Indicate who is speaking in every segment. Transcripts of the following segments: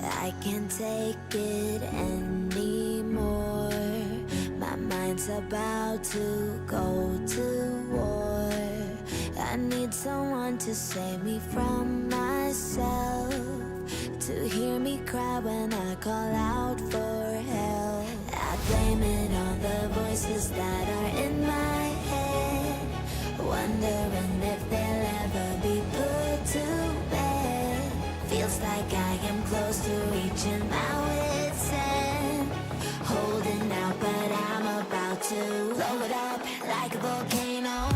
Speaker 1: I can't take it anymore. My mind's about to go to war. I need someone to save me from myself, to hear me cry when I call out for help. I blame it on the voices that are in my head, wondering if they'll ever be put to bed. Feels like I am close to reaching my wit's end, holding out but I'm about to blow it up like a volcano.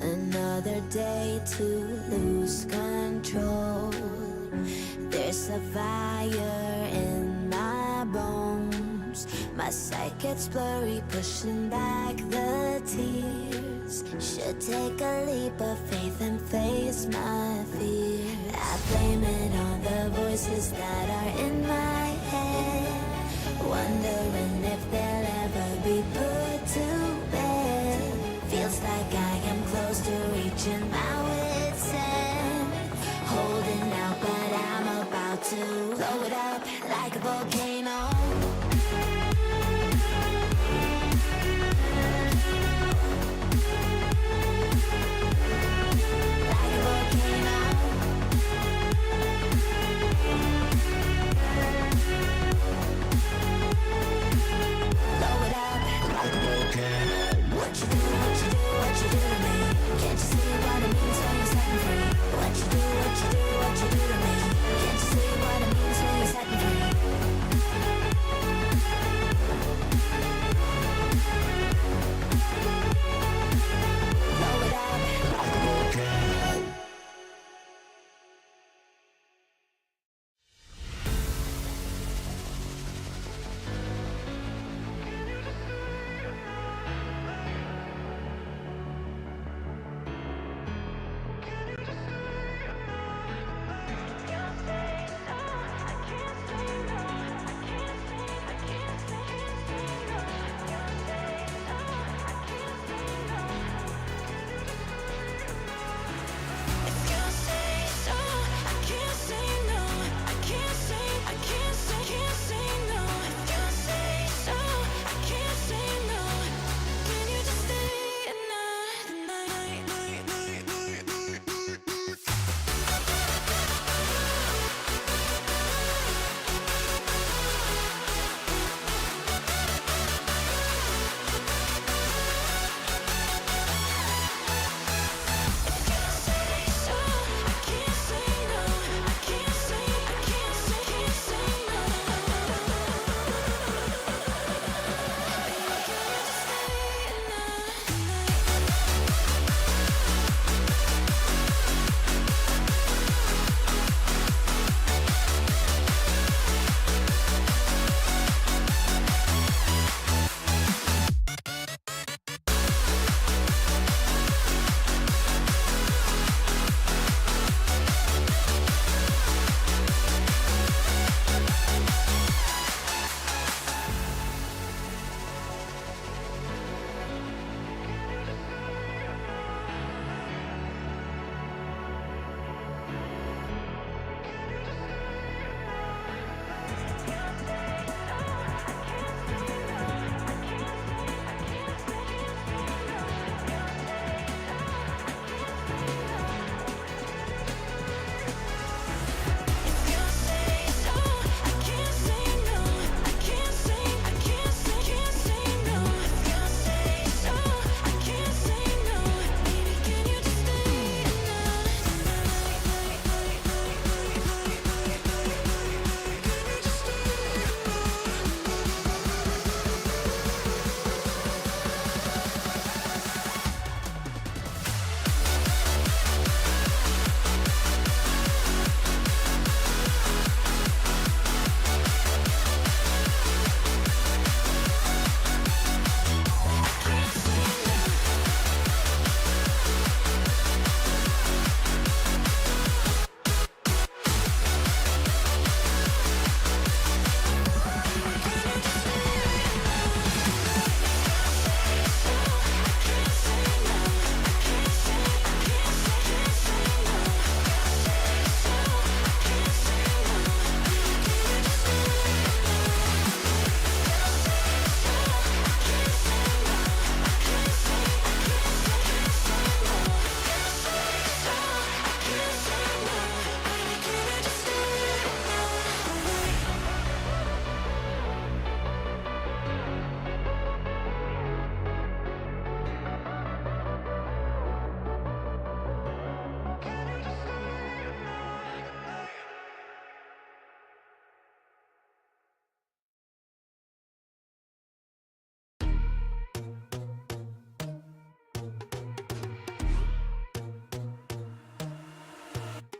Speaker 1: Another day to lose control. There's a fire in my bones. My sight gets blurry, pushing back the tears. Should take a leap of faith and face my fear. I blame it on the voices that are in my head, wondering if they'll ever be put to bed. Feels like I am close to reaching my wit's end, holding out but I'm about to blow it up like a volcano. Like a volcano. Blow it up like a volcano. What you do, what you do, what you do to me? Can't you see what it means when you set me free? What you do, what you do, what you do to me? Can't you see what it means when you set me free? Blow it up like a volcano.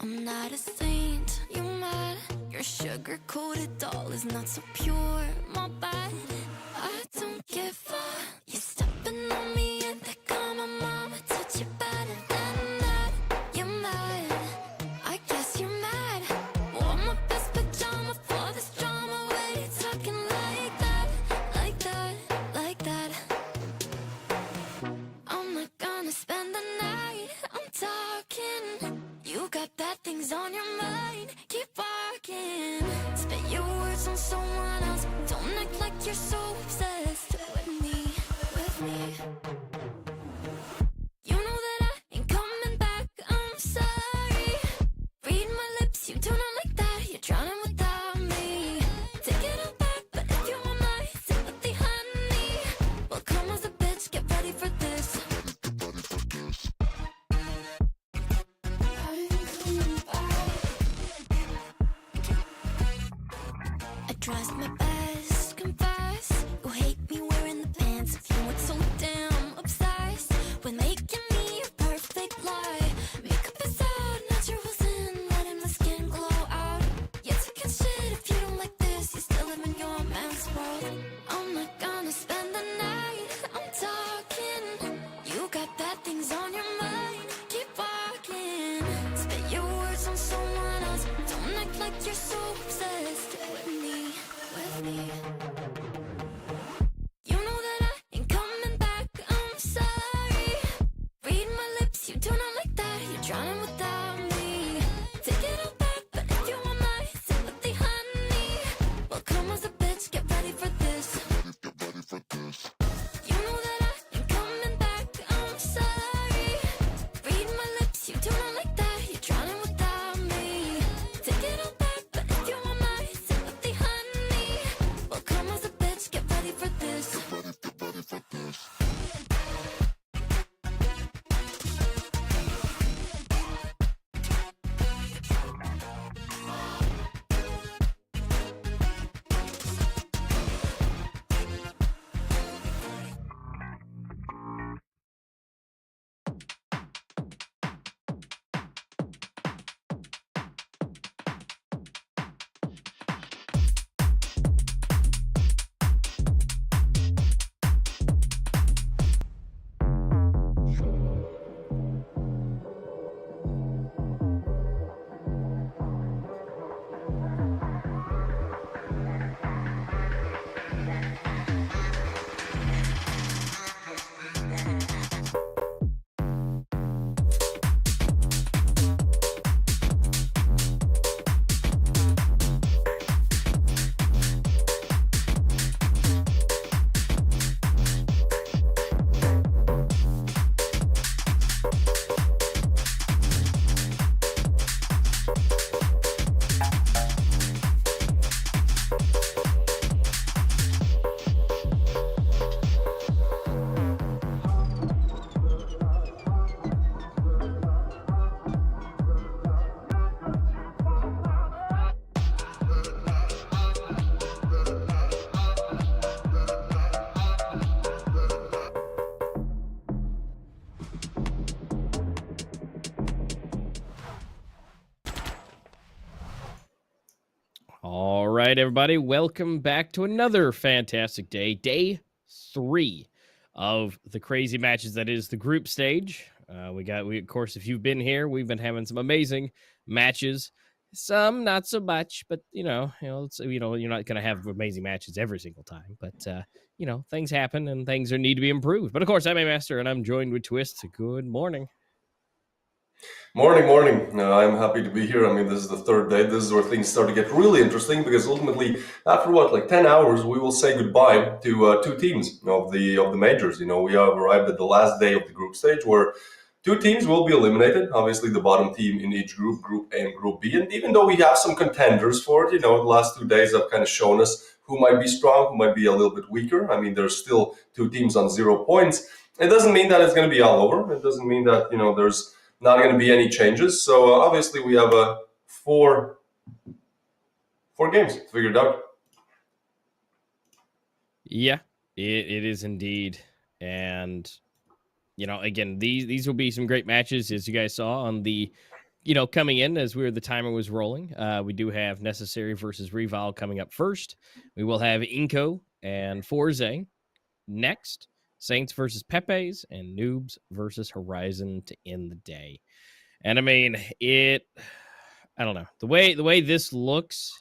Speaker 1: I'm not a saint, you mad? Your sugar-coated doll is not so pure, my bad. I don't give a. You're stepping on me and they call my mama, touch you better than that. You're mad, I guess you're mad. Wore my best pajama for this drama. Why you talking like that, like that, like that? I'm not gonna spend the night, I'm talking. You got bad things on your mind, keep walking. Spit your words on someone else, don't act like you're so obsessed with me, with me. You know that I ain't coming back, I'm sorry. Read my lips, you do not like that, you're drowning without me. Take it all back, but if you want my sympathy, honey, well come as a bitch, get ready for this. I tries my best, confess. You hate me wearing the pants. If you weren't so damn obsessed with making me a perfect lie. Makeup is out, naturals in, letting my skin glow out. You're taking shit if you don't like this. You still live in your man's world. I'm not gonna spend the night, I'm talking. You got bad things on your mind, keep walking. Spit your words on someone else, don't act like you're so obsessed with me, with me. You know that I ain't coming back, I'm sorry. Read my lips, you do not like that, you're drowning without me. Take it all back, but if you want my sympathy, honey, well come as a bitch, get ready for this. You know that I ain't coming back, I'm sorry. Read my lips, you do not like that, you're drowning without me. Take it all back, but if you want my sympathy, honey, well come as a bitch, get ready for this.
Speaker 2: All right, everybody, welcome back to another fantastic day, day 3 of the crazy matches that is the group stage. We of course, if you've been here, we've been having some amazing matches. Some not so much, but it's, you're not going to have amazing matches every single time. But things happen and things need to be improved. But of course, I'm a master, and I'm joined with Twist. Good morning.
Speaker 3: Morning. I'm happy to be here. I mean, this is the third day. This is where things start to get really interesting because ultimately, after 10 hours, we will say goodbye to 2 teams of the majors. We have arrived at the last day of the group stage where 2 teams will be eliminated. Obviously, the bottom team in each group, Group A and Group B. And even though we have some contenders for it, the last 2 days have kind of shown us who might be strong, who might be a little bit weaker. I mean, there's still 2 teams on 0 points. It doesn't mean that it's going to be all over. It doesn't mean that there's not going to be any changes. So obviously we have 4 games figured out.
Speaker 2: Yeah, it is indeed. And again, these will be some great matches, as you guys saw on the coming in as the timer was rolling, we do have Necessary versus Revile coming up first. We will have INCO and FORZE next. Saints versus Pepe's, and Noobs versus Horizon to end the day. And I mean, I don't know. The way this looks,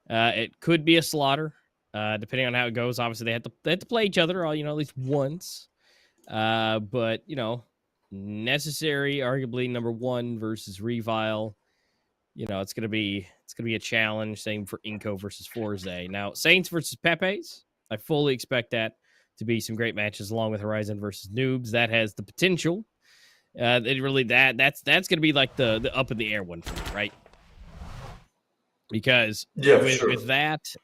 Speaker 2: it could be a slaughter, depending on how it goes. Obviously, they have to play each other, at least once. But Necessary, arguably number 1 versus Revile. It's gonna be a challenge. Same for INCO versus FORZE. Now, Saints versus Pepe's, I fully expect that to be some great matches, along with Horizon versus Noobs. That has the potential. That's gonna be like the up in the air one for me, right? Because with that,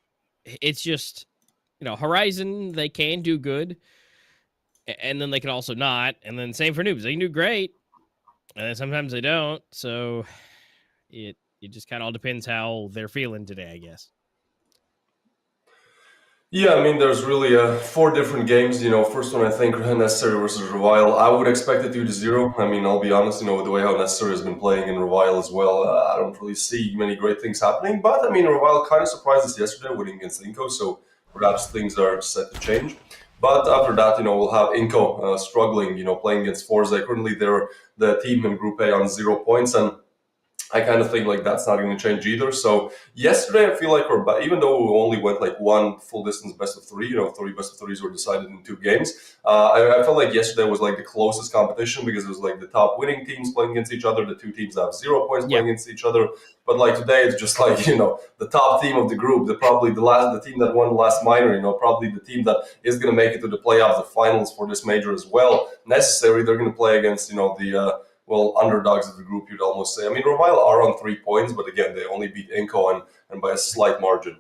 Speaker 2: it's just Horizon, they can do good, and then they can also not, and then same for Noobs, they can do great, and then sometimes they don't. So it just kind of all depends how they're feeling today, I guess.
Speaker 3: Yeah, I mean, there's really 4 different games. First one, I think, Necessary versus Revile. I would expect it to 2-0. I mean, I'll be honest, with the way how Necessary has been playing in Revile as well, I don't really see many great things happening. But, I mean, Revile kind of surprised us yesterday winning against INCO, so perhaps things are set to change. But after that, we'll have INCO struggling, playing against FORZE. Currently, they're the team in Group A on 0 points, and I kind of think like that's not going to change either. So yesterday, I feel like even though we only went like 1 full distance best of 3, 3 best of 3s were decided in 2 games. I felt like yesterday was like the closest competition because it was like the top winning teams playing against each other. The 2 teams that have 0 points playing against each other. But like today, it's just like the top team of the group. The team that won the last minor. Probably the team that is going to make it to the playoffs, the finals for this major as well. Necessary, they're going to play against underdogs of the group, you'd almost say. I mean, Revile are on 3 points, but again, they only beat INCO and by a slight margin.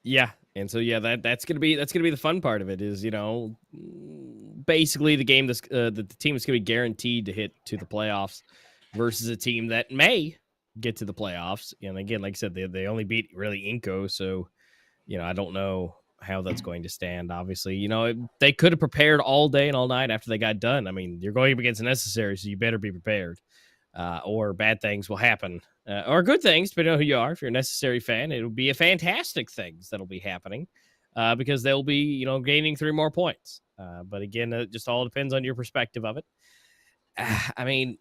Speaker 2: Yeah, and so that's gonna be the fun part of it is basically the game the team is gonna be guaranteed to hit to the playoffs versus a team that may get to the playoffs. And again, like I said, they only beat really INCO, so I don't know how that's going to stand. Obviously, they could have prepared all day and all night after they got done. I mean, you're going up against Necessary, so you better be prepared, or bad things will happen, or good things, depending on who you are. If you're a Necessary fan, it'll be a fantastic things that'll be happening, because they'll be, gaining 3 more points. But again, it just all depends on your perspective of it. I mean,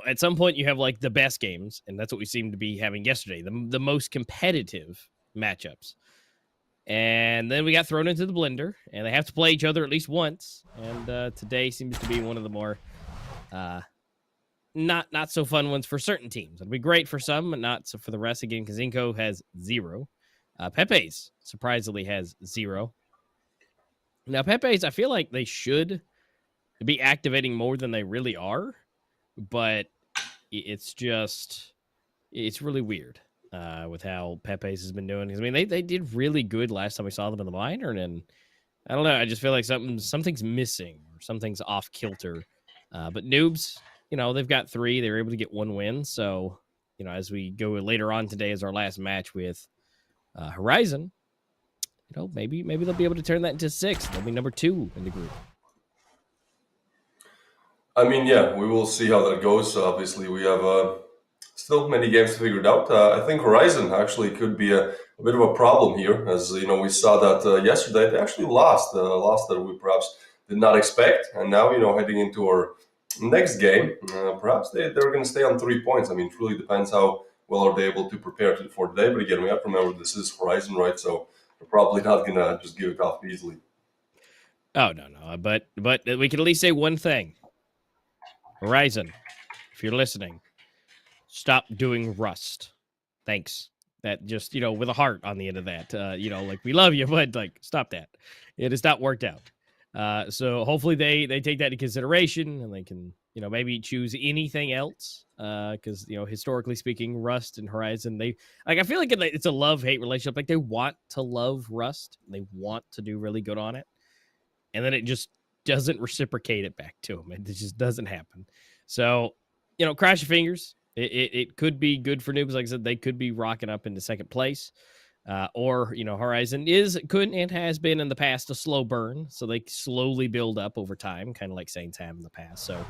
Speaker 2: at some point you have like the best games, and that's what we seem to be having yesterday, the most competitive matchups. And then we got thrown into the blender, and they have to play each other at least once. And today seems to be one of the more not so fun ones for certain teams. It'll be great for some, but not so for the rest. Again, because INCO has 0. Pepe's surprisingly has 0. Now, Pepe's, I feel like they should be activating more than they really are, but it's really weird. With how Pepe's has been doing. I mean, they did really good last time we saw them in the minor, and I don't know. I just feel like something's missing or something's off kilter. But Noobs, they've got 3. They were able to get 1 win. So, as we go later on today as our last match with Horizon, maybe they'll be able to turn that into 6. They'll be number 2 in the group.
Speaker 3: I mean, yeah, we will see how that goes. Obviously, we have still many games figured out. I think Horizon actually could be a bit of a problem here, as we saw that yesterday. They actually lost that we perhaps did not expect, and now heading into our next game, perhaps they're going to stay on 3 points. I mean, it really depends how well are they able to prepare for today. But again, we have to remember this is Horizon, right? So they're probably not going to just give it off easily.
Speaker 2: Oh no, but we can at least say one thing. Horizon, if you're listening, stop doing Rust. Thanks. That just, with a heart on the end of that. Like, we love you, but like, stop that. It has not worked out. So hopefully they take that into consideration, and they can, maybe choose anything else. Because, historically speaking, Rust and Horizon, I feel like it's a love-hate relationship. Like, they want to love Rust. And they want to do really good on it. And then it just doesn't reciprocate it back to them. It just doesn't happen. So, cross your fingers. It could be good for Noobs. Like I said, they could be rocking up into 2nd place. Or, Horizon could and has been in the past a slow burn. So they slowly build up over time, kind of like Saints have in the past. So,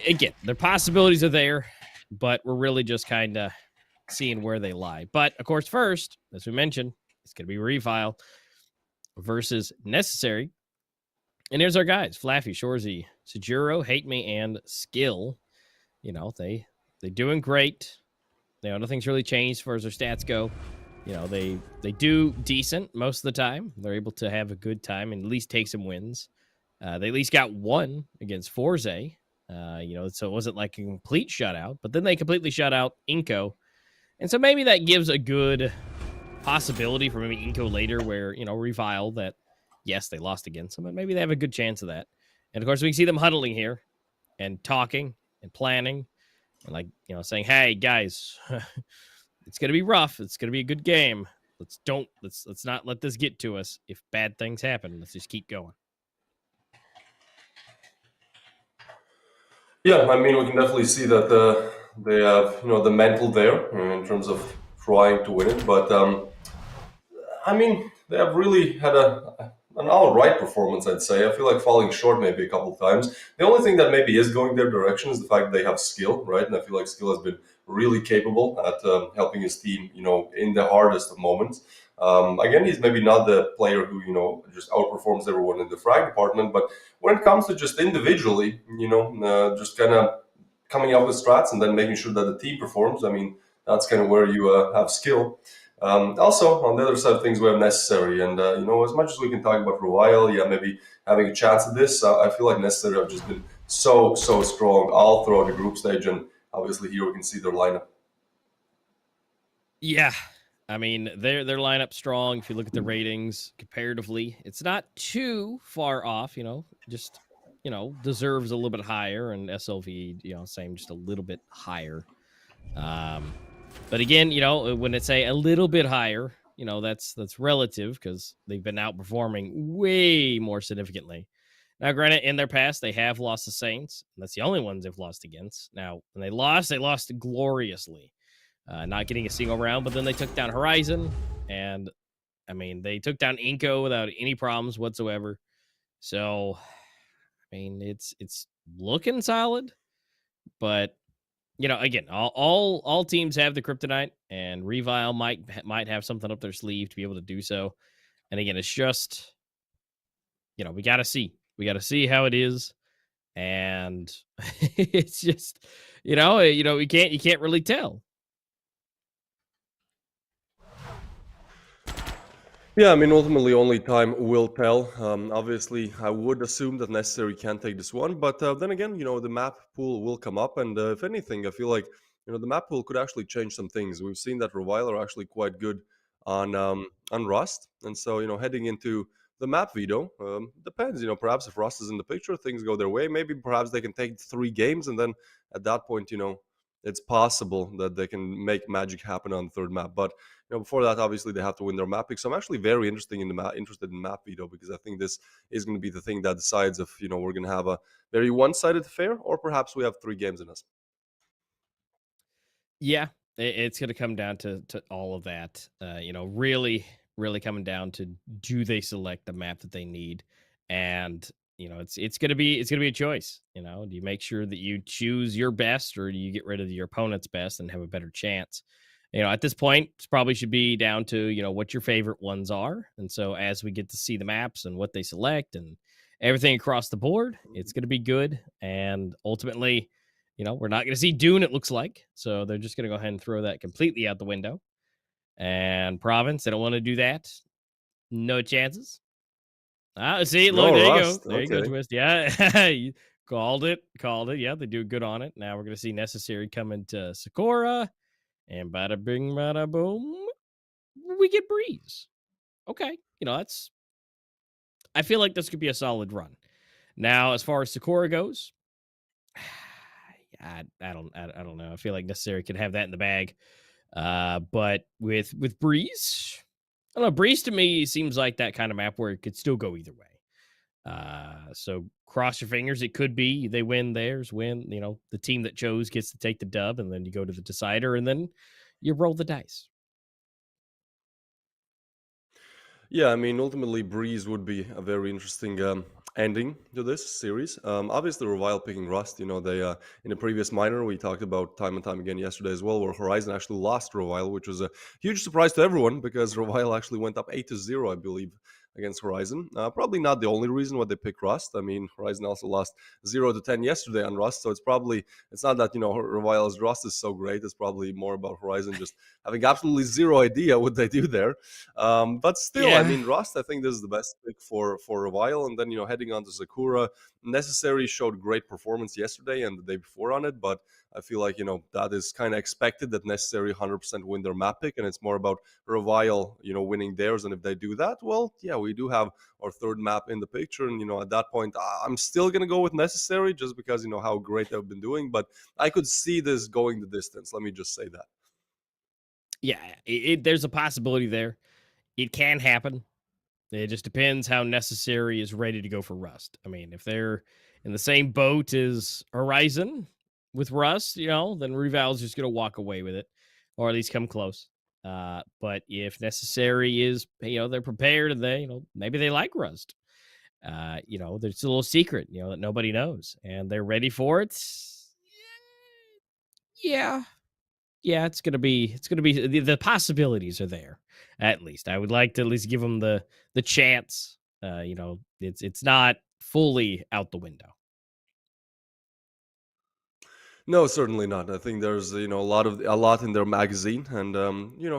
Speaker 2: again, their possibilities are there, but we're really just kind of seeing where they lie. But of course, first, as we mentioned, it's going to be Refile versus Necessary. And here's our guys: Flaffy, Shorzy, Sajuro, Hate Me, and Skill. You know, they doing great. You know, nothing's really changed as far as their stats go. You know, they do decent most of the time. They're able to have a good time and at least take some wins. They at least got one against FORZE. You know, so it wasn't like a complete shutout, but then they completely shut out INCO. And so maybe that gives a good possibility for maybe INCO later where, you know, Revile that, yes, they lost against them, but maybe they have a good chance of that. And of course, we can see them huddling here and talking and planning and, like, you know, saying, hey, guys, it's going to be rough. It's going to be a good game. Let's not let this get to us. If bad things happen, let's just keep going.
Speaker 3: Yeah, I mean, we can definitely see that they have, the mental there in terms of trying to win it. But I mean, they have really had an all right performance, I'd say. I feel like falling short maybe a couple of times. The only thing that maybe is going their direction is the fact they have skill, right? And I feel like skill has been really capable at helping his team, in the hardest of moments. Again, he's maybe not the player who, just outperforms everyone in the frag department, but when it comes to just individually, just kind of coming up with strats and then making sure that the team performs, I mean, that's kind of where you have skill. Also, on the other side of things, we have Necessary. And, as much as we can talk about for a while, yeah, maybe having a chance at this, I feel like Necessary have just been so strong all throughout the group stage. And obviously, here we can see their lineup.
Speaker 2: Yeah. I mean, their lineup strong. If you look at the ratings comparatively, it's not too far off, just, deserves a little bit higher. And SLV, same, just a little bit higher. But again, when it's a little bit higher, that's relative because they've been outperforming way more significantly. Now, granted, in their past, they have lost the Saints. And that's the only ones they've lost against. Now, when they lost gloriously, not getting a single round. But then they took down Horizon, and I mean, they took down INCO without any problems whatsoever. So, I mean, it's looking solid, but again, all teams have the kryptonite, and Revile might have something up their sleeve to be able to do so. And again, it's just we got to see how it is, and it's just you can't really tell.
Speaker 3: Yeah, I mean, ultimately, only time will tell. Obviously, I would assume that Necessary can take this one, but then again, the map pool will come up, and if anything, I feel like the map pool could actually change some things. We've seen that Revile are actually quite good on Rust, and so heading into the map veto depends. Perhaps if Rust is in the picture, things go their way. Maybe perhaps they can take 3 games, and then at that point, it's possible that they can make magic happen on the third map, but before that, obviously, they have to win their map pick. So I'm actually very interested in map veto because I think this is going to be the thing that decides if we're going to have a very one-sided affair or perhaps we have 3 games in us.
Speaker 2: Yeah, it's going to come down to all of that. Really, really coming down to do they select the map that they need, and it's going to be a choice. Do you make sure that you choose your best, or do you get rid of your opponent's best and have a better chance? At this point, it probably should be down to what your favorite ones are, and so as we get to see the maps and what they select and everything across the board, it's going to be good, and ultimately. We're not going to see Dune, it looks like. So they're just going to go ahead and throw that completely out the window. And Province, they don't want to do that. No chances. See, look, there
Speaker 3: Rust.
Speaker 2: you go. There you go,
Speaker 3: Okay.
Speaker 2: Twist. Yeah, you called it. Yeah, they do good on it. Now we're going to see Necessary come into Sakura. And bada bing, bada boom. We get Breeze. Okay. That's. I feel like this could be a solid run. Now, as far as Sakura goes, I don't know. I feel like Necessary could have that in the bag. But with Breeze, I don't know. Breeze to me seems like that kind of map where it could still go either way. So cross your fingers. It could be they win theirs, the team that chose gets to take the dub, and then you go to the decider, and then you roll the dice.
Speaker 3: Yeah, I mean, ultimately, Breeze would be a very interesting ending to this series. Obviously, Revile picking Rust. They in the previous minor we talked about time and time again yesterday as well, where Horizon actually lost Revile, which was a huge surprise to everyone because Revile actually went up 8-0, I believe, against Horizon. Probably not the only reason why they picked Rust. I mean, Horizon also lost 0-10 yesterday on Rust, so it's not that Revile's Rust is so great. It's probably more about Horizon just having absolutely zero idea what they do there. But still, I
Speaker 2: Yeah.
Speaker 3: mean, Rust, I think this is the best pick for a while. And then, heading on to Sakura, Necessary showed great performance yesterday and the day before on it. But I feel like, that is kind of expected that Necessary 100% win their map pick. And it's more about Revile, winning theirs. And if they do that, well, yeah, we do have our third map in the picture. And, at that point, I'm still going to go with Necessary just because, how great they've been doing. But I could see this going the distance. Let me just say that.
Speaker 2: Yeah, there's a possibility there. It can happen. It just depends how Necessary is ready to go for Rust. I mean, if they're in the same boat as Horizon with Rust, then Revile's just going to walk away with it, or at least come close. But if Necessary is, they're prepared and they, maybe they like Rust. There's a little secret, that nobody knows, and they're ready for it. Yeah, it's gonna be the possibilities are there. At least I would like to at least give them the chance. It's not fully out the window.
Speaker 3: No, certainly not. I think there's a lot in their magazine, and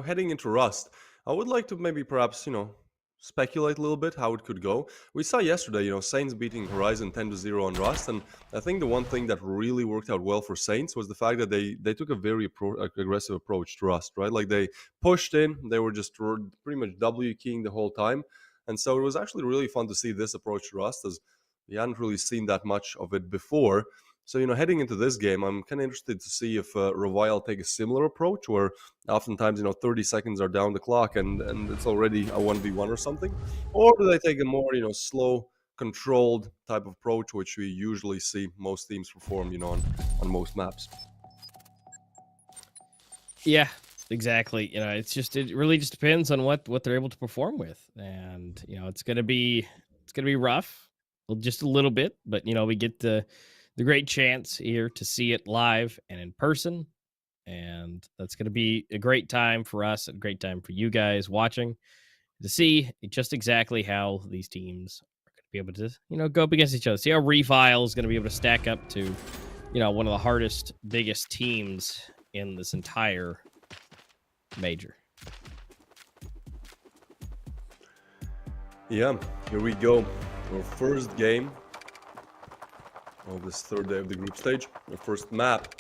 Speaker 3: heading into Rust, I would like to maybe perhaps speculate a little bit how it could go. We saw yesterday, Saints beating Horizon 10-0 on Rust, and I think the one thing that really worked out well for Saints was the fact that they took a very aggressive approach to Rust, right? Like they pushed in, they were just pretty much W keying the whole time, and so it was actually really fun to see this approach to Rust as we hadn't really seen that much of it before. So, heading into this game, I'm kind of interested to see if Revile take a similar approach where oftentimes, 30 seconds are down the clock and it's already a 1v1 or something. Or do they take a more, slow, controlled type of approach, which we usually see most teams perform, on most maps.
Speaker 2: Yeah, exactly. It really just depends on what they're able to perform with, and it's gonna be rough, just a little bit, but we get the great chance here to see it live and in person. And that's going to be a great time for us, a great time for you guys watching to see just exactly how these teams are going to be able to, go up against each other. See how Revile is going to be able to stack up to, one of the hardest, biggest teams in this entire major.
Speaker 3: Yeah, here we go. Our first game of this third day of the group stage, our first map.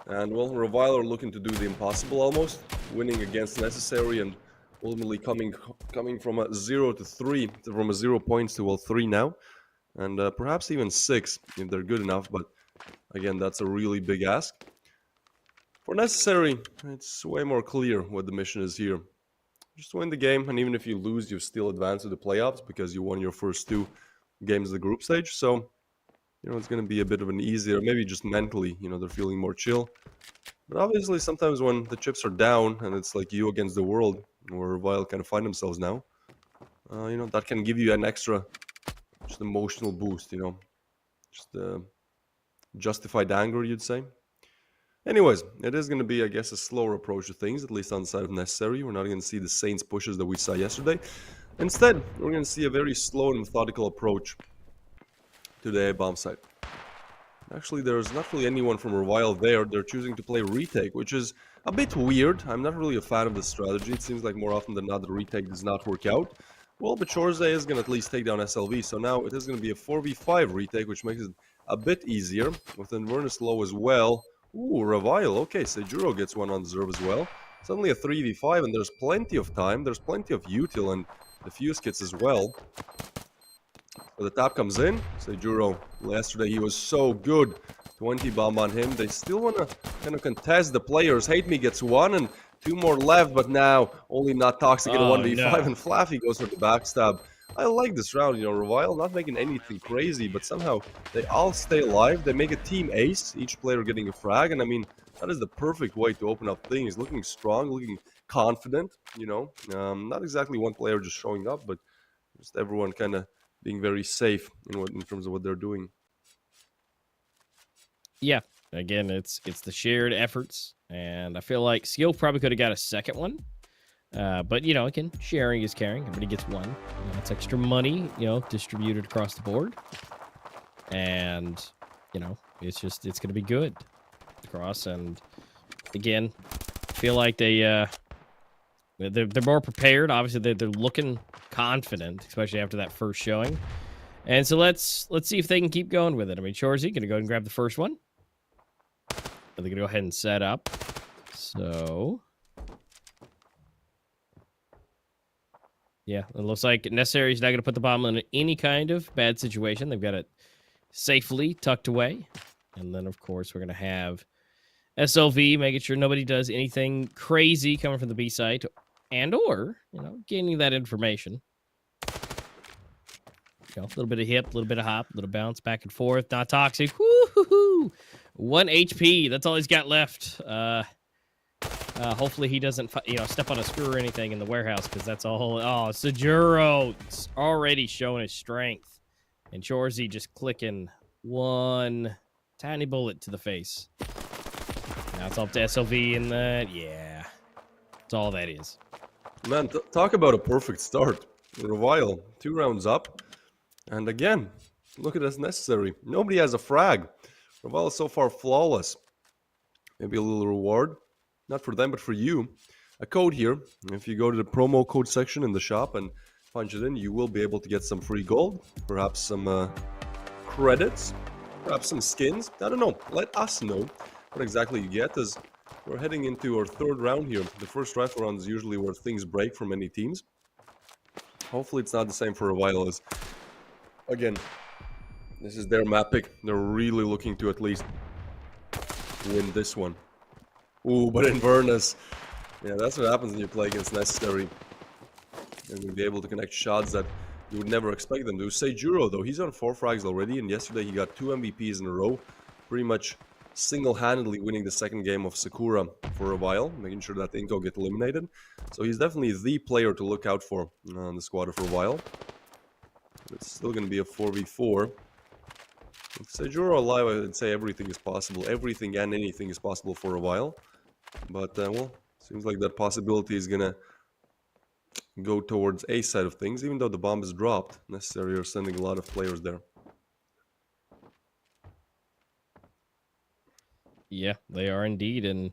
Speaker 3: And well, Revile are looking to do the impossible almost, winning against Necessary and ultimately coming from a 0-3, from a 0 points to 3 now, and perhaps even 6 if they're good enough. But again, that's a really big ask. For Necessary, it's way more clear what the mission is here. Just win the game, and even if you lose, you still advance to the playoffs because you won your first 2 games of the group stage. So it's going to be a bit of an easier, maybe just mentally, they're feeling more chill. But obviously, sometimes when the chips are down and it's like you against the world, where Vile kind of find themselves now, that can give you an extra, just emotional boost, just justified anger, you'd say. Anyways, it is going to be, I guess, a slower approach to things, at least on the side of Necessary. We're not going to see the Saints pushes that we saw yesterday. Instead, we're going to see a very slow and methodical approach to the A-bomb site. Actually, there's not really anyone from Revile there. They're choosing to play retake, which is a bit weird. I'm not really a fan of this strategy. It seems like more often than not the retake does not work out. Well, but FORZE is going to at least take down SLV, so now it is going to be a 4v5 retake, which makes it a bit easier, with Inverness low as well. Ooh, Revile. Okay, Sejuro gets one on deserve as well. Suddenly a 3v5, and there's plenty of time. There's plenty of util and defuse kits as well. So the tap comes in. Sejuro, yesterday he was so good. 20 bomb on him. They still want to kind of contest the players. Hate Me gets one and 2 more left, but now only Not Toxic in a 1v5
Speaker 2: no.
Speaker 3: and Flaffy goes for the backstab. I like this round, Revile not making anything crazy, but somehow they all stay alive. They make a team ace, each player getting a frag, and I mean, that is the perfect way to open up things. Looking strong, looking confident, not exactly one player just showing up, but just everyone kind of being very safe in terms of what they're doing.
Speaker 2: Yeah. Again, it's the shared efforts, and I feel like Skill probably could have got a second one. But again, sharing is caring. Everybody gets one. It's extra money, distributed across the board, and it's going to be good across. And again, I feel like they're more prepared. Obviously, they're looking confident, especially after that first showing. And so let's see if they can keep going with it. I mean, Shorzy gonna go ahead and grab the first one. They're gonna go ahead and set up. So yeah, it looks like Necessary is not gonna put the bomb in any kind of bad situation. They've got it safely tucked away. And then of course we're gonna have SLV making sure nobody does anything crazy coming from the B site, or gaining that information. A little bit of hip, a little bit of hop, a little bounce back and forth. Not toxic. Woo-hoo-hoo. 1 HP. That's all he's got left. Hopefully he doesn't, step on a screw or anything in the warehouse, because that's all. Oh, Sejuro's already showing his strength, and Shorzy just clicking one tiny bullet to the face. Now it's up to SLV in that. Yeah, that's all that is.
Speaker 3: Man, talk about a perfect start. Revile, 2 rounds up. And again, look at this Necessary. Nobody has a frag. Revile is so far flawless. Maybe a little reward. Not for them, but for you. A code here. If you go to the promo code section in the shop and punch it in, you will be able to get some free gold. Perhaps some credits. Perhaps some skins. I don't know. Let us know what exactly you get, as we're heading into our 3rd round here. The first rifle round is usually where things break for many teams. Hopefully it's not the same for Revile, as again, this is their map pick. They're really looking to at least win this one. Ooh, but Inverness. Yeah, that's what happens when you play against Necessary. And you'll be able to connect shots that you would never expect them to. Seijuro, though, he's on 4 frags already, and yesterday he got 2 MVPs in a row. Pretty much single-handedly winning the 2nd game of Sakura for a while, making sure that INCO get eliminated. So he's definitely the player to look out for on the squad for a while. It's still going to be a 4v4. With Seijuro alive, I would say everything is possible. Everything and anything is possible for a while. But, well, seems like that possibility is going to go towards A side of things, even though the bomb is dropped. Necessary are sending a lot of players there.
Speaker 2: Yeah, they are indeed. And,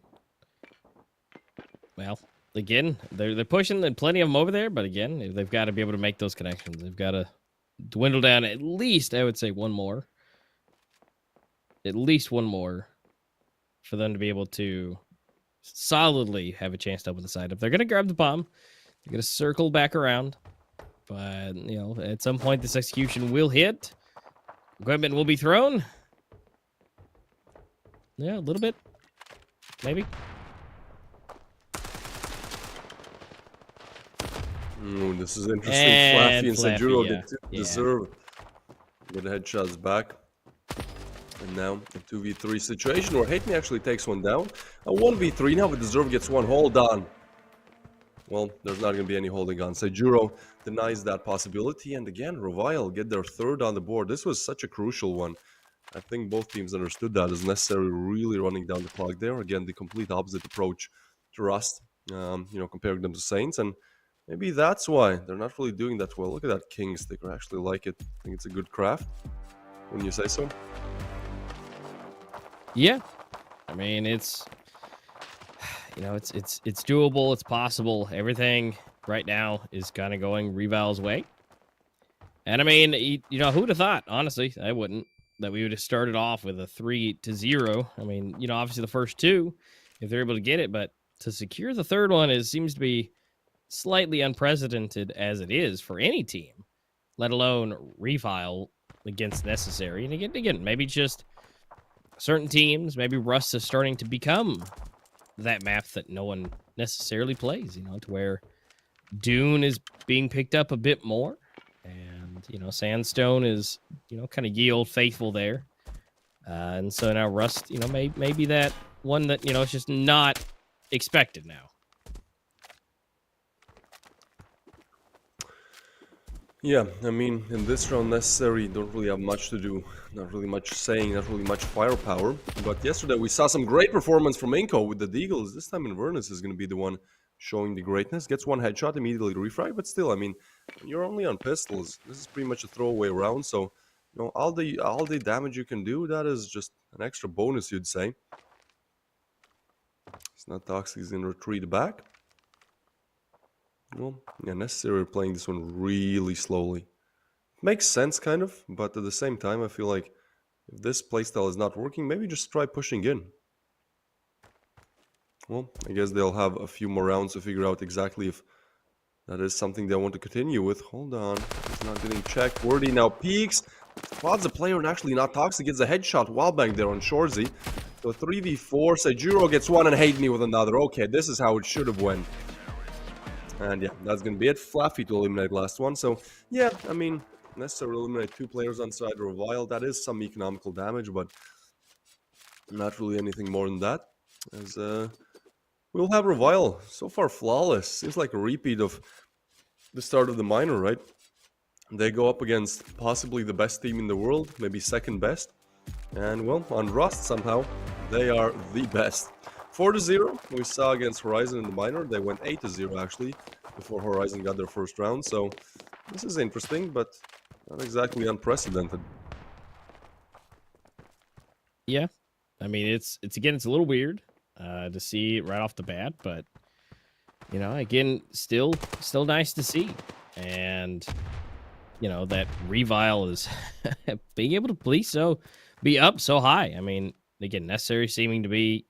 Speaker 2: well, again, they're pushing plenty of them over there. But, again, they've got to be able to make those connections. They've got to dwindle down at least, I would say, one more. At least one more for them to be able to solidly have a chance to open the side up. They're going to grab the bomb. They're going to circle back around. But, at some point, this execution will hit. Equipment will be thrown. Yeah, a little bit. Maybe.
Speaker 3: Ooh, this is interesting.
Speaker 2: And
Speaker 3: Flaffy and Seijuro
Speaker 2: yeah.
Speaker 3: deserve good headshots back. And now a 2v3 situation where Hate Me actually takes one down. A 1v3 now, but Deserve gets one. Hold on. Well, there's not going to be any holding on. Seijuro denies that possibility. And again, Revile get their 3rd on the board. This was such a crucial one. I think both teams understood that as Necessary, really running down the clock there. Again, the complete opposite approach to Rust, comparing them to Saints. And maybe that's why they're not really doing that well. Look at that King sticker. I actually like it. I think it's a good craft. Wouldn't you say so?
Speaker 2: Yeah. I mean, it's doable. It's possible. Everything right now is kind of going Revile's way. And I mean, who would have thought, honestly, I wouldn't, that we would have started off with a 3-0. I mean, obviously the first 2, if they're able to get it, but to secure the 3rd one seems to be slightly unprecedented as it is for any team, let alone Revile against Necessary. And again, maybe just certain teams, maybe Rust is starting to become that map that no one necessarily plays, to where Dune is being picked up a bit more. And, Sandstone is, kind of ye old faithful there. And so now Rust, maybe that one that, it's just not expected now.
Speaker 3: Yeah, I mean, in this round, necessary, don't really have much to do. Not really much saying, not really much firepower. But yesterday, we saw some great performance from INCO with the Deagles. This time, Inverness is going to be the one showing the greatness. Gets one headshot, immediately refrag. But still, I mean, when you're only on pistols, this is pretty much a throwaway round. So, all the damage you can do, that is just an extra bonus, you'd say. It's not toxic, he's going to retreat back. Well, yeah, necessary playing this one really slowly. Makes sense, kind of, but at the same time, I feel like if this playstyle is not working, maybe just try pushing in. Well, I guess they'll have a few more rounds to figure out exactly if that is something they want to continue with. Hold on, he's not getting checked. Wordy now peeks, spots the player and actually not toxic, gets a headshot wallbang there on Shorzy. So 3v4, Sajuro gets one and Hate Me with another. Okay, this is how it should have went. And yeah, that's going to be it. Fluffy to eliminate last one. So yeah, I mean, necessarily eliminate 2 players on side or Revile. That is some economical damage, but not really anything more than that. As we'll have Revile. So far flawless. Seems like a repeat of the start of the minor, right? They go up against possibly the best team in the world, maybe second best. And well, on Rust somehow, they are the best. 4-0, we saw against Horizon in the minor. They went 8-0 actually, before Horizon got their first round. So this is interesting, but not exactly unprecedented.
Speaker 2: Yeah, I mean it's again it's a little weird to see right off the bat, but you know, again, still nice to see, and you know that Revile is being able to be up so high. I mean, again, necessary seeming to be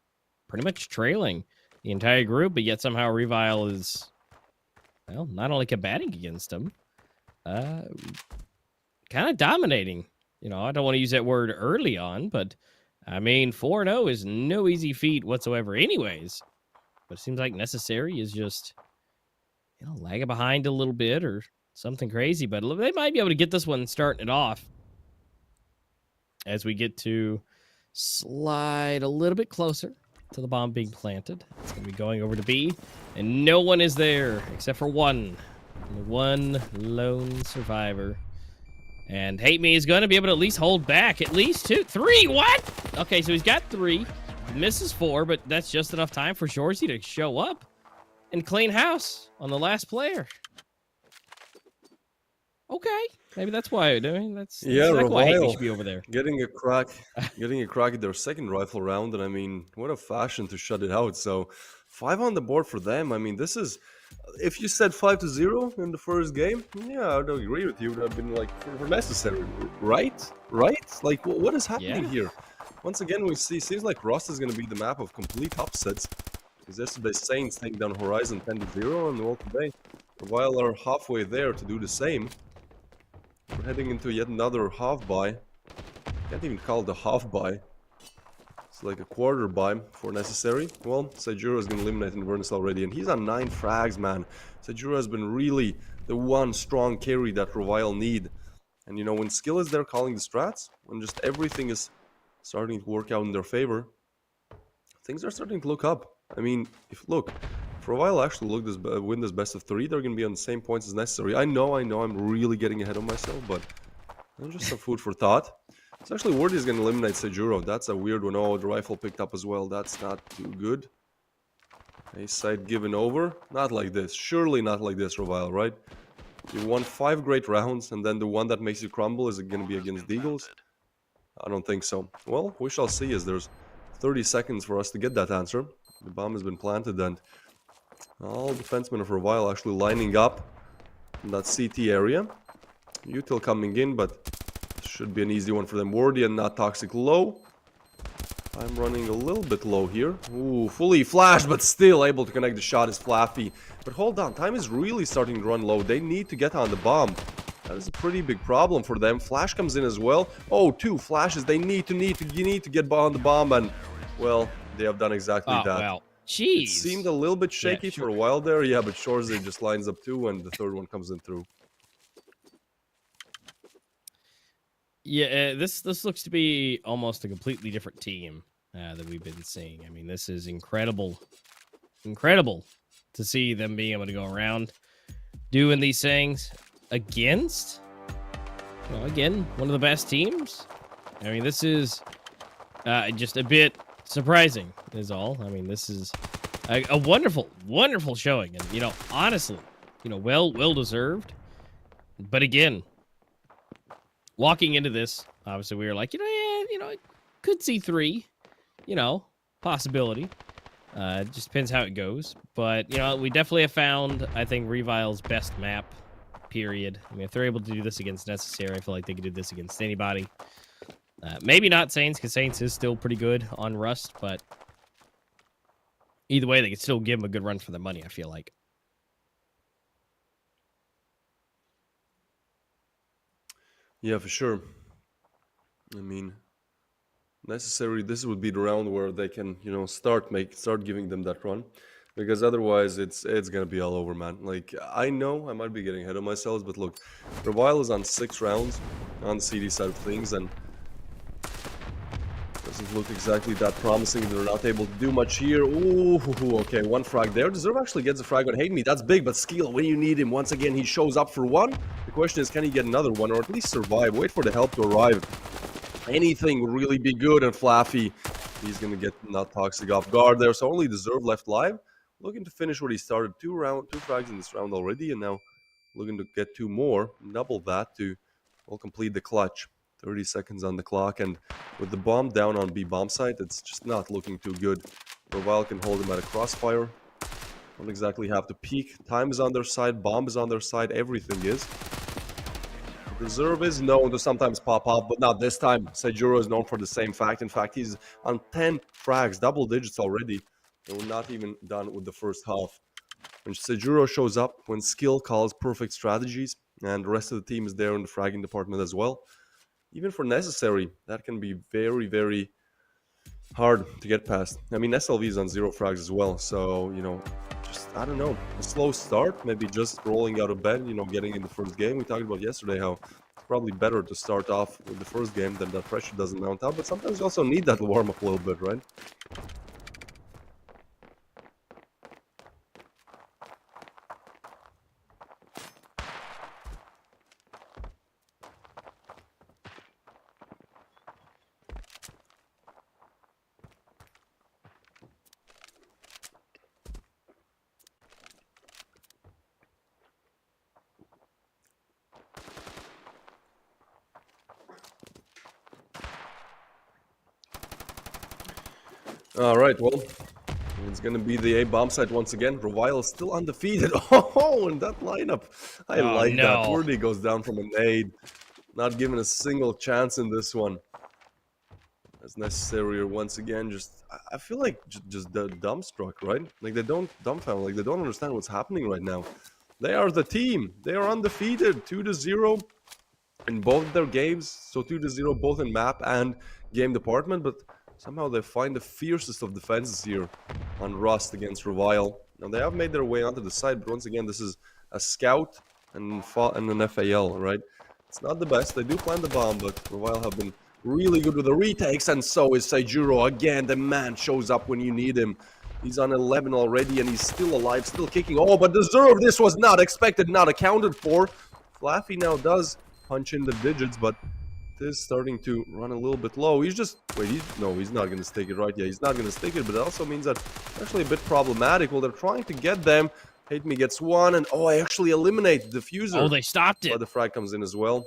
Speaker 2: pretty much trailing the entire group, but yet somehow Revile is, well, not only combating against him, kind of dominating. You know, I don't want to use that word early on, but I mean, 4-0 is no easy feat whatsoever anyways. But it seems like necessary is just, you know, lagging behind a little bit or something crazy, but they might be able to get this one starting it off as we get to slide a little bit closer to the bomb being planted. It's going to be going over to B, and no one is there except for one lone survivor. And Hate Me is going to be able to at least hold back at least 2, 3. What? Okay, so he's got 3, misses 4, but that's just enough time for Shorzy to show up and clean house on the last player. Okay, maybe that's why. I mean, that's exactly why Hate Me should be over there.
Speaker 3: Getting a crack at their second rifle round, and I mean, what a fashion to shut it out. So 5 on the board for them. I mean, this is, if you said 5-0 in the first game, yeah, I would agree with you. It would have been like for necessary, right? Like, what is happening here? Once again, we see, seems like Rust is going to be the map of complete upsets. Because yesterday Saints take down Horizon 10-0, and well, today Revile are halfway there to do the same. We're heading into yet another half buy. Can't even call it a half buy. It's like a quarter buy for necessary. Well, Sajuro is going to eliminate Inverness already, and he's on 9 frags, man. Sajuro has been really the one strong carry that Revile need. And you know, when skill is there calling the strats, when just everything is starting to work out in their favor, things are starting to look up. I mean, if Revile actually win this best of 3, they're going to be on the same points as necessary. I know, I'm really getting ahead of myself, but just some food for thought. It's actually Wordy is going to eliminate Sajuro. That's a weird one. Oh, the rifle picked up as well. That's not too good. A side given over. Not like this. Surely not like this, Revile, right? You won 5 great rounds, and then the one that makes you crumble is going to be against Deagles? I don't think so. Well, we shall see, as there's 30 seconds for us to get that answer. The bomb has been planted, and all defensemen of Revile actually lining up in that CT area. Util coming in, but should be an easy one for them. Wordy and not toxic low. I'm running a little bit low here. Ooh, fully flashed, but still able to connect the shot is Flaffy. But hold on, time is really starting to run low. They need to get on the bomb. That is a pretty big problem for them. Flash comes in as well. Oh, 2 flashes. They need to get on the bomb, and well, they have done exactly that.
Speaker 2: Well, jeez.
Speaker 3: It seemed a little bit shaky for a while there. Yeah, but Shorzy just lines up 2, and the third one comes in through.
Speaker 2: Yeah, this looks to be almost a completely different team that we've been seeing. I mean, this is incredible to see them being able to go around doing these things. against, well, again, one of the best teams. I mean, this is just a bit surprising is all. I mean, this is a wonderful, wonderful showing. And, you know, honestly, you know, well deserved. But again, walking into this, obviously we were like, you know, yeah, you know, I could see 3, you know, possibility. It just depends how it goes. But, you know, we definitely have found, I think, Revile's best map, period. I mean, if they're able to do this against Necessary, I feel like they could do this against anybody. Maybe not Saints, because Saints is still pretty good on Rust, but either way, they could still give them a good run for their money, I feel like.
Speaker 3: Yeah, for sure. I mean, Necessary, this would be the round where they can, you know, start giving them that run, because otherwise it's gonna be all over, man. Like, I know I might be getting ahead of myself, but look, Revile is on 6 rounds on the CD side of things, and doesn't look exactly that promising. They're not able to do much here. Ooh, okay, 1 frag there. Deserve actually gets a frag on Hate Me. That's big, but Skill, when you need him, once again, he shows up for 1. The question is, can he get another one, or at least survive? Wait for the help to arrive. Anything would really be good, and Flaffy, he's gonna get not toxic off guard there. So only Deserve left live, looking to finish what he started. 2 frags in this round already, and now looking to get 2 more, double that to, well, complete the clutch. 30 seconds on the clock, and with the bomb down on B bomb site, it's just not looking too good. Revile can hold him at a crossfire. Don't exactly have to peek. Time is on their side, bomb is on their side, everything is. Deserve is known to sometimes pop up, but not this time. Seijuro is known for the same fact. In fact, he's on 10 frags, double digits already, and we're not even done with the first half. When Seijuro shows up, when Skill calls perfect strategies, and the rest of the team is there in the fragging department as well, even for Necessary, that can be very, very hard to get past. I mean, SLV is on 0 frags as well, so, you know, just, I don't know, a slow start, maybe just rolling out of bed, you know, getting in the first game. We talked about yesterday how it's probably better to start off with the first game than that pressure doesn't mount up, but sometimes you also need that warm-up a little bit, right? All right, well, it's going to be the A bomb site once again. Revile is still undefeated. Oh, and that lineup. I like that. Wordy goes down from a nade. Not given a single chance in this one. As Necessary once again, just, I feel like just dumbstruck, right? Like, they don't dumbfound, like they don't understand what's happening right now. They are the team. They are undefeated. 2-0 in both their games. So 2-0 both in map and game department, but somehow they find the fiercest of defenses here on Rust against Revile. Now, they have made their way onto the side, but once again, this is a scout and an FAL, right? It's not the best. They do plant the bomb, but Revile have been really good with the retakes, and so is Seijuro. Again, the man shows up when you need him. He's on 11 already, and he's still alive, still kicking. Oh, but Deserve, this was not expected, not accounted for. Flaffy now does punch in the digits, but is starting to run a little bit low. He's just, wait, no, he's not going to stick it, right? Yeah, he's not going to stick it, but it also means that it's actually a bit problematic. Well, they're trying to get them. Hate Me gets 1, and I actually eliminate the diffuser.
Speaker 2: Oh, they stopped it.
Speaker 3: But the frag comes in as well.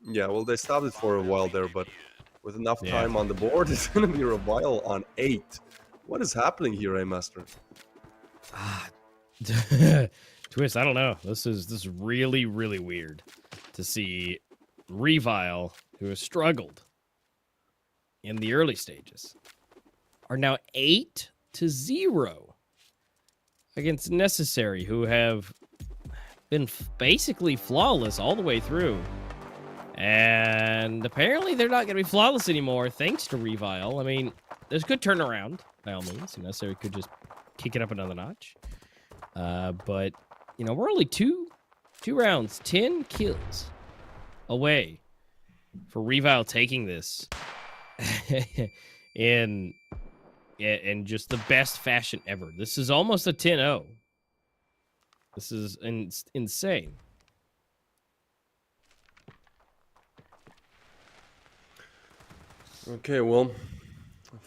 Speaker 3: Yeah, well, they stopped it for a while there, but with enough time on the board, it's going to be Revile on 8. What is happening here, A-Master?
Speaker 2: Twist, I don't know. This is really, really weird to see Revile, who has struggled in the early stages, are now 8-0 against Necessary, who have been basically flawless all the way through. And apparently they're not going to be flawless anymore, thanks to Revile. I mean, there's good turnaround, by all means. Necessary could just kick it up another notch. But, you know, we're only two rounds, 10 kills away for Revile taking this in just the best fashion ever. This is almost a 10-0. This is insane.
Speaker 3: Okay, well,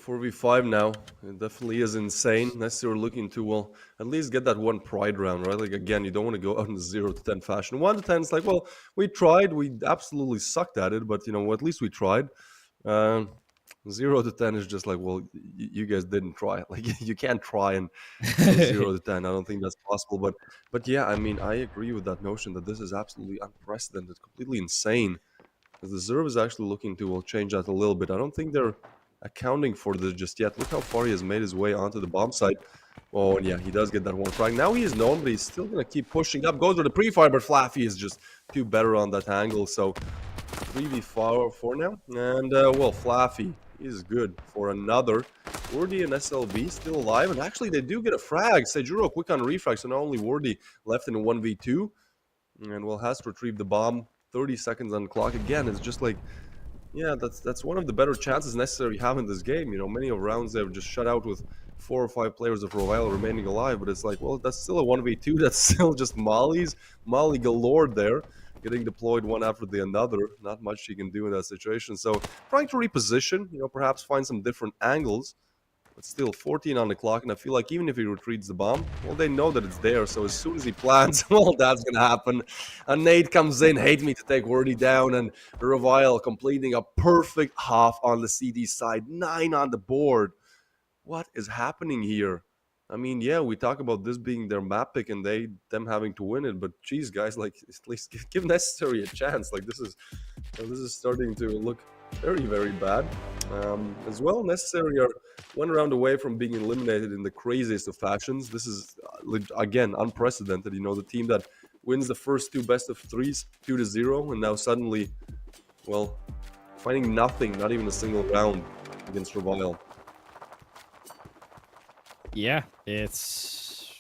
Speaker 3: 4v5 now. It definitely is insane. Unless you're looking to, well, at least get that one pride round, right? Like, again, you don't want to go out in 0 to 10 fashion. 1 to 10 is like, well, we tried. We absolutely sucked at it, but, at least we tried. Um, 0 to 10 is just like, well, you guys didn't try. Like, you can't try and go 0 to 10. I don't think that's possible. But yeah, I mean, I agree with that notion that this is absolutely unprecedented, completely insane. Because the Zerv is actually looking to, well, change that a little bit. I don't think they're accounting for this just yet. Look how far he has made his way onto the bomb site. Oh, and yeah, he does get that one frag. Now he is known, but he's still going to keep pushing up. Goes for the pre-fire, but Flaffy is just too better on that angle. So 3v4 now. And, well, Flaffy is good for another. Wordy and SLV still alive. And actually, they do get a frag. Sejuro quick on refrag. So not only Wordy left in a 1v2. And, well, has to retrieve the bomb. 30 seconds on the clock. Again, it's just like, yeah, that's one of the better chances necessary have in this game. Many of rounds they've just shut out with 4 or 5 players of Royale remaining alive, but it's like, well, that's still a 1v2. That's still just Molly galore there, getting deployed one after the other. Not much you can do in that situation. So trying to reposition, perhaps find some different angles. But still, 14 on the clock, and I feel like even if he retreats the bomb, well, they know that it's there, so as soon as he plants, well, that's gonna happen. And Nate comes in, hate me to take Wordy down, and Revile completing a perfect half on the CD side, 9 on the board. What is happening here? I mean, yeah, we talk about this being their map pick and them having to win it, but geez, guys, like, at least give Necessary a chance. Like, this is starting to look very, very bad. As well, Necessary are one round away from being eliminated in the craziest of fashions. This is, again, unprecedented. The team that wins the first 2 best of 3s, 2-0, and now suddenly, well, finding nothing, not even a single round against Revile.
Speaker 2: Yeah, it's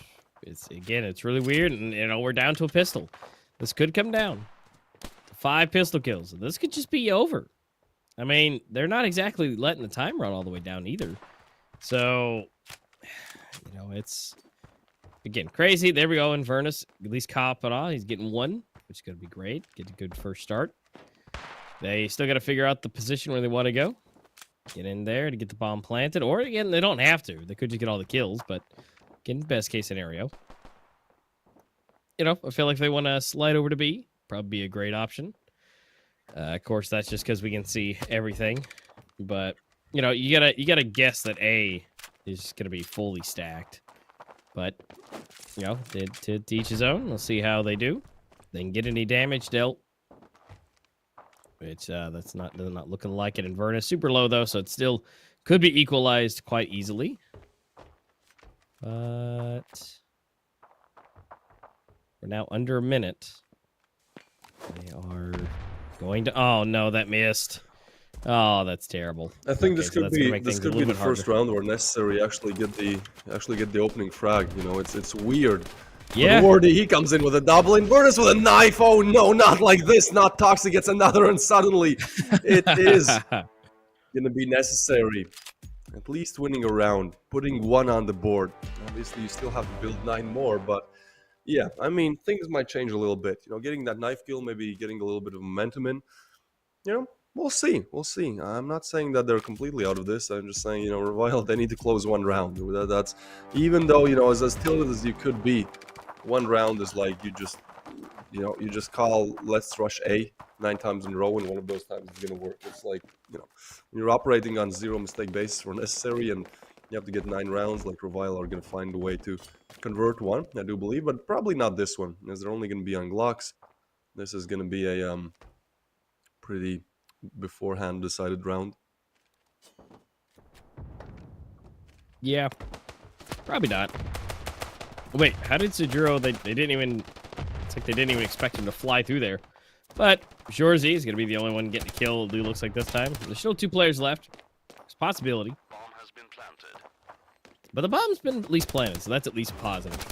Speaker 2: really weird, and we're down to a pistol. This could come down to 5 pistol kills. This could just be over. I mean, they're not exactly letting the time run all the way down either. So, it's again crazy. There we go. Inverness at least cop it off. He's getting 1, which is gonna be great. Get a good first start. They still got to figure out the position where they want to go. Get in there to get the bomb planted. Or, again, they don't have to. They could just get all the kills, but, again, best case scenario. I feel like if they want to slide over to B, probably be a great option. Of course, that's just because we can see everything. But, you gotta guess that A is going to be fully stacked. But, to each his own. We'll see how they do. They can get any damage dealt. Which that's not looking like it. Inverness super low though, so it still could be equalized quite easily. But we're now under a minute. They are going to. Oh no, that missed. Oh, that's terrible.
Speaker 3: I think this could be the first round where Necessary actually get the opening frag. It's weird.
Speaker 2: Yeah.
Speaker 3: Wardy, he comes in with a double. Inverness with a knife. Oh no, not like this. Not Toxic gets another, and suddenly it is gonna be Necessary. At least winning a round, putting 1 on the board. Obviously, you still have to build 9 more, but yeah, I mean, things might change a little bit. Getting that knife kill, maybe getting a little bit of momentum in. We'll see. We'll see. I'm not saying that they're completely out of this. I'm just saying, Revile, they need to close 1 round. That's even though, as tilted as you could be, 1 round is like you just call let's rush A 9 times in a row, and one of those times is gonna work. It's like, when you're operating on 0 mistake basis for Necessary, and you have to get 9 rounds, like Revile are gonna find a way to convert 1, I do believe, but probably not this one, as they're only gonna be on Glocks. This is gonna be a pretty beforehand decided round.
Speaker 2: Yeah, probably not. Wait, how did Sejuro? They didn't even. It's like they didn't even expect him to fly through there. But Shorzy is going to be the only one getting a kill. It looks like this time. There's still 2 players left. It's a possibility.
Speaker 4: Bomb has been planted.
Speaker 2: But the bomb's been at least planted, so that's at least positive.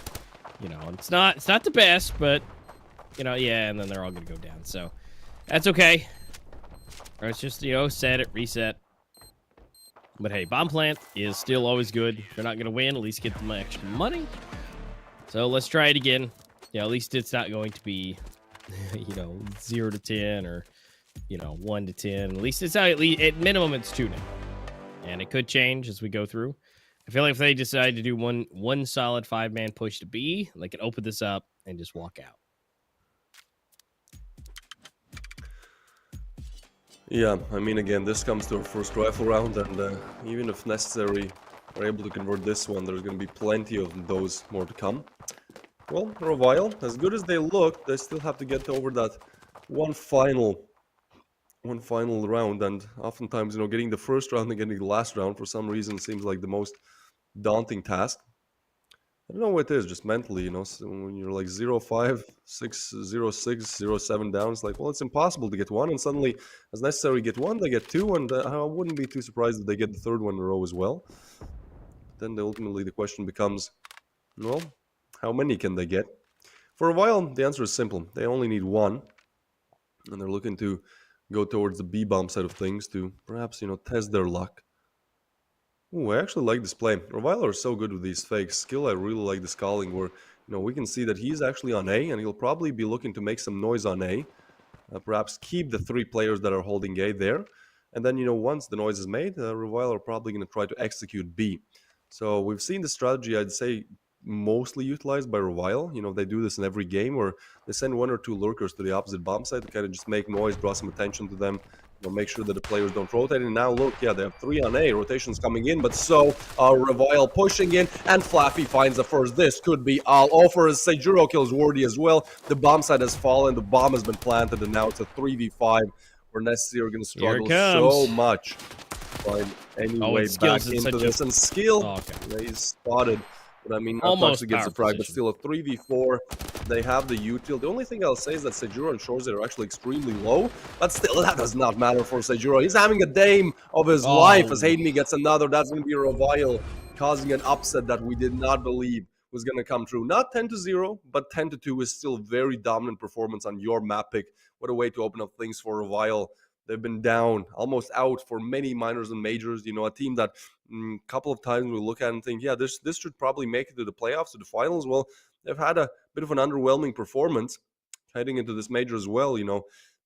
Speaker 2: It's not the best, but yeah. And then they're all going to go down, so that's okay. Or it's just set it, reset. But hey, bomb plant is still always good. They're not going to win. At least get them extra money. So let's try it again. At least it's not going to be, 0 to 10 or 1 to 10. At least it's at minimum it's 2 now, and it could change as we go through. I feel like if they decide to do one solid 5-man push to B, they can open this up and just walk out.
Speaker 3: Yeah, I mean, again, this comes to our first rifle round, and even if necessary, we're able to convert this one. There's going to be plenty of those more to come. Well, for a while, as good as they look, they still have to get over that one final round, and oftentimes, getting the first round and getting the last round for some reason seems like the most daunting task. I don't know what it is, just mentally, so when you're like 0-5, 6-0-6, 0-7 down, it's like, well, it's impossible to get one, and suddenly, as necessary, get one, they get two, and I wouldn't be too surprised if they get the third one in a row as well. But then ultimately the question becomes, well, how many can they get? For a while, the answer is simple. They only need one, and they're looking to go towards the B-bomb side of things to perhaps, test their luck. Ooh, I actually like this play. Reviler is so good with these fakes. Skill, I really like this calling where, we can see that he's actually on A, and he'll probably be looking to make some noise on A. Perhaps keep the 3 players that are holding A there. And then, once the noise is made, Reviler are probably going to try to execute B. So we've seen the strategy, I'd say, mostly utilized by Revile. They do this in every game where they send 1 or 2 lurkers to the opposite bomb site to kind of just make noise, draw some attention to them, make sure that the players don't rotate. And now look, yeah, they have 3 on A, rotations coming in, but so Revile pushing in, and Flaffy finds the first. This could be all over as Seijuro kills Wordy as well. The bomb site has fallen, the bomb has been planted, and now it's a 3v5 where Necessary are going to struggle so much to find any way back into this. And Skill, he's spotted. But I mean, not much to get the frag, but still a 3v4. They have the util. The only thing I'll say is that Seijuro and FORZE are actually extremely low, but still, that does not matter for Seijuro. He's having a dame of his life as Haydenme gets another. That's going to be a Revile, causing an upset that we did not believe was going to come true. Not 10-0, but 10-2 is still very dominant performance on your map pick. What a way to open up things for Revile. They've been down, almost out for many minors and majors. A team that a couple of times we look at and think, yeah, this should probably make it to the playoffs, to the finals. Well, they've had a bit of an underwhelming performance heading into this major as well.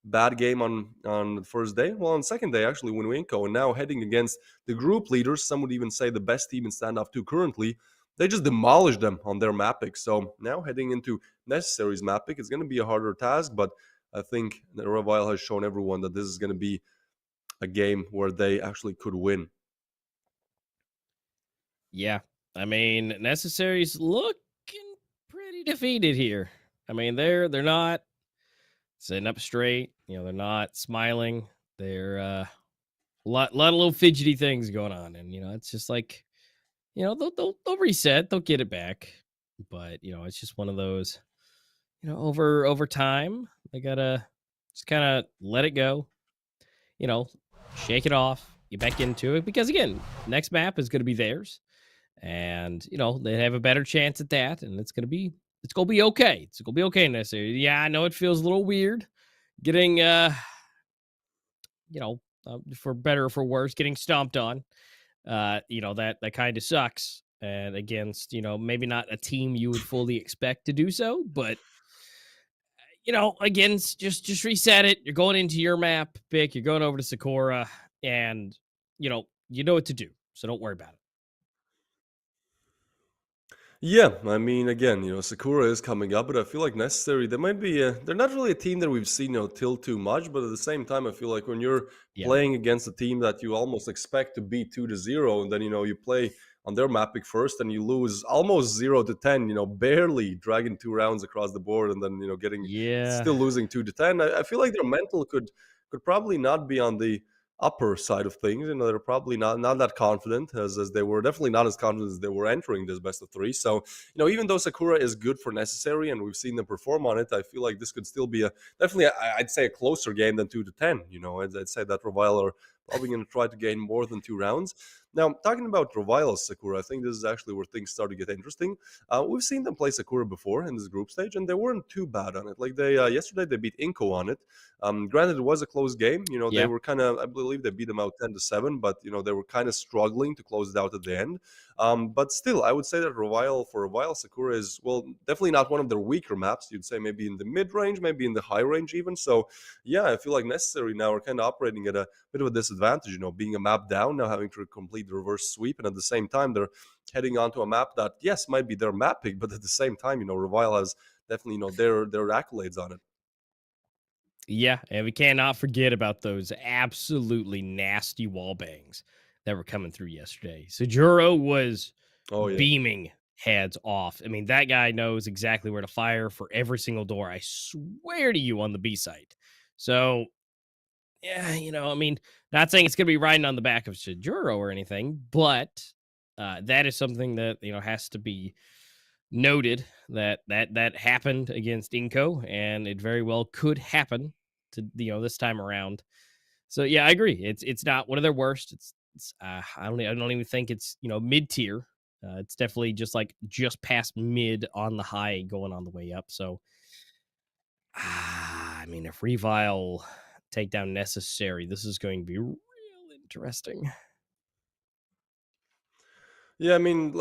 Speaker 3: Bad game on the first day. Well, on the second day, actually, when INCO, and now heading against the group leaders, some would even say the best team in Standoff 2 currently, they just demolished them on their map pick. So now heading into Necessary's map pick, it's going to be a harder task, but I think that Revile has shown everyone that this is going to be a game where they actually could win.
Speaker 2: Yeah, I mean, Necessary's looking pretty defeated here. I mean, they're not sitting up straight. They're not smiling. They're a lot of little fidgety things going on, and it's just like, they'll reset, they'll get it back, but it's just one of those. Over time, they gotta just kind of let it go. Shake it off, get back into it, because again, next map is going to be theirs, and they have a better chance at that, and it's gonna be okay. It's gonna be okay necessarily. Yeah, I know it feels a little weird getting for better or for worse, getting stomped on. That kind of sucks, and against maybe not a team you would fully expect to do so, but again, just reset it. You're going into your map pick. You're going over to Sakura, and you know what to do. So don't worry about it.
Speaker 3: Yeah, I mean, again, Sakura is coming up, but I feel like Necessary, they might be, they're not really a team that we've seen, tilt too much, but at the same time, I feel like when you're playing against a team that you almost expect to beat 2-0, and then, you play on their map pick first, and you lose almost 0-10, barely dragging 2 rounds across the board, and then, still losing 2-10. I feel like their mental could probably not be on the upper side of things. They're probably not that confident as they were, definitely not as confident as they were entering this best of 3. So, even though Sakura is good for Necessary and we've seen them perform on it, I feel like this could still be definitely, I'd say, a closer game than 2-10. I'd say that Revile are probably going to try to gain more than 2 rounds. Now, talking about Revile's Sakura, I think this is actually where things start to get interesting. We've seen them play Sakura before in this group stage, and they weren't too bad on it. Like they yesterday, they beat INCO on it. Granted, it was a close game. They
Speaker 2: Yeah.
Speaker 3: were kind of, I believe, they beat them out 10-7, but they were kind of struggling to close it out at the end. But still, I would say that Revile Sakura is, well, definitely not one of their weaker maps. You'd say maybe in the mid range, maybe in the high range even. So yeah, I feel like Necessary now are kind of operating at a bit of a disadvantage, being a map down, now having to complete the reverse sweep. And at the same time, they're heading onto a map that, yes, might be their map pick, but at the same time, Revile has definitely, their accolades on it.
Speaker 2: Yeah, and we cannot forget about those absolutely nasty wall bangs that were coming through yesterday. Sejuro was
Speaker 3: Oh, yeah.
Speaker 2: beaming heads off. I mean, that guy knows exactly where to fire for every single door. I swear to you on the B site. So, yeah, I mean, not saying it's going to be riding on the back of Sejuro or anything, but that is something that, has to be noted that happened against INCO, and it very well could happen to this time around. So yeah, I agree. It's not one of their worst. It's I don't even think it's mid tier. It's definitely just past mid on the high, going on the way up. So I mean, if Revile takedown necessary, this is going to be real interesting.
Speaker 3: Yeah, I mean,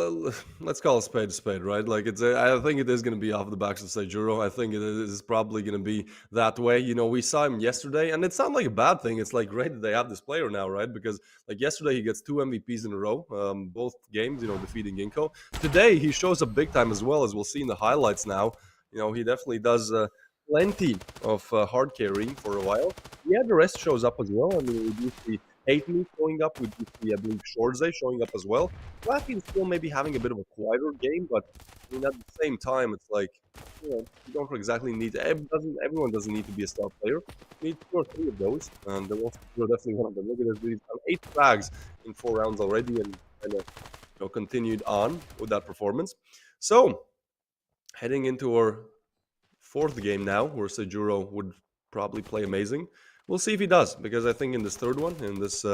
Speaker 3: let's call a spade, right? Like I think it is going to be off the backs of Seijuro. I think it is probably going to be that way. We saw him yesterday, and it's not like a bad thing. It's like great that they have this player now, right? Because like yesterday, he gets 2 MVPs in a row, both games, defeating Inko. Today, he shows up big time as well, as we'll see in the highlights now. He definitely does plenty of hard carrying for a while. Yeah, the rest shows up as well. I mean, we do see Hate Me showing up. We do see, I believe, Shorze showing up as well. Flappy is still maybe having a bit of a quieter game, but I mean, at the same time, it's like, you don't exactly need everyone doesn't need to be a star player. You need 2 or 3 of those, and the Wolves are definitely one of them. Look at this, we've done 8 frags in 4 rounds already, and kind of continued on with that performance. So heading into our 4th game now, where Sejuro would probably play amazing. We'll see if he does, because I think in this 3rd one, in this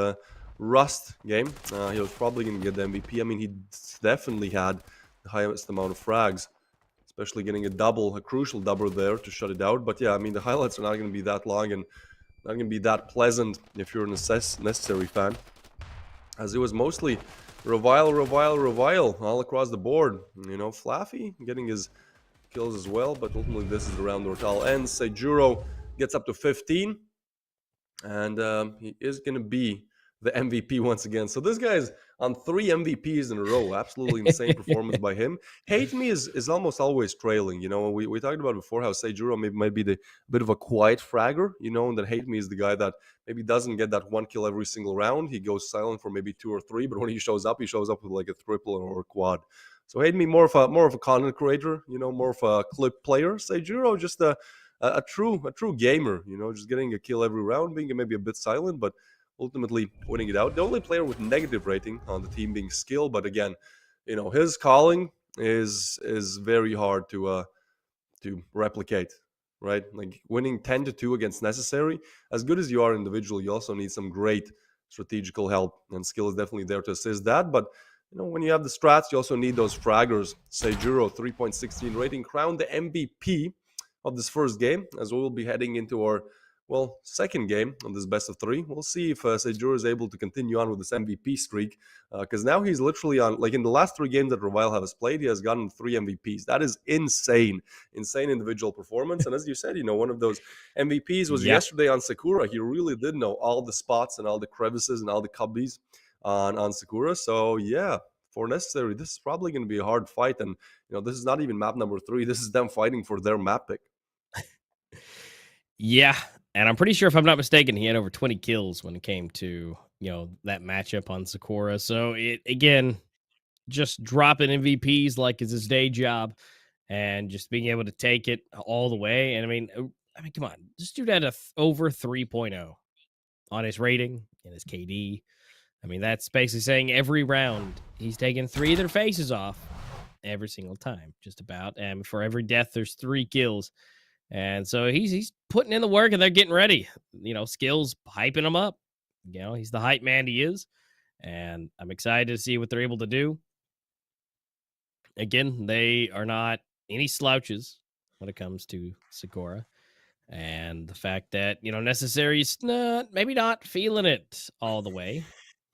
Speaker 3: Rust game, he was probably going to get the MVP. I mean, he definitely had the highest amount of frags, especially getting a crucial double there to shut it out. But yeah, I mean, the highlights are not going to be that long and not going to be that pleasant if you're a necessary fan, as it was mostly Revile all across the board. Flaffy getting his kills as well, but ultimately this is the round where it all ends. Seijuro gets up to 15, and he is going to be the MVP once again. So this guy's on 3 MVPs in a row. Absolutely insane performance by him. Hate Me is almost always trailing. We talked about before how Seijuro maybe might be the bit of a quiet fragger, and that Hate Me is the guy that maybe doesn't get that 1 kill every single round. He goes silent for maybe 2 or 3, but when he shows up with like a triple or a quad. So Hate Me more of a content creator, more of a clip player. Seijuro just a true gamer, just getting a kill every round, being maybe a bit silent, but ultimately winning it out. The only player with negative rating on the team being Skill, but again, his calling is very hard to replicate, right? Like winning 10-2 against Necessary, as good as you are individually, you also need some great strategical help, and Skill is definitely there to assist that. But when you have the strats, you also need those fraggers. Seijuro, 3.16 rating, crowned the MVP of this first game, as we will be heading into our second game of this best of 3. We'll see if Seijuro is able to continue on with this MVP streak, because now he's literally on, like in the last 3 games that Revile has played, he has gotten 3 MVPs. That is insane individual performance. And as you said, one of those MVPs was yesterday on Sakura. He really did know all the spots and all the crevices and all the cubbies on Sakura. So yeah, for Necessary, this is probably going to be a hard fight. And this is not even map number 3. This is them fighting for their map pick.
Speaker 2: Yeah, and I'm pretty sure, if I'm not mistaken, he had over 20 kills when it came to, that matchup on Sakura. So it, again, just dropping MVPs like is his day job, and just being able to take it all the way. And I mean, come on, this dude had over 3.0 on his rating and his KD. I mean, that's basically saying every round he's taking 3 of their faces off every single time, just about. And for every death, there's 3 kills. And so he's putting in the work, and they're getting ready. Skills hyping him up. He's the hype man he is. and I'm excited to see what they're able to do. Again, they are not any slouches when it comes to Sakura. And the fact that, Necessary's maybe not feeling it all the way.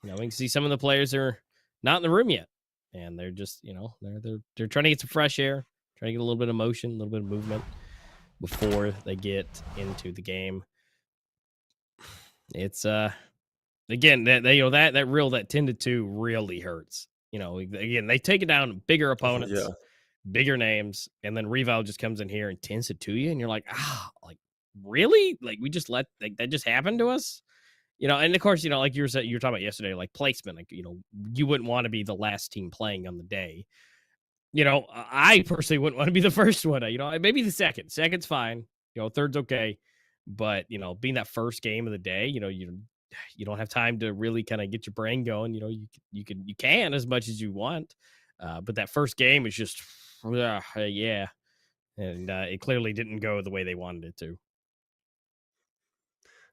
Speaker 2: We can see some of the players are not in the room yet. And they're just, they're trying to get some fresh air, trying to get a little bit of motion, a little bit of movement before they get into the game. It's again, that that 10-2 really hurts. Again, they take it down bigger opponents.
Speaker 3: Yeah.
Speaker 2: Bigger names, and then Reval just comes in here and tends it to you, and you're like, really? Like, we just let that just happen to us? And of course, like you were talking about yesterday, like placement, like, you wouldn't want to be the last team playing on the day. I personally wouldn't want to be the first one. Maybe the second. Second's fine. Third's okay. But, being that first game of the day, you don't have time to really kind of get your brain going. You can as much as you want. But that first game is just, yeah. And it clearly didn't go the way they wanted it to.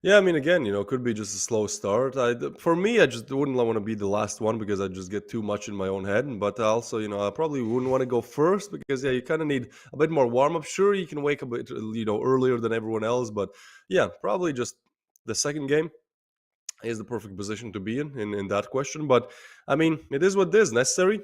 Speaker 3: Yeah, I mean, again, could be just a slow start. For me, I just wouldn't want to be the last one because I just get too much in my own head. But also, I probably wouldn't want to go first because, you kind of need a bit more warm up. Sure, you can wake up, earlier than everyone else. But yeah, probably just the second game is the perfect position to be in that question. But I mean, it is what it is. Necessary.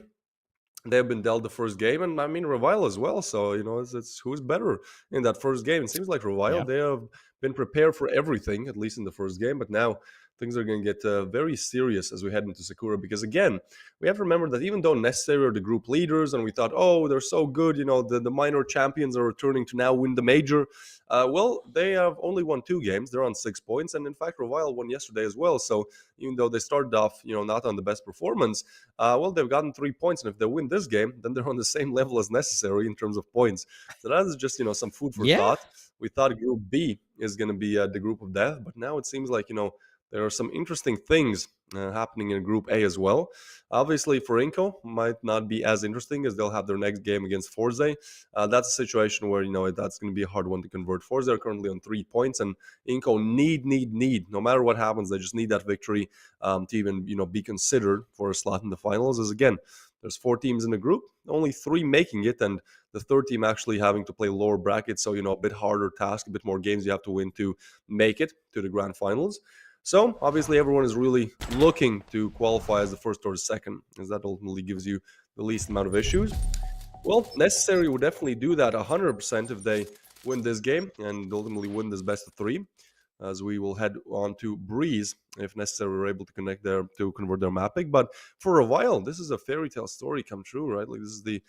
Speaker 3: They have been dealt the first game, and I mean Revile as well. So it's who's better in that first game. It seems like Revile, they have been prepared for everything, at least in the first game. But now things are going to get very serious as we head into Sakura, because again, we have to remember that even though Necessary are the group leaders, and we thought, oh, they're so good, the minor champions are returning to now win the major. Well, they have only won 2 games. They're on 6 points, and in fact, Revile won yesterday as well. So even though they started off, not on the best performance, well, they've gotten 3 points, and if they win this game, then they're on the same level as Necessary in terms of points. So that is just, some food for thought. We thought Group B is going to be the group of death, but now it seems like, there are some interesting things happening in Group A as well. Obviously, for INCO, might not be as interesting as they'll have their next game against FORZE. That's a situation where, that's going to be a hard one to convert. FORZE are currently on 3 points, and INCO need, no matter what happens, they just need that victory to even, be considered for a slot in the finals. As again, there's 4 teams in the group, only 3 making it, and the third team actually having to play lower brackets. So, a bit harder task, a bit more games you have to win to make it to the grand finals. So, obviously, everyone is really looking to qualify as the first or the second, as that ultimately gives you the least amount of issues. Well, Necessary would definitely do that 100% if they win this game and ultimately win this best of 3, as we will head on to Breeze if Necessary are able to convert their map pick. But for a while, this is a fairy tale story come true, right? Like, this is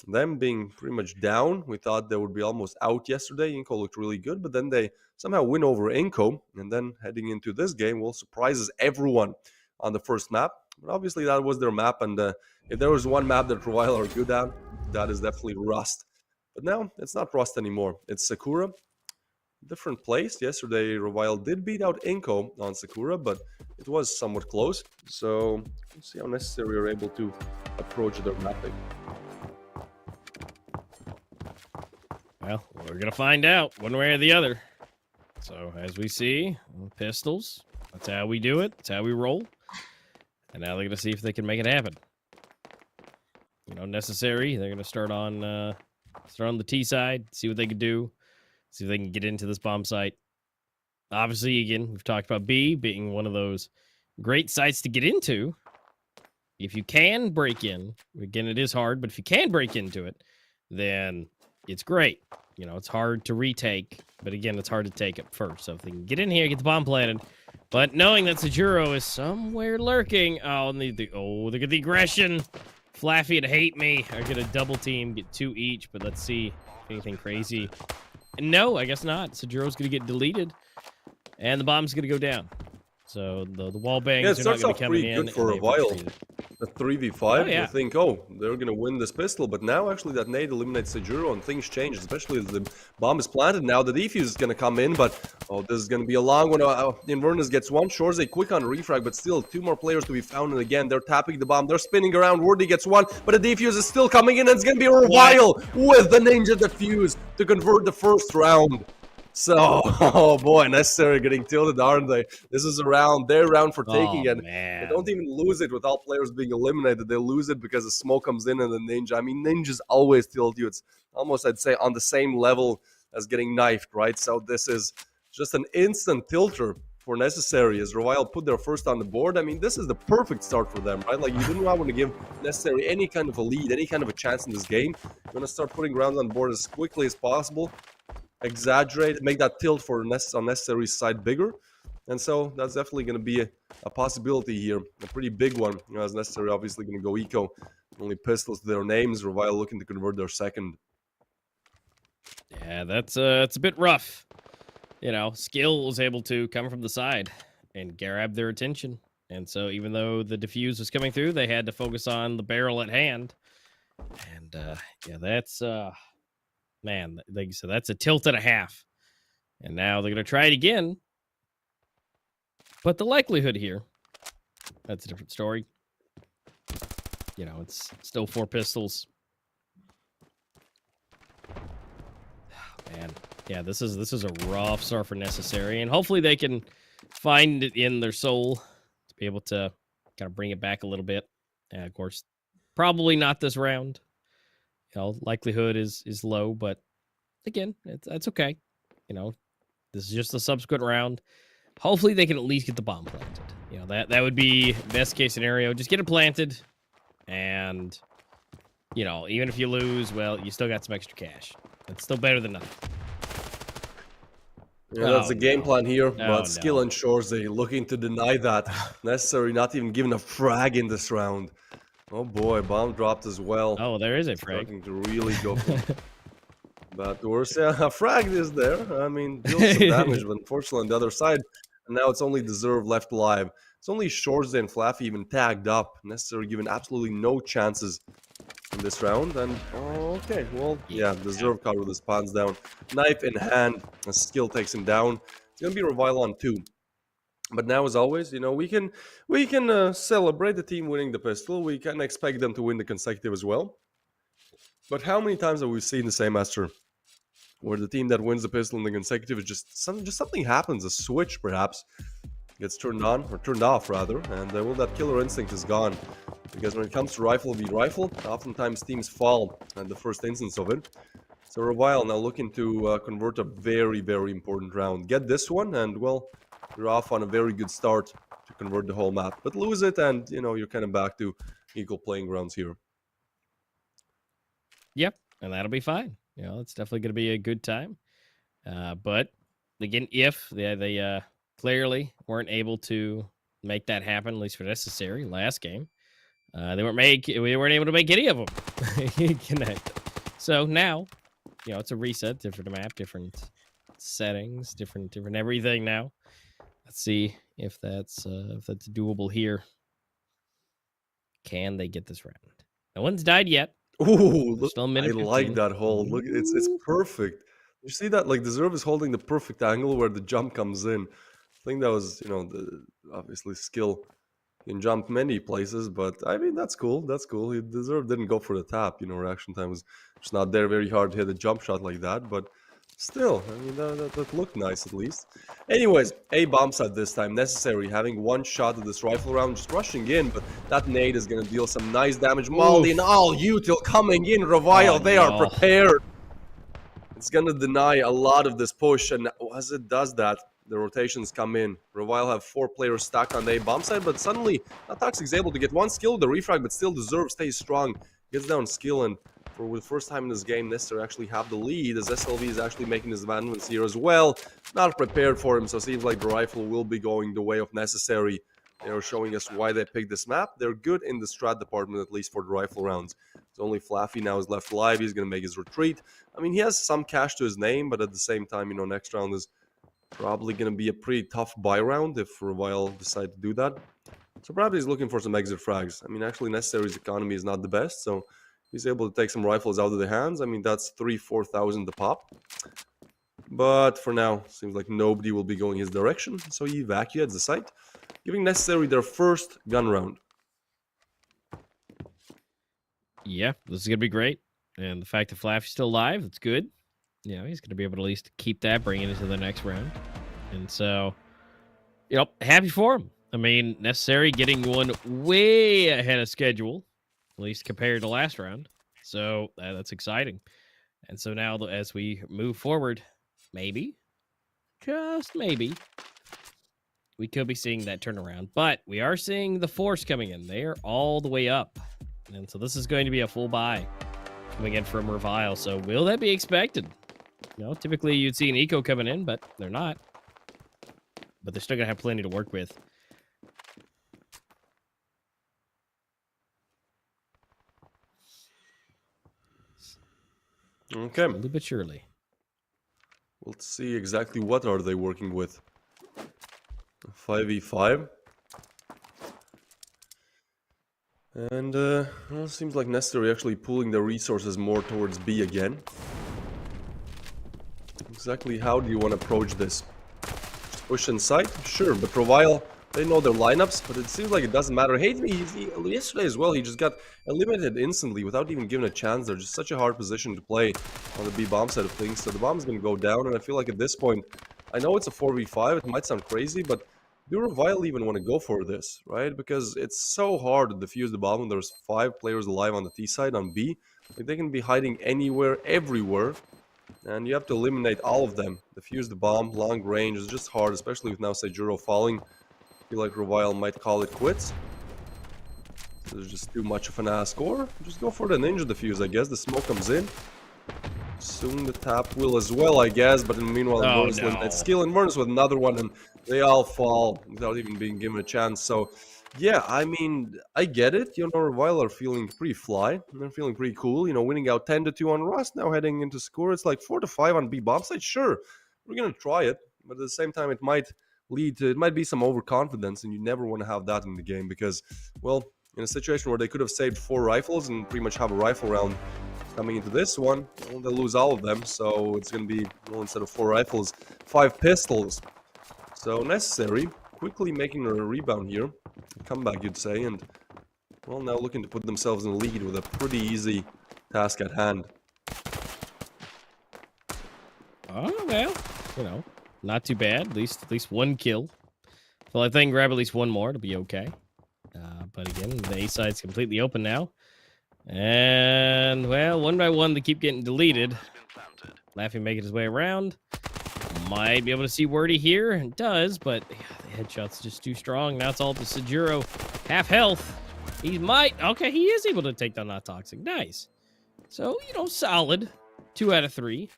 Speaker 3: them being pretty much down. We thought they would be almost out yesterday. INCO looked really good, but then they somehow win over INCO, and then heading into this game will surprises everyone on the first map. But obviously that was their map, and if there was one map that Revile are good at, that is definitely Rust. But now it's not Rust anymore. It's Sakura. Different place. Yesterday Revile did beat out INCO on Sakura, but it was somewhat close. So let's see how Necessary are able to approach their mapping.
Speaker 2: Well, we're going to find out one way or the other. So, as we see, pistols. That's how we do it. That's how we roll. And now they're going to see if they can make it happen. Necessary. They're going to start on the T side, see what they can do, see if they can get into this bomb site. Obviously, again, we've talked about B being one of those great sites to get into. If you can break in, again, it is hard, but if you can break into it, then it's great. It's hard to retake, but again, it's hard to take it first. So if they can get in here, get the bomb planted, but knowing that Sajuro is somewhere lurking. Oh, look at the aggression. Flaffy and Hate Me are going to double team, get 2 each, but let's see if anything crazy. No, I guess not. Sajuro's going to get deleted, and the bomb's going to go down. So the wall bangs are not going to be coming in.
Speaker 3: Good for a while. The 3v5, you think, they're going to win this pistol. But now, actually, that nade eliminates Sajuro, and things change, especially as the bomb is planted. Now the defuse is going to come in, but, this is going to be a long one. Inverness gets one. Shores a quick on refrag, but still 2 more players to be found. And again, they're tapping the bomb. They're spinning around. Wordy gets one, but the defuse is still coming in, and it's going to be a Revile with the Ninja Defuse to convert the first round.
Speaker 4: So, oh boy, Necessary getting tilted, aren't they? This is their round for taking,
Speaker 2: Oh,
Speaker 4: and they
Speaker 2: man.
Speaker 4: don't even lose it with all players being eliminated. They lose it because the smoke comes in and the Ninja. I mean, Ninjas always tilt you. It's almost, I'd say, on the same level as getting knifed, right? So this is just an instant tilter for Necessary as Revile put their first on the board. I mean, this is the perfect start for them, right? Like, you didn't want to give Necessary any kind of a lead, any kind of a chance in this game. You're going to start putting rounds on board as quickly as possible. Exaggerate, make that tilt for unnecessary side bigger, and so that's definitely going to be a possibility here, a pretty big one. You know, as Necessary obviously going to go eco, only pistols to their names. Revile looking to convert their second.
Speaker 2: Yeah, that's it's a bit rough. You know, Skill was able to come from the side and grab their attention, and so even though the defuse was coming through, they had to focus on the barrel at hand. And yeah, that's man, like so that's a tilt and a half. And now they're going to try it again. But the likelihood here, that's a different story. You know, it's still 4 pistols. Oh, man. Yeah, this is a rough start for Necessary. And hopefully they can find it in their soul to be able to kind of bring it back a little bit. And of course, probably not this round. You know, likelihood is low, but again, that's okay. You know, this is just a subsequent round. Hopefully they can at least get the bomb planted. You know, that would be best case scenario. Just get it planted, and you know, even if you lose, well, you still got some extra cash. It's still better than nothing.
Speaker 4: Yeah, that's the game plan here,
Speaker 2: Oh,
Speaker 4: but Skill ensures they looking to deny that. Necessary not even giving a frag in this round. Oh boy, bomb dropped as well.
Speaker 2: Oh, there is a frag.
Speaker 4: Starting to really go for bad doors. Yeah, a frag is there. I mean, deals some damage, but unfortunately on the other side, and now it's only Deserve left alive. It's only Shorze and Flaffy even tagged up. Necessary given absolutely no chances in this round. And okay, well, yeah, Deserve caught with his pawns down. Knife in hand, a Skill takes him down. It's gonna be Revile on 2. But now, as always, you know, we can celebrate the team winning the pistol. We can expect them to win the consecutive as well. But how many times have we seen the same Master, where the team that wins the pistol in the consecutive is just something happens, a switch perhaps gets turned on or turned off rather, and well, that killer instinct is gone. Because when it comes to rifle v rifle, oftentimes teams fall at the first instance of it. So Revile now looking to convert a very, very important round. Get this one, and well, you're off on a very good start to convert the whole map. But lose it, and you know you're kind of back to equal playing grounds here.
Speaker 2: Yep, and that'll be fine. You know, it's definitely going to be a good time. But again, if they clearly weren't able to make that happen, at least for Necessary last game, we weren't able to make any of them connect. So now, you know, it's a reset, different map, different settings, different everything now. Let's see if that's doable here. Can they get this round? No one's died yet.
Speaker 4: Ooh, look,
Speaker 2: still a
Speaker 4: I
Speaker 2: minute
Speaker 4: like
Speaker 2: 15.
Speaker 4: that hold. Look, it's perfect. You see that? Like, Deserve is holding the perfect angle where the jump comes in. I think that was, you know, obviously Skill can jump many places, but I mean, that's cool. That's cool. He Deserve didn't go for the tap. You know, reaction time was just not there. Very hard to hit a jump shot like that, but still, I mean, that looked nice at least. Anyways, a bomb site this time. Necessary having one shot at this rifle round, just rushing in, but that nade is going to deal some nice damage. Molly and all util coming in. Revile, they are prepared. It's going to deny a lot of this push, and as it does that, the rotations come in. Revile have 4 players stacked on the bomb side, but suddenly, Toxic's able to get one skill, the refrag, but still Deserve stays strong. Gets down skill, and for the first time in this game, Necessary actually have the lead, as SLV is actually making his advancements here as well. Not prepared for him, so it seems like the rifle will be going the way of Necessary. They are showing us why they picked this map. They're good in the strat department, at least for the rifle rounds. It's only Flaffy now is left alive. He's going to make his retreat. I mean, he has some cash to his name, but at the same time, you know, next round is probably going to be a pretty tough buy round if Revile decide to do that. So probably he's looking for some exit frags. I mean, actually, Necessary's economy is not the best, so he's able to take some rifles out of the hands. I mean, that's 3,000-4,000 to pop. But for now, seems like nobody will be going his direction, so he evacuates the site, giving Necessary their first gun round.
Speaker 2: Yeah, this is going to be great. And the fact that Flaffy's still alive, that's good. you know, he's going to be able to at least keep that, bring it into the next round. And so, you know, happy for him. I mean, Necessary getting one way ahead of schedule, at least compared to last round. So that's exciting. And so now as we move forward, maybe, just maybe, we could be seeing that turnaround. But we are seeing the Force coming in. They are all the way up. And so this is going to be a full buy coming in from Revile. So will that be expected? You know, typically you'd see an INCO coming in, but they're not. But they're still going to have plenty to work with.
Speaker 4: Okay.
Speaker 2: Slowly but surely.
Speaker 4: Let's see exactly what are they working with. 5v5. And well, it seems like Necessary actually pulling their resources more towards B again. Exactly how do you want to approach this? Just push inside? Sure, but Revile, they know their lineups, but it seems like it doesn't matter. Hate me, yesterday as well, he just got eliminated instantly without even giving a chance. They're just such a hard position to play on the B bomb side of things, so the bomb is going to go down, and I feel like at this point, I know it's a 4v5, it might sound crazy, but do Revile even want to go for this, right? Because it's so hard to defuse the bomb when there's 5 players alive on the T side, on B. Like, they can be hiding anywhere, everywhere, and you have to eliminate all of them. Defuse the bomb, long range is just hard, especially with now Seijuro falling. I feel like Revile might call it quits. There's just too much of an ask, or just go for the ninja defuse, I guess. The smoke comes in. Soon the tap will as well, I guess, but in the meanwhile, Inverness with skill, Inverness with another one, and they all fall without even being given a chance. So, yeah, I mean, I get it. You know, Revile are feeling pretty fly. They're feeling pretty cool. You know, winning out 10-2 on Rust, now heading into score. It's like 4-5 on B bomb side. Sure, we're gonna try it, but at the same time, it might lead to, it might be some overconfidence, and you never want to have that in the game because, well, in a situation where they could have saved 4 rifles and pretty much have a rifle round coming into this one, well, they'll lose all of them, so it's going to be, well, instead of 4 rifles, 5 pistols. So Necessary, quickly making a rebound here, a comeback you'd say, and, well, now looking to put themselves in the lead with a pretty easy task at hand.
Speaker 2: Oh, well, you know, not too bad. At least one kill. So I think grab at least one more to be okay. But again, the A side's completely open now. And, well, one by one, they keep getting deleted. Laughing making his way around. Might be able to see Wordy here. It does, but yeah, the headshot's just too strong. Now it's all to Seijuro. Half health. He might. Okay, he is able to take down Not Toxic. Nice. So, you know, solid. 2 out of 3.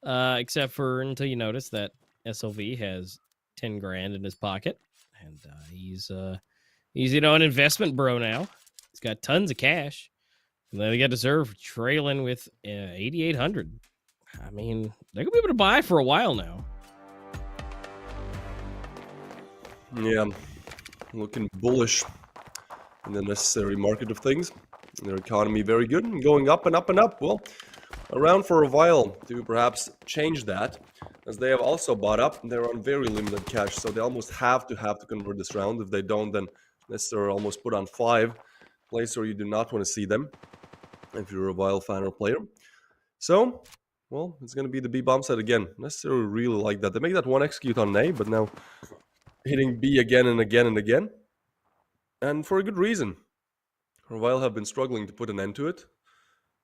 Speaker 2: Except for until you notice that SLV has 10 grand in his pocket. And he's, you know, an investment bro now. He's got tons of cash. And then we got Deserve trailing with 8,800. I mean, they're going to be able to buy for a while now.
Speaker 4: Yeah, looking bullish in the Necessary market of things. Their economy very good and going up and up and up. Well, around for Revile to perhaps change that, as they have also bought up. They're on very limited cash, so they almost have to convert this round. If they don't, then Necessary almost put on 5. Place where you do not want to see them if you're a Revile fan or player. So, well, it's going to be the B bomb side again. Necessary really like that. They make that one execute on A, but now hitting B again and again and again. And for a good reason. Revile have been struggling to put an end to it.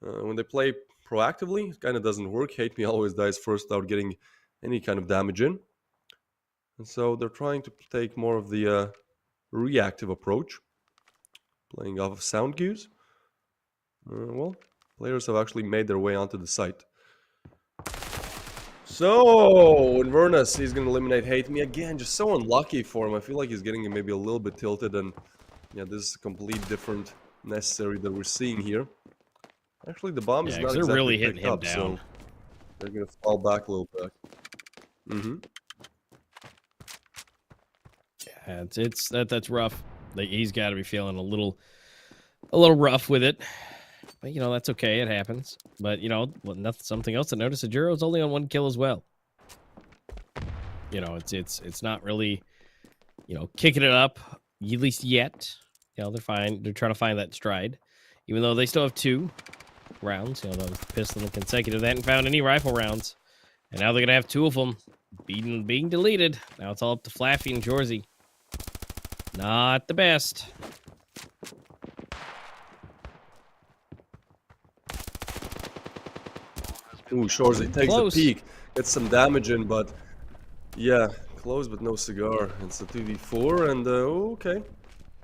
Speaker 4: When they play proactively, it kind of doesn't work. Hate Me always dies first without getting any kind of damage in. And so they're trying to take more of the reactive approach. Playing off of sound cues. Well, players have actually made their way onto the site. So, Inverness, he's going to eliminate Hate Me again. Just so unlucky for him. I feel like he's getting maybe a little bit tilted. And yeah, this is a complete different Necessary that we're seeing here. Actually, the bomb is not exactly
Speaker 2: really hitting him
Speaker 4: up,
Speaker 2: down.
Speaker 4: so they're going to fall back a little bit.
Speaker 2: Yeah, that's rough. Like, he's got to be feeling a little rough with it. But, you know, that's okay. It happens. But, you know, something else to notice. Sejuro's only on 1 kill as well. You know, it's not really, you know, kicking it up, at least yet. You know, they're fine. They're trying to find that stride. Even though they still have 2 rounds. You know, those pistol and consecutive. They hadn't found any rifle rounds. And now they're going to have two of them being deleted. Now it's all up to Flaffy and Jorzy. Not the best.
Speaker 4: Ooh, Shorzy takes
Speaker 2: Close.
Speaker 4: the peek, gets some damage in, but yeah, close but no cigar. It's a 2v4, and okay.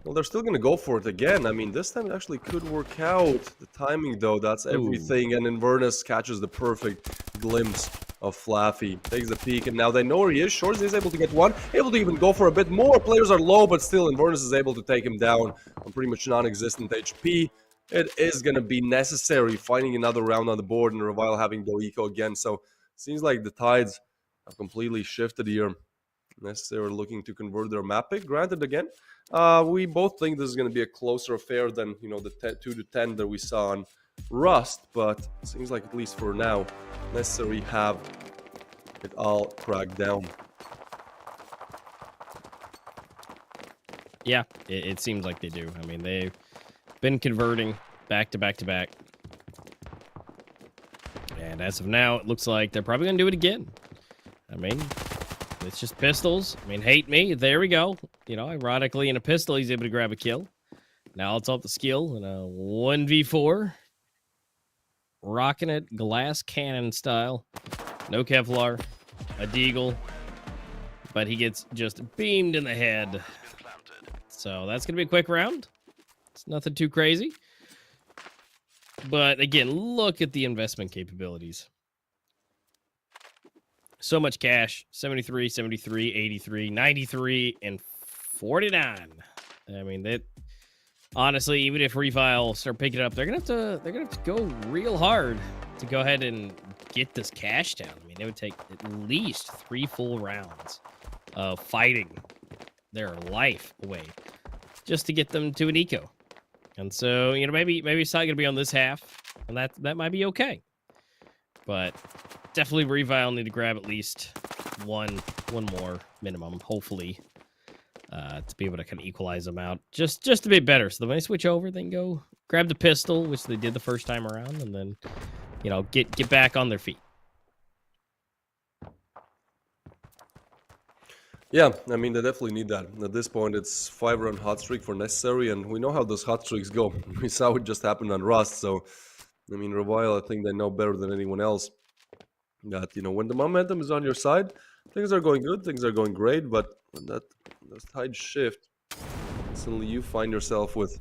Speaker 4: Well, they're still gonna go for it again. I mean, this time it actually could work out. The timing, though, that's everything. And Inverness catches the perfect glimpse of Flaffy. Takes the peek, and now they know where he is. Shorzy is able to get one, able to even go for a bit more. Players are low, but still, Inverness is able to take him down on pretty much non-existent HP. It is going to be necessary finding another round on the board and Revile having go eco again. So seems like the tides have completely shifted here. Unless they're looking to convert their map pick. Granted, again, we both think this is going to be a closer affair than, you know, the 2 to 10 that we saw on Rust. But it seems like, at least for now, necessary have it all cracked down.
Speaker 2: Yeah, it seems like they do. I mean, they've been converting back to back to back. And as of now, it looks like they're probably going to do it again. I mean, it's just pistols. I mean, hate me. There we go. You know, ironically, in a pistol, he's able to grab a kill. Now it's all the skill in a 1v4. Rocking it glass cannon style. No Kevlar. A deagle. But he gets just beamed in the head. So that's going to be a quick round. It's nothing too crazy. But again, look at the investment capabilities. So much cash. 73, 73, 83, 93, and 49. I mean, that honestly, even if Revile start picking it up, they're gonna have to go real hard to go ahead and get this cash down. I mean, it would take at least 3 full rounds of fighting their life away just to get them to an eco. And so, you know, maybe it's not going to be on this half, and that might be okay. But definitely Revile need to grab at least one more minimum, hopefully, to be able to kind of equalize them out just a bit better. So when they switch over, they can go grab the pistol, which they did the first time around, and then, you know, get back on their feet.
Speaker 4: Yeah, I mean, they definitely need that. At this point, it's 5-round hot streak for necessary, and we know how those hot streaks go. We saw it just happened on Rust, so, I mean, Revile, I think they know better than anyone else that, you know, when the momentum is on your side, things are going good, things are going great, but when those tides shift, suddenly you find yourself with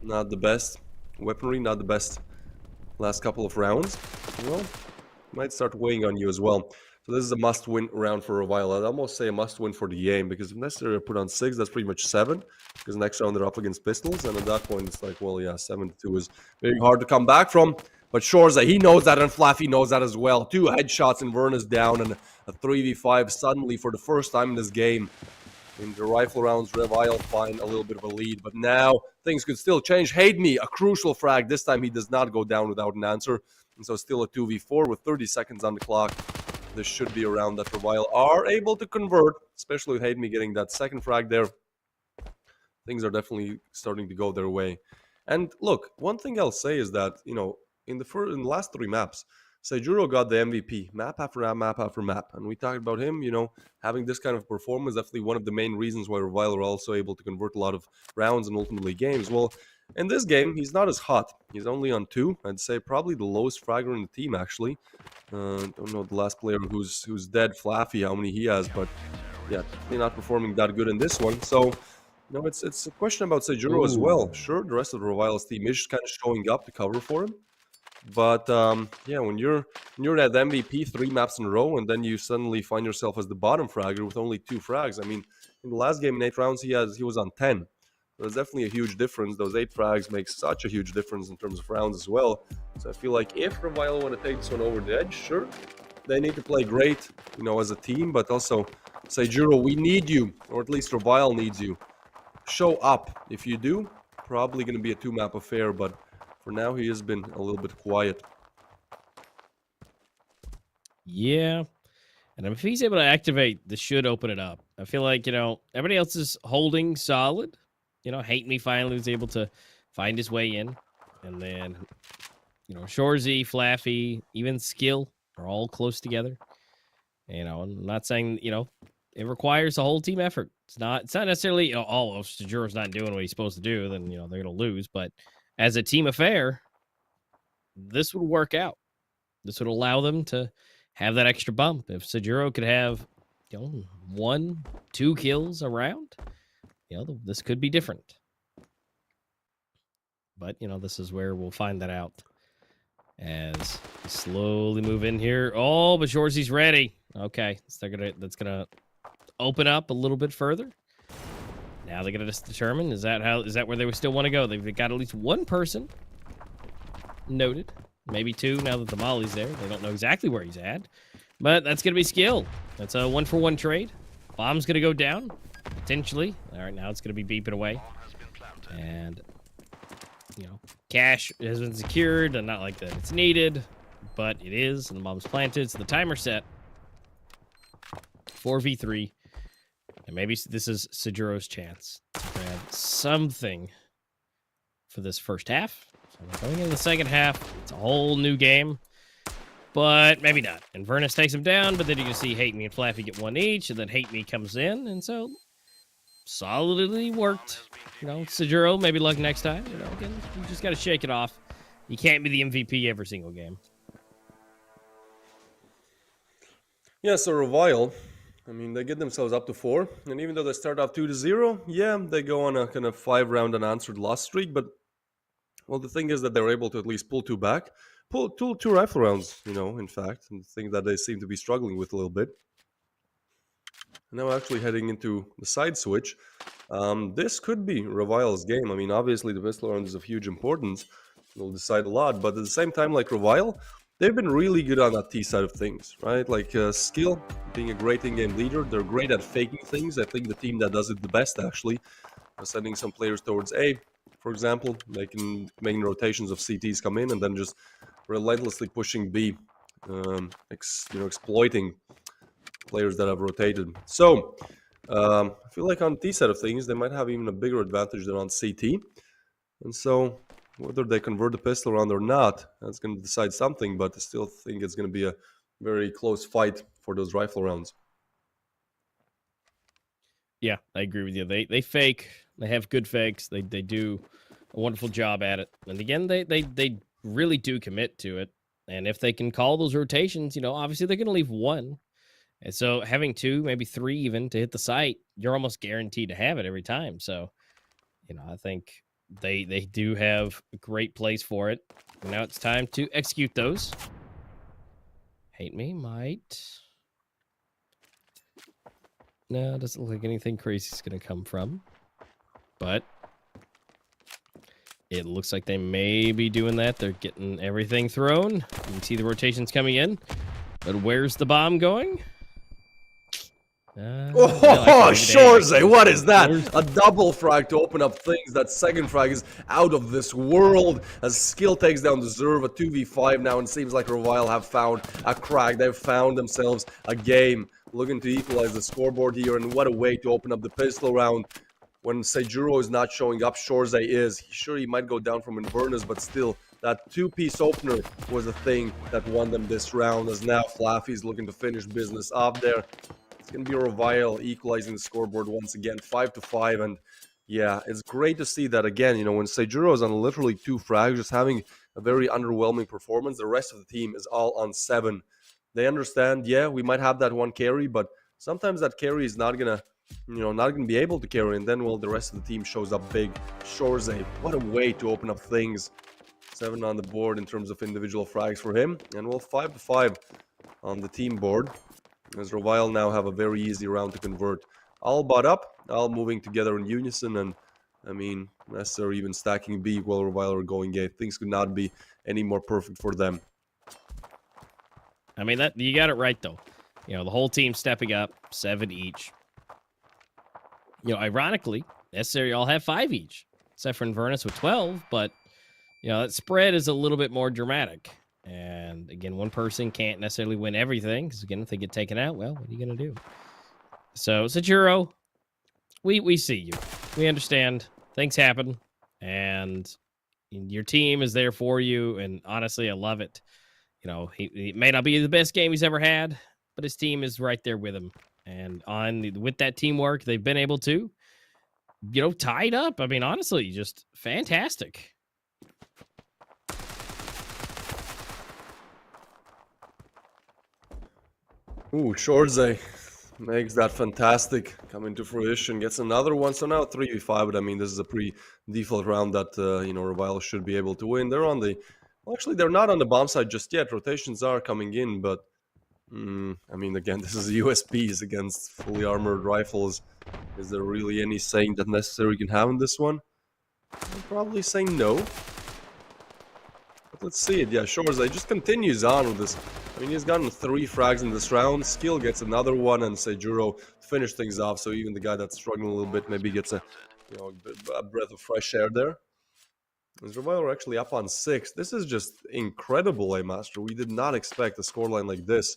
Speaker 4: not the best weaponry, not the best last couple of rounds, well, might start weighing on you as well. So this is a must-win round for Revile. I'd almost say a must-win for the game, because if necessary, put on 6, that's pretty much 7, because next round they're up against pistols, and at that point, it's like, well, yeah, 7-2 is very hard to come back from. But Shorzy, he knows that, and Flaffy knows that as well. 2 headshots, and Inverness down, and a 3v5 suddenly for the first time in this game. In the rifle rounds, Revile find a little bit of a lead, but now things could still change. Hate me, a crucial frag. This time he does not go down without an answer, and so still a 2v4 with 30 seconds on the clock. This should be a round that Revile are able to convert, especially with Hate Me getting that second frag there. Things are definitely starting to go their way. And look, one thing I'll say is that, you know, in the last 3 maps, Seijuro got the MVP, map after map, map after map. And we talked about him, you know, having this kind of performance, definitely one of the main reasons why Revile are also able to convert a lot of rounds and ultimately games. Well, in this game, he's not as hot. He's only on 2. I'd say probably the lowest fragger in the team, actually. Don't know the last player who's dead, Flaffy, how many he has, but yeah, definitely not performing that good in this one. So, you know, it's a question about Seijuro as well. Sure, the rest of Revile's team is kind of showing up to cover for him. But yeah, when you're at MVP 3 maps in a row, and then you suddenly find yourself as the bottom fragger with only 2 frags. I mean, in the last game in 8 rounds, he was on 10. There's definitely a huge difference. Those 8 frags make such a huge difference in terms of rounds as well. So I feel like if Revile want to take this one over the edge, sure, they need to play great, you know, as a team. But also, Seijuro, we need you, or at least Revile needs you. Show up. If you do, probably going to be a 2-map affair. But for now, he has been a little bit quiet.
Speaker 2: Yeah. And if he's able to activate, this should open it up. I feel like, you know, everybody else is holding solid. You know, Hate Me finally was able to find his way in. And then, you know, Shorzy, Flaffy, even Skill are all close together. I'm not saying, it requires a whole team effort. It's not necessarily, if Sejuro's not doing what he's supposed to do, then, they're going to lose. But as a team affair, this would work out. This would allow them to have that extra bump. If Sejuro could have, 1, 2 kills around, this could be different. But, this is where we'll find that out as we slowly move in here. Oh, but Shorzy ready. Okay, so that's gonna open up a little bit further. Now they're gonna just determine, is that where they would still want to go? They've got at least one person noted, maybe 2 now that the Molly's there. They don't know exactly where he's at, but that's gonna be skill. That's a 1-for-1 trade. Bomb's gonna go down, potentially. All right, now it's gonna be beeping away. And cash has been secured, and not like that it's needed, but it is, and the bomb's planted, so the timer's set. 4v3, and maybe this is Sejuro's chance to grab something for this first half. So we're going in the second half. It's a whole new game, but maybe not. And Vernus takes him down, but then you can see Hate Me and Flaffy get 1 each, and then Hate Me comes in, and so solidly worked. Sejuro, maybe luck next time. Again, you just got to shake it off. You can't be the MVP every single game.
Speaker 4: Yeah, so Revile, they get themselves up to 4, and even though they start off 2-0, yeah, they go on a kind of 5-round unanswered loss streak, but, well, the thing is that they're able to at least pull 2 back, pull two rifle rounds, in fact, and the thing that they seem to be struggling with a little bit. Now actually heading into the side switch, this could be Revile's game. Obviously the pistol round is of huge importance. It'll decide a lot, but at the same time, like Revile, they've been really good on that T side of things, right? Like skill, being a great in-game leader. They're great at faking things. I think the team that does it the best, actually, sending some players towards A, for example, making rotations of CTs come in and then just relentlessly pushing B, exploiting players that have rotated. So I feel like on T side of things, they might have even a bigger advantage than on CT. And so whether they convert the pistol round or not, that's going to decide something, but I still think it's going to be a very close fight for those rifle rounds.
Speaker 2: Yeah, I agree with you. They fake. They have good fakes. They do a wonderful job at it. And again, they really do commit to it. And if they can call those rotations, obviously they're going to leave 1. And so having 2, maybe 3 even to hit the site, you're almost guaranteed to have it every time. So, I think they do have a great place for it. And now it's time to execute those. Hate Me might. No, it doesn't look like anything crazy is going to come from. But it looks like they may be doing that. They're getting everything thrown. You can see the rotations coming in. But where's the bomb going?
Speaker 4: Shorzy, what is that? A double frag to open up things. That second frag is out of this world. As Skill takes down the Zerv, a 2v5 now, and it seems like Revile have found a crack. They've found themselves a game. Looking to equalize the scoreboard here, and what a way to open up the pistol round. When Sejuro is not showing up, Shorzy is. Sure, he might go down from Inverness, but still, that 2-piece opener was the thing that won them this round, as now Flaffy's looking to finish business off there. It's going to be Revile equalizing the scoreboard once again, 5-5, and yeah, it's great to see that again. When Sejuro is on literally 2 frags, just having a very underwhelming performance, the rest of the team is all on 7. They understand, yeah, we might have that 1 carry, but sometimes that carry is not going to, not going to be able to carry, and then, well, the rest of the team shows up big. Shorzy, what a way to open up things. 7 on the board in terms of individual frags for him, and well, 5-5 on the team board. As Revile now have a very easy round to convert. All bought up, all moving together in unison, and unless they're even stacking B while Revile are going A, things could not be any more perfect for them.
Speaker 2: That you got it right though. The whole team stepping up, 7 each. Ironically, necessary all have 5 each, except for Inverness with 12, but that spread is a little bit more dramatic. And again, one person can't necessarily win everything, because again, if they get taken out, well, what are you going to do? So, Sejuro, we see you. We understand. Things happen. And your team is there for you. And honestly, I love it. He may not be the best game he's ever had, but his team is right there with him. And with that teamwork, they've been able to, tie it up. I mean, honestly, just fantastic.
Speaker 4: Ooh, FORZE makes that fantastic come into fruition. Gets another one. So now 3v5. But I mean, this is a pretty default round that Revile should be able to win. They're on the. Well, actually, they're not on the bomb side just yet. Rotations are coming in, but I mean, again, this is USPs against fully armored rifles. Is there really any saying that necessary can have in this one? I'm probably saying no. But let's see it. Yeah, FORZE just continues on with this. I mean, he's gotten 3 frags in this round. Skill gets another one, and Seijuro finish things off. So even the guy that's struggling a little bit maybe gets a breath of fresh air there. As Revile are actually up on 6. This is just incredible, Master. We did not expect a scoreline like this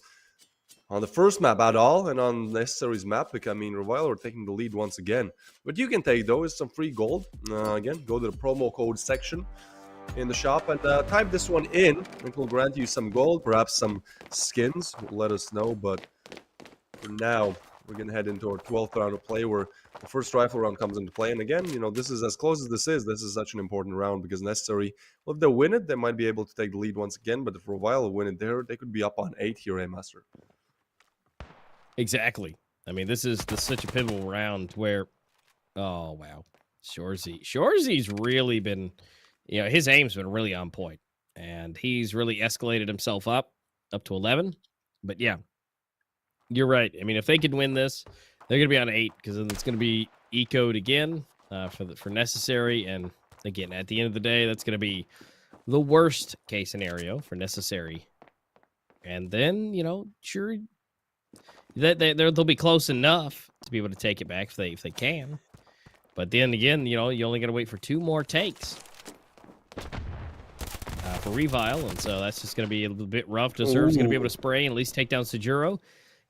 Speaker 4: on the first map at all, and on Necessary's map pick. I mean, Revile are taking the lead once again. What you can take, though, is some free gold. Again, go to the promo code section in the shop and type this one in. It will grant you some gold, perhaps some skins. Let us know, but for now, we're going to head into our 12th round of play where the first rifle round comes into play. And again, this is as close as this is such an important round because Necessary, well, if they win it, they might be able to take the lead once again. But if Revile win it there, they could be up on 8 here, Master.
Speaker 2: Exactly. I mean, this is such a pivotal round where, oh, wow. FORZE's really been, his aim's been really on point. And he's really escalated himself up to 11. But yeah, you're right. I mean, if they could win this, they're going to be on 8 because then it's going to be ecoed again for Necessary. And again, at the end of the day, that's going to be the worst case scenario for Necessary. And then, sure, they'll be close enough to be able to take it back if they can. But then again, you only got to wait for 2 more takes for Revile, and so that's just going to be a little bit rough. Deserve's going to be able to spray and at least take down Seijuro.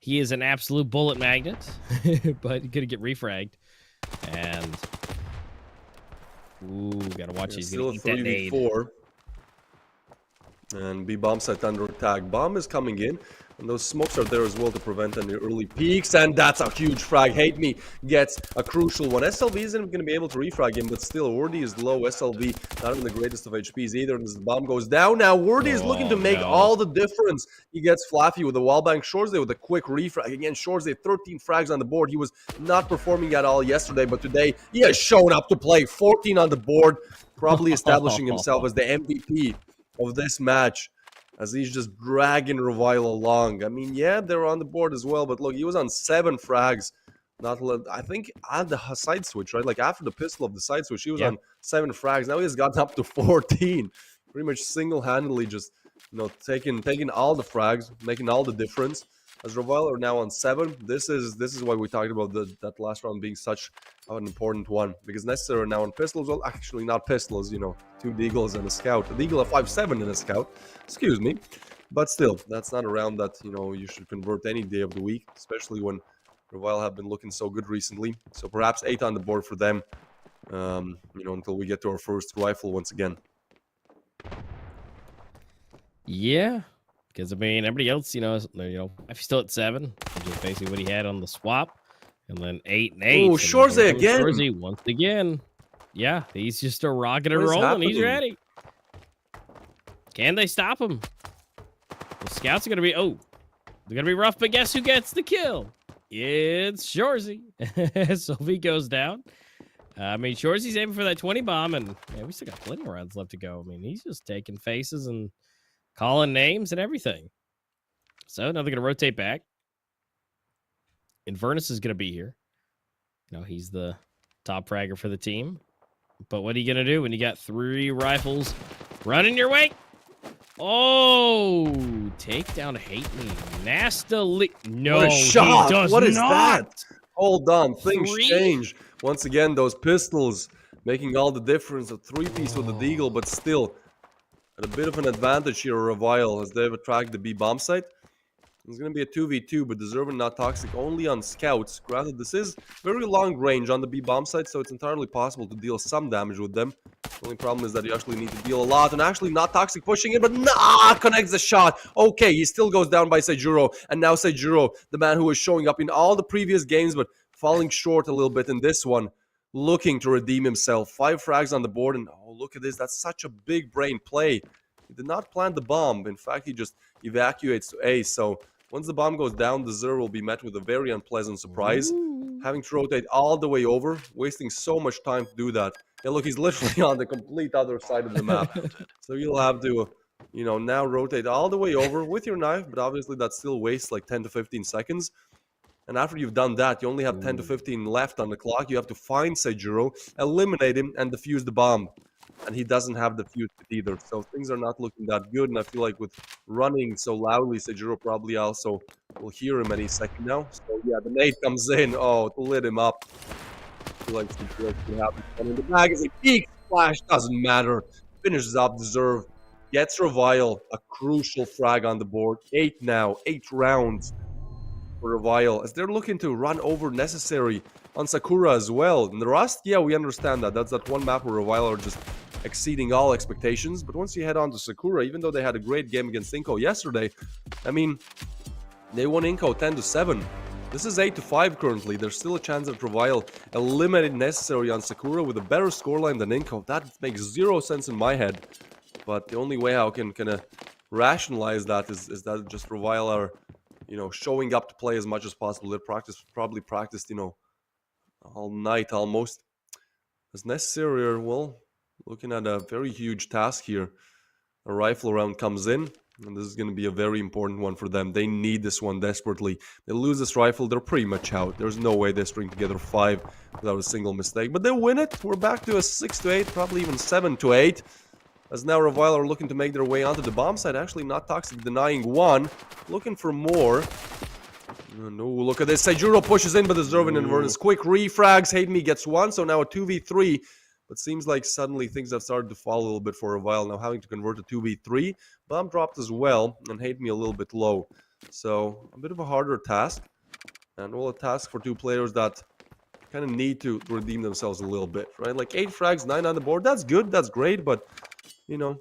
Speaker 2: He is an absolute bullet magnet, but he's going to get refragged. And got to watch. He's going to eat that nade.
Speaker 4: And B bomb site under attack. Bomb is coming in, and those smokes are there as well to prevent any early peaks. And that's a huge frag. Hate Me gets a crucial one. SLV isn't going to be able to refrag him, but still, Wordy is low. SLV not even the greatest of HPs either. And as the bomb goes down, now Wordy is looking to make all the difference. He gets Flaffy with the wallbang. FORZE with a quick refrag. Again, FORZE 13 frags on the board. He was not performing at all yesterday, but today he has shown up to play. 14 on the board, probably establishing himself as the MVP of this match as he's just dragging Revile along. I mean, yeah, they're on the board as well, but look, he was on 7 frags. I think at the side switch, right? Like after the pistol of the side switch, he was on 7 frags. Now he's gotten up to 14. Pretty much single-handedly just, taking all the frags, making all the difference. As Revile are now on 7, this is why we talked about that last round being such an important one. Because Necessary are now on pistols. Well, actually not pistols, 2 Deagles and a Scout. A Deagle, a 5.7 and a Scout. Excuse me. But still, that's not a round that, you should convert any day of the week. Especially when Revile have been looking so good recently. So perhaps 8 on the board for them. Until we get to our first rifle once again.
Speaker 2: Yeah. Because, I mean, everybody else, if still at 7, which is basically what he had on the swap. And then 8 and 8.
Speaker 4: Oh, FORZE again.
Speaker 2: FORZE once again. Yeah, he's just a rocket and rolling. He's ready. Can they stop him? The scouts are going to be, they're going to be rough, but guess who gets the kill? It's FORZE. So if he goes down. I mean, FORZE's aiming for that 20 bomb, and we still got plenty of rounds left to go. I mean, he's just taking faces and calling names and everything. So now they're going to rotate back. Inverness is going to be here. He's the top fragger for the team. But what are you going to do when you got 3 rifles running your way? Oh, take down Hate Me. Nastily. No,
Speaker 4: what a shot.
Speaker 2: He does
Speaker 4: what is
Speaker 2: not.
Speaker 4: That? Hold on. Things change. Once again, those pistols making all the difference. A 3-piece with the Deagle, but still at a bit of an advantage here, Revile, as they've attacked the B bomb site. It's going to be a 2v2, but Deserve and Not Toxic only on scouts. Granted, this is very long range on the B bomb site, so it's entirely possible to deal some damage with them. The only problem is that you actually need to deal a lot, and actually not Toxic pushing it, but connects the shot. Okay, he still goes down by Seijuro, and now Seijuro, the man who was showing up in all the previous games, but falling short a little bit in this one, looking to redeem himself. 5 frags on the board, and oh, look at this. That's such a big brain play. He did not plant the bomb. In fact, he just evacuates to A. So once the bomb goes down, the Zer will be met with a very unpleasant surprise. Having to rotate all the way over, wasting so much time to do that. Yeah, look, he's literally on the complete other side of the map. So you'll have to, you know, now rotate all the way over with your knife, but obviously that still wastes like 10 to 15 seconds. And after you've done that, you only have 10 to 15 left on the clock. You have to find Seijuro, eliminate him, and defuse the bomb. And he doesn't have the fuse either. So things are not looking that good. And I feel like with running so loudly, Seijuro probably also will hear him any second now. So yeah, the nade comes in. Oh, to lit him up. I feel like Seijuro could happen. And in the bag is a peak flash. Doesn't matter. Finishes up Deserve. Gets Revile. A crucial frag on the board. 8 now. 8 rounds for Revile. As they're looking to run over necessary on Sakura as well. And the Rust, yeah, we understand that. That's that one map where Revile are just exceeding all expectations. But once you head on to Sakura, even though they had a great game against INCO yesterday, I mean, they won INCO 10-7. This is 8-5 currently. There's still a chance that Revile eliminated necessary on Sakura with a better scoreline than INCO. That makes zero sense in my head. But the only way I can kind of rationalize that is that just Revile are, you know, showing up to play as much as possible. They probably practiced, you know, all night almost. As necessary, or, well, looking at a very huge task here. A rifle round comes in, and this is going to be a very important one for them. They need this one desperately. They lose this rifle, they're pretty much out. There's no way they string together 5 without a single mistake. But they win it. We're back to a 6-8, probably even 7-8. As now Revile are looking to make their way onto the bomb site. Actually, not Toxic denying 1. Looking for more. No, look at this. Seijuro pushes in, but the Zervin inverters. Quick refrags. Hate Me gets 1, so now a 2v3. But seems like suddenly things have started to fall a little bit for Revile. Now having to convert to 2v3. Bomb dropped as well, and Hate Me a little bit low. So, a bit of a harder task. And, well, a task for 2 players that kind of need to redeem themselves a little bit, right? Like 8 frags, 9 on the board. That's good, that's great, but, you know,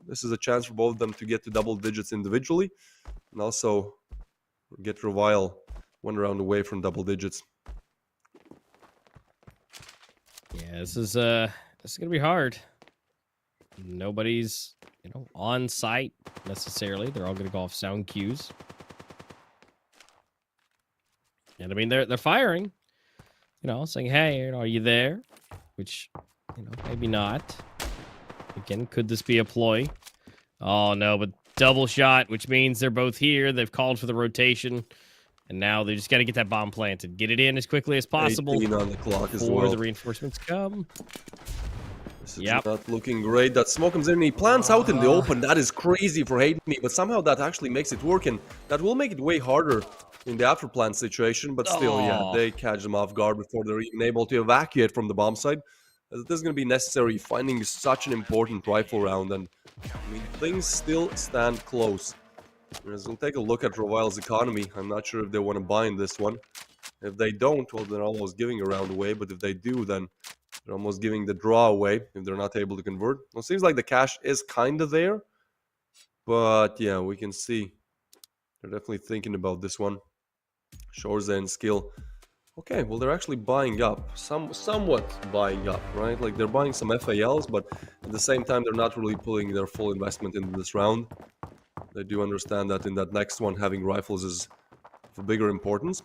Speaker 4: this is a chance for both of them to get to double digits individually. And also get Revile 1 round away from double digits.
Speaker 2: Yeah, this is gonna be hard. Nobody's, you know, on site necessarily. They're all gonna go off sound cues. And I mean they're firing, you know, saying, hey, you know, are you there? Which, you know, maybe not. Again, could this be a ploy? Oh no, but double shot, which means they're both here. They've called for the rotation. And now they just got to get that bomb planted. Get it in as quickly as possible.
Speaker 4: 18 on the clock as
Speaker 2: before
Speaker 4: well.
Speaker 2: the reinforcements come.
Speaker 4: This is not looking great. That smoke comes in and he plants out in the open. That is crazy for Hate Me. But somehow that actually makes it work. And that will make it way harder in the after plant situation. But still, yeah, they catch them off guard before they're even able to evacuate from the bomb site. As this is going to be necessary, finding such an important rifle round. And I mean, things still stand close. As we'll take a look at Revile's economy. I'm not sure if they want to buy in this one. If they don't, well, they're almost giving a round away. But if they do, then they're almost giving the draw away if they're not able to convert. Well, it seems like the cash is kind of there. But yeah, we can see they're definitely thinking about this one. FORZE and Skill. Okay, well, they're actually buying up. Somewhat buying up, right? Like, they're buying some FALs, but at the same time, they're not really putting their full investment into this round. They do understand that in that next one, having rifles is of a bigger importance.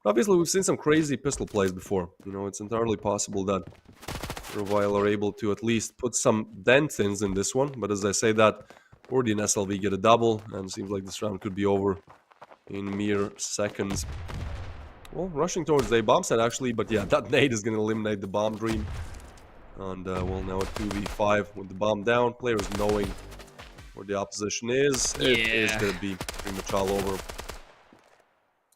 Speaker 4: But obviously, we've seen some crazy pistol plays before. You know, it's entirely possible that Revile are able to at least put some dents in this one. But as I say that, already an SLV get a double, and it seems like this round could be over in mere seconds. Well, rushing towards a bomb set, actually. But yeah, that nade is going to eliminate the bomb dream. And, well, now a 2v5 with the bomb down. Players knowing where the opposition is. It is going to be pretty much all over.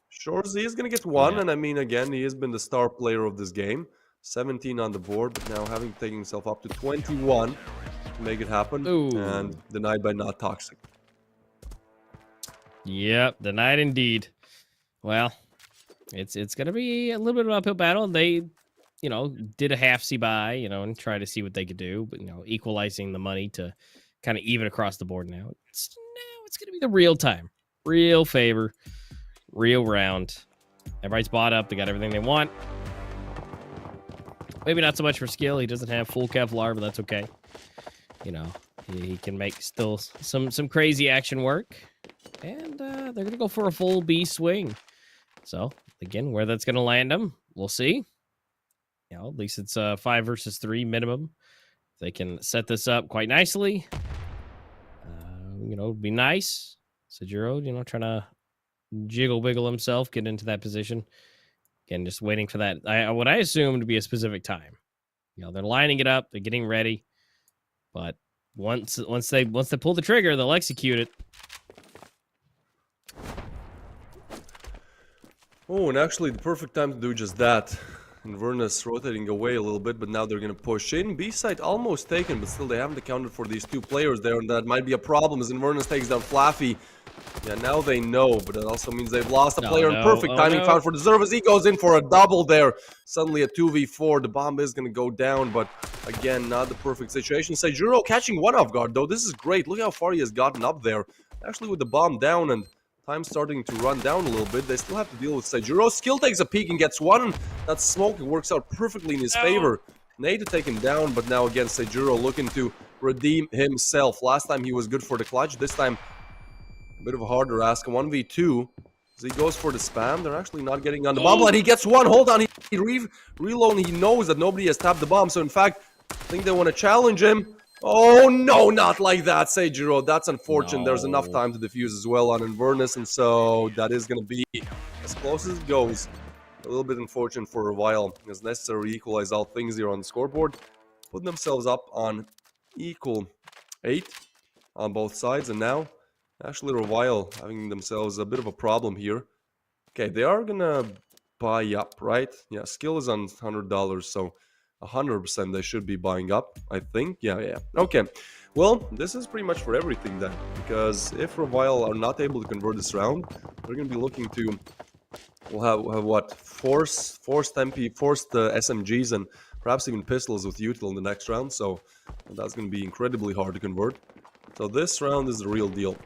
Speaker 4: FORZE is going to get 1, and I mean, again, he has been the star player of this game. 17 on the board, but now having taken himself up to 21 to make it happen. And denied by Not Toxic.
Speaker 2: Yep, denied indeed. Well, it's going to be a little bit of an uphill battle. They you know, did a half-see buy, you know, and try to see what they could do, but, you know, equalizing the money to kind of even across the board now. Now it's going to be the real time, real favor, real round. Everybody's bought up. They got everything they want. Maybe not so much for skill. He doesn't have full Kevlar, but that's okay. You know, he can make still some crazy action work. And they're going to go for a full B swing. So, again, where that's going to land them, we'll see. You know, at least it's 5 versus 3 minimum. They can set this up quite nicely. You know, it'd be nice. Sajuro, you know, trying to jiggle-wiggle himself, get into that position. Again, just waiting for that. What I assume to be a specific time. You know, they're lining it up. They're getting ready. But once they pull the trigger, they'll execute it.
Speaker 4: Oh, and actually the perfect time to do just that. Inverness rotating away a little bit, but now they're going to push in. B side almost taken, but still they haven't accounted for these 2 players there, and that might be a problem as Inverness takes down Flaffy. Yeah, now they know, but that also means they've lost a player in perfect timing found for the Zerv as he goes in for a double there. Suddenly a 2v4. The bomb is going to go down, but again, not the perfect situation. Seijuro catching one off guard, though. This is great. Look how far he has gotten up there. Actually, with the bomb down and time starting to run down a little bit, they still have to deal with Seijuro. Skill takes a peek and gets one. That smoke works out perfectly in his favor. Need to take him down, but now again, Seijuro looking to redeem himself. Last time he was good for the clutch. This time, a bit of a harder ask. 1v2. As he goes for the spam, they're actually not getting on the bomb. And he gets one. Hold on. He reload. He knows that nobody has tapped the bomb. So, in fact, I think they want to challenge him. Oh, no, not like that, Seijuro. That's unfortunate. No. There's enough time to defuse as well on Inverness. And so that is going to be as close as it goes. A little bit unfortunate for a while. It's necessary to equalize all things here on the scoreboard. Putting themselves up on equal 8 on both sides. And now, actually, Revile having themselves a bit of a problem here. Okay, they are going to buy up, right? Yeah, skill is on $100, so 100% they should be buying up, I think. Yeah. Okay, well, this is pretty much for everything then. Because if Revile are not able to convert this round, they're going to be looking to... We'll have what? Forced SMGs and perhaps even pistols with util in the next round. So that's going to be incredibly hard to convert. So this round is the real deal.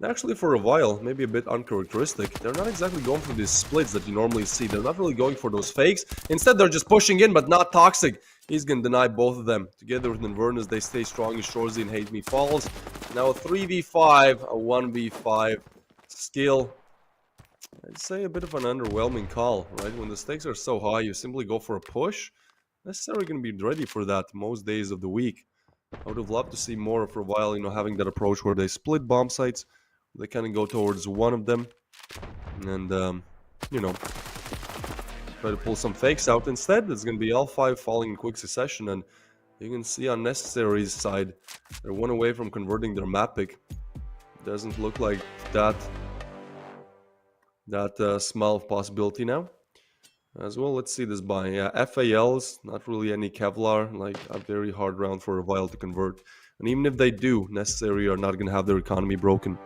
Speaker 4: And actually for Revile, maybe a bit uncharacteristic, they're not exactly going for these splits that you normally see. They're not really going for those fakes. Instead, they're just pushing in, but not Toxic. He's going to deny both of them. Together with Inverness, they stay strong as Shorzy and Hate Me falls. Now a 3v5, a 1v5 skill. I'd say a bit of an underwhelming call, right? When the stakes are so high, you simply go for a push. Necessarily going to be ready for that most days of the week. I would have loved to see more of Revile, you know, having that approach where they split bomb sites. They kind of go towards one of them. And, you know, try to pull some fakes out. Instead, it's going to be L5 falling in quick succession. And you can see on Necessary's side, they're one away from converting their map pick. Doesn't look like that small of possibility now. As well, let's see this buy. Yeah, FALs, not really any Kevlar, like a very hard round for Revile to convert. And even if they do, Necessary are not going to have their economy broken.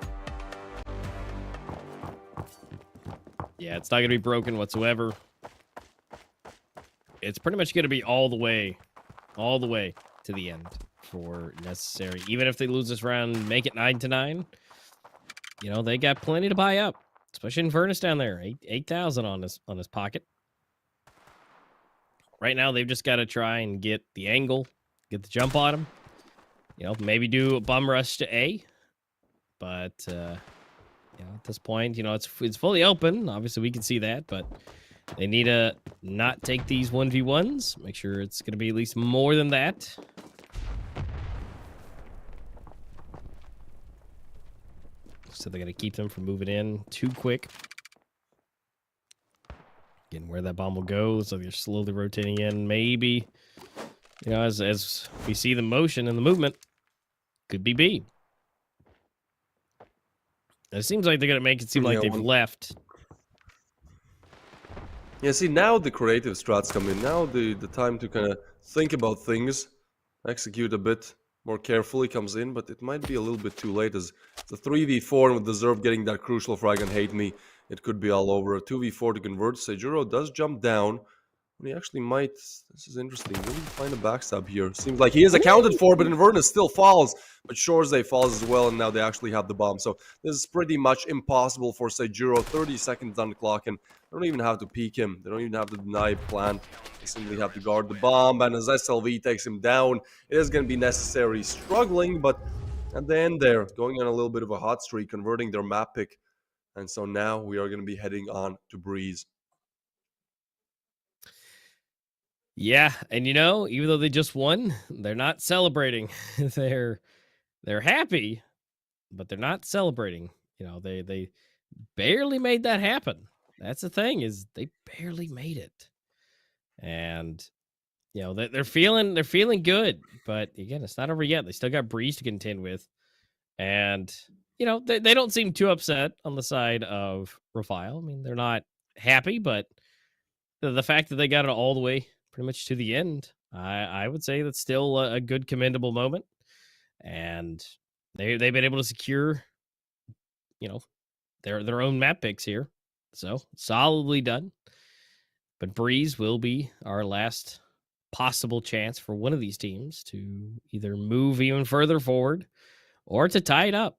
Speaker 2: Yeah, it's not going to be broken whatsoever. It's pretty much going to be all the way to the end for Necessary. Even if they lose this round, make it 9-9, you know, they got plenty to buy up. Especially Inverness down there, 8,000 on his pocket. Right now, they've just got to try and get the angle, get the jump on him. You know, maybe do a bum rush to A. But, you know, at this point, you know, it's fully open. Obviously, we can see that, but they need to not take these 1v1s. Make sure it's going to be at least more than that. So they're going to keep them from moving in too quick. Again, where that bomb will go, so they're slowly rotating in. Maybe, you know, as we see the motion and the movement, could be B. It seems like they're going to make it seem like they've left.
Speaker 4: Yeah, see, now the creative strats come in. Now the time to kind of think about things, execute a bit more carefully comes in, but it might be a little bit too late as the 3v4 and with the Zerv getting that crucial frag and Hate Me, it could be all over. A 2v4 to convert. Seijuro does jump down. He actually might. This is interesting. Will he find a backstab here? Seems like he is accounted for, but Inverness still falls. But Shoresday falls as well, and now they actually have the bomb. So this is pretty much impossible for Seijuro. 30 seconds on the clock, and they don't even have to peek him. They don't even have to deny plan. They simply have to guard the bomb, and as SLV takes him down, it is going to be necessary. Struggling, but at the end there, going on a little bit of a hot streak, converting their map pick. And so now we are going to be heading on to Breeze.
Speaker 2: Yeah, and you know, even though they just won, they're not celebrating. they're happy, but they're not celebrating. You know, they barely made that happen. That's the thing, is they barely made it. And you know, they're feeling good, but again, it's not over yet. They still got Breeze to contend with. And you know, they don't seem too upset on the side of Revile. I mean, they're not happy, but the fact that they got it all the way pretty much to the end, I would say that's still a good commendable moment. And they've been able to secure, you know, their own map picks here. So solidly done. But Breeze will be our last possible chance for one of these teams to either move even further forward or to tie it up.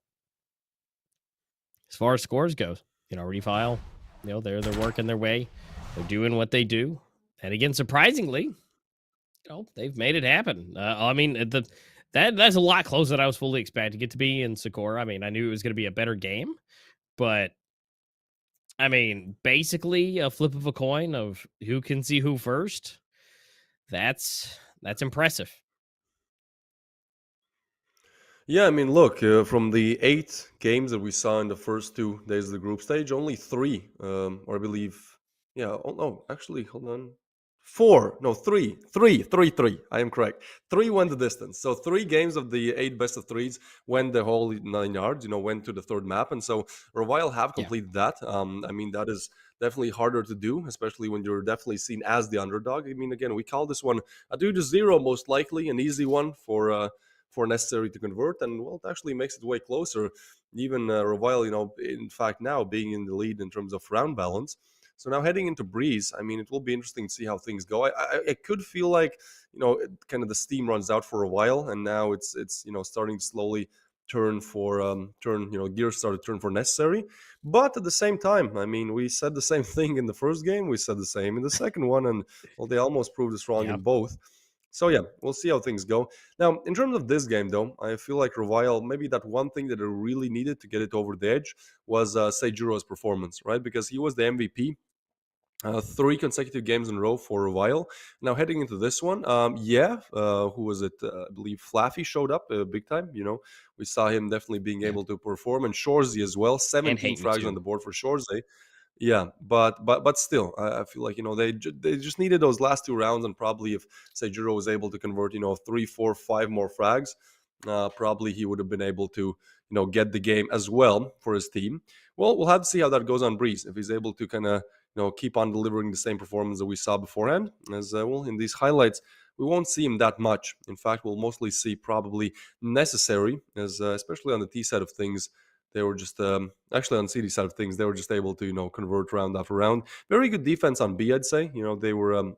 Speaker 2: As far as scores goes, you know, Refile, you know, they're working their way. They're doing what they do. And again, surprisingly, you know, they've made it happen. I mean, that's a lot closer than I was fully expecting it to be in Sakura. I mean, I knew it was going to be a better game, but I mean, basically a flip of a coin of who can see who first. That's impressive.
Speaker 4: Yeah, I mean, look, from the 8 games that we saw in the first 2 days of the group stage, only 3, or I believe, yeah, oh no, actually, hold on. 4, no, 3. I am correct. 3 went the distance. So 3 games of the 8 best of 3s went the whole 9 yards, you know, went to the third map. And so Revile have completed that. I mean, that is definitely harder to do, especially when you're definitely seen as the underdog. I mean, again, we call this one a 2-0, most likely, an easy one for necessary to convert, and well, it actually makes it way closer. Even Revile, you know, in fact, now being in the lead in terms of round balance. So now heading into Breeze, I mean, it will be interesting to see how things go. I could feel like, you know, kind of the steam runs out for a while, and now it's you know, starting to slowly turn, you know, gears start to turn for necessary. But at the same time, I mean, we said the same thing in the first game, we said the same in the second one, and well, they almost proved us wrong in both. So yeah, we'll see how things go. Now, in terms of this game, though, I feel like Revile, maybe that one thing that it really needed to get it over the edge was Seijuro's performance, right? Because he was the MVP. 3 consecutive games in a row for Revile. Now heading into this one, who was it? I believe Flaffy showed up big time. You know, we saw him definitely being able to perform, and Shorzy as well. 17 frags on the board for Shorzy. Yeah, but still, I feel like, you know, they just needed those last 2 rounds, and probably if Seijuro was able to convert, you know, 3, 4, 5 more frags, probably he would have been able to, you know, get the game as well for his team. Well, we'll have to see how that goes on Breeze, if he's able to kind of, you know, keep on delivering the same performance that we saw beforehand. As well, in these highlights, we won't see him that much. In fact, we'll mostly see probably necessary, as especially on the T side of things. They were just actually on CD side of things, they were just able to, you know, convert round after round. Very good defense on B, I'd say. You know, they were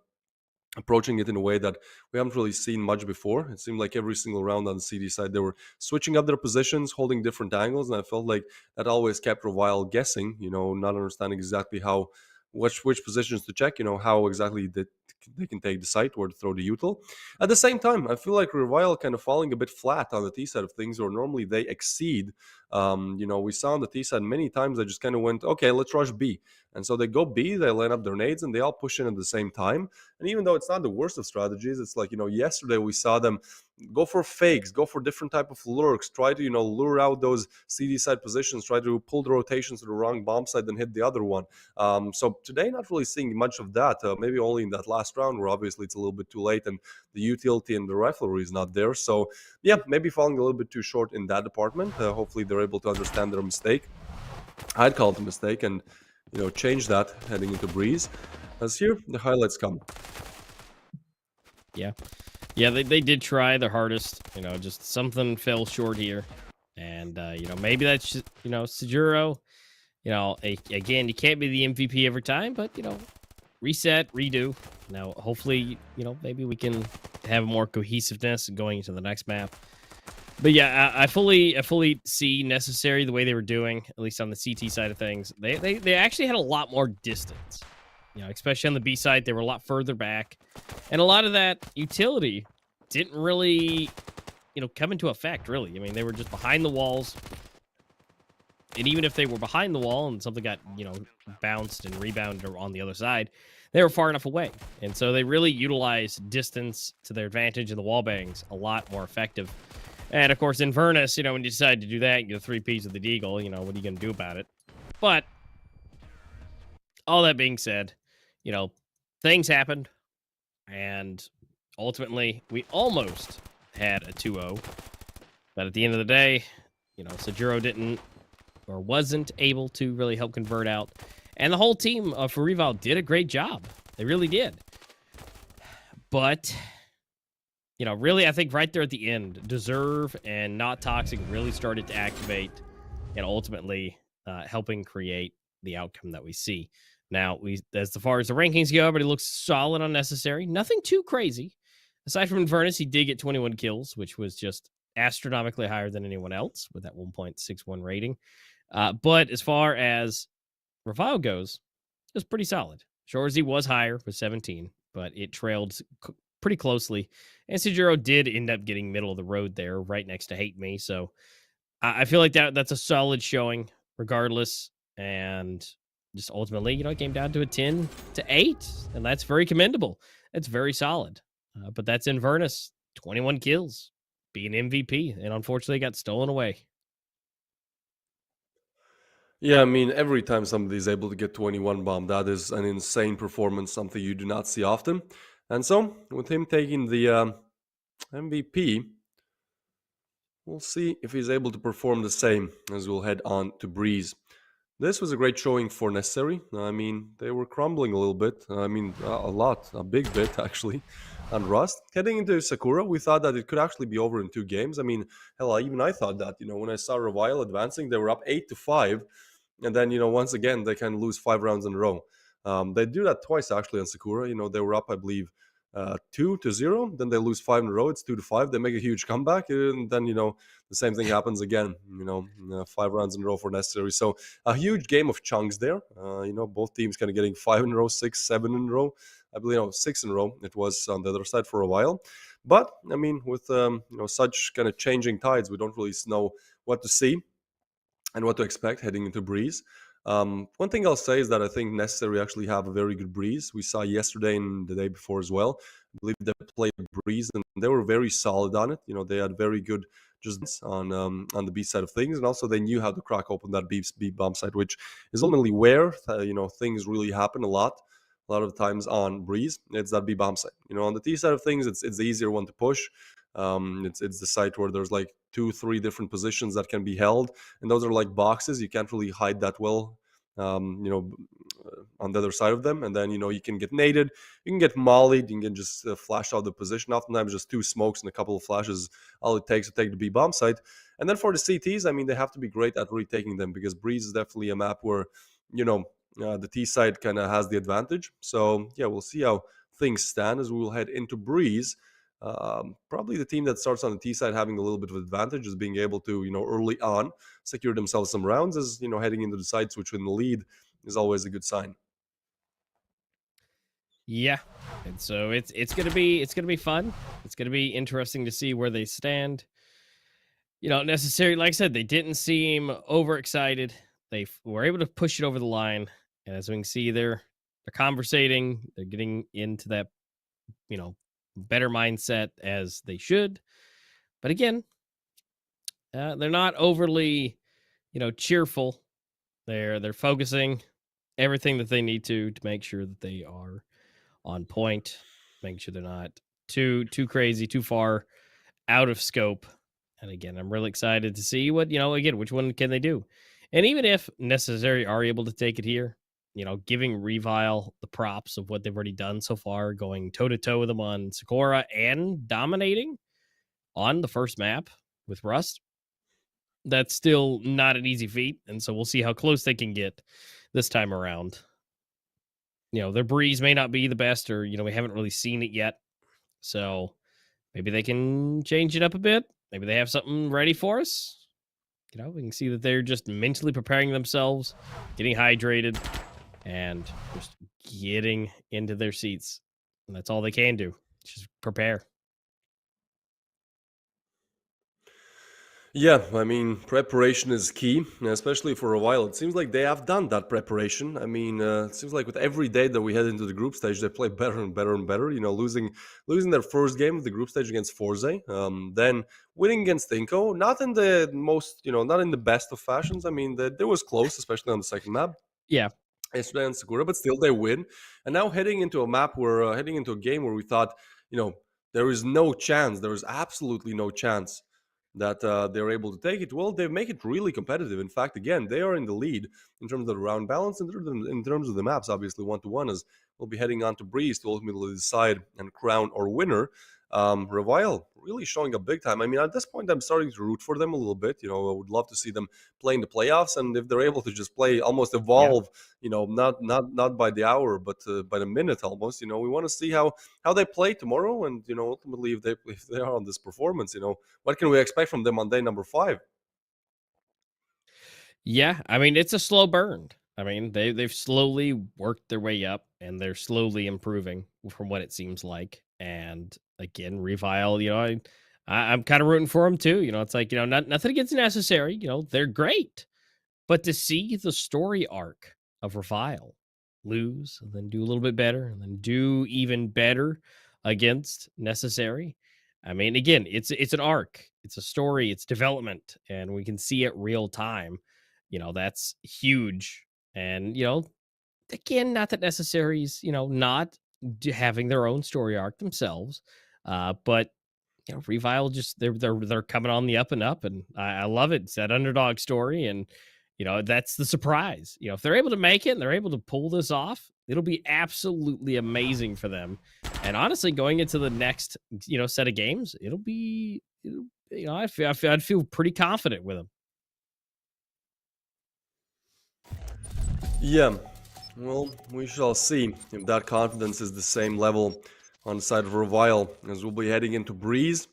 Speaker 4: approaching it in a way that we haven't really seen much before. It seemed like every single round on the CD side, they were switching up their positions, holding different angles, and I felt like that always kept Revile guessing. You know, not understanding exactly how which positions to check. You know, how exactly they can take the site, where to throw the util. At the same time, I feel like Revile kind of falling a bit flat on the T side of things, or normally they exceed. You know, we saw on the T side many times they just kind of went, okay, let's rush B. And so they go B, they line up their nades, and they all push in at the same time. And even though it's not the worst of strategies, it's like, you know, yesterday we saw them go for fakes, go for different type of lurks, try to, you know, lure out those CD side positions, try to pull the rotations to the wrong bomb side and hit the other one. So today, not really seeing much of that. Maybe only in that last round, where obviously it's a little bit too late and the utility and the riflery is not there. So yeah, maybe falling a little bit too short in that department. Hopefully they're able to understand their mistake. I'd call it a mistake, and, you know, change that heading into Breeze. As here, the highlights come.
Speaker 2: Yeah, they did try their hardest. You know, just something fell short here, and you know, maybe that's just, you know, Seijuro. You know, again, you can't be the MVP every time, but you know, reset, redo. Now, hopefully, maybe we can have more cohesiveness going into the next map. But yeah, I fully see necessary the way they were doing, at least on the CT side of things. They actually had a lot more distance, especially on the B side. They were a lot further back, and a lot of that utility didn't really, come into effect. Really, I mean, they were just behind the walls, and even if they were behind the wall and something got bounced and rebounded on the other side, they were far enough away, and so they really utilized distance to their advantage, and the wall bangs a lot more effective. And of course, Inverness, when you decide to do that, you get 3 Ps with the Deagle, what are you going to do about it? But all that being said, things happened, and ultimately, we almost had a 2-0. But at the end of the day, Sajuro didn't or wasn't able to really help convert out. And the whole team for Reval did a great job. They really did. But really, I think right there at the end, Deserve and Not Toxic really started to activate and ultimately helping create the outcome that we see. Now, as far as the rankings go, everybody looks solid on Necessary. Nothing too crazy. Aside from Inverness, he did get 21 kills, which was just astronomically higher than anyone else with that 1.61 rating. But as far as Reval goes, it was pretty solid. Shorzy was higher with 17, but it trailed pretty closely. And Sajuro did end up getting middle of the road there, right next to Hate Me. So I feel like that's a solid showing regardless. And just ultimately, it came down to a 10-8. And that's very commendable. That's very solid. But that's Inverness, 21 kills, being MVP. And unfortunately, got stolen away.
Speaker 4: Yeah, I mean, every time somebody is able to get 21 bomb, that is an insane performance, something you do not see often. And so, with him taking the MVP, we'll see if he's able to perform the same as we'll head on to Breeze. This was a great showing for Necessary. I mean, they were crumbling a little bit. I mean, a big bit, actually, on Rust. Heading into Sakura, we thought that it could actually be over in 2 games. I mean, hell, even I thought that. When I saw Revile advancing, they were up 8-5. And then, once again, they can lose 5 rounds in a row. They do that twice, actually, on Sakura. They were up, I believe, 2-0. Then they lose 5 in a row. It's 2-5. They make a huge comeback. And then, the same thing happens again, 5 rounds in a row for Necessary. So a huge game of chunks there. Both teams kind of getting 5 in a row, 6, 7 in a row. I believe, 6 in a row. It was on the other side for a while. But, I mean, with, such kind of changing tides, we don't really know what to see and what to expect heading into Breeze. One thing I'll say is that I think Necessary actually have a very good Breeze. We saw yesterday and the day before as well. I believe they played Breeze and they were very solid on it. They had very good just on the B side of things, and also they knew how to crack open that B bomb side, which is ultimately where things really happen a lot. A lot of times on Breeze, it's that B bomb side. On the T side of things, it's the easier one to push. It's the site where there's like 2-3 different positions that can be held, and those are like boxes. You can't really hide that well, on the other side of them. And then you can get naded, you can get mollied, you can just flash out the position. Oftentimes, just 2 smokes and a couple of flashes, all it takes to take the B bomb site. And then for the CTs, I mean, they have to be great at retaking them because Breeze is definitely a map where the T side kind of has the advantage. So yeah, we'll see how things stand as we will head into Breeze. Probably the team that starts on the T side having a little bit of advantage is being able to, early on secure themselves some rounds, as heading into the side switch in the lead is always a good sign.
Speaker 2: Yeah, and so it's gonna be fun. It's gonna be interesting to see where they stand. Necessary, like I said, they didn't seem overexcited. They were able to push it over the line, and as we can see, they're conversating. They're getting into that, better mindset as they should. But again, they're not overly, cheerful. They're focusing everything that they need to make sure that they are on point, making sure they're not too crazy, too far out of scope. And again, I'm really excited to see what, which one can they do. And even if Necessary are able to take it here, giving Revile the props of what they've already done so far, going toe-to-toe with them on Sakura and dominating on the first map with Rust, that's still not an easy feat. And so we'll see how close they can get this time around. their breeze may not be the best, or we haven't really seen it yet. So maybe they can change it up a bit. Maybe they have something ready for us. We can see that they're just mentally preparing themselves, getting hydrated, and just getting into their seats. And that's all they can do. Just prepare.
Speaker 4: Yeah, I mean, preparation is key, especially for a while. It seems like they have done that preparation. I mean, it seems like with every day that we head into the group stage, they play better and better and better. Losing their first game of the group stage against FORZE, then winning against INCO, not in the most, not in the best of fashions. I mean, they was close, especially on the second map.
Speaker 2: Yeah.
Speaker 4: Yesterday on Segura, but still they win. And now heading into a game where we thought, there is no chance, there is absolutely no chance that they're able to take it. Well, they make it really competitive. In fact, again, they are in the lead in terms of the round balance, in terms of the maps, obviously 1-1, as we'll be heading on to Breeze to ultimately decide and crown our winner. Revile really showing up big time. I mean, at this point, I'm starting to root for them a little bit. I would love to see them play in the playoffs, and if they're able to just play, almost evolve, not by the hour, but by the minute almost. We want to see how they play tomorrow, and ultimately, if they are on this performance, what can we expect from them on day number 5?
Speaker 2: Yeah, I mean, it's a slow burn. I mean, they've slowly worked their way up, and they're slowly improving from what it seems like. And again, Revile, I'm kind of rooting for them too. It's like, nothing against Necessary. They're great, but to see the story arc of Revile lose and then do a little bit better and then do even better against Necessary. I mean, again, it's an arc, it's a story, it's development, and we can see it real time. That's huge. And again, not that Necessary's not having their own story arc themselves, but Revile just they're coming on the up and up, and I love it. It's that underdog story, and that's the surprise. If they're able to make it and they're able to pull this off, it'll be absolutely amazing for them. And honestly, going into the next set of games, I'd feel pretty confident with them.
Speaker 4: Yeah, well, we shall see if that confidence is the same level on the side of Revile, as we'll be heading into Breeze.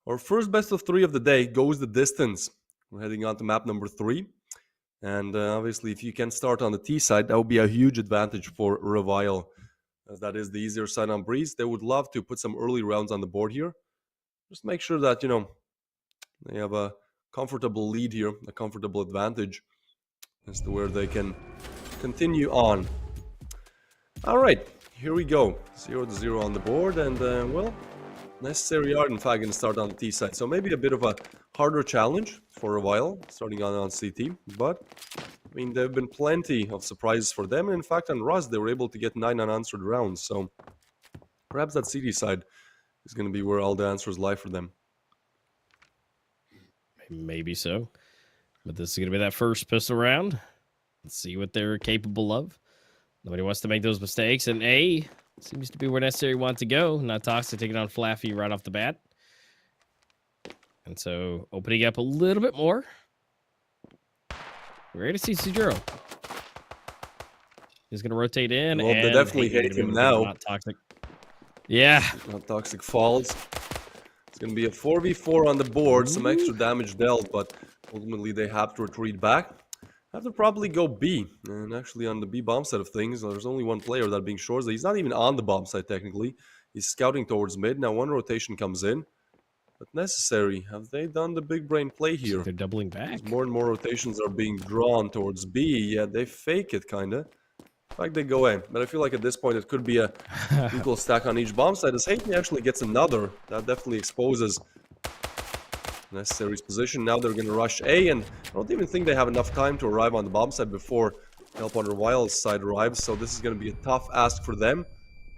Speaker 4: Our first best of 3 of the day goes the distance. We're heading on to map number 3. And obviously, if you can start on the T side, that would be a huge advantage for Revile, as that is the easier side on Breeze. They would love to put some early rounds on the board here. Just make sure that, they have a comfortable lead here, a comfortable advantage as to where they can continue on. All right, here we go. 0-0 on the board, and well, Necessary are in fact going to start on the T side. So maybe a bit of a harder challenge for a while, starting on CT. But I mean, there have been plenty of surprises for them. In fact, on Rust, they were able to get 9 unanswered rounds. So perhaps that CT side is going to be where all the answers lie for them.
Speaker 2: Maybe so. But this is going to be that first pistol round. Let's see what they're capable of. Nobody wants to make those mistakes. And A seems to be where Necessary wants to go. Not Toxic taking on Flaffy right off the bat. And so opening up a little bit more. We're ready to see Sujiro. He's going to rotate in.
Speaker 4: Well, they definitely hate him now.
Speaker 2: Not Toxic. Yeah.
Speaker 4: Not Toxic falls. It's going to be a 4v4 on the board. Some extra damage dealt, but ultimately they have to retreat back. Have to probably go B. And actually on the B bomb side of things, there's only one player that being short. He's not even on the bomb side technically. He's scouting towards mid. Now one rotation comes in. But Necessary, have they done the big brain play here?
Speaker 2: They're doubling back.
Speaker 4: As more and more rotations are being drawn towards B. Yeah, they fake it kind of. In fact, they go A. But I feel like at this point it could be a equal stack on each bomb side. As Hayden actually gets another. That definitely exposes Necessary's position. Now they're going to rush A, and I don't even think they have enough time to arrive on the bomb side before help on Revile's side arrives. So this is going to be a tough ask for them.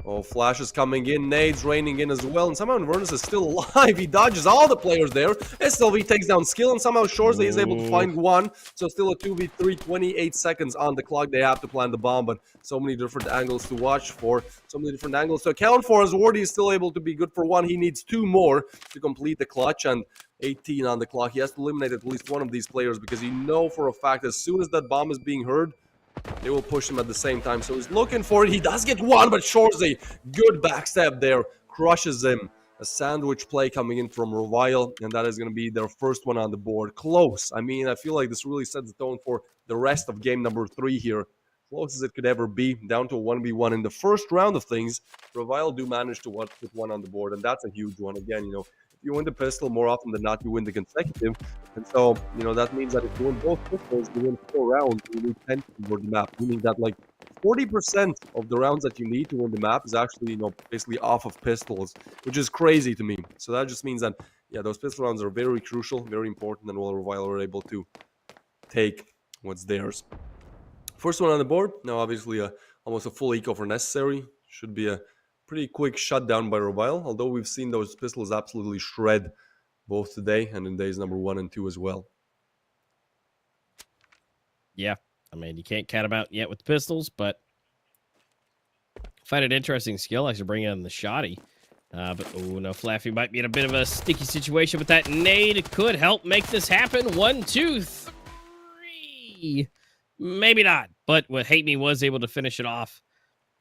Speaker 4: Oh, Flash is coming in, nades raining in as well, and somehow Inverness is still alive. He dodges all the players there. SLV takes down Skill, and somehow Shoresley is able to find one. So still a 2v3, 28 seconds on the clock. They have to plant the bomb, but so many different angles to watch for, so many different angles to account for, as Wardy is still able to be good for one. He needs 2 more to complete the clutch, and 18 on the clock. He has to eliminate at least one of these players, because you know for a fact as soon as that bomb is being heard, They will push him at the same time. So he's looking for it. He does get one, but FORZE, good backstab there. Crushes him. A sandwich play coming in from Revile, and that is going to be their first one on the board. Close. I mean, I feel like this really sets the tone for the rest of game number 3 here. Close as it could ever be, down to a 1v1 in the first round of things. Revile do manage to put one on the board, and that's a huge one. Again, you know, if you win the pistol, more often than not, you win the consecutive. And so, you know, that means that if you win both pistols, you win 4 rounds, you need 10 to convert the map, meaning that, like, 40% of the rounds that you need to win the map is actually, you know, basically off of pistols, which is crazy to me. So that just means that, yeah, those pistol rounds are very crucial, very important, and while Revile are able to take what's theirs. First one on the board. Now, obviously, almost a full eco for necessary. Should be a pretty quick shutdown by Revile, although we've seen those pistols absolutely shred both today and in days number 1 and 2 as well.
Speaker 2: Yeah, I mean, you can't count them out yet with the pistols, but find an interesting skill. I should bring in the shoddy. But, oh, no, Flaffy might be in a bit of a sticky situation with that nade. Could help make this happen. 1, 2, 3. Maybe not, but what Hate Me was able to finish it off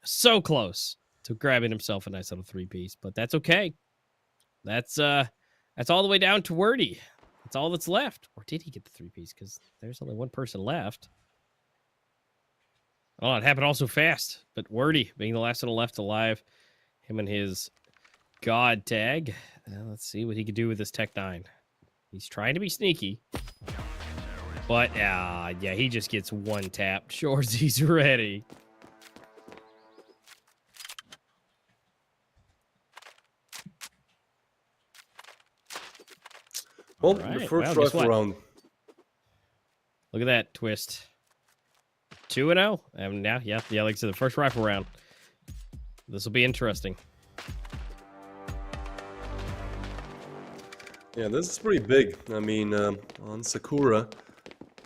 Speaker 2: so close to grabbing himself a nice little 3-piece, but that's okay. That's all the way down to Wordy. That's all that's left. Or did he get the 3-piece? Because there's only one person left. Oh, it happened all so fast. But Wordy being the last one left alive, him and his God tag. Let's see what he can do with this Tech 9. He's trying to be sneaky. But, yeah, he just gets one tap. Shoresy's ready.
Speaker 4: Well,
Speaker 2: Right.
Speaker 4: the first
Speaker 2: Well, guess
Speaker 4: rifle
Speaker 2: what?
Speaker 4: round.
Speaker 2: Look at that twist. 2-0. And now, yeah, like I said, the first rifle round. This will be interesting.
Speaker 4: Yeah, this is pretty big. I mean, on Sakura,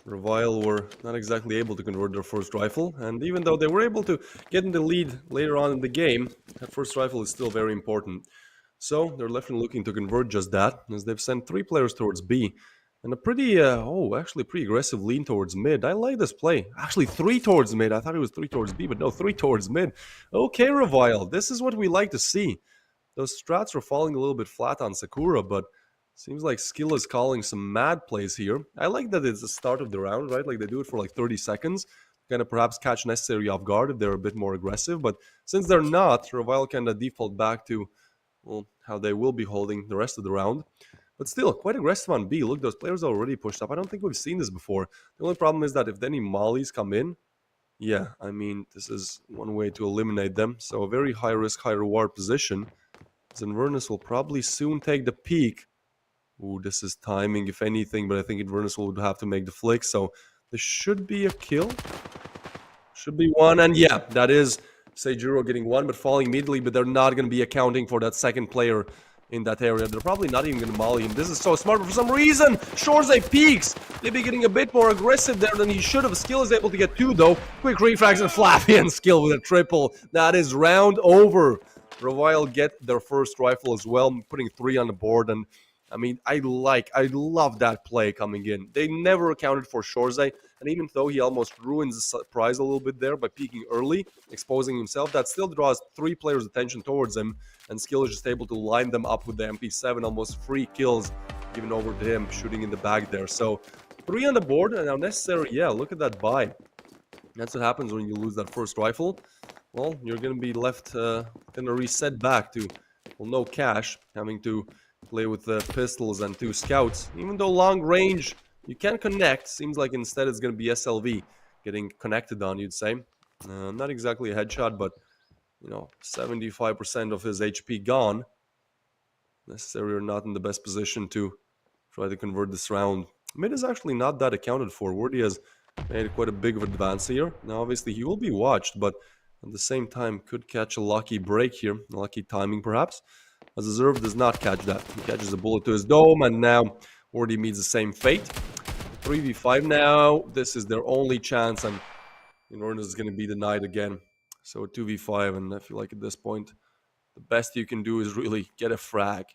Speaker 4: Revile were not exactly able to convert their first rifle, and even though they were able to get in the lead later on in the game, that first rifle is still very important. So they're left and looking to convert just that, as they've sent 3 players towards B, and a pretty, actually pretty aggressive lean towards mid. I like this play. Actually, 3 towards mid. I thought it was 3 towards B, but no, 3 towards mid. Okay, Revile, this is what we like to see. Those strats were falling a little bit flat on Sakura, but seems like skill is calling some mad plays here. I like that it's the start of the round, right? Like they do it for like 30 seconds. Kind of perhaps catch necessary off guard if they're a bit more aggressive. But since they're not, Revile kind of default back to, well, how they will be holding the rest of the round. But still, quite aggressive on B. Look, those players are already pushed up. I don't think we've seen this before. The only problem is that if any mollies come in, yeah, I mean, this is one way to eliminate them. So a very high risk, high reward position. Inverness will probably soon take the peak. Ooh, this is timing, if anything, but I think Inverness would have to make the flick, so this should be a kill. Should be one, and yeah, that is Seijuro getting one, but falling immediately, but they're not going to be accounting for that second player in that area. They're probably not even going to molly him. This is so smart, but for some reason, FORZE peaks. Maybe getting a bit more aggressive there than he should have. Skill is able to get 2, though. Quick refrags and Flappy and Skill with a triple. That is round over. Revile get their first rifle as well, putting 3 on the board, and I mean, I love that play coming in. They never accounted for FORZE, and even though he almost ruins the surprise a little bit there by peeking early, exposing himself, that still draws 3 players' attention towards him, and Skill is just able to line them up with the MP7, almost 3 kills given over to him, shooting in the back there. So 3 on the board, and now necessary, yeah, look at that buy. That's what happens when you lose that first rifle. Well, you're going to be left, going to reset back to, well, no cash, having to play with pistols and 2 scouts. Even though long range, you can connect. Seems like instead it's going to be SLV getting connected on, you'd say. Not exactly a headshot, but, you know, 75% of his HP gone. Necessary or not in the best position to try to convert this round. Mid is actually not that accounted for. Wordy has made quite a big of advance here. Now, obviously, he will be watched, but at the same time, could catch a lucky break here. A lucky timing, perhaps. As Zerv does not catch that. He catches a bullet to his dome, and now Wordy meets the same fate. 3v5 now. This is their only chance, and Inverness is going to be denied again. So 2v5, and I feel like at this point, the best you can do is really get a frag.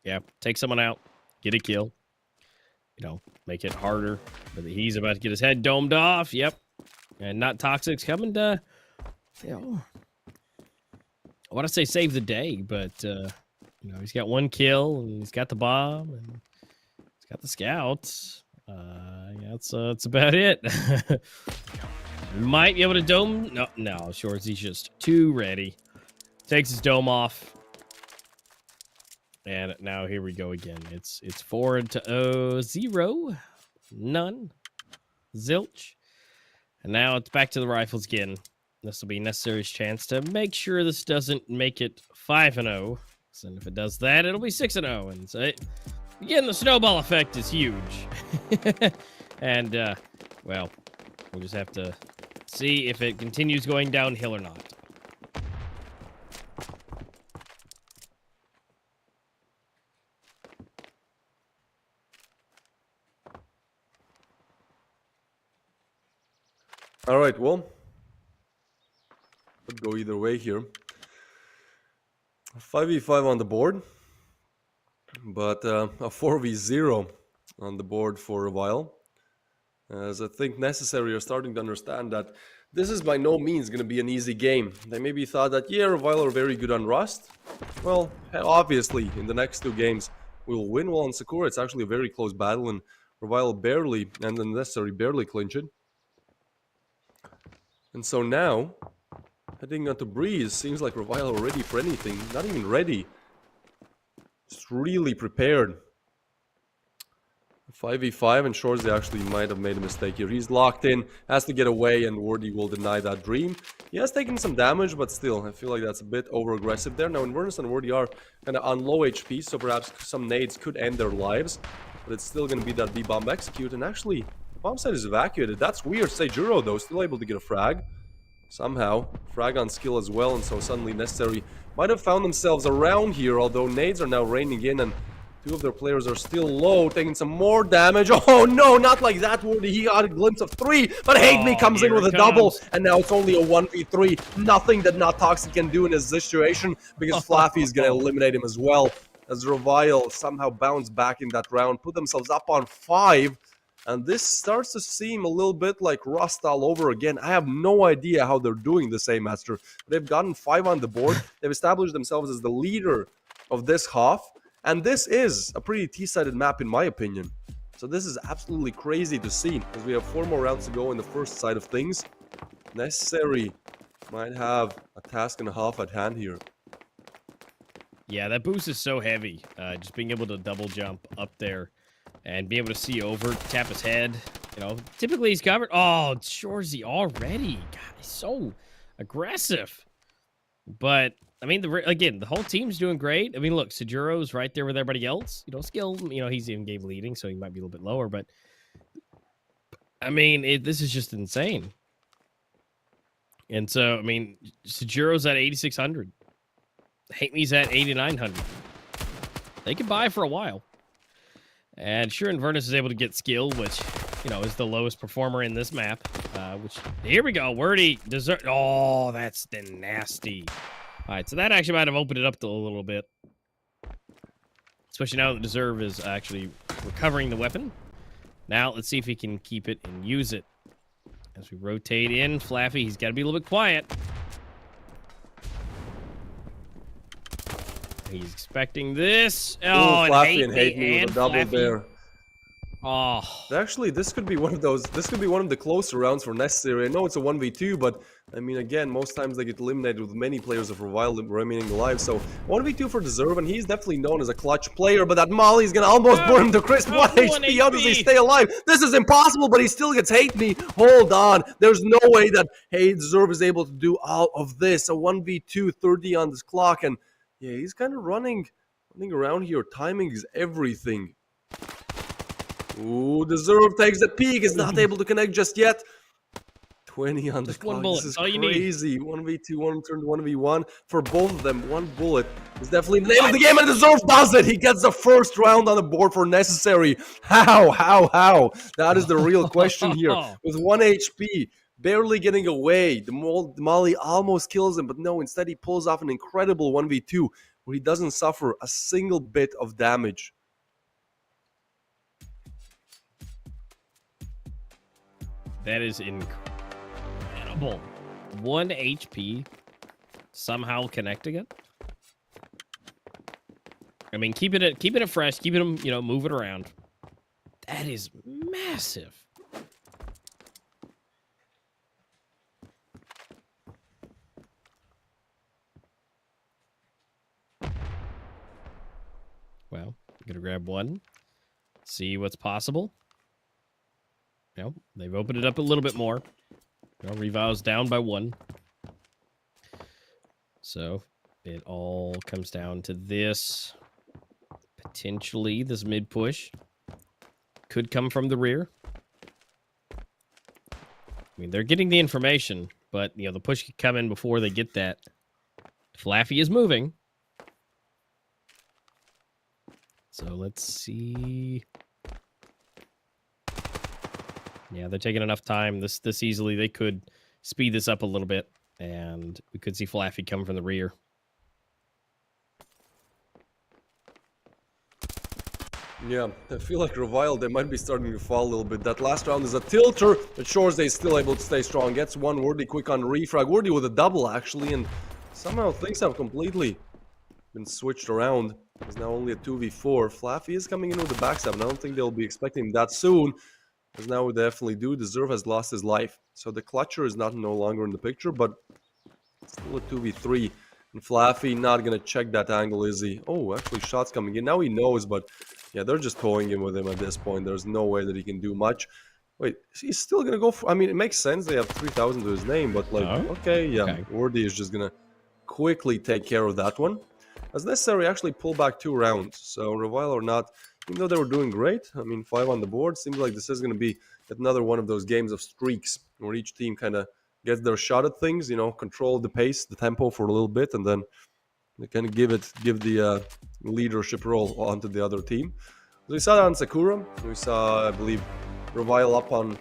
Speaker 2: Yeah, take someone out, get a kill. make it harder. But he's about to get his head domed off. Yep. And Not Toxic's coming to, I want to say save the day, but, he's got 1 kill, and he's got the bomb, and he's got the scouts. That's about it. Might be able to dome. No, Shorzy just too ready. Takes his dome off. And now here we go again. It's 4-0, none, zilch. And now it's back to the rifles again. This will be Necessary's chance to make sure this doesn't make it 5-0. And if it does that, it'll be 6-0. And so again, the snowball effect is huge. And, we'll just have to see if it continues going downhill or not.
Speaker 4: All right, well, could go either way here. 5v5 on the board, but a 4v0 on the board for a while. As I think Necessary are starting to understand that this is by no means going to be an easy game. They maybe thought that, yeah, Revile are very good on Rust. Well, obviously, in the next 2 games, we'll win. Well, on Sakura, it's actually a very close battle, and Revile barely, and the Necessary barely clinch it. And so now, heading on to Breeze, seems like Revile are ready for anything. Not even ready. Just really prepared. 5v5, and Shorzy actually might have made a mistake here. He's locked in, has to get away, and Wordy will deny that dream. He has taken some damage, but still, I feel like that's a bit over-aggressive there. Now, Inverness and Wordy are kind of on low HP, so perhaps some nades could end their lives. But it's still going to be that B-bomb execute, and actually, bomb site is evacuated. That's weird. Seijuro, though, still able to get a frag. Somehow. Frag on skill as well, and so suddenly Necessary might have found themselves around here, although nades are now raining in, and 2 of their players are still low, taking some more damage. Oh no, not like that, Wordy. He got a glimpse of 3, but Hate Me comes in with a double, and now it's only a 1v3. Nothing that Not Toxic can do in this situation, because Flaffy is going to eliminate him as well, as Revile somehow bounced back in that round, put themselves up on 5, and this starts to seem a little bit like Rust all over again. I have no idea how they're doing this, A-Master. They've gotten 5 on the board. They've established themselves as the leader of this half. And this is a pretty T-sided map, in my opinion. So this is absolutely crazy to see, as we have 4 more rounds to go in the first side of things. Necessary might have a task and a half at hand here.
Speaker 2: Yeah, that boost is so heavy. Just being able to double jump up there and be able to see over, tap his head. Typically he's covered. Oh, Shorzy already. God, he's so aggressive. But I mean, the whole team's doing great. I mean, look, Sejuro's right there with everybody else. Skill, he's in game leading, so he might be a little bit lower. But I mean, this is just insane. And so, I mean, Sejuro's at 8,600. Hate Me's at 8,900. They can buy for a while. And sure, Inverness is able to get skill, which, is the lowest performer in this map. Which, here we go. Wordy, Desert. Oh, that's the nasty. All right, so that actually might have opened it up a little bit. Especially now that Deserve is actually recovering the weapon. Now, let's see if he can keep it and use it. As we rotate in, Flaffy, he's got to be a little bit quiet. He's expecting this. Oh,
Speaker 4: ooh, Flaffy and Hate Me with a double
Speaker 2: Flaffy.
Speaker 4: there.
Speaker 2: Oh.
Speaker 4: Actually, this could be one of those. This could be one of the closer rounds for Necessary. I know it's a 1v2, but I mean, again, most times they get eliminated with many players of Revile remaining alive. So 1v2 for Deserve, and he's definitely known as a clutch player. But that Molly's gonna almost burn him to crisp. 1 HP. How does he stay alive? This is impossible, but he still gets Hate Me. Hold on. There's no way that Deserve is able to do all of this. A 1v2, 30 on this clock, and yeah, he's kind of running around here. Timing is everything. Ooh, Deserve takes the peek. Is not able to connect just yet. 20 on the clock. This is crazy. 1v2, 1 turn to 1v1 for both of them. 1 bullet is definitely the name of the game, and Deserve does it. He gets the first round on the board for Necessary. How? That is the real question here. With 1 HP, barely getting away. The Molly almost kills him, but no, instead he pulls off an incredible 1v2 where he doesn't suffer a single bit of damage.
Speaker 2: That is incredible. 1 HP, somehow connecting it. I mean, keeping it fresh, keeping them, you know, moving around. That is massive. Well, I'm gonna grab one, see what's possible. You know, they've opened it up a little bit more. You know, Revile's down by 1. So it all comes down to this. Potentially, this mid push could come from the rear. I mean, they're getting the information, but, you know, the push could come in before they get that. Flaffy is moving. So let's see. Yeah, they're taking enough time. This easily, they could speed this up a little bit, and we could see Flaffy come from the rear.
Speaker 4: Yeah, I feel like Revile, they might be starting to fall a little bit. That last round is a tilter, but FORZE still able to stay strong. Gets one Wordy quick on refrag. Wordy with a double, actually, and somehow things have completely been switched around. It's now only a 2v4. Flaffy is coming in with the backstab, and I don't think they'll be expecting that soon, because now we definitely do. Deserve has lost his life. So the clutcher is no longer in the picture, but still a 2v3. And Flaffy not going to check that angle, is he? Oh, actually, shots coming in. Now he knows, but yeah, they're just toying him with him at this point. There's no way that he can do much. Wait, he's still going to go for... I mean, it makes sense. They have 3,000 to his name, but like, okay, yeah.
Speaker 2: Okay.
Speaker 4: Wordy is just going to quickly take care of that one. As necessary, actually pull back 2 rounds. So Revile or not, even though they were doing great, I mean, 5 on the board, seems like this is going to be another one of those games of streaks where each team kind of gets their shot at things, you know, control the pace, the tempo for a little bit, and then they kind of give the leadership role onto the other team. So we saw that on Sakura. We saw, I believe, Revile up on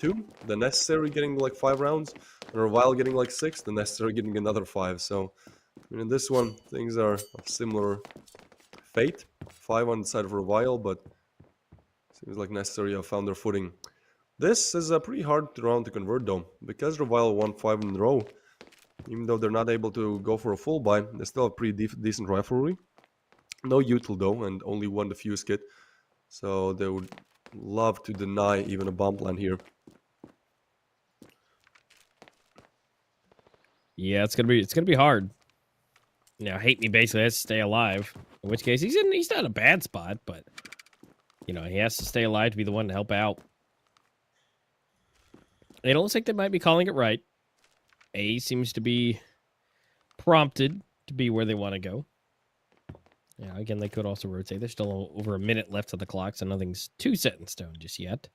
Speaker 4: 2, the necessary getting like 5 rounds, and Revile getting like 6, the necessary getting another 5. So I mean, in this one, things are of similar fate. 5 on the side of Revile, but seems like necessary have found their footing. This is a pretty hard round to convert though, because Revile won 5 in a row. Even though they're not able to go for a full buy, they still have pretty decent riflery. No util though, and only 1 defuse kit. So they would love to deny even a bomb plan here.
Speaker 2: Yeah, it's gonna be hard. You know, Hate Me basically has to stay alive. In which case, he's not in a bad spot, but you know, he has to stay alive to be the one to help out. It looks like they might be calling it right. A seems to be prompted to be where they want to go. Yeah, again, they could also rotate. There's still over a minute left of the clock, so nothing's too set in stone just yet.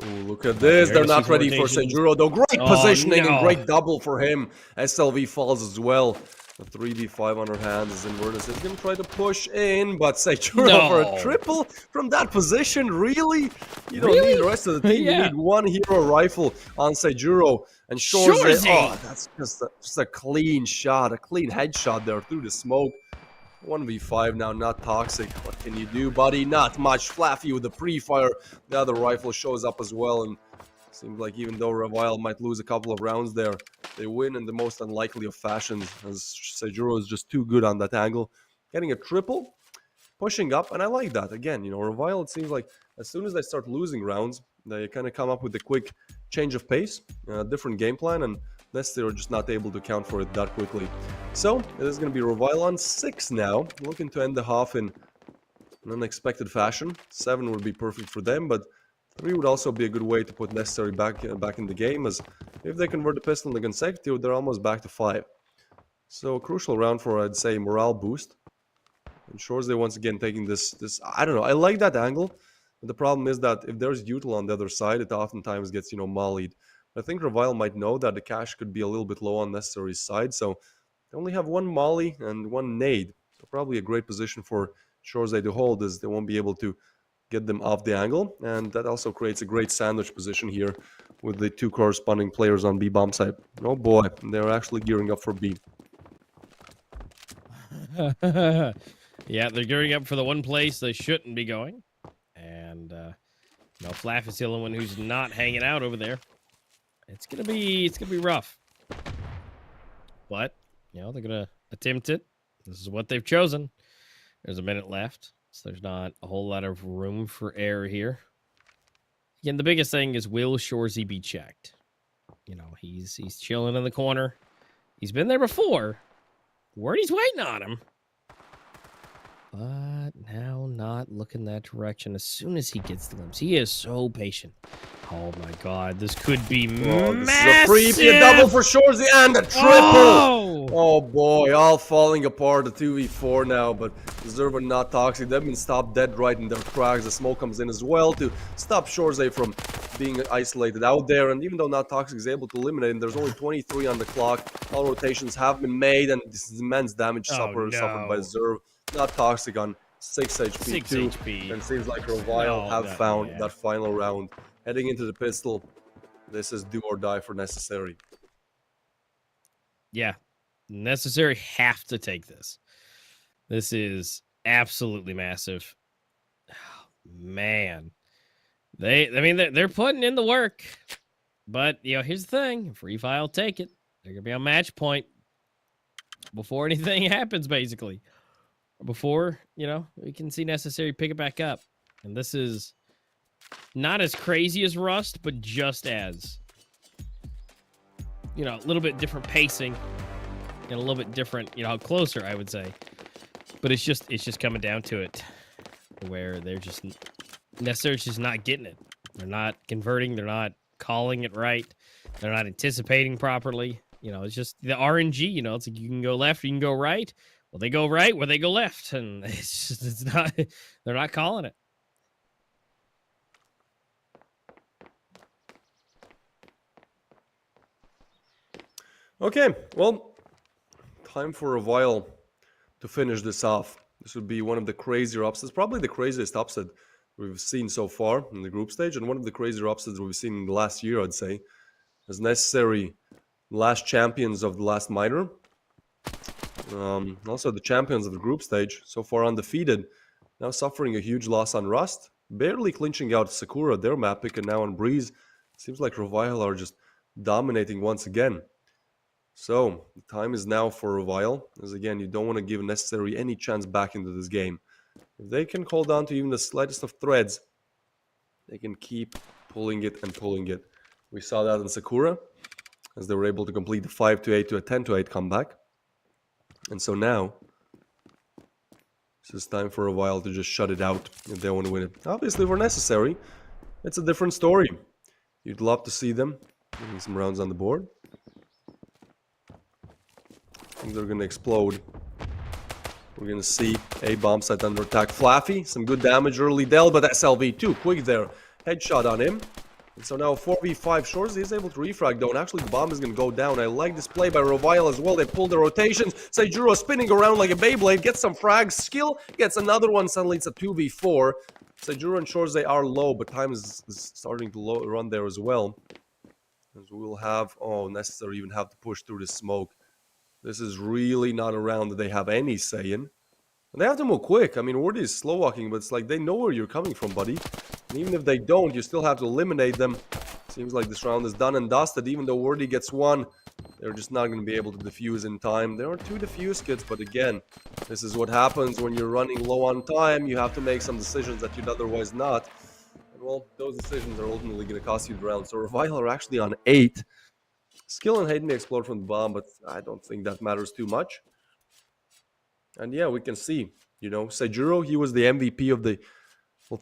Speaker 4: Ooh, look at this. They're not ready for Sejuro, though. Great positioning and great double for him. SLV falls as well. The 3v5 on her hands is Inverness is going to try to push in, but Sejuro for a triple from that position. Really? You don't need the rest of the team. You need 1 hero rifle on Sejuro. And FORZE, oh, that's just a clean shot, a clean headshot there through the smoke. 1v5 now, not toxic. What can you do, buddy? Not much. Flaffy with the pre-fire. The other rifle shows up as well, and seems like even though Revile might lose a couple of rounds there, they win in the most unlikely of fashions, as Sejuro is just too good on that angle. Getting a triple, pushing up, and I like that. Again, you know, Revile, it seems like as soon as they start losing rounds, they kind of come up with a quick change of pace, different game plan, and they're just not able to account for it that quickly. So, it is going to be Revile on 6 now, looking to end the half in an unexpected fashion. 7 would be perfect for them, but 3 would also be a good way to put necessary back in the game, as if they convert the pistol in the consecutive, they're almost back to 5. So, a crucial round for, I'd say, morale boost. And FORZE once again taking this, I don't know, I like that angle, but the problem is that if there's util on the other side, it oftentimes gets, you know, mollied. I think Revile might know that the cash could be a little bit low on necessary's side, so they only have 1 molly and 1 nade. So probably a great position for FORZE to hold, as they won't be able to get them off the angle, and that also creates a great sandwich position here with the 2 corresponding players on B bomb side. Oh boy, they're actually gearing up for B.
Speaker 2: Yeah, they're gearing up for the one place they shouldn't be going. And Now Flaff is the only one who's not hanging out over there. It's gonna be rough. But, you know, they're gonna attempt it. This is what they've chosen. There's a minute left, so there's not a whole lot of room for error here. Again, the biggest thing is, will shoresy be checked? You know, he's chilling in the corner. He's been there before. Wordy's waiting on him. But now not looking that direction as soon as he gets the glimpse. He is so patient. Oh my god, this could be massive.
Speaker 4: This is a double for Shorzy and a triple. Oh boy, all falling apart. The 2v4 now, but Deserve are not toxic. They've been stopped dead right in their tracks. The smoke comes in as well to stop Shorzy from being isolated out there. And even though not toxic is able to eliminate him, there's only 23 on the clock. All rotations have been made, and this is immense damage suffered by Deserve. Not toxic on 6 HP
Speaker 2: 6
Speaker 4: too.
Speaker 2: HP.
Speaker 4: And seems like Revile have found that final round. Heading into the pistol, this is do or die for Necessary.
Speaker 2: Yeah, Necessary have to take this. This is absolutely massive. Oh, man, they're putting in the work, but you know, here's the thing: if Revile take it, they're gonna be on match point before anything happens, basically. Before, you know, we can see Necessary pick it back up, and this is not as crazy as Rust, but just as, you know, a little bit different pacing and a little bit different, you know, closer, I would say. But it's just coming down to it, where they're just Necessary's just not getting it. They're not converting. They're not calling it right. They're not anticipating properly. You know, it's just the RNG. You know, it's like you can go left, you can go right. Well, they go right, well, they go left, and it's not. They're not calling it.
Speaker 4: Okay, well, time for Revile to finish this off. This would be one of the crazier upsets, probably the craziest upset we've seen so far in the group stage, and one of the crazier upsets we've seen in the last year, I'd say. As Necessary, last champions of the last minor. Also the champions of the group stage, so far undefeated. Now suffering a huge loss on Rust. Barely clinching out Sakura, their map pick, and now on Breeze. Seems like Revile are just dominating once again. So, the time is now for Revile, as again, you don't want to give Necessary any chance back into this game. If they can hold on to even the slightest of threads, they can keep pulling it and pulling it. We saw that in Sakura, as they were able to complete the 5-8 to a 10-8 comeback. And so now, this is time for Revile to just shut it out if they want to win it. Obviously, for Necessary, it's a different story. You'd love to see them getting some rounds on the board. I think they're going to explode. We're going to see a bomb site under attack. Flaffy, some good damage early. Del, but SLV too quick there. Headshot on him. And so now 4v5 Shorzy is able to refrag though, and actually the bomb is going to go down. I like this play by Revile as well. They pulled the rotations. Seijuro spinning around like a Beyblade, gets some frags. Skill gets another one. Suddenly it's a 2v4. Seijuro and Shorzy are low, but time is starting to run there as well. As we will have, Necessary even have to push through the smoke. This is really not a round that they have any say in. And they have to move quick. I mean, Wordy is slow walking, but it's like they know where you're coming from, buddy. And even if they don't, you still have to eliminate them. Seems like this round is done and dusted. Even though Wordy gets one, they're just not going to be able to defuse in time. There are 2 defuse kits, but again, this is what happens when you're running low on time. You have to make some decisions that you'd otherwise not. And well, those decisions are ultimately going to cost you the round. So Revile are actually on 8. Skill and Hayden may explode from the bomb, but I don't think that matters too much. And yeah, we can see, you know, Seijuro, he was the MVP of the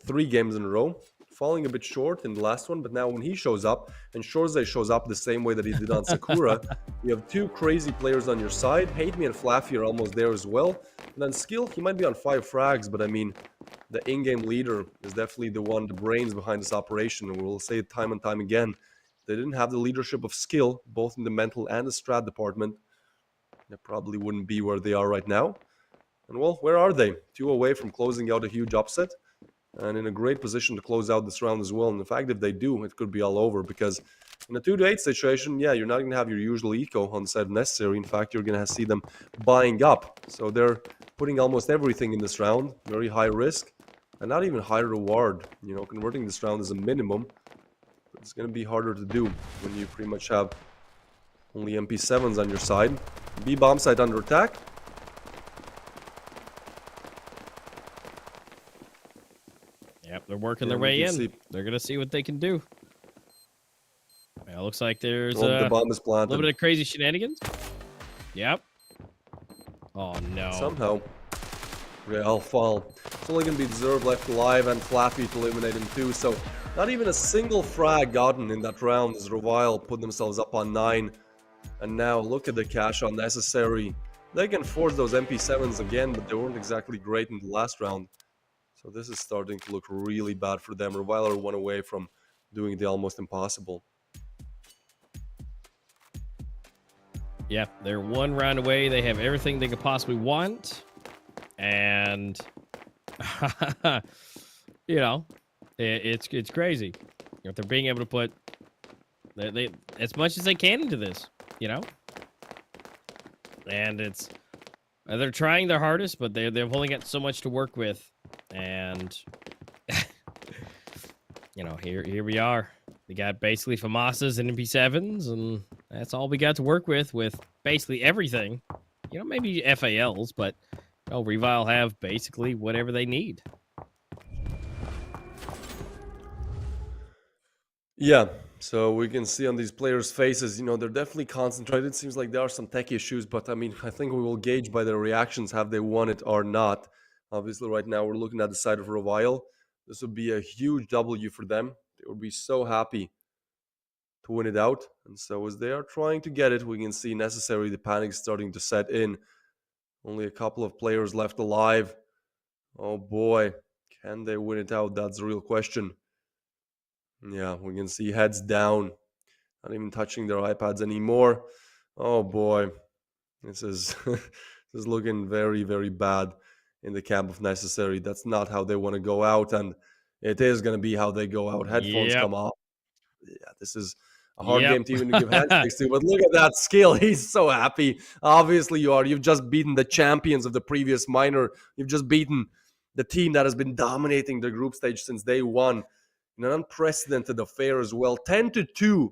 Speaker 4: 3 games in a row. Falling a bit short in the last one, but now when he shows up, and Shorzy shows up the same way that he did on Sakura, you have 2 crazy players on your side. Hate Me and Flaffy are almost there as well. And then Skill, he might be on 5 frags, but I mean, the in-game leader is definitely the one, the brains behind this operation, and we'll say it time and time again. They didn't have the leadership of Skill, both in the mental and the strat department. They probably wouldn't be where they are right now. And well, where are they? 2 away from closing out a huge upset. And in a great position to close out this round as well. And in fact, if they do, it could be all over. Because in a 2-8 situation, yeah, you're not going to have your usual eco on the side of Necessary. In fact, you're going to see them buying up. So they're putting almost everything in this round. Very high risk. and not even high reward. You know, converting this round is a minimum, but it's going to be harder to do when you pretty much have only MP7s on your side. B bomb site under attack.
Speaker 2: Yep, they're working
Speaker 4: Yeah,
Speaker 2: their
Speaker 4: we
Speaker 2: way
Speaker 4: can
Speaker 2: in.
Speaker 4: see-
Speaker 2: They're gonna see what they can do. Well, looks like there's
Speaker 4: Oh, the
Speaker 2: a
Speaker 4: bomb is planted.
Speaker 2: little bit of crazy shenanigans. Yep. Oh no.
Speaker 4: Somehow. Real fall. It's only going to be Deserve left alive and Flappy to eliminate him too. So not even a single frag gotten in that round as Revile put themselves up on 9. And now look at the cash unnecessary. They can force those MP7s again, but they weren't exactly great in the last round. So this is starting to look really bad for them. Revile are 1 away from doing the almost impossible.
Speaker 2: Yeah, they're 1 round away. They have everything they could possibly want. And you know, it's crazy. If they're being able to put they as much as they can into this, you know? And it's they're trying their hardest, but they've only got so much to work with. And you know, here we are. We got basically FAMASas and MP7s, and that's all we got to work with basically everything. You know, maybe FALs, but oh, Revile have basically whatever they need.
Speaker 4: Yeah, so we can see on these players' faces, you know, they're definitely concentrated. It seems like there are some tech issues, but I mean, I think we will gauge by their reactions have they won it or not. Obviously, right now we're looking at the side of Revile. This would be a huge W for them. They would be so happy to win it out. And so as they are trying to get it, we can see necessary the panic starting to set in. Only a couple of players left alive. Oh boy, can they win it out? That's the real question. Yeah, we can see heads down, not even touching their iPads anymore. Oh boy, this is this is looking very, very bad in the camp of necessary. That's not how they want to go out, and it is going to be how they go out. Headphones
Speaker 2: Yep.
Speaker 4: come off. Yeah, this is a hard
Speaker 2: Yep.
Speaker 4: game to even give handshakes to, but look at that skill. He's so happy. Obviously, you are. You've just beaten the champions of the previous minor. You've just beaten the team that has been dominating the group stage since day one in an unprecedented affair as well. 10-2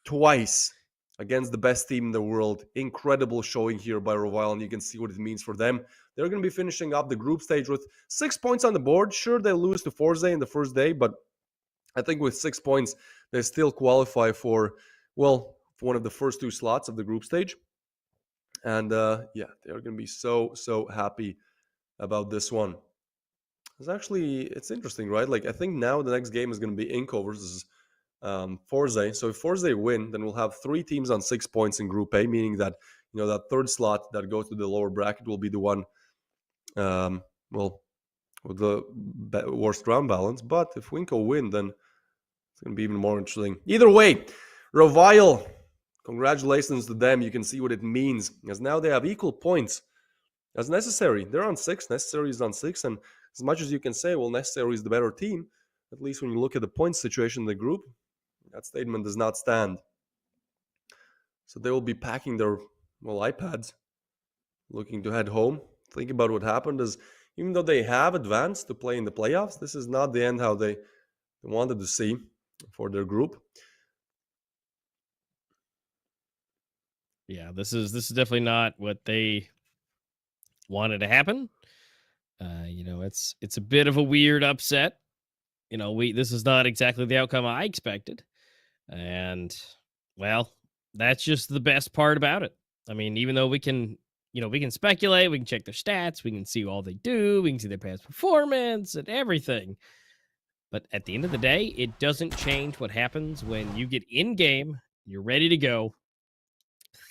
Speaker 4: twice against the best team in the world. Incredible showing here by Revile, and you can see what it means for them. They're going to be finishing up the group stage with 6 points on the board. Sure, they lose to FORZE in the first day, but I think with 6 points, they still qualify for, well, for one of the first 2 slots of the group stage. And yeah, they're going to be so happy about this one. It's interesting, right? Like, I think now the next game is going to be INCO versus FORZE. So if FORZE win, then we'll have 3 teams on 6 points in Group A, meaning that, you know, that third slot that goes to the lower bracket will be the one, well, with the worst round balance. But if INCO win, then it's going to be even more interesting. Either way, Revile, congratulations to them. You can see what it means, as now they have equal points as Necessary. They're on 6, Necessary is on 6, and as much as you can say, well, Necessary is the better team, at least when you look at the points situation in the group, that statement does not stand. So they will be packing their, well, iPads, looking to head home. Think about what happened is, even though they have advanced to play in the playoffs, this is not the end how they wanted to see for their group.
Speaker 2: Yeah, this is definitely not what they wanted to happen. You know, it's a bit of a weird upset. You know, this is not exactly the outcome I expected. And well, that's just the best part about it. I mean, even though we can, you know, we can speculate, we can check their stats, we can see all they do, we can see their past performance and everything. But at the end of the day, it doesn't change what happens when you get in game, you're ready to go.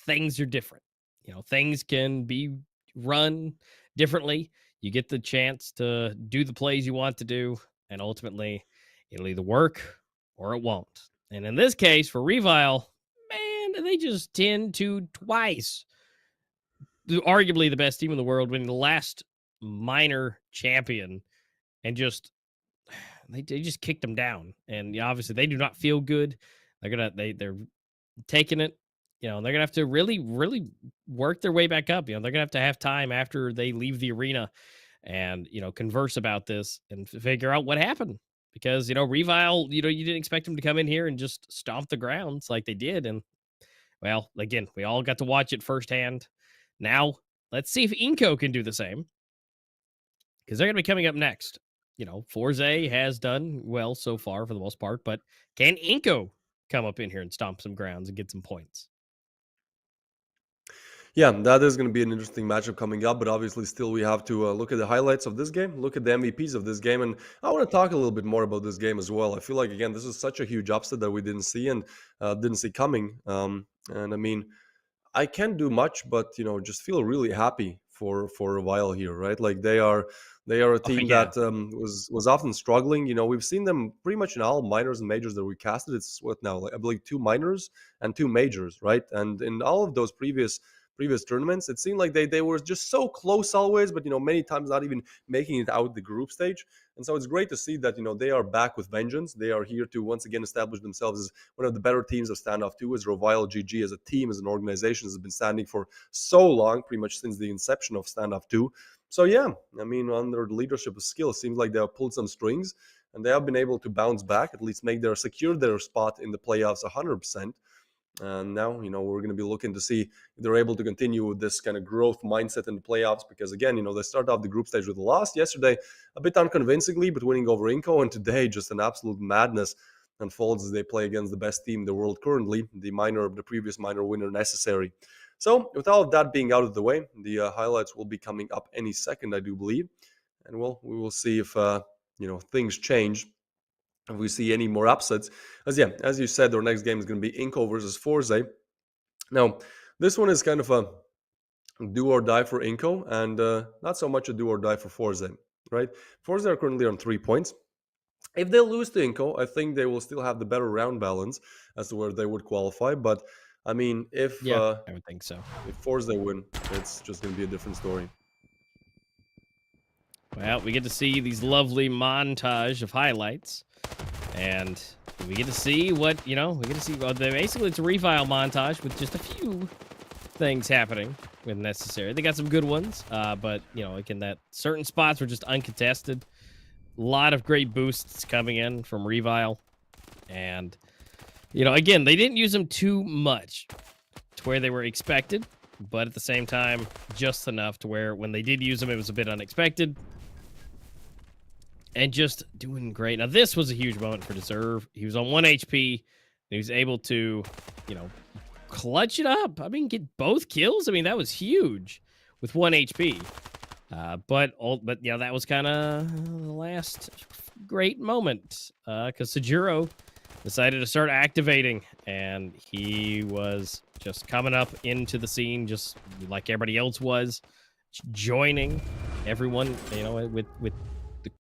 Speaker 2: Things are different. You know, things can be run differently. You get the chance to do the plays you want to do, and ultimately it'll either work or it won't. And in this case, for Revile, man, they just 10-2 twice. Arguably the best team in the world, winning the last minor champion, and just they just kicked them down. And obviously they do not feel good. They're taking it. You know, they're gonna have to really, really work their way back up. You know, they're gonna have to have time after they leave the arena and converse about this and figure out what happened. Because Revile, you didn't expect them to come in here and just stomp the grounds like they did, and well, again, we all got to watch it firsthand. Now let's see if INCO can do the same, because they're going to be coming up next. FORZE has done well so far for the most part, but can INCO come up in here and stomp some grounds and get some points?
Speaker 4: Yeah, that is going to be an interesting matchup coming up, but obviously, still, we have to look at the highlights of this game, look at the MVPs of this game, and I want to talk a little bit more about this game as well. I feel like, again, this is such a huge upset that we didn't see and didn't see coming. And I mean, I can't do much, but just feel really happy for a while here, right? Like they are a
Speaker 2: Oh,
Speaker 4: team
Speaker 2: yeah.
Speaker 4: that was often struggling. We've seen them pretty much in all minors and majors that we casted. It's what now, like I believe 2 minors and 2 majors, right? And in all of those previous tournaments, it seemed like they were just so close always, but many times not even making it out the group stage. And so it's great to see that they are back with vengeance. They are here to once again establish themselves as one of the better teams of Standoff 2, as Rovile GG as a team, as an organization, has been standing for so long, pretty much since the inception of Standoff 2. So yeah, I mean, under the leadership of Skill, it seems like they have pulled some strings and they have been able to bounce back, at least secure their spot in the playoffs 100%. And now, we're going to be looking to see if they're able to continue with this kind of growth mindset in the playoffs. Because again, they start off the group stage with a loss yesterday, a bit unconvincingly, but winning over INCO, and today just an absolute madness unfolds as they play against the best team in the world currently, the previous minor winner, Necessary. So, with all of that being out of the way, the highlights will be coming up any second, I do believe, and we will see if things change. If we see any more upsets, as you said, our next game is going to be INCO versus FORZE. Now, this one is kind of a do or die for INCO, and not so much a do or die for FORZE, right? FORZE are currently on 3 points. If they lose to INCO, I think they will still have the better round balance as to where they would qualify. But I mean, if
Speaker 2: Yeah, I would think so.
Speaker 4: if FORZE win, it's just going to be a different story.
Speaker 2: Well, we get to see these lovely montage of highlights, and we get to see what, we get to see, well, basically it's a Revile montage with just a few things happening when necessary. They got some good ones, but, again, that certain spots were just uncontested. A lot of great boosts coming in from Revile, and, again, they didn't use them too much to where they were expected, but at the same time, just enough to where when they did use them, it was a bit unexpected. And just doing great. Now, this was a huge moment for Deserve. He was on 1 HP. And he was able to, clutch it up. I mean, get both kills. I mean, that was huge with 1 HP. But that was kind of the last great moment because Sajuro decided to start activating, and he was just coming up into the scene just like everybody else was, joining everyone, with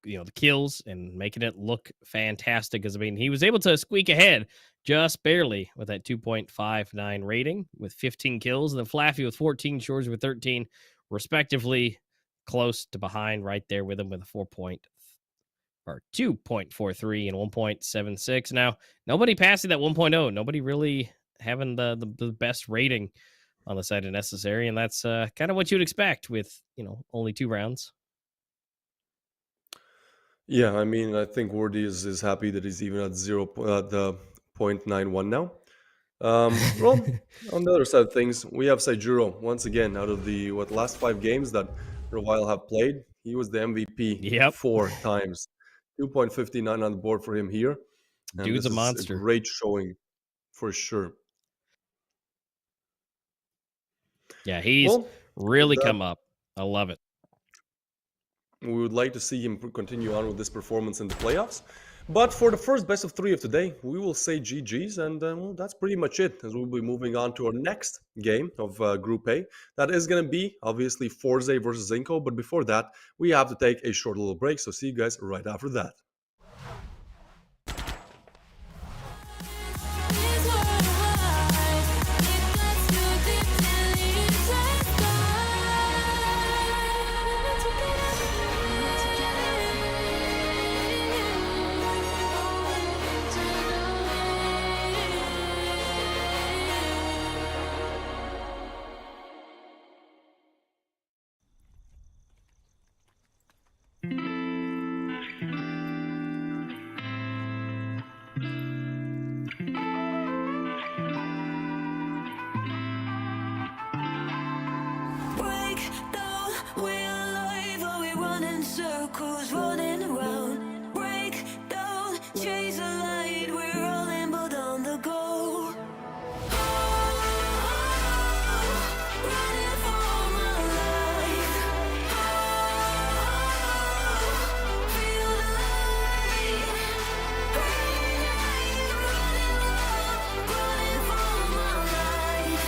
Speaker 2: the kills and making it look fantastic. Because I mean, he was able to squeak ahead just barely with that 2.59 rating with 15 kills, and then Flaffy with 14, Shores with 13, respectively, close to behind right there with him with a 2.43 and 1.76. Now, nobody passing that 1.0. Nobody really having the best rating on the side of Necessary, and that's kind of what you'd expect with only 2 rounds.
Speaker 4: Yeah, I mean, I think Wordy is happy that he's even at the 0.91 now. Well, on the other side of things, we have Saijuro once again out of the last 5 games that Revile have played. He was the MVP
Speaker 2: Yep.
Speaker 4: 4 times, 2.59 on the board for him here, and
Speaker 2: Dude's
Speaker 4: this
Speaker 2: a
Speaker 4: is
Speaker 2: monster.
Speaker 4: a great showing for sure.
Speaker 2: Yeah, he's
Speaker 4: Well,
Speaker 2: really
Speaker 4: with that,
Speaker 2: come up. I love it.
Speaker 4: we would like to see him continue on with this performance in the playoffs. But for the first best of 3 of today, we will say GG's, and well, that's pretty much it, as we'll be moving on to our next game of Group A. That is going to be, obviously, FORZE versus INCO, but before that, we have to take a short little break, so see you guys right after that.
Speaker 1: cruise rolling around. Break down, chase a light. We're rolling but on the go. Running for my life. Feel the light. Running for my life. Running for my life.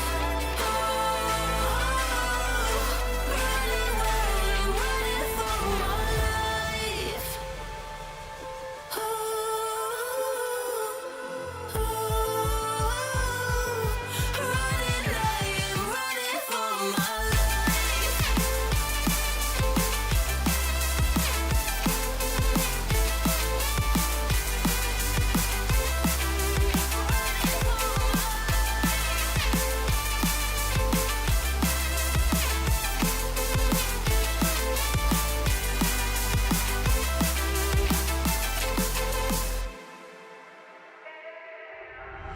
Speaker 1: Running for my life.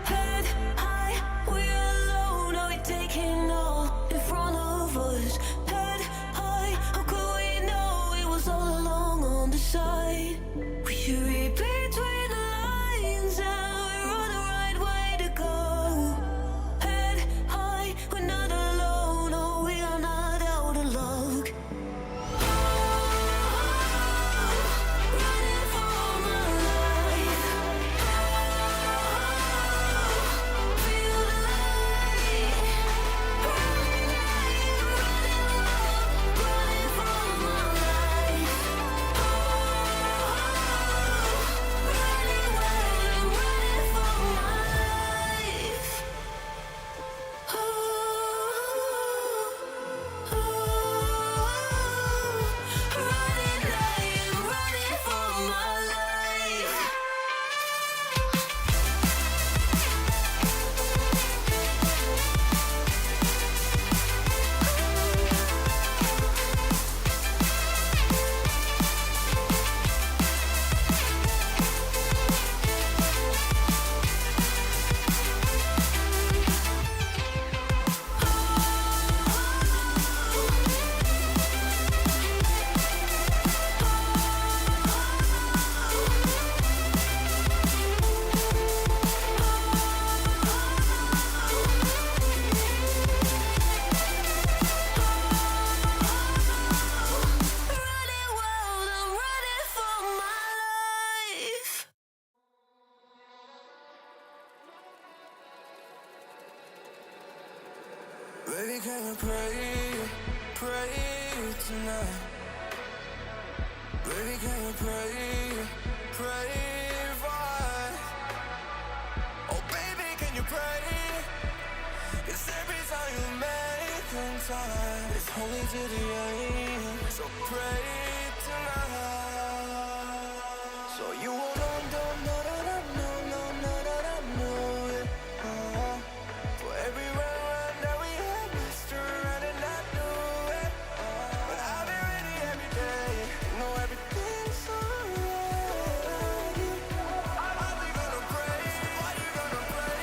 Speaker 1: Head high, we're alone. Are we taking all in front of us? Head high, how could we know it was all along on the side? We should read between the lines and we're on the right way to go. Head high, we're not alone. Oh, we are not out of luck. Running for my life. Feel the light. Running for my life. Running for my life. Running for my life. Running wild, I'm running for my life.
Speaker 5: Baby, can you pray tonight? Baby, can you pray for us? Oh, baby, can you pray? 'Cause every time you make time, it's only to the end. So pray tonight. So you won't know it. For every run that we had, Mr. Right, and I knew it. But I've been ready every day. You know everything's alright. Are we gonna pray? Are you gonna pray?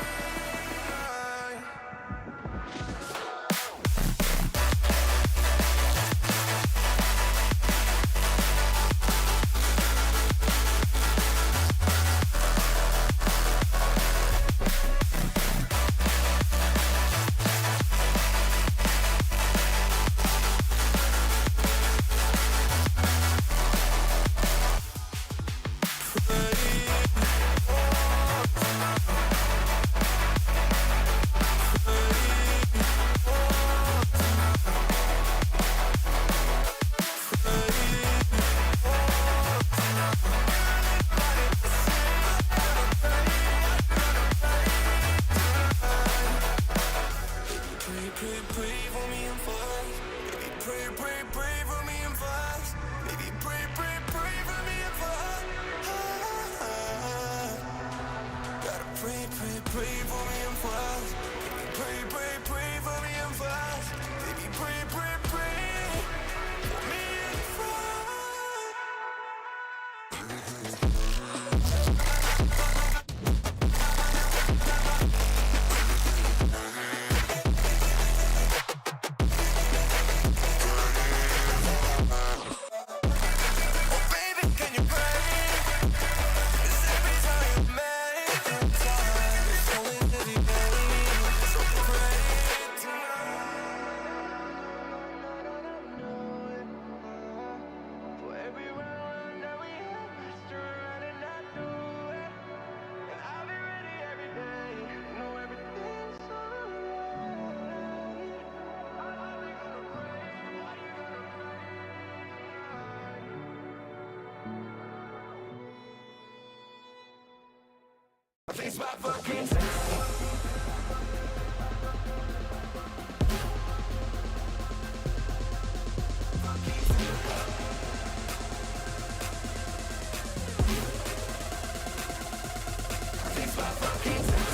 Speaker 5: It's my fucking time. It's my fucking time.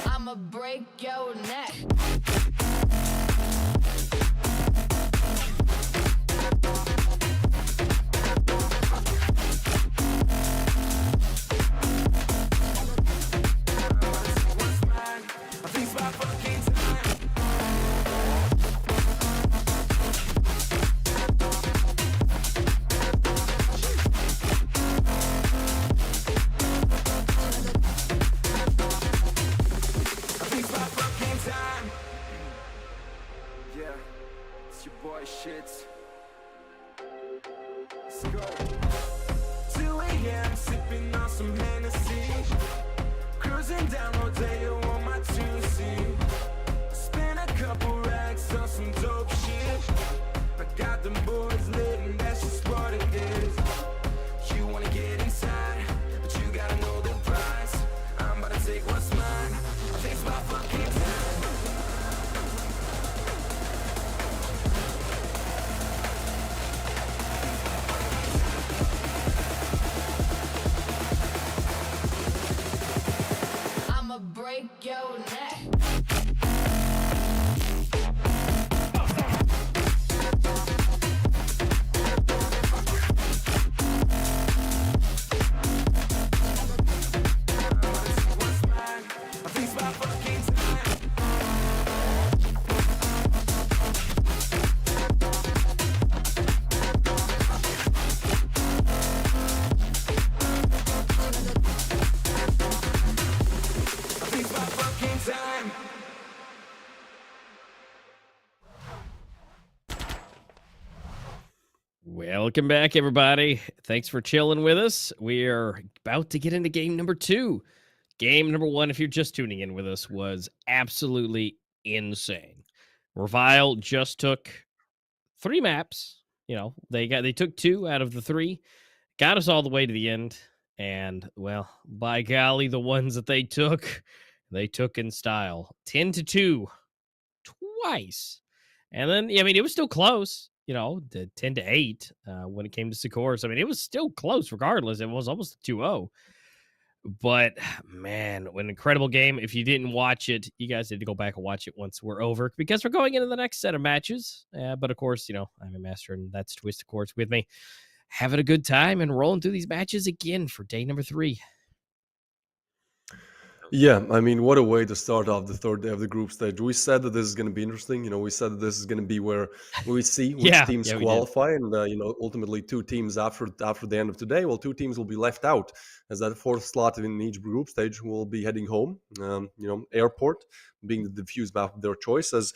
Speaker 1: I'ma break your neck.
Speaker 5: What's mine? It's my fucking time. It's my fucking time. Yeah, it's your boy Shits. Let's go. 2 a.m. sipping on some Hennessy. Cruising down Rodeo on my 2C. Spent a couple racks on some dope shit. I got them boys lit and that's just what it is. You wanna get inside, but you gotta know the price. I'm about to take what's mine. I think it's my fucking time.
Speaker 1: I'ma break your neck.
Speaker 5: What's mine? I think it's my fucking time. I think it's my fucking time.
Speaker 2: Welcome back, everybody. Thanks for chilling with us. We are about to get into game number 2. Game number 1, if you're just tuning in with us, was absolutely insane. Revile just took 3 maps. You know, they took 2 out of the 3, got us all the way to the end, and well, by golly, the ones that they took in style. 10-2 twice. And then, I mean, it was still close, you know, the 10-8 when it came to scores. I mean, it was still close regardless. It was almost a 2-0. But man, an incredible game. If you didn't watch it, you guys need to go back and watch it once we're over because we're going into the next set of matches. But of course, you know, I'm a master and that's Twist, of course, with me. Having a good time and rolling through these matches again for day number 3.
Speaker 4: Yeah, I mean, what a way to start off the third day of the group stage. We said that this is going to be interesting. You know, we said that this is going to be where we see which
Speaker 2: Yeah,
Speaker 4: teams
Speaker 2: yeah, we did.
Speaker 4: qualify, and you know, ultimately 2 teams after the end of today. Well, 2 teams will be left out, as that 4th slot in each group stage will be heading home. You know, airport being the diffuse map of their choice, as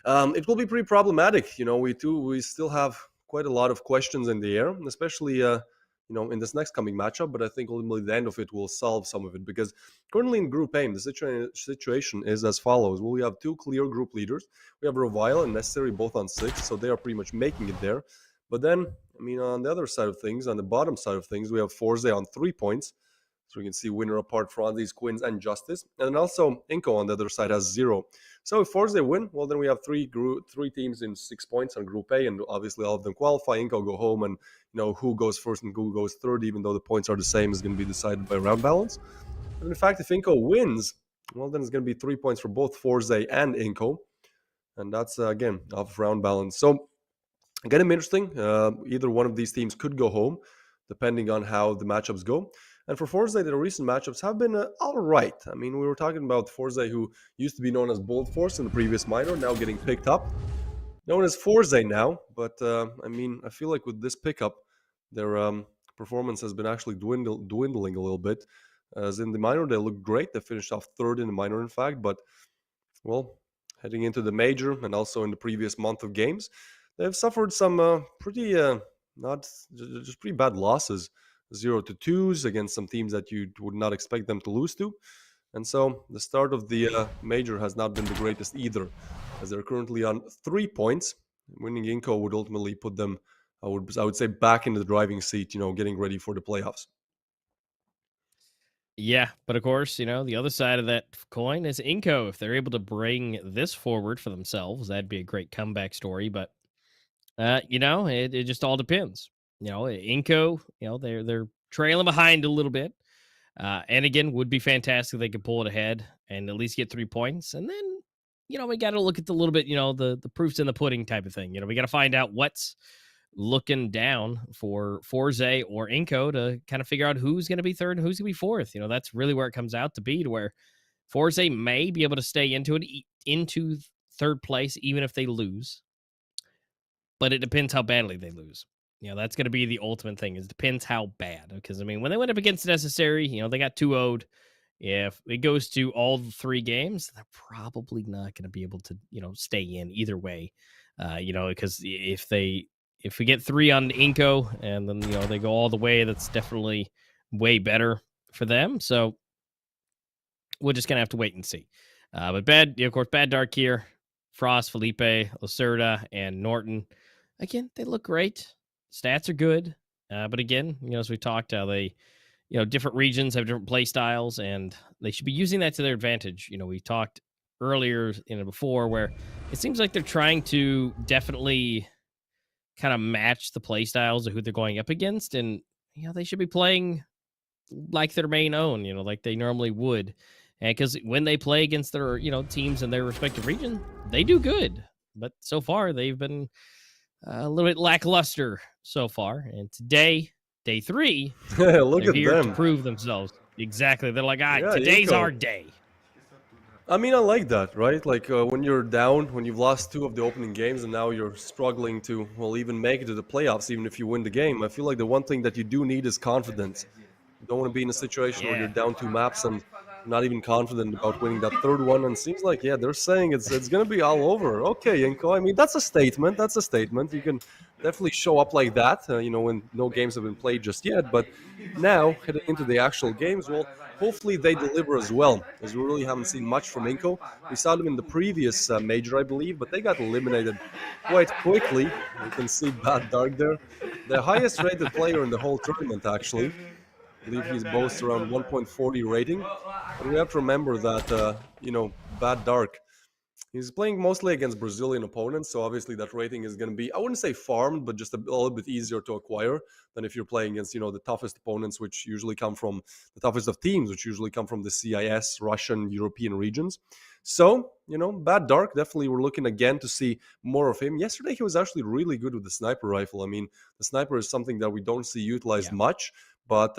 Speaker 4: it will be pretty problematic. You know, we still have quite a lot of questions in the air, especially. You know, in this next coming matchup, but I think ultimately the end of it will solve some of it because currently in Group A, the situation is as follows. Well, we have 2 clear group leaders. We have Revile and Necessary both on 6, so they are pretty much making it there. But then, I mean, on the other side of things, on the bottom side of things, we have FORZE on 3 points. So we can see winner apart Franzi's, Quins, and Justice. And then also INCO on the other side has 0. So if FORZE win, well, then we have 3 teams in 6 points on Group A, and obviously all of them qualify. INCO go home, and you know who goes first and who goes third, even though the points are the same, is going to be decided by round balance. And in fact, if INCO wins, well, then it's going to be 3 points for both FORZE and INCO. And that's, again, off round balance. So, getting interesting. Either one of these teams could go home, depending on how the matchups go. And for FORZE, the recent matchups have been all right. I mean, we were talking about FORZE, who used to be known as Bold Force in the previous minor, now getting picked up. Known as FORZE now, but I mean, I feel like with this pickup, their performance has been actually dwindling a little bit. As in the minor, they looked great. They finished off 3rd in the minor, in fact, but, well, heading into the major and also in the previous month of games, they've suffered some pretty bad losses, 0-2s against some teams that you would not expect them to lose to. And so the start of the major has not been the greatest either, as they're currently on 3 points. Winning INCO would ultimately put them, I would say, back into the driving seat, getting ready for the playoffs.
Speaker 2: Yeah, but of course, the other side of that coin is INCO. If they're able to bring this forward for themselves, that'd be a great comeback story. But it just all depends. INCO, they're trailing behind a little bit. And again, would be fantastic if they could pull it ahead and at least get 3 points. And then, we got to look at the little bit, the proofs in the pudding type of thing. We got to find out what's looking down for FORZE or INCO to kind of figure out who's going to be third and who's going to be fourth. That's really where it comes out to be, to where FORZE may be able to stay into third place, even if they lose. But it depends how badly they lose. That's going to be the ultimate thing. It depends how bad. Because, when they went up against Necessary, they got 2-0'd. If it goes to all 3 games, they're probably not going to be able to, stay in either way. Because if we get 3 on INCO and then, they go all the way, that's definitely way better for them. So we're just going to have to wait and see. But of course, Bad Dark here, Frost, Felipe, Lacerda, and Norton. Again, they look great. Stats are good. But again, as we talked, they, different regions have different play styles, and they should be using that to their advantage. We talked earlier, before, where it seems like they're trying to definitely kind of match the play styles of who they're going up against. And, they should be playing like their main own, like they normally would. And because when they play against their, teams in their respective region, they do good. But so far, they've been a little bit lackluster so far. And today, day 3,
Speaker 4: Look
Speaker 2: they're
Speaker 4: at
Speaker 2: here
Speaker 4: them.
Speaker 2: to prove themselves. Exactly. They're like,
Speaker 4: Yeah,
Speaker 2: today's
Speaker 4: INCO.
Speaker 2: our day.
Speaker 4: I like that, right? Like when you're down, when you've lost 2 of the opening games and now you're struggling to, well, even make it to the playoffs, even if you win the game. I feel like the one thing that you do need is confidence. You don't want to be in a situation where you're
Speaker 2: Yeah.
Speaker 4: down 2 maps and not even confident about winning that third one. And it seems like, yeah, they're saying it's going to be all over. Okay, INCO. That's a statement. That's a statement. You can definitely show up like that, when no games have been played just yet. But now, heading into the actual games, well, hopefully they deliver as well, as we really haven't seen much from INCO. We saw them in the previous major, I believe, but they got eliminated quite quickly. You can see Bad Dark there. The highest rated player in the whole tournament, actually. I believe he boasts around 1.40 rating. But we have to remember that, Bad Dark, he's playing mostly against Brazilian opponents, so obviously that rating is going to be, I wouldn't say farmed, but just a little bit easier to acquire than if you're playing against, the toughest opponents, which usually come from the toughest of teams, which usually come from the CIS, Russian, European regions. So, Bad Dark, definitely we're looking again to see more of him. Yesterday, he was actually really good with the sniper rifle. The sniper is something that we don't see utilized
Speaker 2: Yeah.
Speaker 4: much, but,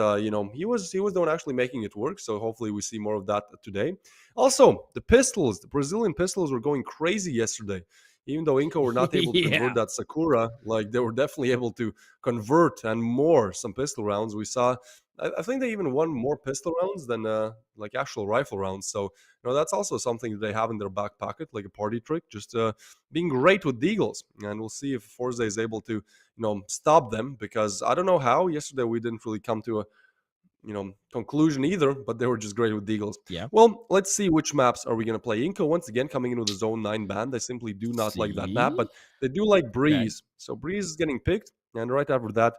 Speaker 4: he was the one actually making it work. So hopefully we see more of that today. Also, the pistols, the Brazilian pistols were going crazy yesterday. Even though INCO were not able to
Speaker 2: Yeah.
Speaker 4: convert that Sakura, like they were definitely able to convert and more some pistol rounds. We saw, I think they even won more pistol rounds than like actual rifle rounds. So, that's also something that they have in their back pocket, like a party trick, just being great with deagles. And we'll see if FORZE is able to, stop them, because I don't know how. Yesterday we didn't really come to a conclusion either, but they were just great with deagles.
Speaker 2: Yeah.
Speaker 4: Well, let's see which maps are we going to play. INCO, once again, coming in with a Zone 9 ban. They simply do not like that map, but they do like Breeze. So Breeze is getting picked, and right after that,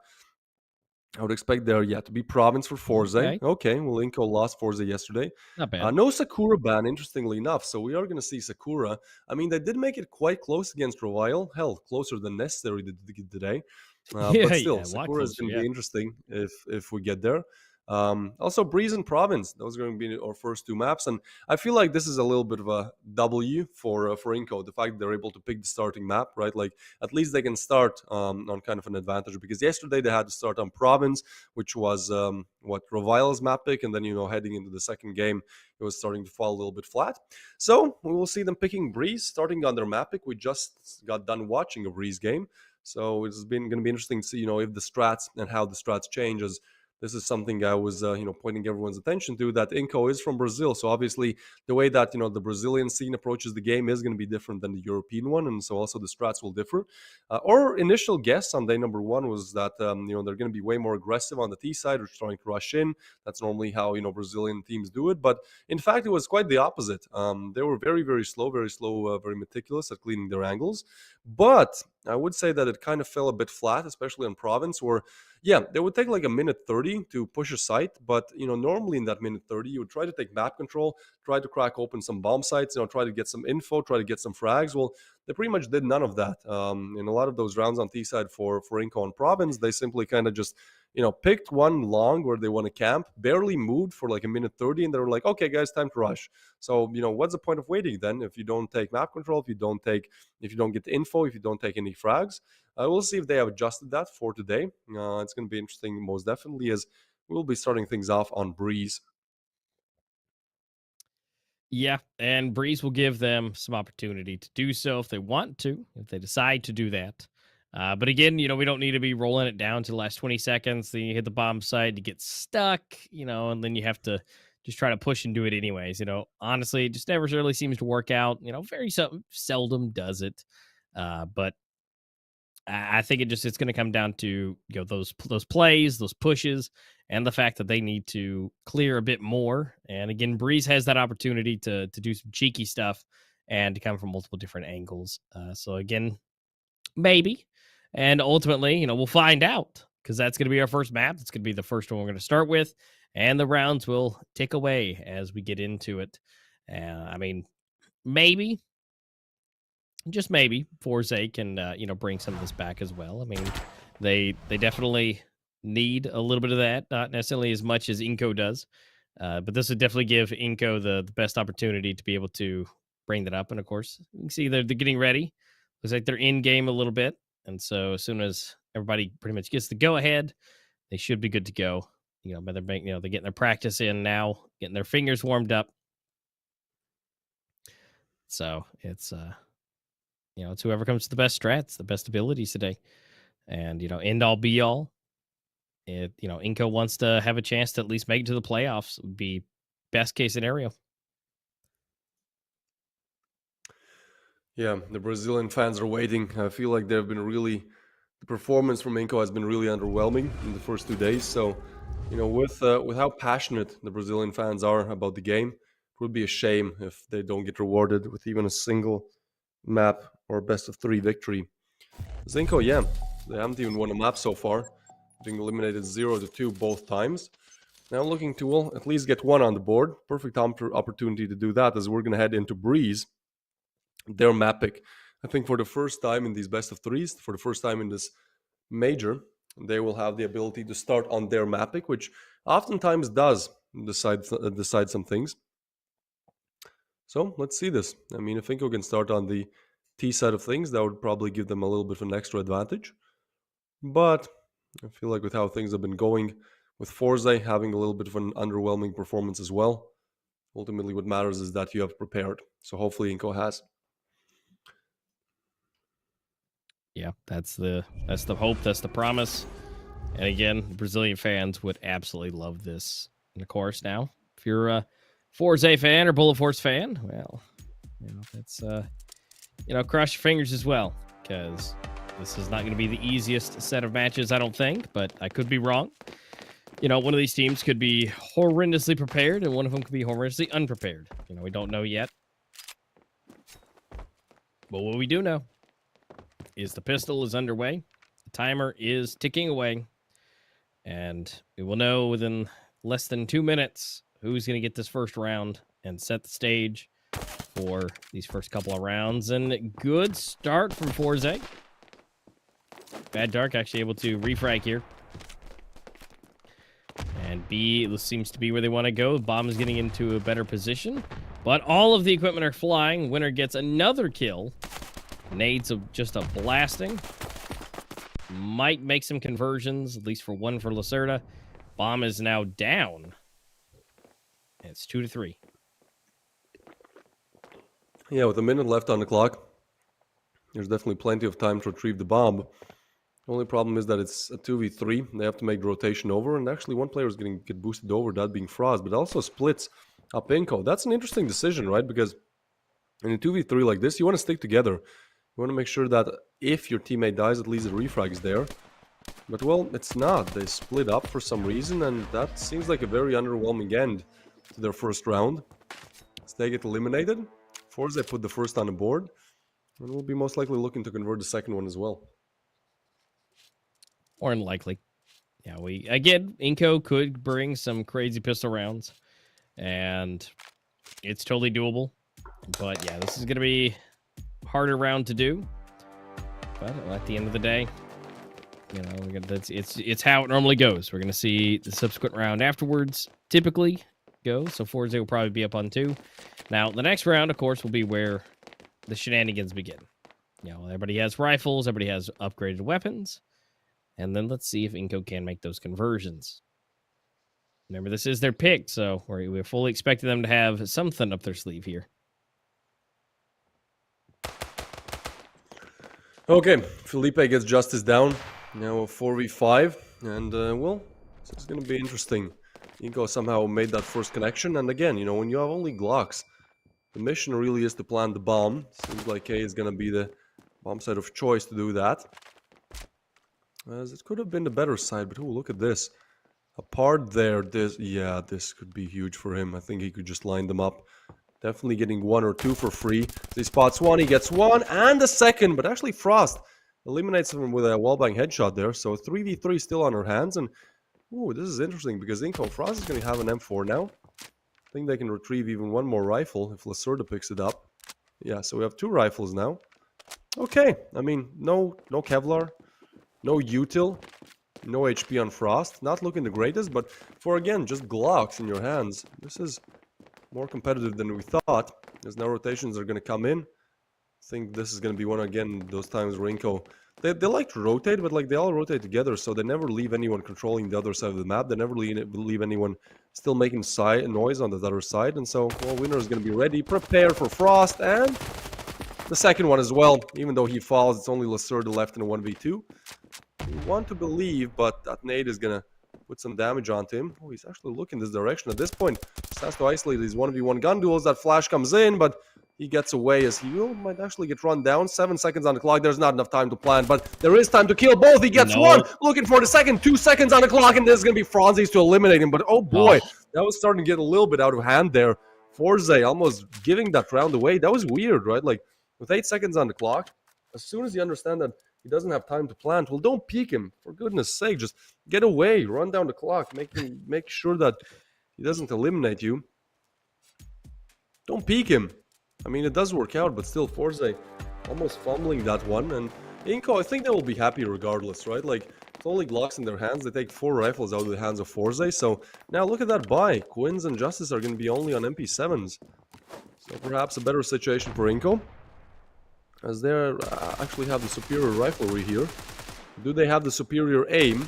Speaker 4: I would expect there, to be Province for FORZE. Okay, well, INCO lost FORZE yesterday.
Speaker 2: Not bad.
Speaker 4: No Sakura ban, interestingly enough, so we are going to see Sakura. They did make it quite close against Revile. Hell, closer than necessary today. But still, Sakura is going to be interesting if we get there. Also, Breeze and Province, those are going to be our first 2 maps, and I feel like this is a little bit of a W for INCO, the fact that they're able to pick the starting map, right? Like, at least they can start on kind of an advantage, because yesterday they had to start on Province, which was Revile's map pick, and then heading into the second game, it was starting to fall a little bit flat. So we will see them picking Breeze, starting on their map pick. We just got done watching a Breeze game, so it's going to be interesting to see if the strats and how the strats change as this is something I was, pointing everyone's attention to, that INCO is from Brazil. So obviously, the way that, the Brazilian scene approaches the game is going to be different than the European one. And so also the strats will differ. Our initial guess on day number one was that, they're going to be way more aggressive on the T side, or trying to rush in. That's normally how, Brazilian teams do it. But in fact, it was quite the opposite. They were very, very slow, very meticulous at cleaning their angles. But I would say that it kind of fell a bit flat, especially on Province, where, yeah, they would take like a minute 30 to push a site. But, normally in that minute 30, you would try to take map control, try to crack open some bomb sites, try to get some info, try to get some frags. Well, they pretty much did none of that. In a lot of those rounds on T side for INCO and Province, they simply kind of just, picked one long where they want to camp, barely moved for like a minute 30, and they were like, okay, guys, time to rush. So, what's the point of waiting then if you don't take map control, if you don't get info, if you don't take any frags? We'll see if they have adjusted that for today. It's going to be interesting, most definitely, as we'll be starting things off on Breeze.
Speaker 2: Yeah, and Breeze will give them some opportunity to do so if they want to, if they decide to do that. But again, we don't need to be rolling it down to the last 20 seconds. Then you hit the bomb side, you get stuck, and then you have to just try to push and do it anyways. Honestly, it just never really seems to work out. Very seldom does it. But I think it's going to come down to those plays, those pushes, and the fact that they need to clear a bit more. And again, Breeze has that opportunity to do some cheeky stuff and to come from multiple different angles. So again, maybe. And ultimately, we'll find out, because that's going to be our first map. It's going to be the first one we're going to start with. And the rounds will tick away as we get into it. Maybe, just maybe, FORZE can, bring some of this back as well. I mean, they definitely need a little bit of that, not necessarily as much as INCO does. But this would definitely give INCO the best opportunity to be able to bring that up. And of course, you can see they're getting ready. Looks like they're in game a little bit. And so as soon as everybody pretty much gets the go ahead, they should be good to go. They're getting their practice in now, getting their fingers warmed up. So it's it's whoever comes to the best strats, the best abilities today. And end all be all. INCO wants to have a chance to at least make it to the playoffs. Would be best case scenario.
Speaker 4: Yeah, the Brazilian fans are waiting. I feel like the performance from INCO has been really underwhelming in the first 2 days. So, with how passionate the Brazilian fans are about the game, it would be a shame if they don't get rewarded with even a single map or best of 3 victory. INCO, yeah, they haven't even won a map so far, being eliminated 0-2 both times. Now looking to at least get one on the board. Perfect opportunity to do that, as we're going to head into Breeze. Their map pick. I think for the first time in these best of 3s, for the first time in this major, they will have the ability to start on their map pick, which oftentimes does decide some things. So let's see this. I mean, if INCO can start on the T side of things, that would probably give them a little bit of an extra advantage. But I feel like with how things have been going, with FORZE having a little bit of an underwhelming performance as well, ultimately what matters is that you have prepared. So hopefully INCO has.
Speaker 2: Yeah, that's the hope, that's the promise. And again, Brazilian fans would absolutely love this. And of course, now, if you're a FORZE fan or Bullet Force fan, well, that's cross your fingers as well, because this is not going to be the easiest set of matches, I don't think, but I could be wrong. One of these teams could be horrendously prepared, and one of them could be horrendously unprepared. We don't know yet. But what we do know is the pistol is underway. The timer is ticking away. And we will know within less than 2 minutes who's going to get this first round and set the stage for these first couple of rounds. And good start from FORZE. Bad Dark actually able to refrag here. And B seems to be where they want to go. Bomb is getting into a better position. But all of the equipment are flying. Winner gets another kill. Nades of just a blasting. Might make some conversions, at least for one for Lacerda. Bomb is now down. It's 2-3.
Speaker 4: Yeah, with a minute left on the clock, there's definitely plenty of time to retrieve the bomb. The only problem is that it's a 2v3. They have to make the rotation over, and actually one player is going to get boosted over, that being FORZE, but also splits up INCO. That's an interesting decision, right? Because in a 2v3 like this, you want to stick together. You want to make sure that if your teammate dies, at least the refrag is there. But, well, it's not. They split up for some reason, and that seems like a very underwhelming end to their first round. So they get eliminated. FORZE put the first on the board, and we'll be most likely looking to convert the second one as well.
Speaker 2: Or unlikely. Yeah, again, INCO could bring some crazy pistol rounds, and it's totally doable. But yeah, this is going to be a harder round to do. But at the end of the day, you know, it's how it normally goes. We're going to see the subsequent round afterwards typically go. So FORZE will probably be up on 2. Now, the next round, of course, will be where the shenanigans begin. You know, everybody has rifles, everybody has upgraded weapons. And then let's see if INCO can make those conversions. Remember, this is their pick, so we're fully expecting them to have something up their sleeve here.
Speaker 4: Okay, Felipe gets Justice down. Now a 4v5. And, well, this is going to be interesting. INCO somehow made that first connection. And again, you know, when you have only Glocks, the mission really is to plant the bomb. Seems like A is going to be the bomb side of choice to do that. As it could have been the better side, but oh, look at this. Apart there, this could be huge for him. I think he could just line them up. Definitely getting 1 or 2 for free. He spots 1, he gets 1 and a second, but actually Frost eliminates him with a wallbang headshot there. So 3v3 still on her hands, and ooh, this is interesting because INCO Frost is going to have an M4 now. I think they can retrieve even 1 more rifle if Lacerda picks it up. Yeah, so we have 2 rifles now. Okay, I mean, no Kevlar. No util, no HP on Frost. Not looking the greatest, but for, again, just Glocks in your hands, this is more competitive than we thought. There's now rotations are going to come in. I think this is going to be one, again, those times where INCO, they like to rotate, but like they all rotate together, so they never leave anyone controlling the other side of the map. They never leave anyone still making noise on the other side. And so, well, winner is going to be ready, prepared for Frost, and the second one as well. Even though he falls, it's only Lacerda left in a 1v2. You want to believe, but that nade is going to put some damage onto him. Oh, he's actually looking this direction at this point. Just has to isolate these 1v1 gun duels. That flash comes in, but he gets away as he might actually get run down. 7 seconds on the clock. There's not enough time to plan, but there is time to kill both. He gets 1. Looking for the second. 2 seconds on the clock, and there's going to be FORZE to eliminate him. But oh boy, that was starting to get a little bit out of hand there. FORZE almost giving that round away. That was weird, right? Like, with 8 seconds on the clock, as soon as you understand that he doesn't have time to plant, well, don't peek him. For goodness sake, just get away, run down the clock, make sure that he doesn't eliminate you. Don't peek him. I mean, it does work out, but still, FORZE almost fumbling that one. And INCO, I think they will be happy regardless, right? Like, it's only Glocks in their hands. They take 4 rifles out of the hands of FORZE. So now look at that buy. Quins and Justice are going to be only on MP7s. So perhaps a better situation for INCO, as they actually have the superior riflery here. Do they have the superior aim?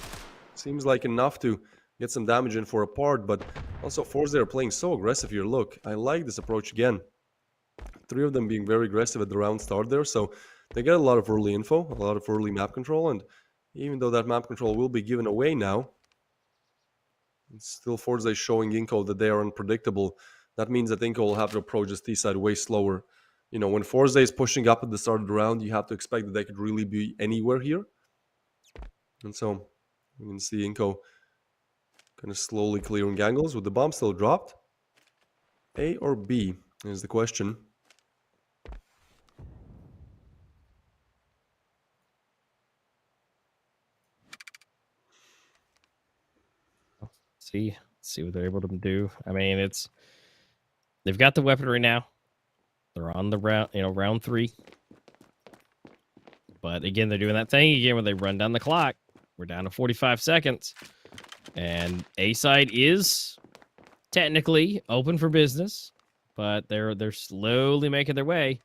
Speaker 4: Seems like enough to get some damage in for a part, but also FORZE are playing so aggressive here. Look, I like this approach again. 3 of them being very aggressive at the round start there, so they get a lot of early info, a lot of early map control, and even though that map control will be given away now, it's still FORZE showing INCO that they are unpredictable. That means that INCO will have to approach this T-side way slower. You know, when FORZE is pushing up at the start of the round, you have to expect that they could really be anywhere here. And so, we can see INCO kind of slowly clearing angles with the bomb still dropped. A or B is the question.
Speaker 2: See what they're able to do. I mean, they've got the weaponry now. They're on the round 3. But again, they're doing that thing again where they run down the clock. We're down to 45 seconds. And A side is technically open for business, but they're slowly making their way.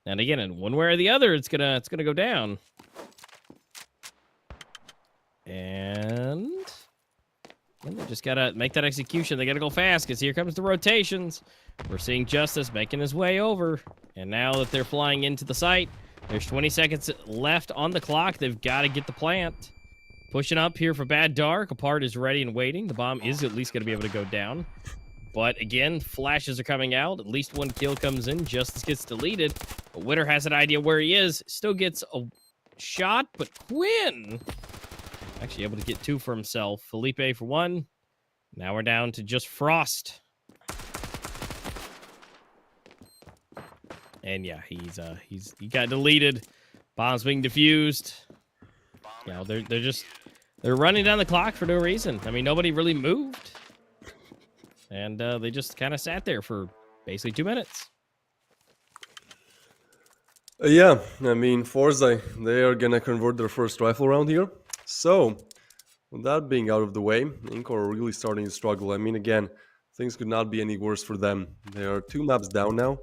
Speaker 2: And again, in one way or the other, it's gonna go down. And they just gotta make that execution. They gotta go fast because here comes the rotations. We're seeing Justice making his way over. And now that they're flying into the site, There's 20 seconds left on the clock. They've got to get the plant. Pushing up here for Bad Dark. Apart is ready and waiting. The bomb is at least going to be able to go down. But again, flashes are coming out. At least one kill comes in. Justice gets deleted. But Winter has an idea where he is. Still gets a shot, but Quinn actually able to get 2 for himself. Felipe for 1. Now we're down to just Frost. And yeah, he got deleted. Bombs being defused. You know, they're running down the clock for no reason. I mean, nobody really moved. And they just kind of sat there for basically 2 minutes.
Speaker 4: Yeah, I mean, FORZE, they are gonna convert their first rifle round here. So, with that being out of the way, INCO are really starting to struggle. I mean, again, things could not be any worse for them. They are 2 maps down now.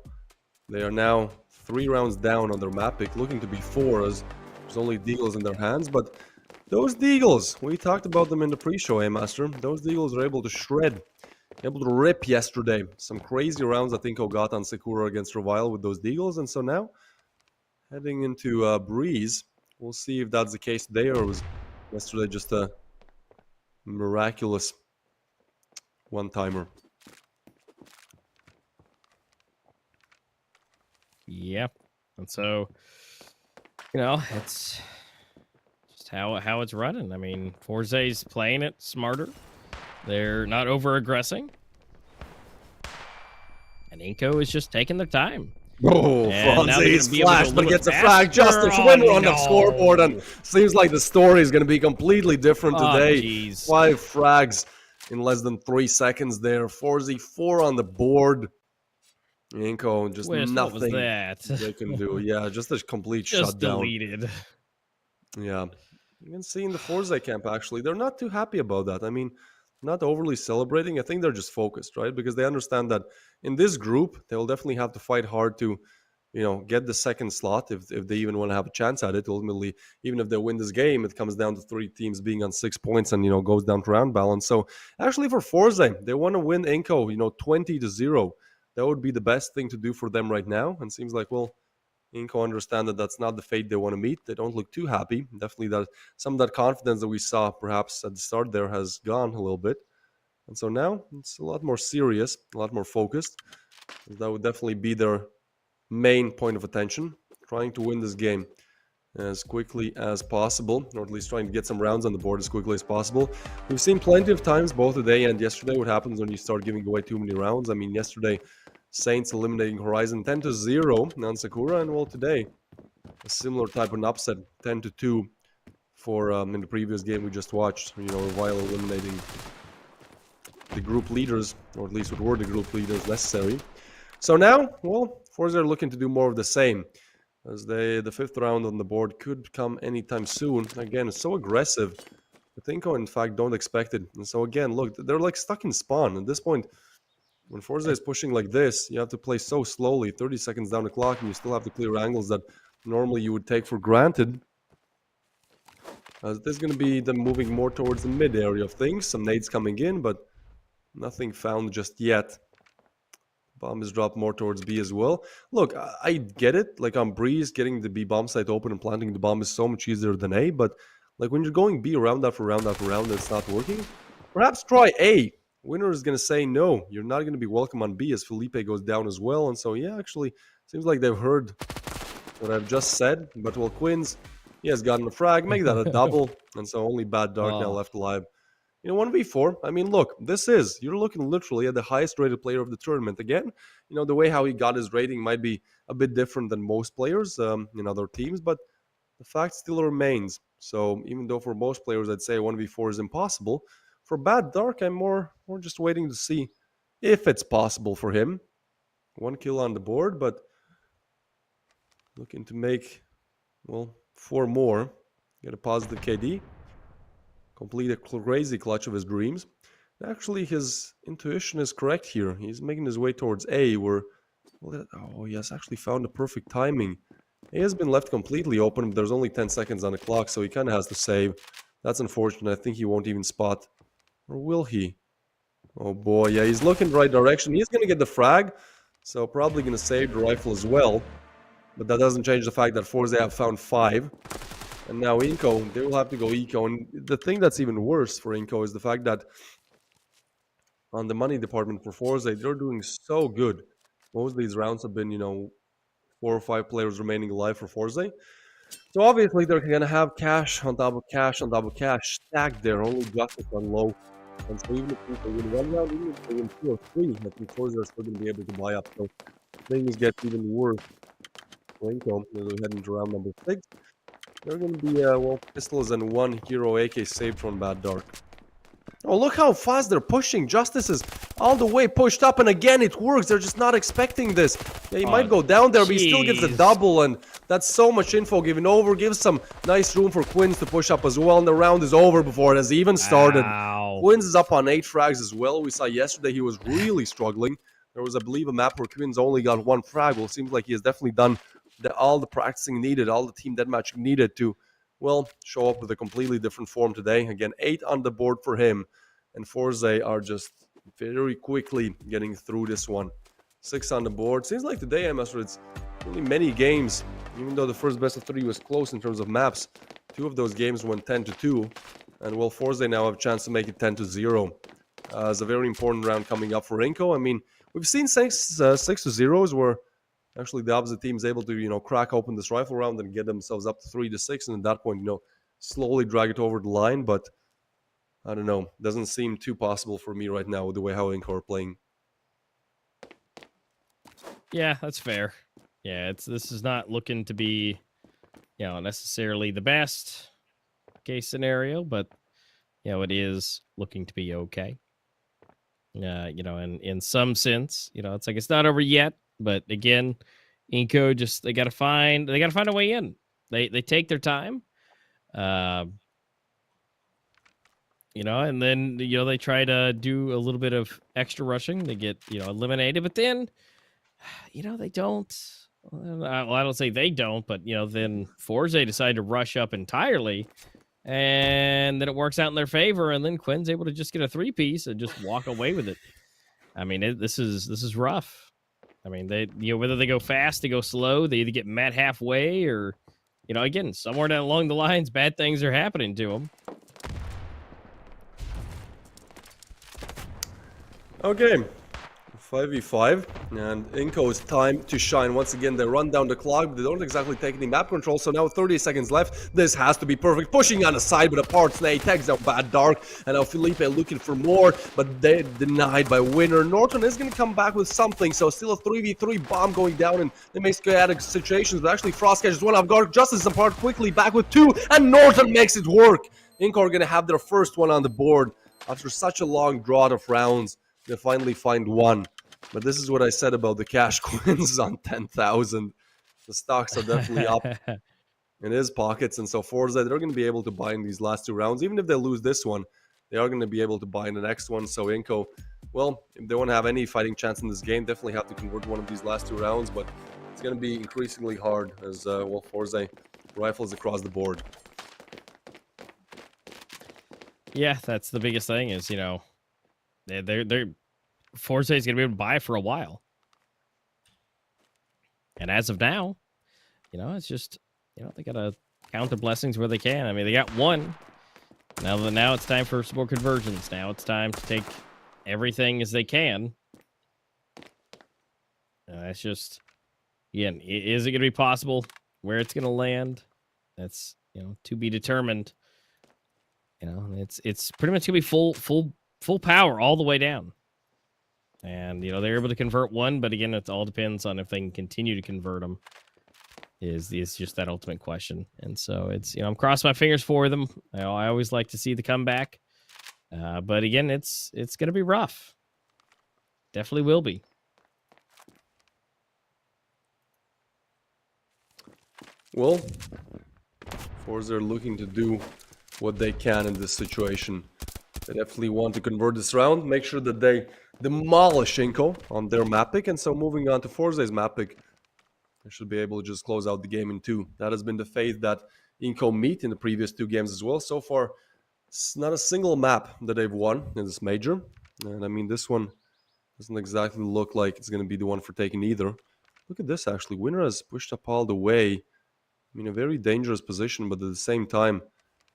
Speaker 4: They are now 3 rounds down on their map pick, looking to be 4 as there's only deagles in their hands. But those deagles, we talked about them in the pre-show, Master. Those deagles are able to shred, able to rip yesterday. Some crazy rounds that INCO got on Sakura against Revile with those deagles. And so now, heading into Breeze, we'll see if that's the case today or was yesterday just a miraculous one-timer.
Speaker 2: Yep. And so, you know, it's just how it's running. I mean, FORZE's playing it smarter. They're not over-aggressing. And INCO is just taking their time.
Speaker 4: Oh, FORZE's flash, but gets a frag. Justice
Speaker 2: Oh,
Speaker 4: Winter on the
Speaker 2: no.
Speaker 4: scoreboard, and seems like the story is going to be completely different
Speaker 2: Oh,
Speaker 4: today.
Speaker 2: jeez.
Speaker 4: 5 frags in less than 3 seconds there. FORZE 4 on the board. INCO just
Speaker 2: What was
Speaker 4: nothing
Speaker 2: that?
Speaker 4: they can do. Yeah, just a complete
Speaker 2: Just
Speaker 4: shutdown.
Speaker 2: deleted.
Speaker 4: Yeah, you can see in the FORZE camp actually, they're not too happy about that. I mean, not overly celebrating. I think they're just focused, right? Because they understand that in this group, they'll definitely have to fight hard to, you know, get the second slot if they even want to have a chance at it. Ultimately, even if they win this game, it comes down to 3 teams being on 6 points and, you know, goes down to round balance. So actually for FORZE, they want to win INCO, you know, 20-0. That would be the best thing to do for them right now. And seems like, well, INCO understand that that's not the fate they want to meet. They don't look too happy. Definitely that some of that confidence that we saw perhaps at the start there has gone a little bit. And so now it's a lot more serious, a lot more focused. That would definitely be their main point of attention, trying to win this game as quickly as possible, or at least trying to get some rounds on the board as quickly as possible. We've seen plenty of times, both today and yesterday, what happens when you start giving away too many rounds. I mean, yesterday, Saints eliminating Horizon 10-0 on Sakura, and well, today, a similar type of an upset, 10-2 for in the previous game we just watched, you know, while eliminating the group leaders, or at least what were the group leaders necessary. So now, well, FORZE are looking to do more of the same, as the 5th round on the board could come anytime soon. Again, it's so aggressive. I think, in fact, don't expect it. And so again, look, they're like stuck in spawn. At this point, when FORZE is pushing like this, you have to play so slowly, 30 seconds down the clock, and you still have to clear angles that normally you would take for granted. This is going to be them moving more towards the mid area of things. Some nades coming in, but nothing found just yet. Bomb is dropped more towards B as well. Look, I get it. Like on Breeze, getting the B bomb site open and planting the bomb is so much easier than A. But like when you're going B round after round after round and it's not working, perhaps try A. Winner is going to say no. You're not going to be welcome on B as Felipe goes down as well. And so, yeah, actually, seems like they've heard what I've just said. But well, Quins, he has gotten a frag. Make that a double. And so only Bad Dark now left alive. You know, 1v4, I mean, look, you're looking literally at the highest rated player of the tournament. Again, you know, the way how he got his rating might be a bit different than most players in other teams, but the fact still remains. So even though for most players, I'd say 1v4 is impossible, for Bad Dark, I'm more just waiting to see if it's possible for him. 1 kill on the board, but looking to make, well, 4 more. Get a positive KD. Complete a crazy clutch of his dreams. Actually, his intuition is correct here. He's making his way towards A, where... Oh, he has actually found the perfect timing. A has been left completely open, but there's only 10 seconds on the clock, so he kind of has to save. That's unfortunate. I think he won't even spot. Or will he? Oh boy, yeah, he's looking the right direction. He's going to get the frag, so probably going to save the rifle as well. But that doesn't change the fact that FORZE have found 5. And now INCO, they will have to go eco. And the thing that's even worse for INCO is the fact that on the money department for FORZE, they're doing so good. Most of these rounds have been, 4 or 5 players remaining alive for FORZE. So obviously they're going to have cash on top of cash on top of cash stacked there, only justice on low. And so even if they win 1 round, even if they win 2 or 3, I think FORZE are still going to be able to buy up. So things get even worse for INCO as we head into round number 6. They're going to be, pistols and 1 hero AK saved from Bad Dark. Oh, look how fast they're pushing. Justice is all the way pushed up, and again, it works. They're just not expecting this. Yeah, he might go down there, but he still gets the double, and that's so much info given over. Gives some nice room for Quins to push up as well, and the round is over before it has even started.
Speaker 2: Wow.
Speaker 4: Quins is up on 8 frags as well. We saw yesterday he was really struggling. There was, I believe, a map where Quins only got 1 frag. Well, it seems like he has definitely done all the practicing needed, all the team deathmatch needed to, well, show up with a completely different form today. Again, 8 on the board for him. And FORZE are just very quickly getting through this one. 6 on the board. Seems like today, Master, it's really many games. Even though the first best of 3 was close in terms of maps, 2 of those games went 10-2. And well, FORZE now have a chance to make it 10-0. It's a very important round coming up for INCO. I mean, we've seen 6-0s where actually the opposite team is able to, crack open this rifle round and get themselves up to 3-6. And at that point, slowly drag it over the line. But I don't know. Doesn't seem too possible for me right now with the way how INCO are playing.
Speaker 2: Yeah, that's fair. Yeah, this is not looking to be, necessarily the best case scenario, but it is looking to be okay. In some sense, it's like it's not over yet, but again, INCO just they gotta find a way in. They take their time. And then, they try to do a little bit of extra rushing. They get, eliminated. But then, they don't. Well, I don't say they don't, but, then FORZE decide to rush up entirely. And then it works out in their favor. And then Quinn's able to just get a 3-piece and just walk away with it. I mean, this is rough. I mean, they whether they go fast, they go slow, they either get met halfway or, again, somewhere down along the lines, bad things are happening to them.
Speaker 4: Okay, 5v5, and INCO's time to shine. Once again, they run down the clock, but they don't exactly take any map control, so now 30 seconds left. This has to be perfect. Pushing on the side with a part snake, tags down Bad Dark, and now Felipe looking for more, but they're denied by Winner. Norton is going to come back with something, so still a 3v3 bomb going down, and they make chaotic situations, but actually Frost catches one off guard. Justice apart quickly, back with 2, and Norton makes it work. INCO are going to have their first one on the board after such a long drought of rounds. They finally find 1. But this is what I said about the cash Quins on 10,000. The stocks are definitely up in his pockets. And so FORZE, they're going to be able to buy in these last 2 rounds. Even if they lose this one, they are going to be able to buy in the next one. So INCO, well, if they want to have any fighting chance in this game, definitely have to convert one of these last 2 rounds. But it's going to be increasingly hard as, FORZE rifles across the board.
Speaker 2: Yeah, that's the biggest thing is, they're FORZE is going to be able to buy for a while. And as of now, it's just, they got to count the blessings where they can. I mean, they got 1. Now it's time for some more conversions. Now it's time to take everything as they can. That's just, again, is it going to be possible where it's going to land? That's, to be determined. It's pretty much going to be full power all the way down. And, they're able to convert 1, but again, it all depends on if they can continue to convert them is just that ultimate question. And so it's, I'm crossing my fingers for them. I always like to see the comeback. But again, it's going to be rough. Definitely will be.
Speaker 4: Well, FORZE are looking to do what they can in this situation. They definitely want to convert this round, make sure that they demolish INCO on their map pick, and so moving on to FORZE's map pick, they should be able to just close out the game in 2. That has been the fate that INCO meet in the previous 2 games as well. So far, it's not a single map that they've won in this major, and I mean, this one doesn't exactly look like it's going to be the one for taking either. Look at this, actually. Winner has pushed up all the way. I mean, a very dangerous position, but at the same time,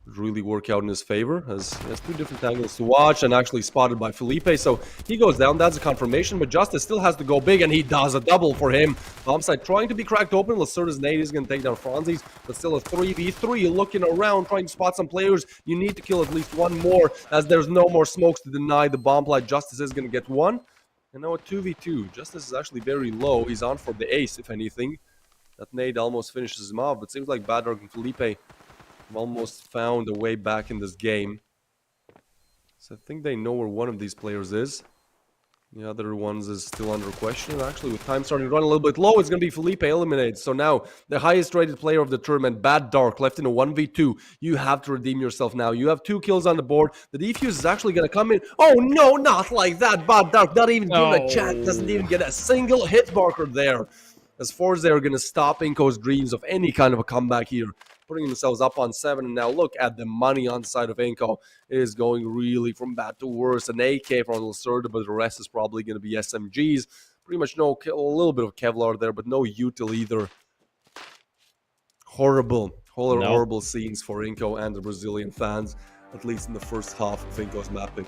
Speaker 4: really work out in his favor. Has two different angles to watch, and actually spotted by Felipe. So he goes down. That's a confirmation, but Justice still has to go big, and he does a double for him. Bombsite trying to be cracked open. Lacerda's nade is going to take down Franzi's, but still a 3v3. Looking around, trying to spot some players. You need to kill at least one more, as there's no more smokes to deny the bomb play. Justice is going to get one. And now a 2v2. Justice is actually very low. He's on for the ace, if anything. That nade almost finishes him off, but seems like Bad Dog and Felipe have almost found a way back in this game. So I think they know where one of these players is. The other ones is still under question. Actually, with time starting to run a little bit low, it's going to be Felipe eliminated. So now, the highest rated player of the tournament, Bad Dark, left in a 1v2. You have to redeem yourself now. You have 2 kills on the board. The defuse is actually going to come in. Oh, no, not like that. Bad Dark not even given a chance. Doesn't even get a single hit marker there. As FORZE are going to stop INCO's dreams of any kind of a comeback here. Putting themselves up on 7, and now look at the money on the side of INCO. It is going really from bad to worse. An AK from Lacerda, but the rest is probably going to be SMGs. Pretty much no, a little bit of Kevlar there, but no util either. Horrible scenes for INCO and the Brazilian fans, at least in the first half of INCO's mapping.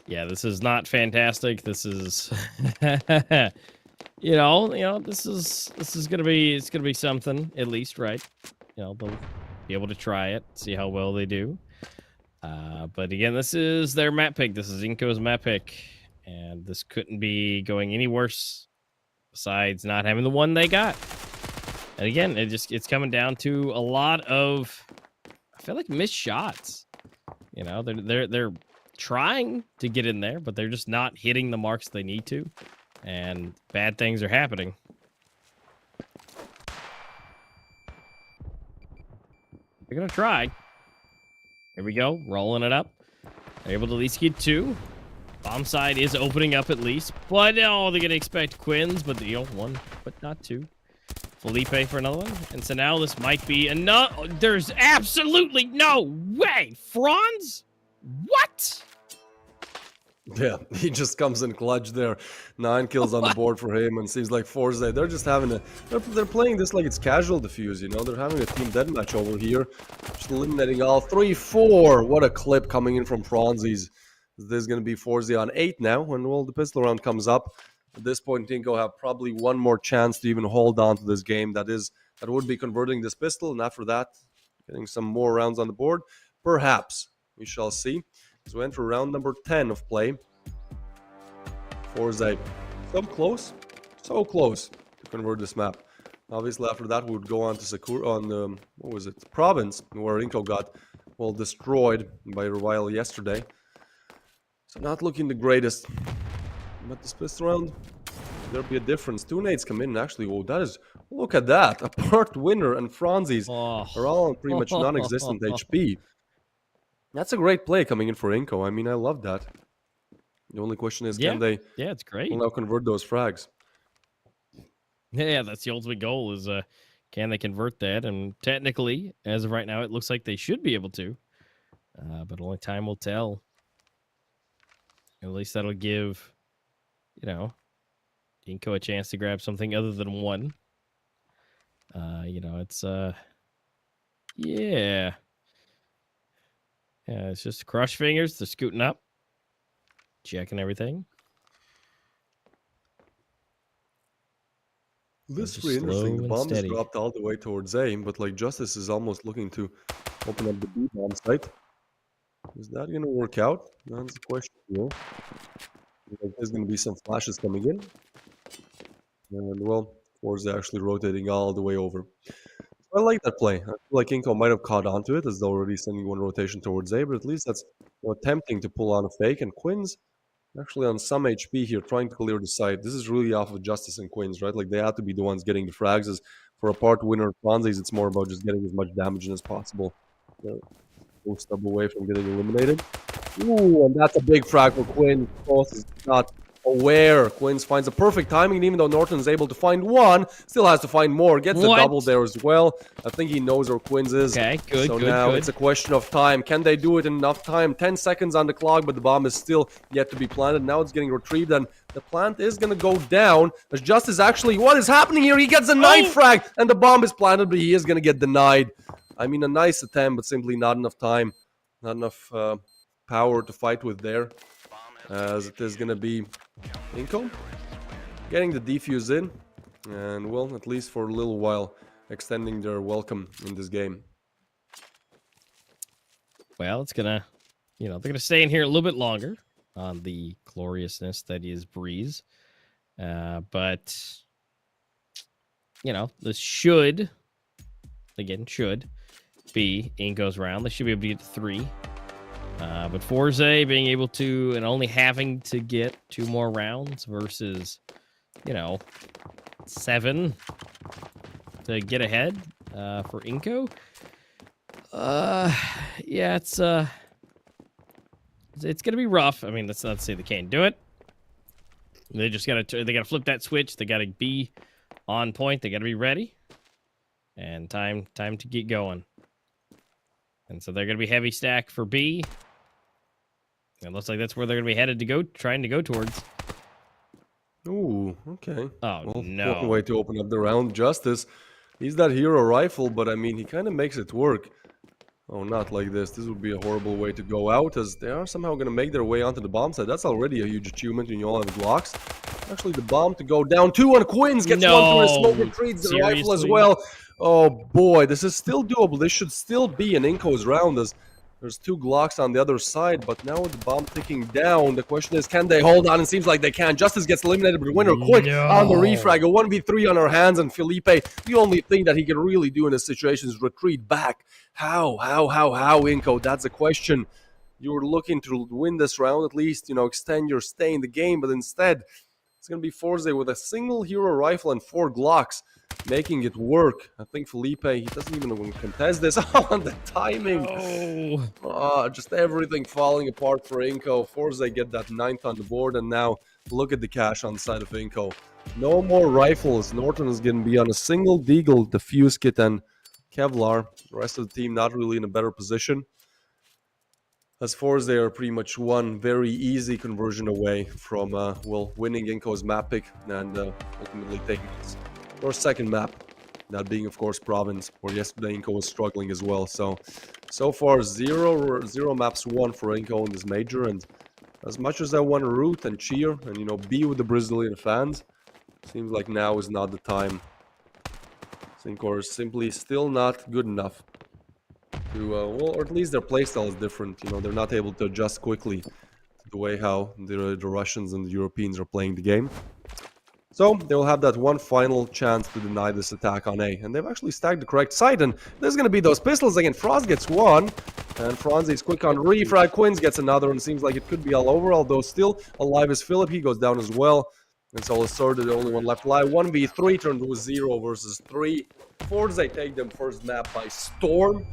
Speaker 2: Yeah, this is not fantastic. This is you know, this is gonna be something at least, right? You know, they'll be able to try it, see how well they do. But again, this is their map pick. This is INCO's map pick, and this couldn't be going any worse. Besides not having the one they got, and again, it's coming down to a lot of, I feel like, missed shots. You know, they're trying to get in there, but they're just not hitting the marks they need to. And bad things are happening. They're going to try. Here we go. Rolling it up. They're able to at least get 2. Bomb side is opening up at least. But, oh, they're going to expect Quins. But, 1, but not 2. Felipe for another one. And so now this might be enough. There's absolutely no way. Franz? What?
Speaker 4: Yeah, he just comes in clutch there. 9 kills on the board for him, and seems like FORZE, they're just having a... They're playing this like it's casual defuse, you know? They're having a team deathmatch over here. Just eliminating all 3-4. What a clip coming in from Franzi's. This is going to be FORZE on 8 now, when, well, the pistol round comes up. At this point, INCO have probably one more chance to even hold on to this game. That would be converting this pistol, and after that, getting some more rounds on the board. Perhaps. We shall see. As we enter round number 10 of play. FORZE so close to convert this map. Obviously, after that, we would go on to Sakura on what was it, Province, where INCO got, well, destroyed by Revile yesterday. So not looking the greatest. But this pistol round, there'll be a difference. 2 nades come in, and actually, oh, that is, look at that. Apart Winner and Franzi's are all on pretty much non-existent HP. That's a great play coming in for INCO. I mean, I love that. The only question is, can they
Speaker 2: it's great.
Speaker 4: now convert those frags?
Speaker 2: Yeah, that's the ultimate goal is can they convert that? And technically, as of right now, it looks like they should be able to. But only time will tell. At least that'll give, INCO a chance to grab something other than 1. It's yeah, it's just crush fingers. They're scooting up, checking everything.
Speaker 4: This is really interesting. The bomb is dropped all the way towards A, but like Justice is almost looking to open up the B bomb site. Is that going to work out? That's the question. There's going to be some flashes coming in. And well, FORZE actually rotating all the way over. I like that play. I feel like INCO might have caught onto it as they're already sending one rotation towards A, but at least that's attempting to pull on a fake. And Quins actually on some HP here, trying to clear the site. This is really off of Justice and Quins, right? Like they have to be the ones getting the frags. As for a part Winner Franzi's, it's more about just getting as much damage in as possible. One step away from getting eliminated. Ooh, and that's a big frag for Quinn. Cross is not aware. Quins finds the perfect timing, and even though Norton is able to find one, still has to find more. Gets the
Speaker 2: What?
Speaker 4: double there as well. I think he knows where Quins is.
Speaker 2: Okay, good,
Speaker 4: So
Speaker 2: good,
Speaker 4: now
Speaker 2: good.
Speaker 4: it's a question of time. Can they do it in enough time? 10 seconds on the clock, but the bomb is still yet to be planted. Now it's getting retrieved, and the plant is going to go down. As Justice actually, what is happening here? He gets a knife frag, and the bomb is planted, but he is going to get denied. I mean, a nice attempt, but simply not enough time. Not enough power to fight with there. As it is going to be INCO getting the defuse in, and well, at least for a little while, extending their welcome in this game.
Speaker 2: Well, it's gonna, they're gonna stay in here a little bit longer on the gloriousness that is Breeze. But this should be INCO's round. They should be able to get to 3. But FORZE being able to, and only having to get 2 more rounds versus, 7 to get ahead for INCO. Yeah, it's gonna be rough. I mean, that's not to say they can't do it. They just gotta flip that switch. They gotta be on point. They gotta be ready, and time to get going. And so they're gonna be heavy stack for B. It looks like that's where they're gonna be headed to go, trying to go towards.
Speaker 4: Ooh, okay.
Speaker 2: Oh,
Speaker 4: well,
Speaker 2: no.
Speaker 4: One way to open up the round. Justice, he's that hero rifle, but I mean, he kind of makes it work. Oh, not like this. This would be a horrible way to go out, as they are somehow going to make their way onto the bomb site. That's already a huge achievement when you all have Glocks. Actually, the bomb to go down. 2 on Quins, gets one through his smoke, retrieves the rifle as well. Oh boy, this is still doable. This should still be an INCO's round, as there's 2 Glocks on the other side, but now with the bomb ticking down, the question is, can they hold on? It seems like they can. Justice gets eliminated, but Winner quick on the refrag. A 1v3 on our hands, and Felipe, the only thing that he can really do in this situation is retreat back. How, INCO? That's the question. You were looking to win this round, at least, extend your stay in the game, but instead, it's going to be FORZE with a single hero rifle and 4 Glocks, making it work. I think Felipe, he doesn't even contest this. Oh, the timing. Oh, just everything falling apart for INCO. FORZE get that 9th on the board, and now look at the cash on the side of INCO. No more rifles. Norton is going to be on a single Deagle, defuse kit, and Kevlar. The rest of the team not really in a better position. As far as they are pretty much one very easy conversion away from, winning INCO's map pick and ultimately taking their second map. That being, of course, Province, where yesterday INCO was struggling as well. So far, zero maps won for INCO in this major. And as much as I want to root and cheer and, be with the Brazilian fans, seems like now is not the time. INCO is simply still not good enough to, or at least their playstyle is different. They're not able to adjust quickly to the way how the Russians and the Europeans are playing the game. So they will have that one final chance to deny this attack on A. And they've actually stacked the correct site, and there's going to be those pistols again. Frost gets one, and Franzi is quick on refrag. Quins gets another, and seems like it could be all over, although still alive is Philip. He goes down as well. And so Assorted, the only one left alive. 1v3 turned to a 0 versus 3. FORZE, they take them first map by storm.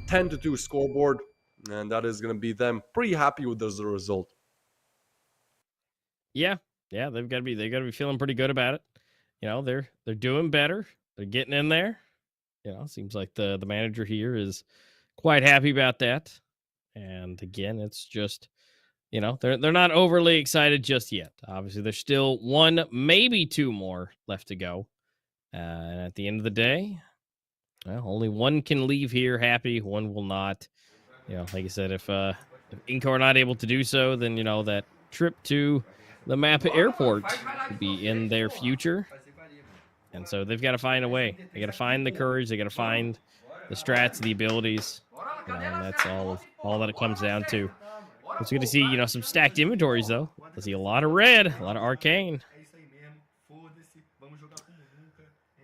Speaker 4: 10-2 scoreboard, and that is going to be them pretty happy with this result.
Speaker 2: Yeah, they've got to be feeling pretty good about it. They're doing better. They're getting in there. Seems like the manager here is quite happy about that. And again, it's just, they're not overly excited just yet. Obviously, there's still 1, maybe 2 more left to go. And at the end of the day, well, only 1 can leave here happy, 1 will not. Like I said, if INCO are not able to do so, then that trip to the Mappa airport could be in their future. And so they've got to find a way. They got to find the courage. They got to find the strats, the abilities. And that's all that it comes down to. It's good to see, some stacked inventories though. I see a lot of red, a lot of arcane.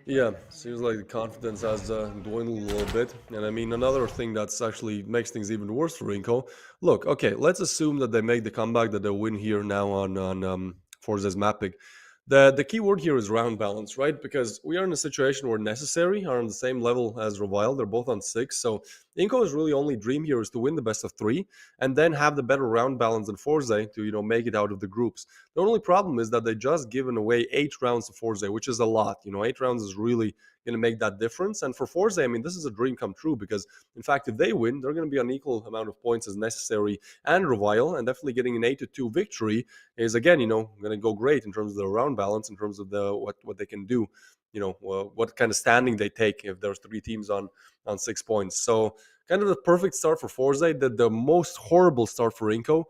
Speaker 4: Yeah, seems like the confidence has dwindled a little bit. And I mean, another thing that's actually makes things even worse for INCO. Look, okay, let's assume that they make the comeback, that they win here now on FORZE's map pick. The key word here is round balance, right? Because we are in a situation where Necessary are on the same level as Revile. They're both on 6. So INCO's really only dream here is to win the best of 3 and then have the better round balance than FORZE to, make it out of the groups. The only problem is that they just given away 8 rounds to FORZE, which is a lot. 8 rounds is really going to make that difference. And for FORZE, I mean, this is a dream come true because, in fact, if they win, they're going to be an equal amount of points as necessary and Revile, and definitely getting an 8-2 victory is, again, going to go great in terms of the round balance, in terms of the what they can do, what kind of standing they take if there's 3 teams on 6 points. So kind of the perfect start for FORZE, the most horrible start for INCO.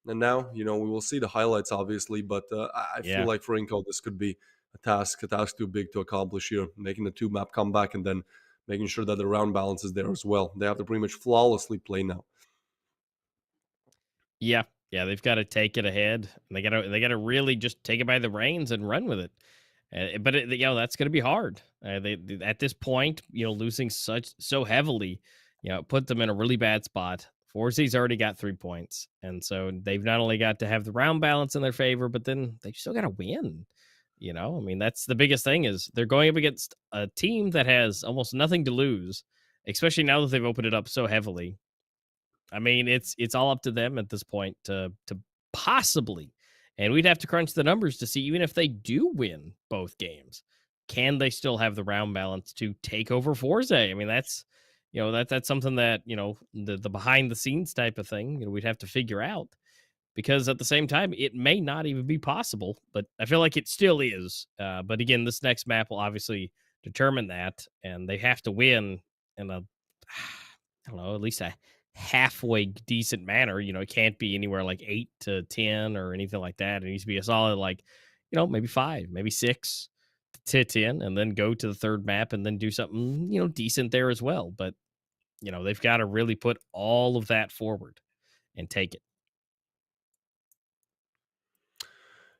Speaker 4: And now, we will see the highlights, obviously, but I feel like for INCO, this could be a task too big to accomplish here, making the 2-map comeback and then making sure that the round balance is there as well. They have to pretty much flawlessly play now.
Speaker 2: Yeah, they've got to take it ahead. And they got to really just take it by the reins and run with it. But that's going to be hard. They at this point, losing so heavily, put them in a really bad spot. FORZE's already got 3 points, and so they've not only got to have the round balance in their favor, but then they still got to win. I mean, that's the biggest thing is they're going up against a team that has almost nothing to lose, especially now that they've opened it up so heavily. I mean, it's all up to them at this point to possibly, and we'd have to crunch the numbers to see even if they do win both games, can they still have the round balance to take over FORZE? I mean, that's that's something that the behind the scenes type of thing we'd have to figure out. Because at the same time, it may not even be possible, but I feel like it still is. But again, this next map will obviously determine that, and they have to win in a, I don't know, at least a halfway decent manner. It can't be anywhere like 8-10 or anything like that. It needs to be a solid, like, maybe 5, maybe 6 to 10, and then go to the third map and then do something, decent there as well. But, they've got to really put all of that forward and take it.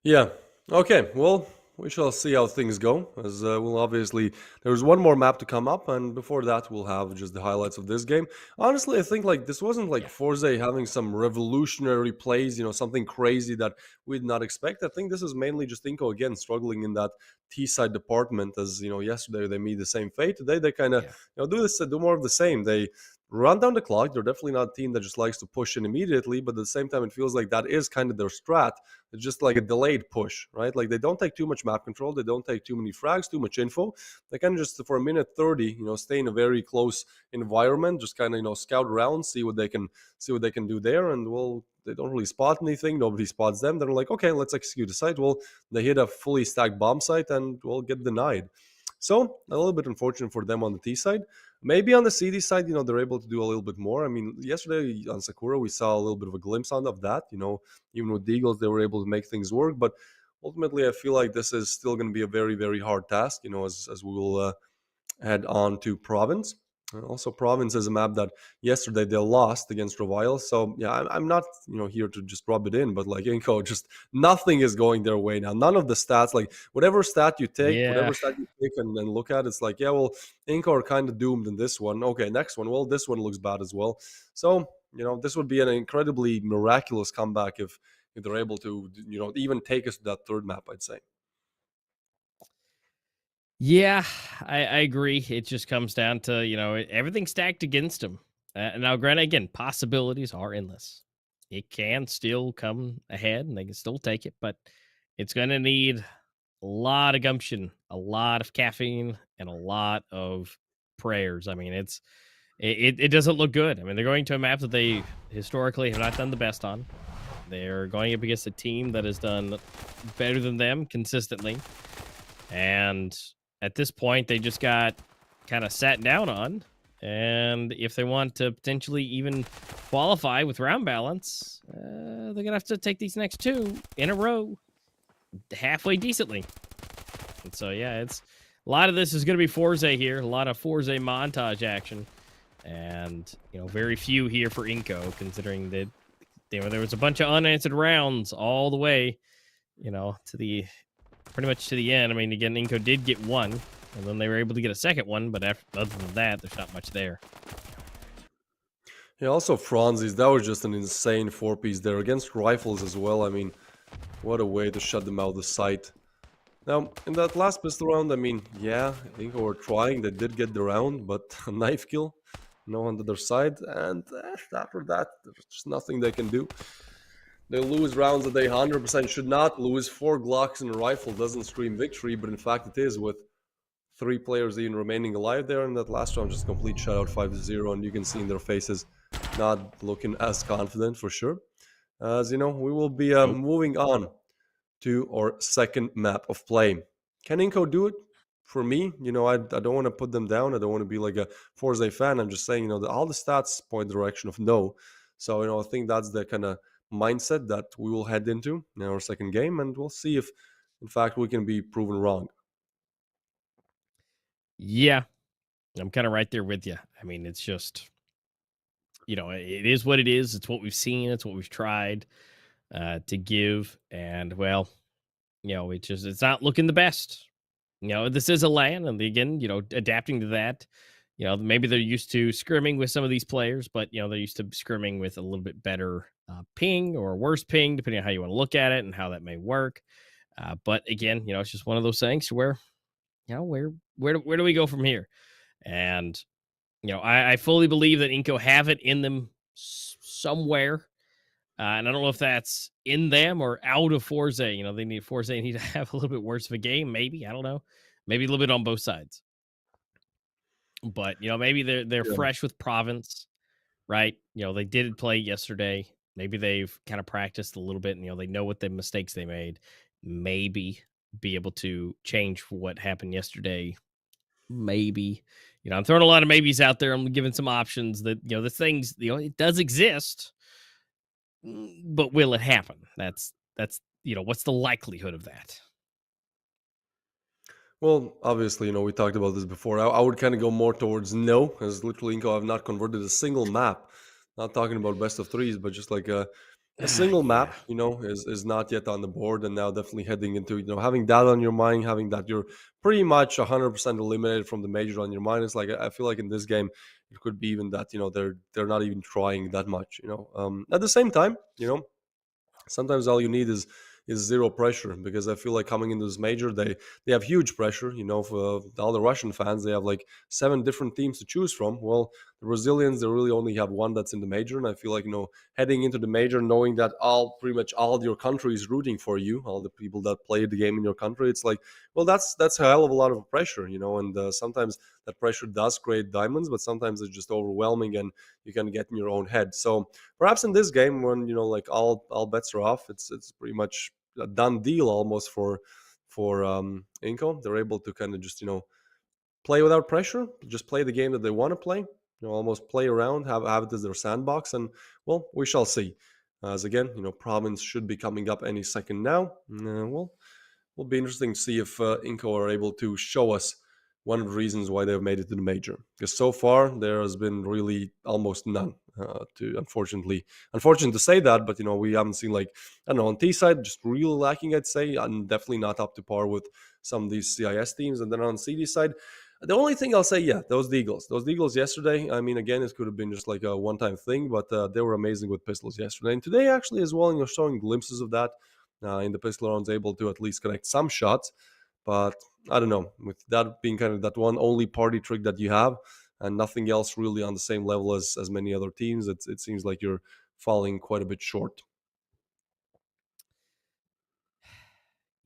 Speaker 4: Yeah. Okay. Well, we shall see how things go. As we'll obviously, there's one more map to come up, and before that, we'll have just the highlights of this game. Honestly, I think this wasn't like FORZE having some revolutionary plays, something crazy that we did not expect. I think this is mainly just INCO again struggling in that T side department. As yesterday they meet the same fate. Today they kind of do more of the same. They run down the clock. They're definitely not a team that just likes to push in immediately, but at the same time, it feels like that is kind of their strat. It's just like a delayed push, right? Like they don't take too much map control. They don't take too many frags, too much info. They kind of just for a minute 30, stay in a very close environment, just kind of, scout around, see what they can do there. And well, they don't really spot anything. Nobody spots them. They're like, okay, let's execute the site. Well, they hit a fully stacked bomb site and will get denied. So a little bit unfortunate for them on the T side. Maybe on the CD side, they're able to do a little bit more. I mean, yesterday on Sakura, we saw a little bit of a glimpse of that. Even with the Eagles, they were able to make things work. But ultimately, I feel like this is still going to be a very, very hard task, as we will head on to Province. Also, Province is a map that yesterday they lost against Revile. So, yeah, I'm not, here to just rub it in, but like INCO, just nothing is going their way now. None of the stats, like whatever stat you take, and look at, it's like, yeah, well, INCO are kind of doomed in this one. Okay, next one. Well, this one looks bad as well. So, this would be an incredibly miraculous comeback if they're able to, even take us to that third map, I'd say.
Speaker 2: Yeah, I agree. It just comes down to, everything stacked against them. Now, granted, again, possibilities are endless. It can still come ahead and they can still take it, but it's going to need a lot of gumption, a lot of caffeine, and a lot of prayers. I mean, it doesn't look good. I mean, they're going to a map that they historically have not done the best on. They're going up against a team that has done better than them consistently. And at this point, they just got kind of sat down on. And if they want to potentially even qualify with round balance, they're going to have to take these next 2 in a row halfway decently. And so, yeah, it's a lot of this is going to be FORZE here. A lot of FORZE montage action. And, very few here for INCO, considering that there was a bunch of unanswered rounds all the way, to the pretty much to the end. I mean, again, INCO did get 1, and then they were able to get a second one, but other than that, there's not much there.
Speaker 4: Yeah, also Franzis, that was just an insane 4-piece there against rifles as well. I mean, what a way to shut them out of the sight. Now, in that last pistol round, I mean, yeah, I think they were trying. They did get the round, but a knife kill. on the other side. And after that, there's just nothing they can do. They lose rounds that they 100% should not lose. 4 Glocks and a rifle doesn't scream victory, but in fact it is, with 3 players even remaining alive there. And that last round just complete shutout 5-0, and you can see in their faces not looking as confident for sure. As you know, we will be moving on to our second map of play. Can INCO do it? For me, I don't want to put them down. I don't want to be like a FORZE fan. I'm just saying, all the stats point the direction of no. So, I think that's the kind of mindset that we will head into in our second game, and we'll see if, in fact, we can be proven wrong.
Speaker 2: Yeah, I'm kind of right there with you. I mean, it's just, it is what it is. It's what we've seen. It's what we've tried to give. And, well, it's not looking the best. This is a LAN, and again, adapting to that. Maybe they're used to scrimming with some of these players, but they're used to scrimming with a little bit better ping or worse ping, depending on how you want to look at it and how that may work. But again, it's just one of those things where, where do we go from here? And I fully believe that INCO have it in them somewhere. And I don't know if that's in them or out of FORZE. They need to have a little bit worse of a game. Maybe, I don't know. Maybe a little bit on both sides. But maybe they're fresh with Province, right? They did play yesterday. Maybe they've kind of practiced a little bit, and they know what the mistakes they made. Maybe be able to change what happened yesterday. Maybe, I'm throwing a lot of maybes out there. I'm giving some options that the things it does exist. But will it happen? That's what's the likelihood of that?
Speaker 4: Well, obviously, we talked about this before. I would kind of go more towards no, as literally INCO have not converted a single map. Not talking about best of threes, but just like a single map, is not yet on the board. And now definitely heading into, having that on your mind, having that you're pretty much 100% eliminated from the major on your mind. It's like, I feel like in this game, it could be even that, they're not even trying that much, At the same time, sometimes all you need is zero pressure, because I feel like coming into this major, they have huge pressure. For all the Russian fans, they have like 7 different teams to choose from. Well, the Brazilians, they really only have one that's in the major, and I feel like heading into the major, knowing that pretty much all your country is rooting for you, all the people that play the game in your country, it's like, well, that's a hell of a lot of pressure, and sometimes that pressure does create diamonds, but sometimes it's just overwhelming and you can get in your own head. So perhaps in this game, when like all bets are off, it's pretty much a done deal almost for INCO. They're able to kind of just play without pressure, just play the game that they want to play, almost play around, have it as their sandbox, and well, we shall see. As again, Province should be coming up any second now. Well, will be interesting to see if INCO are able to show us one of the reasons why they've made it to the major. Because so far there has been really almost none. Unfortunate to say that, but we haven't seen, like, I don't know, on T side, just really lacking, I'd say, and definitely not up to par with some of these CIS teams. And then on CD side, the only thing I'll say, those Deagles yesterday, I mean, again, it could have been just like a one-time thing, but they were amazing with pistols yesterday. And today actually as well, showing glimpses of that in the pistol rounds, able to at least connect some shots. But I don't know, with that being kind of that one only party trick that you have and nothing else really on the same level as many other teams, it seems like you're falling quite a bit short.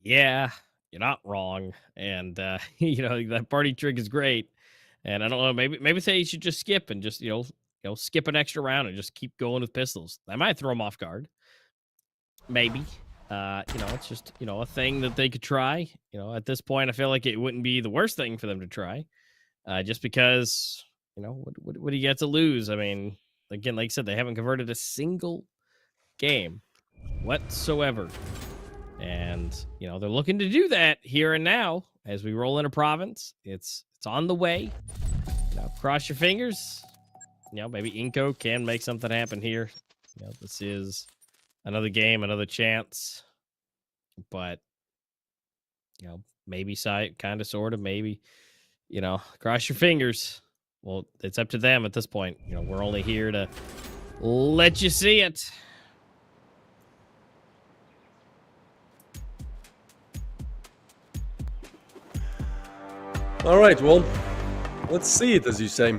Speaker 2: Yeah, you're not wrong. And, that party trick is great. And I don't know, maybe say you should just skip and just, skip an extra round and just keep going with pistols. I might throw them off guard. Maybe. It's just, a thing that they could try. At this point, I feel like it wouldn't be the worst thing for them to try. Just because, what do you get to lose? I mean, again, like I said, they haven't converted a single game whatsoever. And, they're looking to do that here and now as we roll into Province. It's on the way. Cross your fingers. Maybe INCO can make something happen here. This is another game, another chance. But, maybe kind of, sort of, maybe, cross your fingers. Well, it's up to them at this point. We're only here to let you see it.
Speaker 4: All right, well, let's see it, as you say.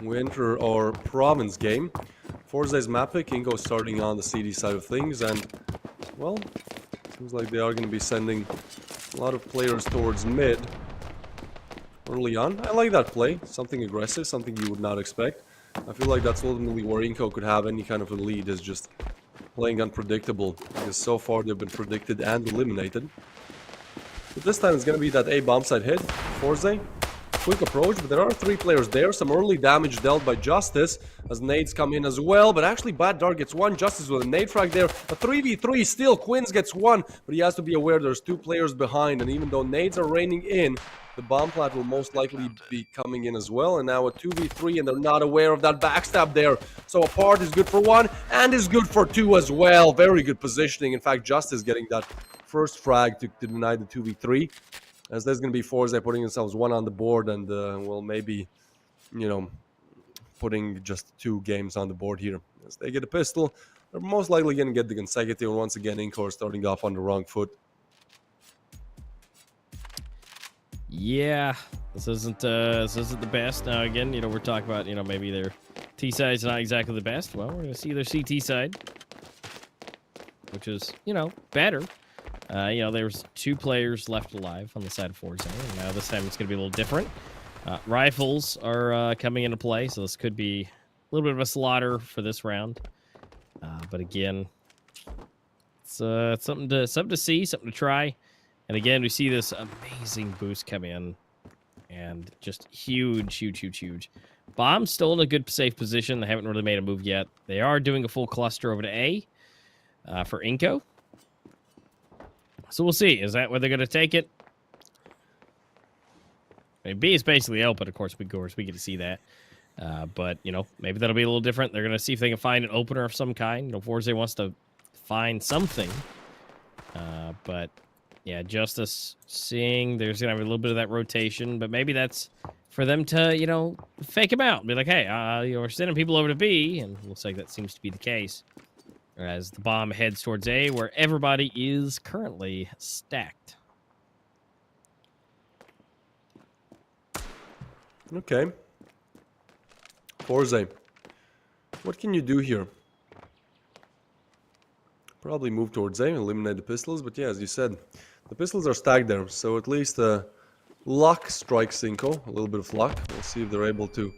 Speaker 4: we enter our province game. FORZE's map pick, INCO starting on the CD side of things, and, well, seems like they are going to be sending a lot of players towards mid early on. I like that play. Something aggressive, something you would not expect. I feel like that's ultimately where INCO could have any kind of a lead, is just playing unpredictable, because so far they've been predicted and eliminated. But this time it's going to be that A bomb site hit. FORZE, quick approach, but there are 3 players there. Some early damage dealt by Justice as nades come in as well, but actually Bad Dark gets one. Justice with a nade frag there. A 3v3 still. Quins gets one, but he has to be aware there's 2 players behind, and even though nades are raining in, the bomb plat will most likely be coming in as well. And now a 2v3, and they're not aware of that backstab there. So Apart is good for 1 and is good for 2 as well. Very good positioning. In fact, Justice getting that first frag to deny the 2v3. As there's going to be FORZE putting themselves 1 on the board and, well, maybe, you know, putting just 2 games on the board here. As they get a pistol, they're most likely going to get the consecutive. And once again, INCO are starting off on the wrong foot.
Speaker 2: Yeah, this isn't the best. Now again, you know, we're talking about, you know, maybe their T side's not exactly the best. Well, we're gonna see their CT side, which is, you know, better. You know, there's 2 players left alive on the side of FORZE, and now this time it's gonna be a little different. Rifles are coming into play, so this could be a little bit of a slaughter for this round. But again, it's something to see, something to try. And again, we see this amazing boost come in, and just huge. Bomb's still in a good, safe position. They haven't really made a move yet. They are doing a full cluster over to A for INCO. So we'll see. Is that where they're going to take it? I mean, B is basically open, of course. We get to see that. But, you know, maybe that'll be a little different. They're going to see if they can find an opener of some kind. You know, FORZE wants to find something. But... yeah, Justice seeing there's going to be a little bit of that rotation, but maybe that's for them to, you know, fake him out. Be like, hey, you know, we're sending people over to B, and it looks like that seems to be the case. As the bomb heads towards A, where everybody is currently stacked.
Speaker 4: Okay. FORZE, what can you do here? Probably move towards A and eliminate the pistols, but yeah, as you said, the pistols are stacked there, so at least luck strikes INCO, a little bit of luck. We'll see if they're able to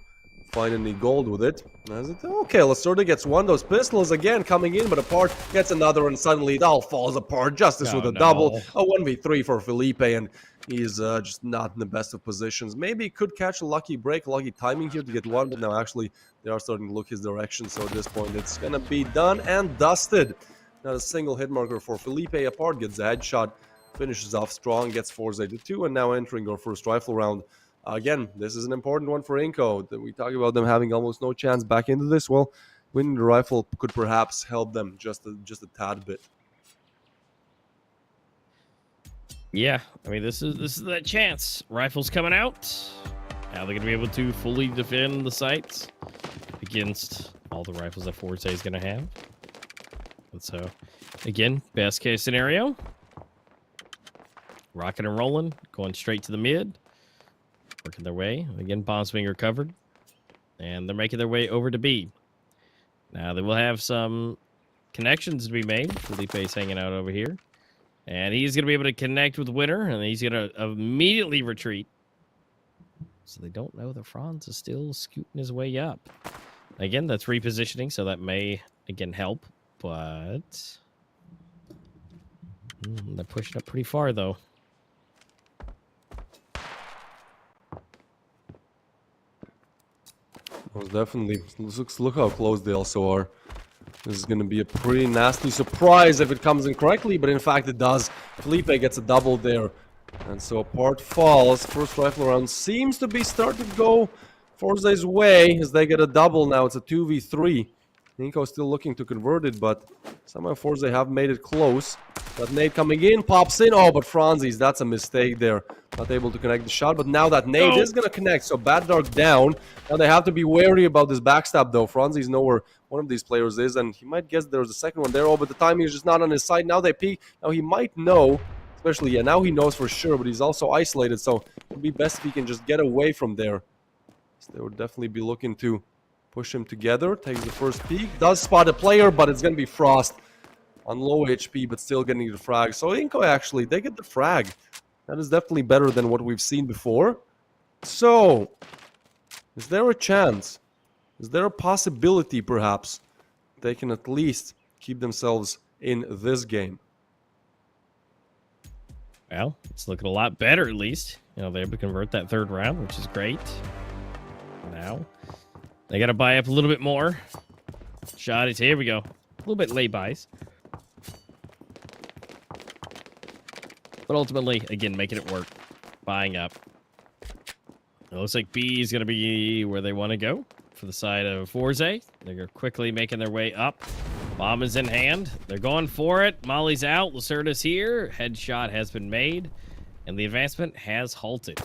Speaker 4: find any gold with it. Okay, Lacerda gets one. Those pistols again coming in, but Apart gets another, and suddenly it all falls apart. Justice with a double, a 1v3 for Felipe, and he's just not in the best of positions. Maybe he could catch a lucky break, lucky timing here to get one, but now actually they are starting to look his direction, so at this point it's gonna be done and dusted. Not a single hit marker for Felipe. Apart gets a headshot, finishes off strong, gets FORZE to 2, and now entering our first rifle round. Again, this is an important one for INCO. We talk about them having almost no chance back into this. Well, winning the rifle could perhaps help them just a tad bit.
Speaker 2: Yeah, I mean, this is that chance. Rifles coming out. Now they're going to be able to fully defend the sites against all the rifles that FORZE is going to have. And so, again, best case scenario. Rocking and rolling, going straight to the mid. Working their way. Again, bombs being recovered. And they're making their way over to B. Now, they will have some connections to be made. Felipe's hanging out over here. And he's going to be able to connect with Winner, and he's going to immediately retreat. So they don't know that Franz is still scooting his way up. Again, that's repositioning, so that may, again, help. But they're pushing up pretty far, though.
Speaker 4: Well, definitely. Look how close they also are. This is going to be a pretty nasty surprise if it comes in correctly, but in fact it does. Felipe gets a double there. And so Apart falls. First rifle round seems to be starting to go FORZE's way as they get a double now. It's a 2v3. INCO still looking to convert it, but somehow FORZE have made it close. That nade coming in, pops in. Oh, but Franzis, that's a mistake there. Not able to connect the shot, but now that nade is going to connect. So Bad Dark down. Now they have to be wary about this backstab, though. Franzis know where one of these players is, and he might guess there's a second one there. Oh, but the timing is just not on his side. Now they peek. Now he might know, especially, yeah, now he knows for sure, but he's also isolated, so it would be best if he can just get away from there. So they would definitely be looking to push him together. Takes the first peek. Does spot a player, but it's going to be Frost on low HP, but still getting the frag. So INCO actually, they get the frag. That is definitely better than what we've seen before. So, is there a chance? Is there a possibility, perhaps, they can at least keep themselves in this game?
Speaker 2: Well, it's looking a lot better, at least. You know, they're able to convert that third round, which is great. Now, they got to buy up a little bit more. Shot is here we go. A little bit late buys. But ultimately, again, making it work. Buying up. It looks like B is going to be where they want to go for the side of FORZE. They're quickly making their way up. Bomb is in hand. They're going for it. Molly's out. Lacerda's here. Headshot has been made. And the advancement has halted.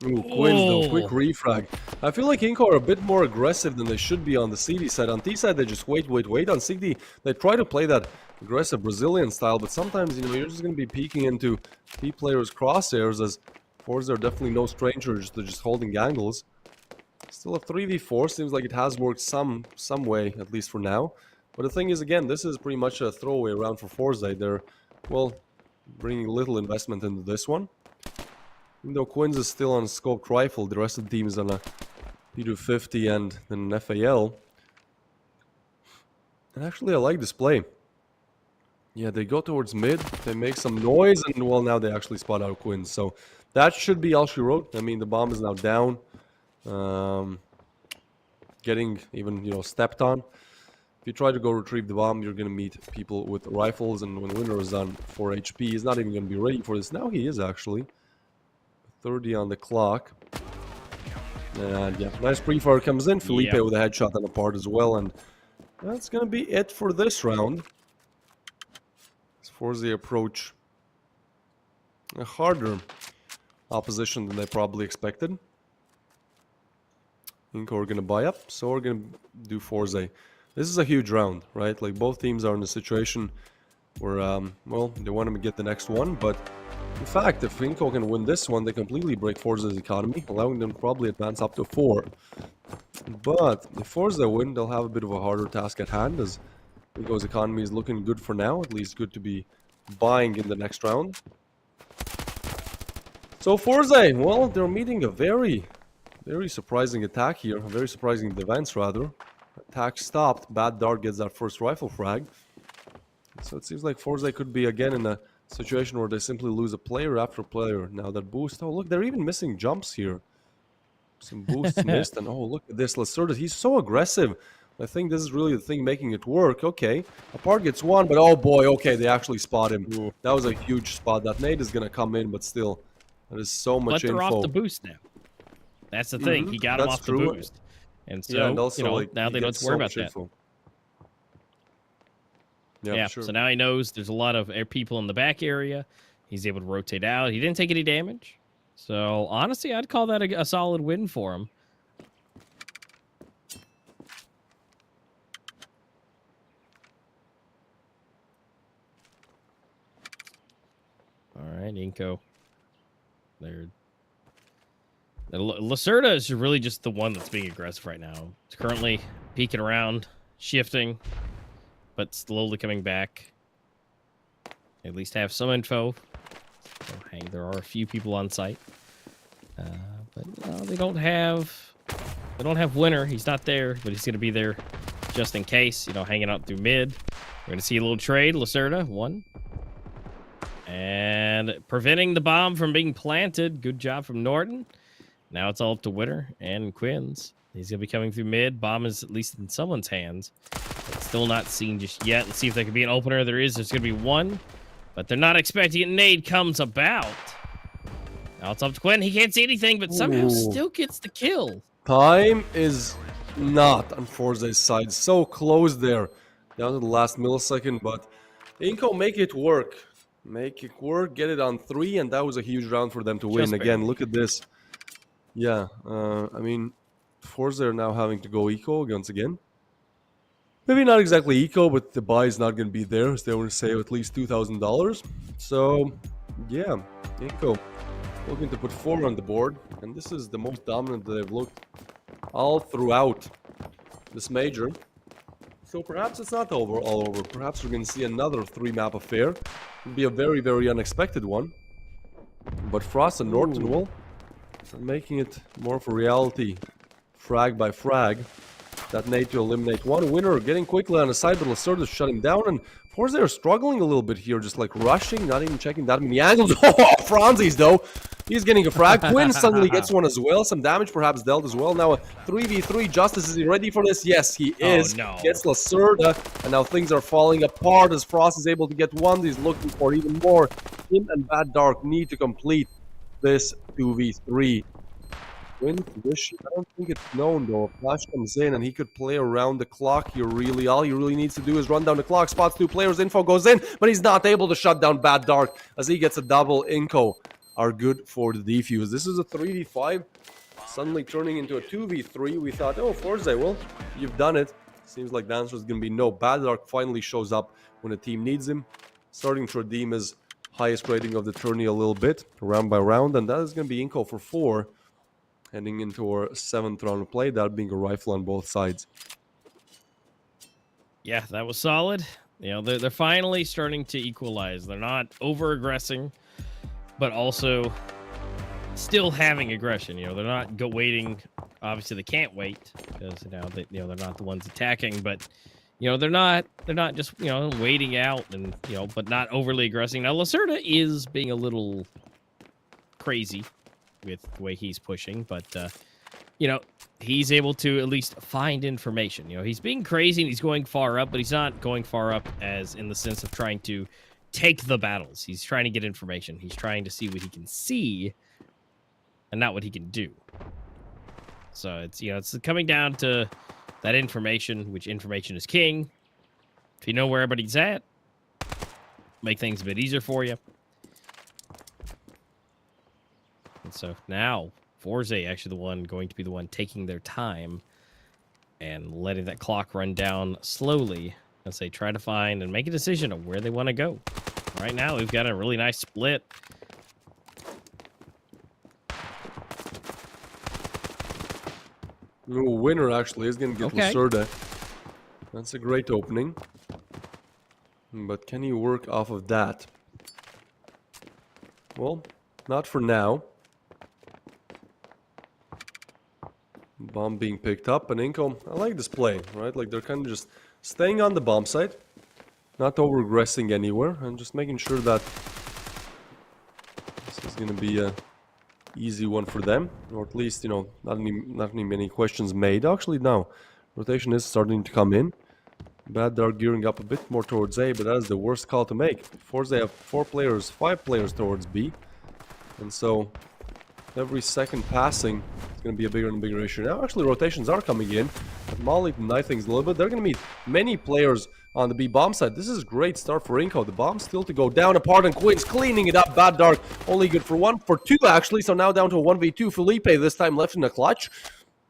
Speaker 4: Ooh, Quins though, quick refrag. I feel like INCO are a bit more aggressive than they should be on the CD side. On T side, they just wait. On CD, they try to play that aggressive Brazilian style, but sometimes, you know, you're just going to be peeking into T players' crosshairs, as FORZE are definitely no strangers to just holding angles. Still a 3v4, seems like it has worked some way, at least for now. But the thing is, again, this is pretty much a throwaway round for FORZE. They're, well, bringing little investment into this one. Even though Quins is still on a scoped rifle, the rest of the team is on a P250 and then an FAL. And actually, I like this play. Yeah, they go towards mid, they make some noise, and well, now they actually spot out Quins. So that should be all she wrote. I mean, the bomb is now down. Getting even, you know, stepped on. If you try to go retrieve the bomb, you're going to meet people with rifles, and when Winner is on 4 HP, he's not even going to be ready for this. Now he is, actually. 30 on the clock. And yeah, nice pre-fire comes in. Felipe with a headshot and a part as well, and that's going to be it for this round. As far as they approach a harder opposition than they probably expected. INCO are going to buy up, so we're going to do FORZE. This is a huge round, right? Like, both teams are in a situation where, well, they want to get the next one, but in fact, if INCO can win this one, they completely break FORZE's economy, allowing them to probably advance up to 4. But if FORZE win, they'll have a bit of a harder task at hand, as INCO's economy is looking good for now, at least good to be buying in the next round. So FORZE, well, they're meeting a very surprising attack here, a very surprising defense rather. Attack stopped, Bad Dart gets that first rifle frag. So it seems like FORZE could be again in a situation where they simply lose a player after player. Now that boost, oh look, they're even missing jumps here. Some boosts missed, and oh look at this, Lacerda, he's so aggressive. I think this is really the thing making it work. Okay, Apart gets one, but oh boy, okay, they actually spot him. Ooh. That was a huge spot. That nade is gonna come in, but still, that is so much info.
Speaker 2: But they're off the boost now. That's the thing. He got him off the boost. And so, and also, you know, like, now they don't have to worry about that. Yeah, sure. So now he knows there's a lot of people in the back area. He's able to rotate out. He didn't take any damage. So, honestly, I'd call that a solid win for him. All right, INCO. Lacerda is really just the one that's being aggressive right now. It's currently peeking around, shifting, but slowly coming back. At least have some info. So, hang, there are a few people on site, but they don't have Winner. He's not there, but he's going to be there just in case. You know, hanging out through mid. We're going to see a little trade. Lacerda, 1. And preventing the bomb from being planted. Good job from Norton. Now it's all up to Winner and Quins. He's going to be coming through mid. Bomb is at least in someone's hands. But still not seen just yet. Let's see if there could be an opener. There's going to be one. But they're not expecting it. Nade comes about. Now it's up to Quinn. He can't see anything, but somehow still gets the kill.
Speaker 4: Time is not on FORZE's side. So close there. Down to the last millisecond, but INCO make it work. Make it work. Get it on 3, and that was a huge round for them to win. Again, look at this. Yeah, I mean, FORZE are now having to go eco once again. Maybe not exactly eco, but the buy is not going to be there, so they want to save at least $2,000. So, yeah, INCO looking to put 4 on the board, and this is the most dominant that they've looked all throughout this major. So perhaps it's not all over. Perhaps we're going to see another 3-map affair. It'll be a very, very unexpected one. But Frost and Norton will making it more of a reality, frag by frag. That nade to eliminate one winner, getting quickly on the side, but Lacerda shut him down, and FORZE are struggling a little bit here, just like rushing, not even checking that many angles. Oh, Franzi's though, he's getting a frag. Quinn suddenly gets one as well, some damage perhaps dealt as well. Now a 3v3, Justice, is he ready for this? Yes, he is.
Speaker 2: Oh, no.
Speaker 4: Gets Lacerda, and now things are falling apart as Frost is able to get one. He's looking for even more. Him and Bad Dark need to complete this 2v3. Quinn's position, I don't think it's known though. If Flash comes in and he could play around the clock here, really. All he really needs to do is run down the clock, spots 2 players, info goes in, but he's not able to shut down Bad Dark as he gets a double. INCO are good for the defuse. This is a 3v5, suddenly turning into a 2v3. We thought, oh, FORZE, well, you've done it. Seems like the answer is going to be no. Bad Dark finally shows up when the team needs him, starting to redeem his highest rating of the tourney a little bit, round by round, and that is going to be INCO for 4. Heading into our 7th round of play, that being a rifle on both sides.
Speaker 2: Yeah, that was solid. You know, they're finally starting to equalize. They're not over-aggressing, but also still having aggression. You know, they're not waiting. Obviously, they can't wait because they're not the ones attacking. But you know, they're not just waiting out and but not overly aggressing. Now, Lacerda is being a little crazy with the way he's pushing, but he's able to at least find information. He's being crazy and he's going far up, but he's not going far up as in the sense of trying to take the battles. He's trying to get information. He's trying to see what he can see and not what he can do. So it's coming down to that information, which information is king. If you know where everybody's at, make things a bit easier for you. And so now FORZE actually going to be the one taking their time and letting that clock run down slowly as they try to find and make a decision of where they want to go. Right now, we've got a really nice split.
Speaker 4: The winner actually is going to get Lacerda. That's a great opening. But can he work off of that? Well, not for now. Bomb being picked up, and INCO, I like this play, right? Like they're kind of just staying on the bomb site, not over-aggressing anywhere, and just making sure that this is going to be a easy one for them, or at least, not any many questions made. Actually, now, rotation is starting to come in. Bad Dark gearing up a bit more towards A, but that is the worst call to make. FORZE have 5 players towards B, and so every second passing is going to be a bigger and bigger issue. Now, actually, rotations are coming in. Molly deny things a little bit. They're going to meet many players on the B bomb side. This is a great start for INCO. The bomb still to go down apart, and Quinn's cleaning it up. Bad Dark only good for 1, for 2 actually. So now down to a 1v2. Felipe this time left in the clutch.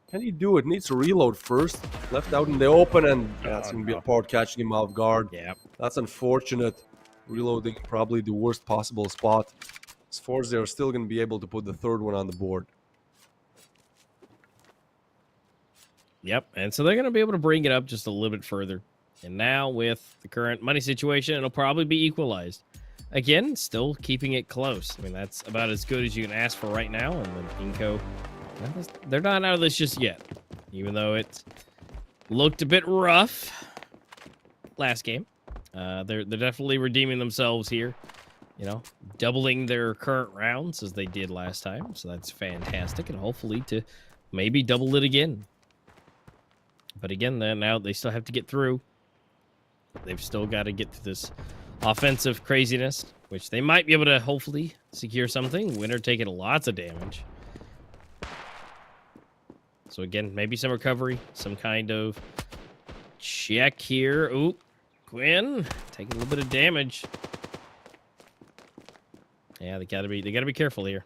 Speaker 4: Can he do it? Needs to reload first. Left out in the open, and that's going to be a part catching him off guard.
Speaker 2: Yeah,
Speaker 4: that's unfortunate. Reloading probably the worst possible spot. As far as they're still going to be able to put the 3rd one on the board.
Speaker 2: Yep, and so they're going to be able to bring it up just a little bit further. And now with the current money situation, it'll probably be equalized. Again, still keeping it close. I mean, that's about as good as you can ask for right now. And then INCO, they're not out of this just yet. Even though it looked a bit rough last game. They're definitely redeeming themselves here. Doubling their current rounds as they did last time. So that's fantastic. And hopefully to maybe double it again. But again, now they still have to get through. They've still got to get to this offensive craziness, which they might be able to hopefully secure something. Winner taking lots of damage. So again, maybe some recovery, some kind of check here. Ooh, Quinn taking a little bit of damage. Yeah, they gotta be careful here.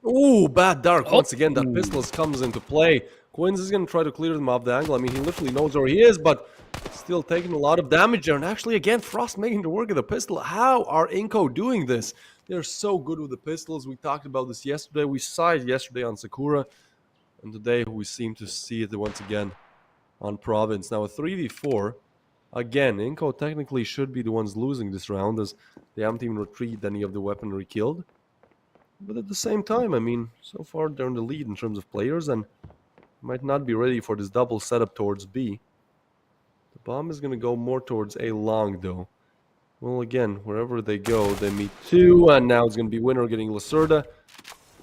Speaker 4: Ooh, Bad Dark. Once again, that pistol comes into play. Quinns is going to try to clear them off the angle. I mean, he literally knows where he is, but still taking a lot of damage there. And actually, again, Frost making the work of the pistol. How are INCO doing this? They're so good with the pistols. We talked about this yesterday. We saw it yesterday on Sakura. And today we seem to see it once again on Province. Now a 3v4. Again, INCO technically should be the ones losing this round as they haven't even retrieved any of the weaponry killed. But at the same time, I mean, so far they're in the lead in terms of players and might not be ready for this double setup towards B. The bomb is going to go more towards A long though. Well, again, wherever they go, they meet two, and now it's going to be Winner getting Lacerda.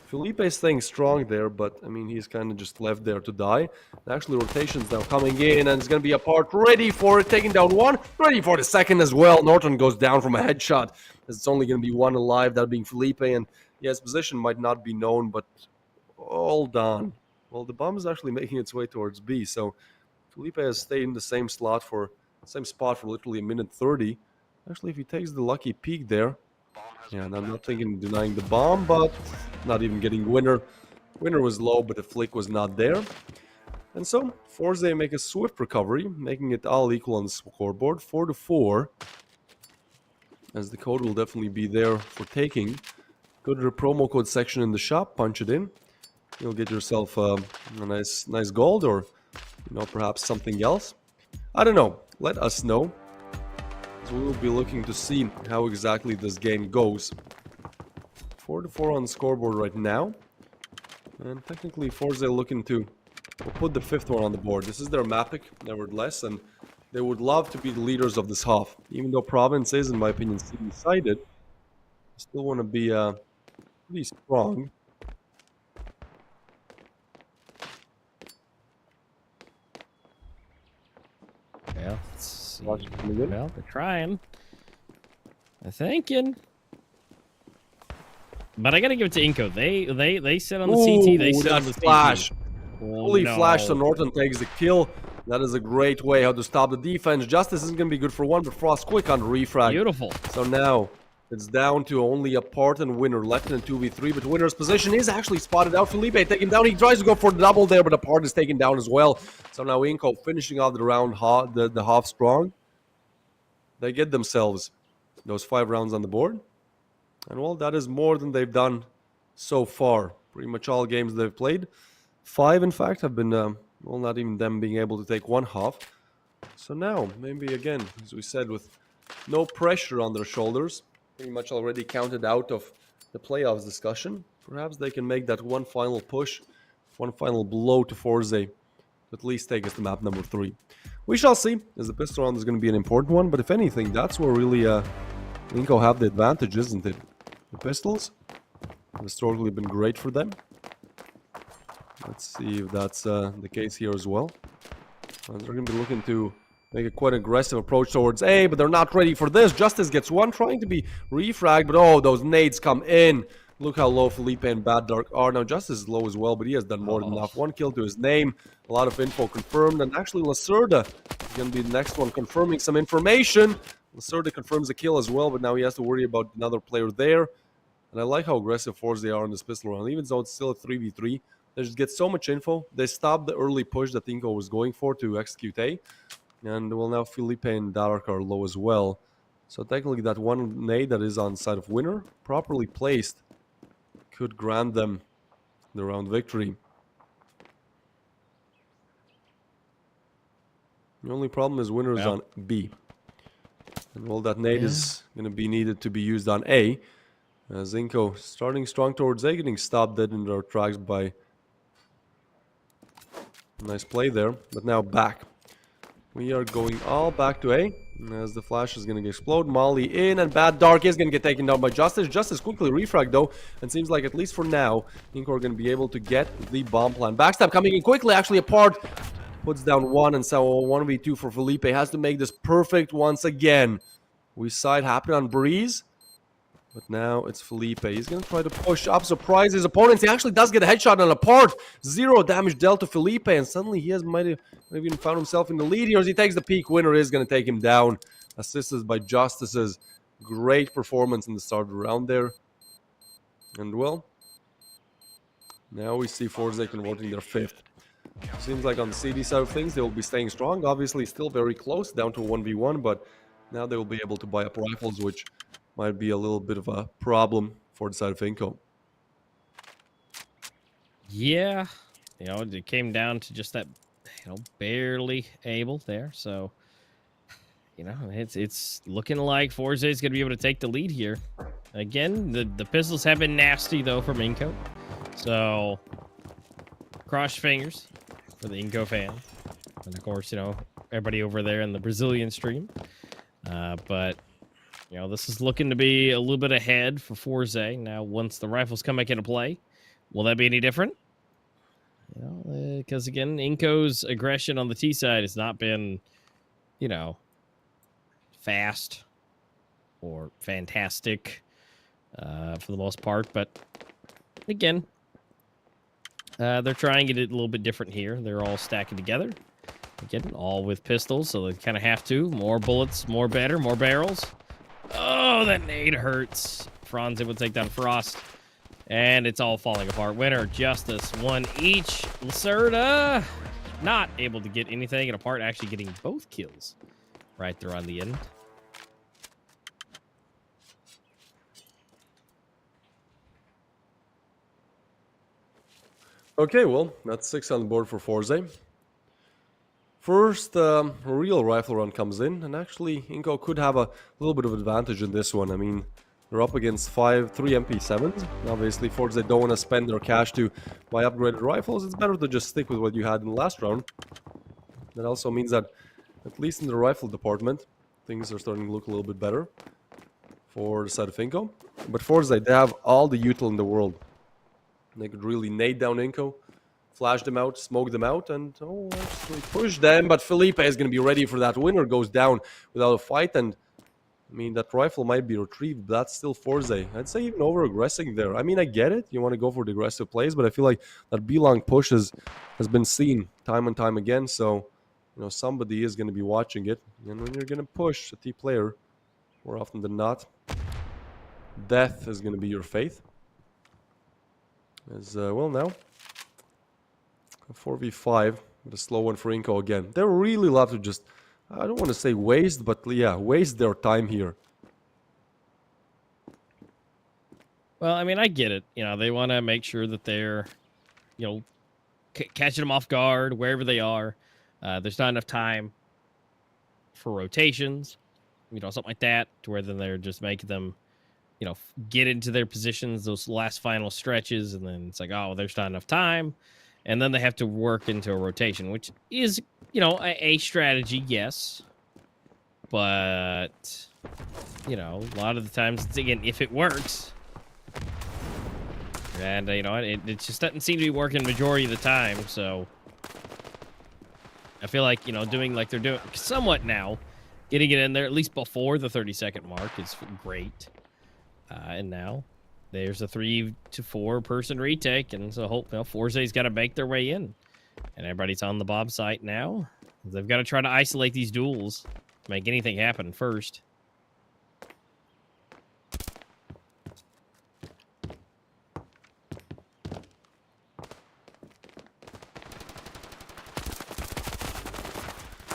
Speaker 4: Felipe is staying strong there, but, I mean, he's kind of just left there to die. And actually, rotation's now coming in, and it's going to be a part ready for it, taking down one, ready for the second as well. Norton goes down from a headshot, as it's only going to be one alive, that being Felipe, and yeah, his position might not be known, but hold on. Well, the bomb is actually making its way towards B, so Felipe has stayed in the same spot for literally a minute 30. Actually, if he takes the lucky peek there, yeah, and I'm not thinking denying the bomb, but not even getting Winner. Winner was low, but the flick was not there. And so, FORZE make a swift recovery, making it all equal on the scoreboard, 4-4. As the code will definitely be there for taking. Go to the promo code section in the shop, punch it in. You'll get yourself a nice gold, or perhaps something else. I don't know. Let us know. So we will be looking to see how exactly this game goes. 4-4 on the scoreboard right now. And technically FORZE looking to put the fifth one on the board. This is their map pick, nevertheless, and they would love to be the leaders of this half. Even though Province is, in my opinion, decided, still want to be pretty strong.
Speaker 2: Yeah, let's see.
Speaker 4: Watch it coming in.
Speaker 2: Well, they're trying. They're thinking. But I gotta give it to INCO. They sit on the CT. They sit on the
Speaker 4: flash.
Speaker 2: CT.
Speaker 4: Fully flash, so Norton takes the kill. That is a great way how to stop the defense. Justice isn't going to be good for one, but Frost quick on the refrag.
Speaker 2: Beautiful.
Speaker 4: So now it's down to only a part and Winner left in 2v3, but Winner's position is actually spotted out. Felipe take him down. He tries to go for the double there, but the part is taken down as well. So now INCO finishing off the round, the half strong. They get themselves those 5 rounds on the board. And well, that is more than they've done so far. Pretty much all games they've played. 5, in fact, have been, well, not even them being able to take one half. So now, maybe again, as we said, with no pressure on their shoulders, pretty much already counted out of the playoffs discussion, perhaps they can make that one final push, one final blow to FORZE, to at least take us to map number 3. We shall see, as the pistol round is going to be an important one, but if anything, that's where really INCO have the advantage, isn't it? The pistols have historically been great for them. Let's see if that's the case here as well. They're going to be looking to make a quite aggressive approach towards A, but they're not ready for this. Justice gets one, trying to be refragged, but oh, those nades come in. Look how low Felipe and Bad Dark are. Now, Justice is low as well, but he has done more than enough. 1 kill to his name. A lot of info confirmed, and actually Lacerda is going to be the next one confirming some information. Lacerda confirms a kill as well, but now he has to worry about another player there. And I like how aggressive FORZE they are in this pistol round, even though it's still a 3v3. They just get so much info. They stopped the early push that INCO was going for to execute A. And well, now Felipe and Dark are low as well. So technically that one nade that is on the side of Winner, properly placed, could grant them the round victory. The only problem is Winner is on B. And well, that nade is going to be needed to be used on A. As INCO starting strong towards A, getting stopped dead in their tracks by... Nice play there, but now back. We are going all back to A, as the flash is going to explode. Molly in, and Bad Dark is going to get taken down by Justice. Justice quickly refragged though, and seems like at least for now, INCO are going to be able to get the bomb plan. Backstab coming in quickly, actually apart. Puts down 1, and so 1v2 for Felipe. Has to make this perfect once again. We saw it happen on Breeze. But now it's Felipe. He's going to try to push up, surprise his opponents. He actually does get a headshot on a part. 0 damage dealt to Felipe, and suddenly he might have even found himself in the lead here as he takes the peak. Winner is going to take him down. Assisted by Justice's great performance in the start of the round there. And well, now we see FORZE converting their 5th. Seems like on the CD side of things, they will be staying strong. Obviously, still very close, down to 1v1, but now they will be able to buy up rifles, which might be a little bit of a problem for the side of INCO.
Speaker 2: Yeah, it came down to just that, barely able there. So, it's looking like FORZE is going to be able to take the lead here. Again, the pistols have been nasty though from INCO. So, cross fingers for the INCO fan, and of course, everybody over there in the Brazilian stream. But this is looking to be a little bit ahead for FORZE now. Once the rifles come back into play, will that be any different? Because again, INCO's aggression on the T side has not been, fast or fantastic for the most part. But again, they're trying it a little bit different here. They're all stacking together. Again, all with pistols, so they kind of have to. More bullets, more better, more barrels. Oh, that nade hurts. Franz able to take down Frost. And it's all falling apart. Winner, Justice, one each. Lacerda, not able to get anything, and apart actually getting both kills right there on the end.
Speaker 4: Okay, well, that's 6 on the board for FORZE. First real rifle run comes in, and actually INCO could have a little bit of advantage in this one. I mean, they're up against 3 MP7s. Obviously, FORZE don't want to spend their cash to buy upgraded rifles. It's better to just stick with what you had in the last round. That also means that, at least in the rifle department, things are starting to look a little bit better for the side of INCO. But FORZE, they have all the util in the world. They could really nade down INCO, flash them out, smoke them out, and actually push them. But Felipe is going to be ready for that. Winner goes down without a fight, and I mean, that rifle might be retrieved, but that's still FORZE. I'd say even over-aggressing there. I mean, I get it. You want to go for the aggressive plays, but I feel like that B-long push has been seen time and time again. So, somebody is going to be watching it. And when you're going to push a T player, more often than not, death is going to be your fate. As well now, a 4v5 with a slow one for INCO again. They really love to just, I don't want to say waste, but yeah, waste their time here.
Speaker 2: Well, I mean, I get it. They want to make sure that they're, catching them off guard wherever they are. There's not enough time for rotations, something like that, to where then they're just making them, get into their positions, those last final stretches, and then it's like, oh, there's not enough time. And then they have to work into a rotation, which is, a strategy, yes. But, a lot of the times, it's, again, if it works. And, it just doesn't seem to be working majority of the time, so I feel like, doing like they're doing somewhat now, getting it in there at least before the 30-second mark is great. And now there's a 3 to 4 person retake, and so hope FORZE's got to make their way in, and everybody's on the Bob site now. They've got to try to isolate these duels to make anything happen first.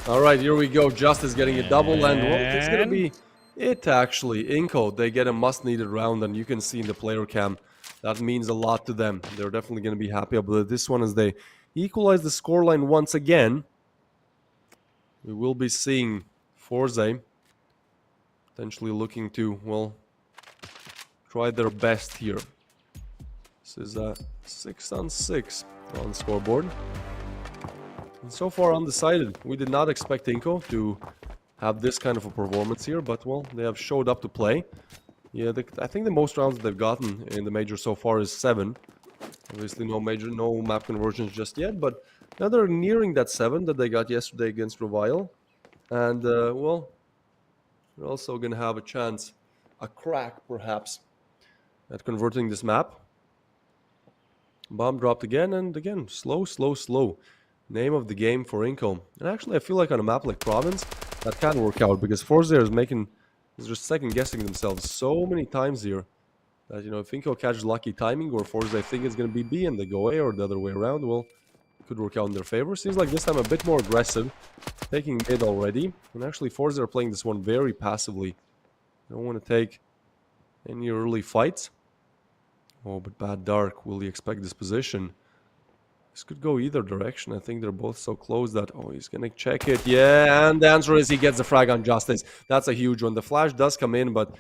Speaker 4: All right, here we go. Justice getting a double, and well, it's going to be it, actually. INCO, they get a must-needed round, and you can see in the player cam, that means a lot to them. They're definitely going to be happy about this one as they equalize the scoreline once again. We will be seeing FORZE potentially looking to, well, try their best here. This is a 6-on-6 on the scoreboard. And so far undecided. We did not expect INCO to have this kind of a performance here, but well, they have showed up to play. Yeah, I think the most rounds they've gotten in the major so far is 7. Obviously no map conversions just yet, but now they're nearing that 7 that they got yesterday against Revile. And well, they're also gonna have a chance, a crack perhaps, at converting this map. Bomb dropped again, and again, slow. Name of the game for INCO. And actually I feel like on a map like Province, that can work out, because FORZE is just second-guessing themselves so many times here that, if INCO catches lucky timing, or FORZE think it's going to be B and they go A, or the other way around, well, it could work out in their favor. Seems like this time a bit more aggressive, taking mid already. And actually, FORZE are playing this one very passively. They don't want to take Any early fights? Oh, but Bad Dark, will he expect this position? This could go either direction. I think they're both so close that... Oh, he's going to check it. Yeah, and the answer is he gets the frag on Justice. That's a huge one. The flash does come in, but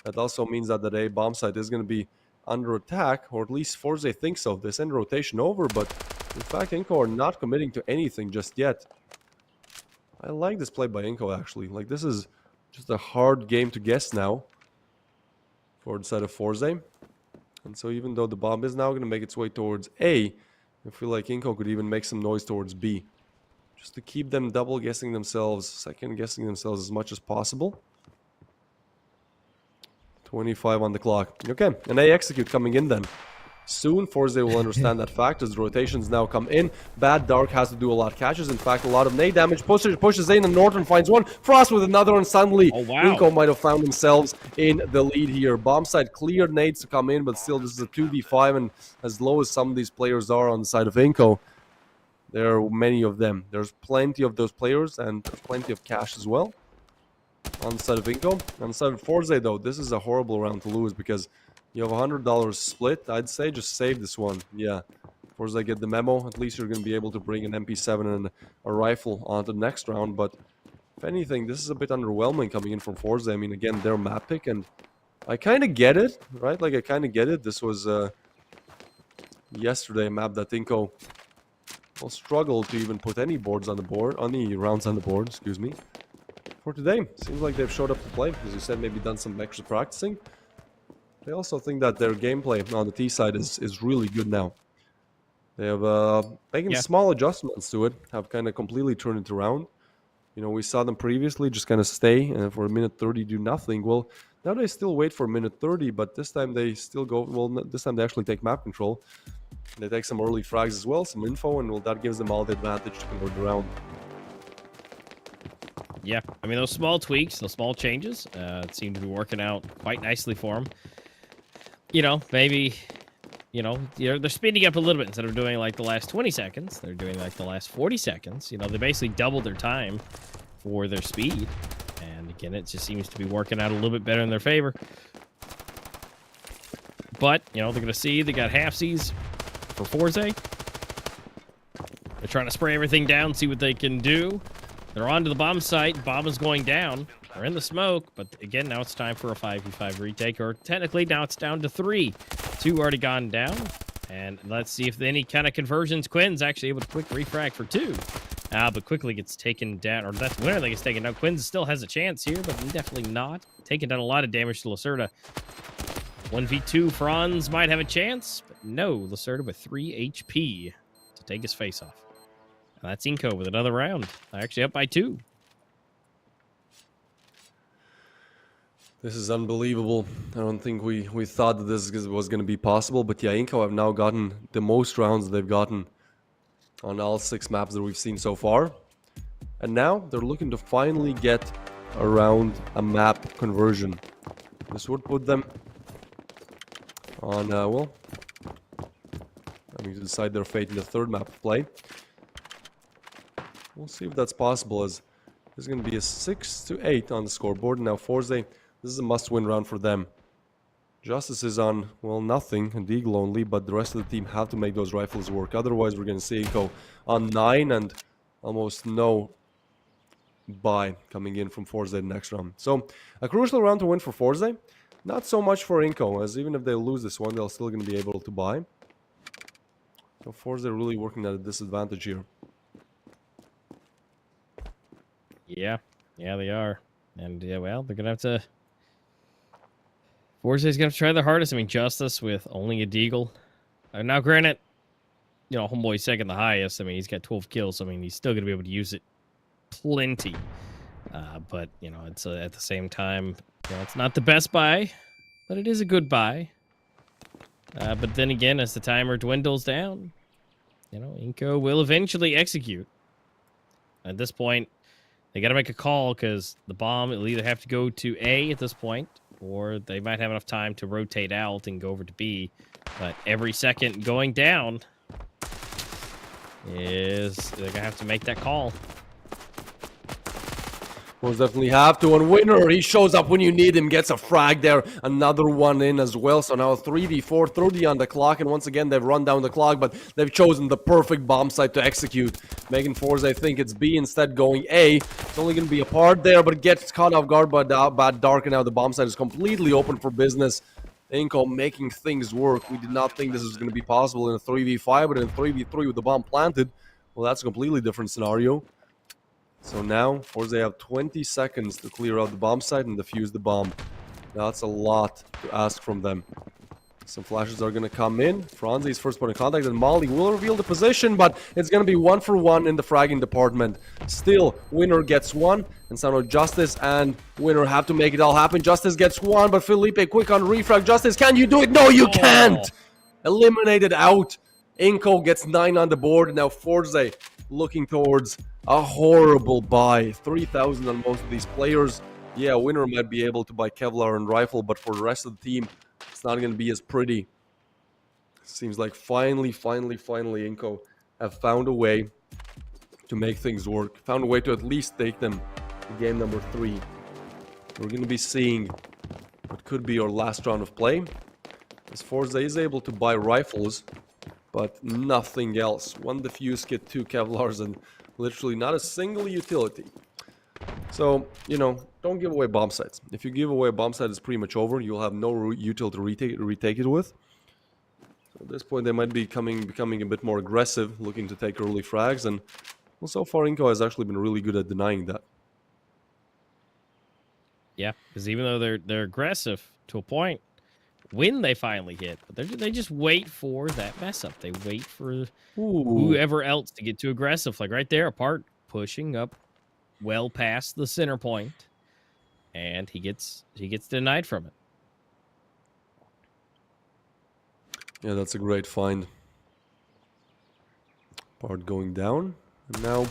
Speaker 4: that also means that the A bomb site is going to be under attack, or at least FORZE thinks so. They send rotation over, but in fact, INCO are not committing to anything just yet. I like this play by INCO, actually. Like, this is just a hard game to guess now for the side of FORZE. And so even though the bomb is now going to make its way towards A, I feel like INCO could even make some noise towards B. Just to keep them double guessing themselves, second guessing themselves as much as possible. 25 on the clock. Okay, an A execute coming in then. Soon, FORZE will understand that fact as the rotations now come in. Bad Dark has to do a lot. Catches, in fact, a lot of nade damage. Pushes in, and Norton finds one. Frost with another, and suddenly, INCO might have found themselves in the lead here. Bomb side cleared nades to come in, but still, this is a 2v5, and as low as some of these players are on the side of INCO, there are many of them. There's plenty of those players, and there's plenty of cash as well on the side of INCO. On the side of FORZE, though, this is a horrible round to lose because you have $100 split. I'd say just save this one. Yeah. FORZE get the memo. At least you're going to be able to bring an MP7 and a rifle onto the next round. But if anything, this is a bit underwhelming coming in from FORZE. I mean, again, their map pick. And I kind of get it, right? Like, I kind of get it. This was yesterday a map that INCO will struggle to even put any boards on the board, any rounds on the board, excuse me. For today, seems like they've showed up to play. As you said, maybe done some extra practicing. I also think that their gameplay on the T side is really good now. They have making small adjustments to it, have kind of completely turned it around. You know, we saw them previously just kind of stay and for a minute 30 do nothing. Well, now they still wait for a minute 30, but this time they still go, well, this time they actually take map control. They take some early frags as well, some info, and well, that gives them all the advantage to convert around.
Speaker 2: Yeah, I mean, those small tweaks, those small changes seem to be working out quite nicely for them. You know, maybe, they're speeding up a little bit. Instead of doing like the last 20 seconds, they're doing like the last 40 seconds. You know, they basically doubled their time for their speed. And again, it just seems to be working out a little bit better in their favor. But, they're going to see they got halfsies for FORZE. They're trying to spray everything down, see what they can do. They're onto the bomb site. Bomb is going down. They're in the smoke, but again, now it's time for a 5v5 retake, or technically now it's down to 3. 2 already gone down, and let's see if any kind of conversions. Quinn's actually able to quick refrag for 2, but quickly gets taken down, or that's Winner that gets taken down. Quinn still has a chance here, but definitely not. Taking down a lot of damage to Lacerda. 1v2, Franz might have a chance, but no, Lacerda with 3 HP to take his face off. And that's INCO with another round. Actually up by 2.
Speaker 4: This is unbelievable. I don't think we thought that this was going to be possible, but yeah, INCO have now gotten the most rounds they've gotten on all 6 maps that we've seen so far. And now they're looking to finally get around a map conversion. This would put them on, well, having to decide their fate in the 3rd map of play. We'll see if that's possible, as there's going to be a 6-8 on the scoreboard. Now FORZE, this is a must-win round for them. Justice is on, well, nothing, and Deagle only, but the rest of the team have to make those rifles work. Otherwise, we're going to see INCO on 9 and almost no buy coming in from FORZE the next round. So, a crucial round to win for FORZE. Not so much for INCO, as even if they lose this one, they're still going to be able to buy. So FORZE are really working at a disadvantage here.
Speaker 2: Yeah, they are. And yeah, well, they're going to have to... FORZE is going to try their hardest. I mean, Justice with only a Deagle. Now, granted, Homeboy's second the highest. I mean, he's got 12 kills. I mean, he's still going to be able to use it plenty. But, it's at the same time, it's not the best buy, but it is a good buy. But then again, as the timer dwindles down, INCO will eventually execute. At this point, they got to make a call because the bomb will either have to go to A at this point, or they might have enough time to rotate out and go over to B. But every second going down they're going to have to make that call.
Speaker 4: Force definitely have to. And Winner, he shows up when you need him, gets a frag there. Another one in as well. So now 3v4, 30 on the clock. And once again, they've run down the clock, but they've chosen the perfect bomb site to execute. Making FORZE, I think it's B instead going A. It's only going to be a part there, but it gets caught off guard by Bad Dark. And now the bomb site is completely open for business. INCO making things work. We did not think this was going to be possible in a 3v5, but in a 3v3 with the bomb planted, well, that's a completely different scenario. So now, FORZE have 20 seconds to clear out the bomb site and defuse the bomb. That's a lot to ask from them. Some flashes are going to come in. Franzi's first point of contact, and Molly will reveal the position, but it's going to be 1-for-1 in the fragging department. Still, Winner gets one, and so now Justice and Winner have to make it all happen. Justice gets one, but Felipe quick on refrag. Justice, can you do it? No, you can't! Eliminated out. INCO gets 9 on the board, and now FORZE looking towards a horrible buy. 3,000 on most of these players. Yeah, Winner might be able to buy Kevlar and Rifle, but for the rest of the team, it's not going to be as pretty. Seems like finally, INCO have found a way to make things work. Found a way to at least take them to game number 3. We're going to be seeing what could be our last round of play. As FORZE is able to buy rifles, but nothing else. 1 defuse kit, 2 Kevlars, and literally not a single utility. So, you know, don't give away bomb sites. If you give away a bomb site, it's pretty much over. You'll have no util to retake it with. So at this point, they might be becoming a bit more aggressive, looking to take early frags. And well, so far, INCO has actually been really good at denying that.
Speaker 2: Yeah, because even though they're aggressive to a point, when they finally hit, but they just wait for that mess up. They wait for whoever else to get too aggressive. Like right there, apart pushing up well past the center point, and he gets denied from it.
Speaker 4: Yeah, that's a great find. Part going down, and now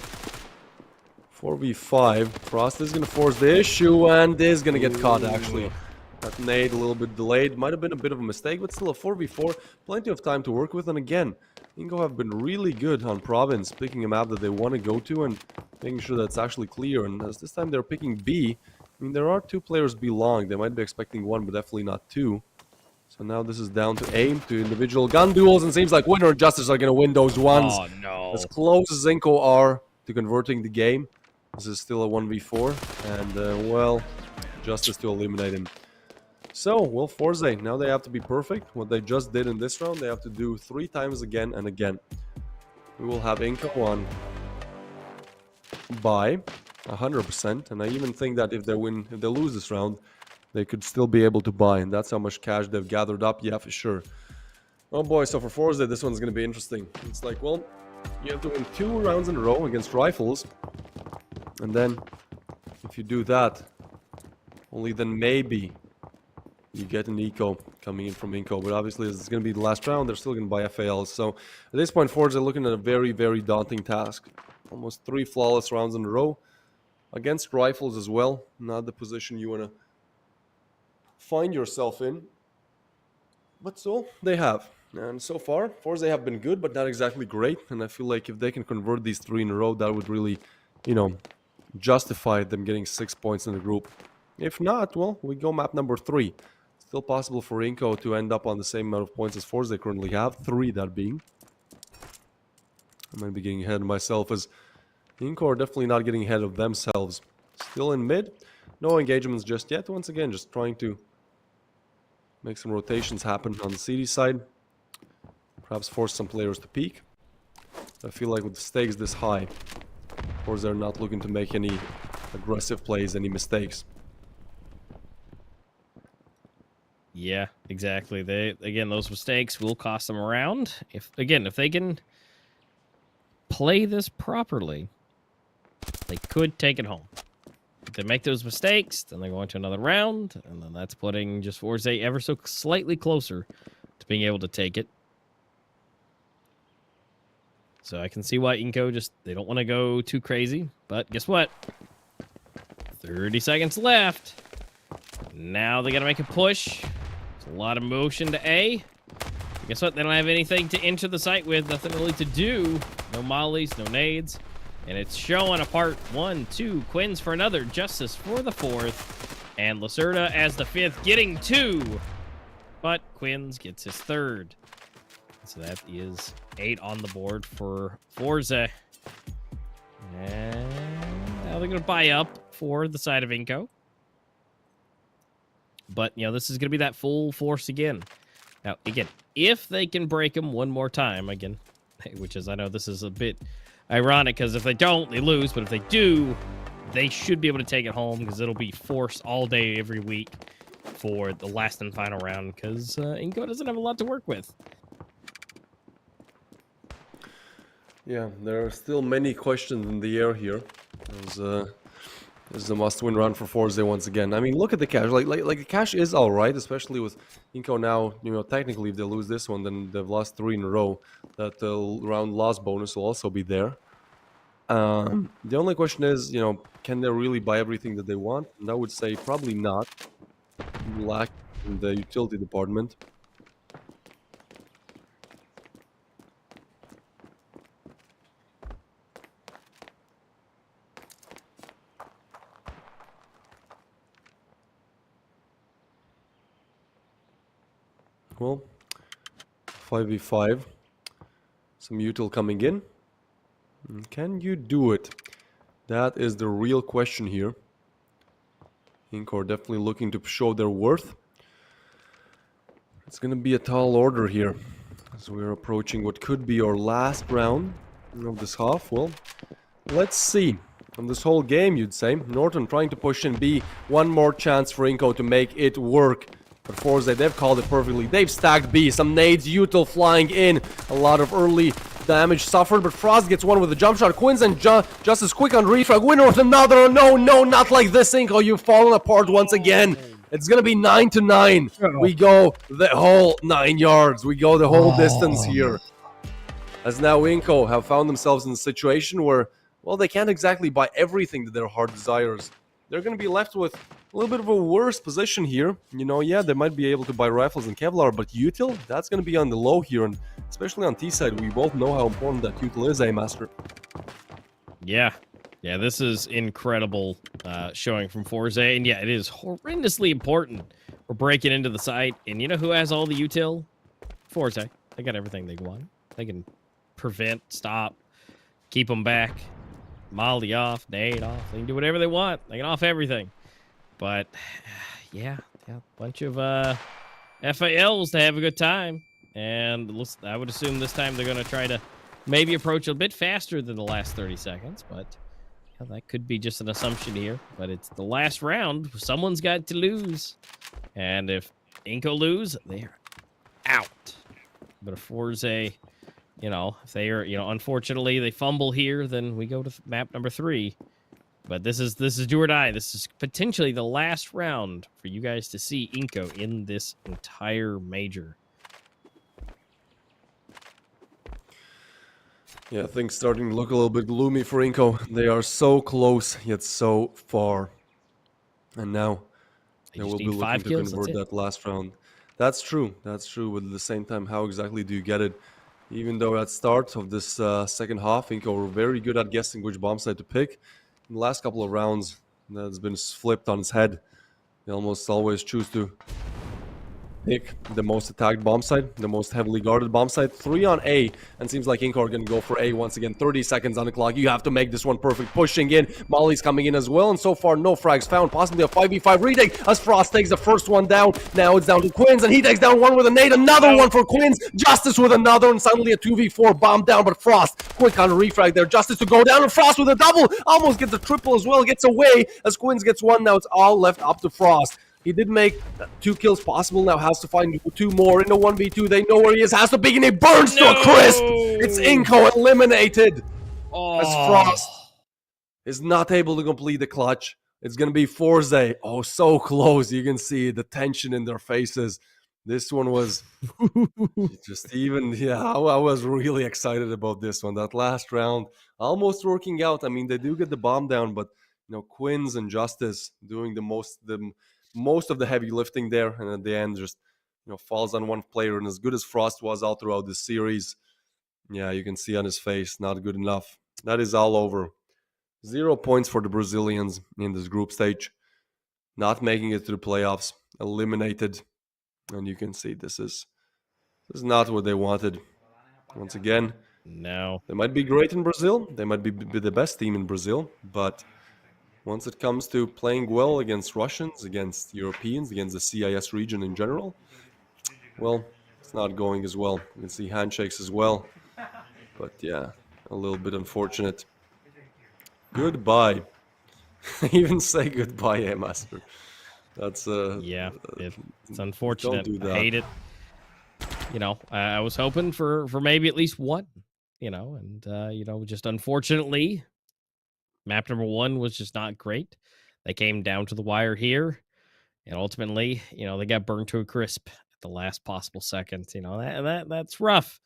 Speaker 4: 4v5. Frost is going to force the issue, and is going to get caught actually. That nade a little bit delayed. Might have been a bit of a mistake, but still a 4v4. Plenty of time to work with. And again, INCO have been really good on Province, picking a map that they want to go to and making sure that's actually clear. And as this time they're picking B, I mean, there are 2 players B long. They might be expecting 1, but definitely not 2. So now this is down to aim, to individual gun duels, and seems like Winner and Justice are going to win those ones.
Speaker 2: Oh, no.
Speaker 4: As close as INCO are to converting the game, this is still a 1v4. And, well, Justice to eliminate him. So, well, FORZE, now they have to be perfect. What they just did in this round, they have to do 3 times again and again. We will have INCO on by 100%, and I even think that if they lose this round, they could still be able to buy, and that's how much cash they've gathered up. Yeah, for sure. Oh boy, so for FORZE, this one's going to be interesting. It's like, well, you have to win 2 rounds in a row against rifles, and then if you do that, only then maybe you get an eco coming in from INCO, but obviously it's going to be the last round. They're still going to buy FALs. So at this point, FORZE are looking at a very, very daunting task. Almost 3 flawless rounds in a row against rifles as well. Not the position you want to find yourself in, but so they have. And so far, FORZE have been good, but not exactly great. And I feel like if they can convert these 3 in a row, that would really, you know, justify them getting 6 points in the group. If not, well, we go map number 3. Still possible for INCO to end up on the same amount of points as FORZE they currently have. 3, that being. I might be getting ahead of myself, as INCO are definitely not getting ahead of themselves. Still in mid. No engagements just yet. Once again, just trying to make some rotations happen on the CD side. Perhaps force some players to peek. I feel like with the stakes this high, FORZE are not looking to make any aggressive plays, any mistakes.
Speaker 2: Yeah, exactly. Again, those mistakes will cost them around. If they can play this properly, they could take it home. If they make those mistakes, then they're going to another round, and then that's putting just FORZE ever so slightly closer to being able to take it. So I can see why INCO they don't want to go too crazy. But guess what? 30 seconds left. Now they got to make a push. There's a lot of motion to A. Guess what? They don't have anything to enter the site with. Nothing really to do. No mollies, no nades. And it's showing apart 1, 2, Quins for another, Justice for the 4th, and Lacerda as the 5th, getting 2. But Quins gets his 3rd. So that is 8 on the board for FORZE. And now they're going to buy up for the side of INCO. But, you know, this is going to be that full force again. Now, again, if they can break them one more time, again, which is, I know this is a bit ironic because if they don't, they lose. But if they do, they should be able to take it home because it'll be forced all day, every week for the last and final round because INCO doesn't have a lot to work with.
Speaker 4: Yeah, there are still many questions in the air here. This is a must-win run for FORZE once again. I mean, look at the cash. Like the cash is all right, especially with INCO now. You know, technically, if they lose this one, then they've lost 3 in a row. That round loss bonus will also be there. The only question is, you know, can they really buy everything that they want? And I would say probably not. Lack in the utility department. Well, 5v5. Some util coming in. Can you do it? That is the real question here. INCO are definitely looking to show their worth. It's going to be a tall order here as we're approaching what could be our last round of this half. Well, let's see. From this whole game, you'd say. Norton trying to push in B. One more chance for INCO to make it work. But FORZE, they've called it perfectly. They've stacked B. Some nades, util flying in. A lot of early damage suffered, but Frost gets one with a jump shot. Quins and Justice quick on refrag. Winner with another. No, not like this, INCO. You've fallen apart once again. It's going to be 9-9. We go the whole 9 yards. We go the whole distance here. As now INCO have found themselves in a situation where, well, they can't exactly buy everything that their heart desires. They're going to be left with a little bit of a worse position here. You know, yeah, they might be able to buy rifles and Kevlar, but util, that's going to be on the low here. And especially on T side, we both know how important that util is, Master.
Speaker 2: Yeah, this is incredible showing from FORZE. And yeah, it is horrendously important for breaking into the site. And you know who has all the util? FORZE. They got everything they want. They can prevent, stop, keep them back. Molly off, nade off. They can do whatever they want. They can off everything. But, yeah, bunch of FALs to have a good time. And I would assume this time they're going to try to maybe approach a bit faster than the last 30 seconds. But yeah, that could be just an assumption here. But it's the last round. Someone's got to lose. And if INCO lose, they're out. But if FORZE, you know, if they are, you know, unfortunately they fumble here, then we go to map number 3. But this is do or die. This is potentially the last round for you guys to see INCO in this entire major.
Speaker 4: Yeah, things starting to look a little bit gloomy for INCO. They are so close, yet so far. And now they will be looking to convert that last round. That's true. That's true. But at the same time, how exactly do you get it? Even though at start of this second half, INCO were very good at guessing which bomb site to pick. In the last couple of rounds, that's been flipped on its head. They almost always choose to pick the most attacked bomb site, the most heavily guarded bomb site. 3 on A, and seems like INCO are going to go for A once again. 30 seconds on the clock. You have to make this one perfect. Pushing in. Molly's coming in as well, and so far no frags found. Possibly a 5v5 retake as Frost takes the first one down. Now it's down to Quins, and he takes down one with a nade. Another one for Quins. Justice with another, and suddenly a 2v4 bomb down, but Frost quick on refrag there. Justice to go down, and Frost with a double. Almost gets a triple as well. Gets away as Quins gets one. Now it's all left up to Frost. He did make 2 kills possible, now has to find 2 more in a 1v2. They know where he is, has to begin, he burns to a crisp! It's INCO eliminated! As Frost is not able to complete the clutch. It's gonna be FORZE. Oh, so close. You can see the tension in their faces. This one was just even, yeah, I was really excited about this one. That last round, almost working out. I mean, they do get the bomb down, but, you know, Quins and Justice doing the most of the heavy lifting there, and at the end just, you know, falls on one player. And as good as Frost was all throughout this series, yeah, you can see on his face, not good enough. that is all over. 0 points for the Brazilians in this group stage. Not making it to the playoffs, eliminated. And you can see this is not what they wanted. Once again,
Speaker 2: No.
Speaker 4: they might be great in Brazil. They might be the best team in Brazil. But once it comes to playing well against Russians, against Europeans, against the CIS region in general, well, it's not going as well. You can see handshakes as well. But yeah, a little bit unfortunate. Goodbye. Even say goodbye, Master. That's
Speaker 2: Yeah, it's unfortunate.
Speaker 4: do
Speaker 2: I
Speaker 4: that.
Speaker 2: hate it. I was hoping for maybe at least one, and just unfortunately, map number 1 was just not great. They came down to the wire here, and ultimately, they got burned to a crisp at the last possible second. That's rough.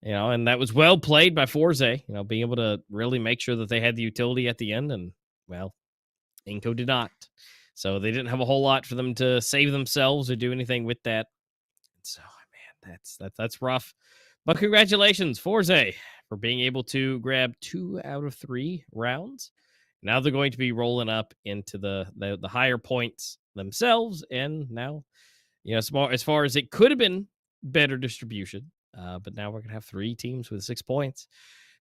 Speaker 2: And that was well played by FORZE, being able to really make sure that they had the utility at the end, and well, INCO did not. So they didn't have a whole lot for them to save themselves or do anything with that. So man, that's rough. But congratulations, FORZE, for being able to grab 2 out of 3 rounds. Now they're going to be rolling up into the higher points themselves, and now, as far as it could have been better distribution, but now we're gonna have 3 teams with 6 points,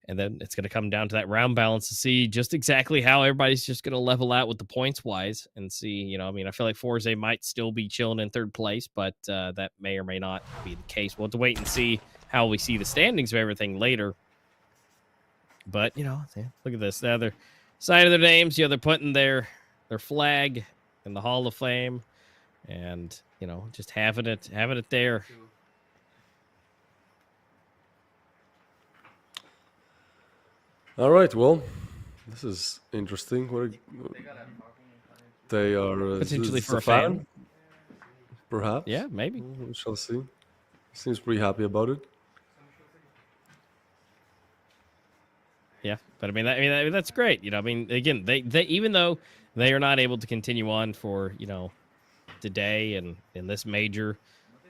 Speaker 2: and then it's gonna come down to that round balance to see just exactly how everybody's just gonna level out with the points wise, and see. I feel like FORZE might still be chilling in 3rd place, but that may or may not be the case. We'll have to wait and see how we see the standings of everything later. But look at this. The other side of their names, they're putting their flag in the Hall of Fame, and just having it there.
Speaker 4: All right, well, this is interesting. They are
Speaker 2: Potentially
Speaker 4: is
Speaker 2: for a fan.
Speaker 4: perhaps.
Speaker 2: Yeah, maybe.
Speaker 4: We shall see. Seems pretty happy about it.
Speaker 2: Yeah, but that's great. Again, they even though they are not able to continue on for today and in this major,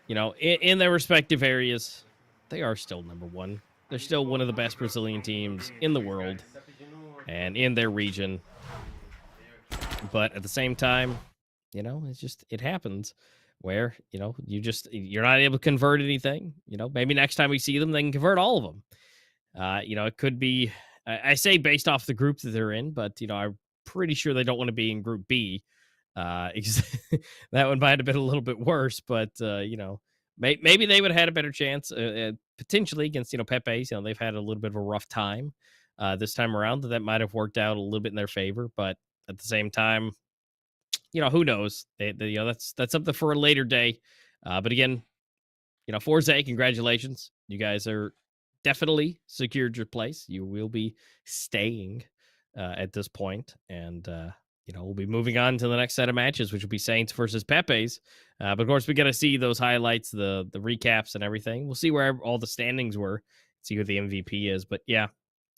Speaker 2: in their respective areas, they are still number 1. They're still one of the best Brazilian teams in the world and in their region. But at the same time, it happens where, you're not able to convert anything. Maybe next time we see them, they can convert all of them. It could be, I say based off the group that they're in, but, I'm pretty sure they don't want to be in Group B. That one might have been a little bit worse, but, maybe they would have had a better chance potentially against, Pepe's. They've had a little bit of a rough time this time around. That might have worked out a little bit in their favor, but at the same time, who knows? That's something for a later day. But again, FORZE, congratulations. You guys are definitely secured your place. You will be staying at this point, and we'll be moving on to the next set of matches, which will be Saints versus Pepe's. But of course, we got to see those highlights, the recaps, and everything. We'll see where all the standings were, see who the MVP is. But yeah,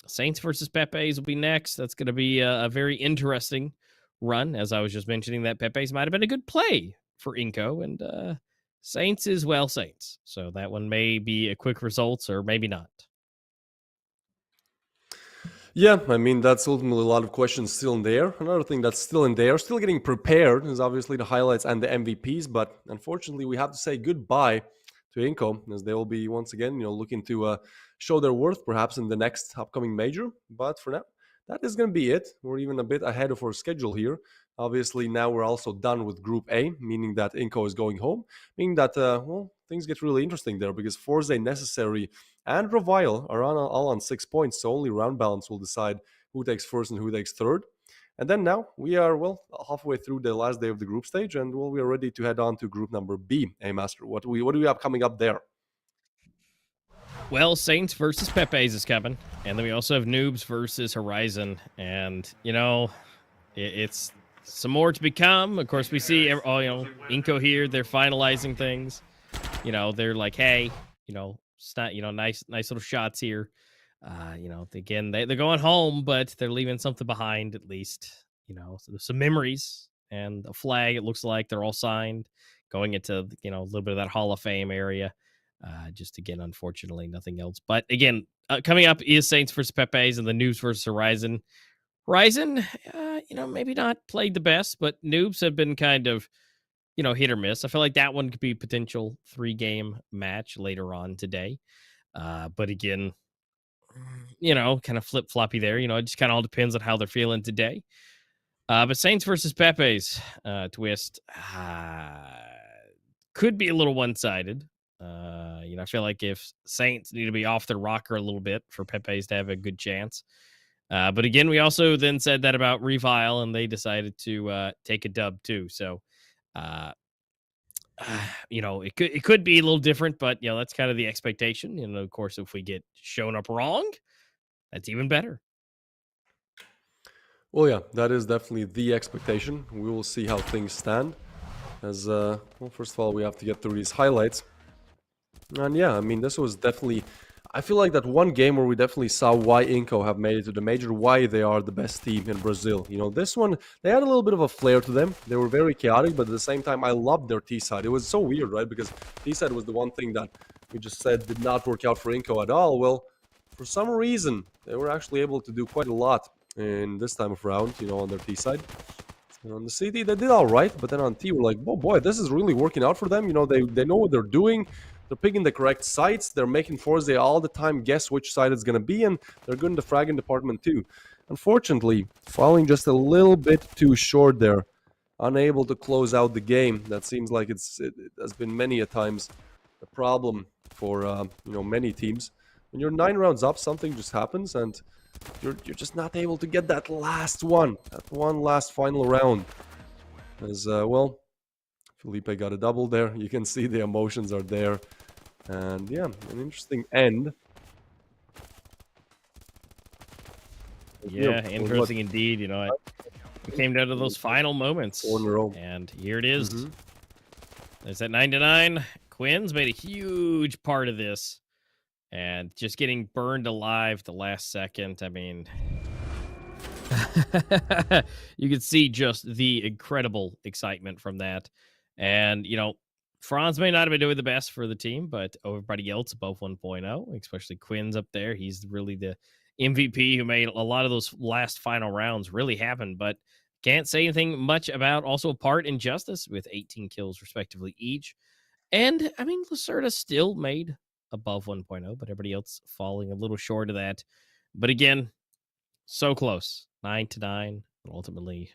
Speaker 2: Saints versus Pepe's will be next. That's going to be a very interesting run. As I was just mentioning, that Pepe's might have been a good play for INCO, and Saints is Saints. So that one may be a quick results or maybe not.
Speaker 4: Yeah, that's ultimately a lot of questions still in there. Another thing that's still in there, still getting prepared, is obviously the highlights and the MVPs. But unfortunately, we have to say goodbye to INCO, as they will be once again, looking to show their worth perhaps in the next upcoming major. But for now, that is going to be it. We're even a bit ahead of our schedule here. Obviously, now we're also done with Group A, meaning that INCO is going home, meaning that, things get really interesting there, because FORZE, Necessary, and Revile are all on 6 points, so only round balance will decide who takes first and who takes third. And then now we are, halfway through the last day of the group stage, and, we are ready to head on to group number B. Hey, Master, what do we have coming up there?
Speaker 2: Well, Saints versus Pepe's is coming, and then we also have Noobs versus Horizon, and, it's some more to become. Of course, we see, INCO here, they're finalizing things. They're like, hey, it's not, nice little shots here. Again, they're going home, but they're leaving something behind, at least, some memories and a flag. It looks like they're all signed, going into, a little bit of that Hall of Fame area. Just again, unfortunately, nothing else. But again, coming up is Saints versus Pepe's and the Noobs versus Horizon. Horizon, maybe not played the best, but Noobs have been kind of, hit or miss. I feel like that one could be a potential 3-game match later on today. But again, kind of flip-floppy there. It just kind of all depends on how they're feeling today. But Saints versus Pepe's twist could be a little one-sided. I feel like if Saints need to be off their rocker a little bit for Pepe's to have a good chance. But again, we also then said that about Revile, and they decided to take a dub too. So, it could be a little different, but that's kind of the expectation. And of course, if we get shown up wrong, that's even better.
Speaker 4: Well, yeah, that is definitely the expectation. We will see how things stand. As first of all, we have to get through these highlights. And yeah, I mean, this was definitely, I feel like that one game where we definitely saw why INCO have made it to the major, why they are the best team in Brazil. This one, they had a little bit of a flair to them. They were very chaotic, but at the same time, I loved their T-side. It was so weird, right? Because T-side was the one thing that we just said did not work out for INCO at all. Well, for some reason, they were actually able to do quite a lot in this time of round, on their T-side. On the CD, they did all right, but then on T, we're like, oh boy, this is really working out for them. They know what they're doing. They're picking the correct sites. They're making FORZE all the time guess which side it's going to be, and they're good in the fragging department too. Unfortunately, falling just a little bit too short there, unable to close out the game. That seems like it has been many a times a problem for many teams. When you're 9 rounds up, something just happens, and you're just not able to get that last one, that one last final round. As Felipe got a double there. You can see the emotions are there. And yeah, an interesting end.
Speaker 2: Yeah, interesting indeed. It came down to those final moments. And here it is. There's that 9-9. Quinn's made a huge part of this. And just getting burned alive the last second. I mean, you could see just the incredible excitement from that. And, Franz may not have been doing the best for the team, but everybody else above 1.0, especially Quinn's up there. He's really the MVP who made a lot of those last final rounds really happen, but can't say anything much about also Part and Justice with 18 kills respectively each. And, I mean, Lacerda still made above 1.0, but everybody else falling a little short of that. But again, so close. 9-9, but ultimately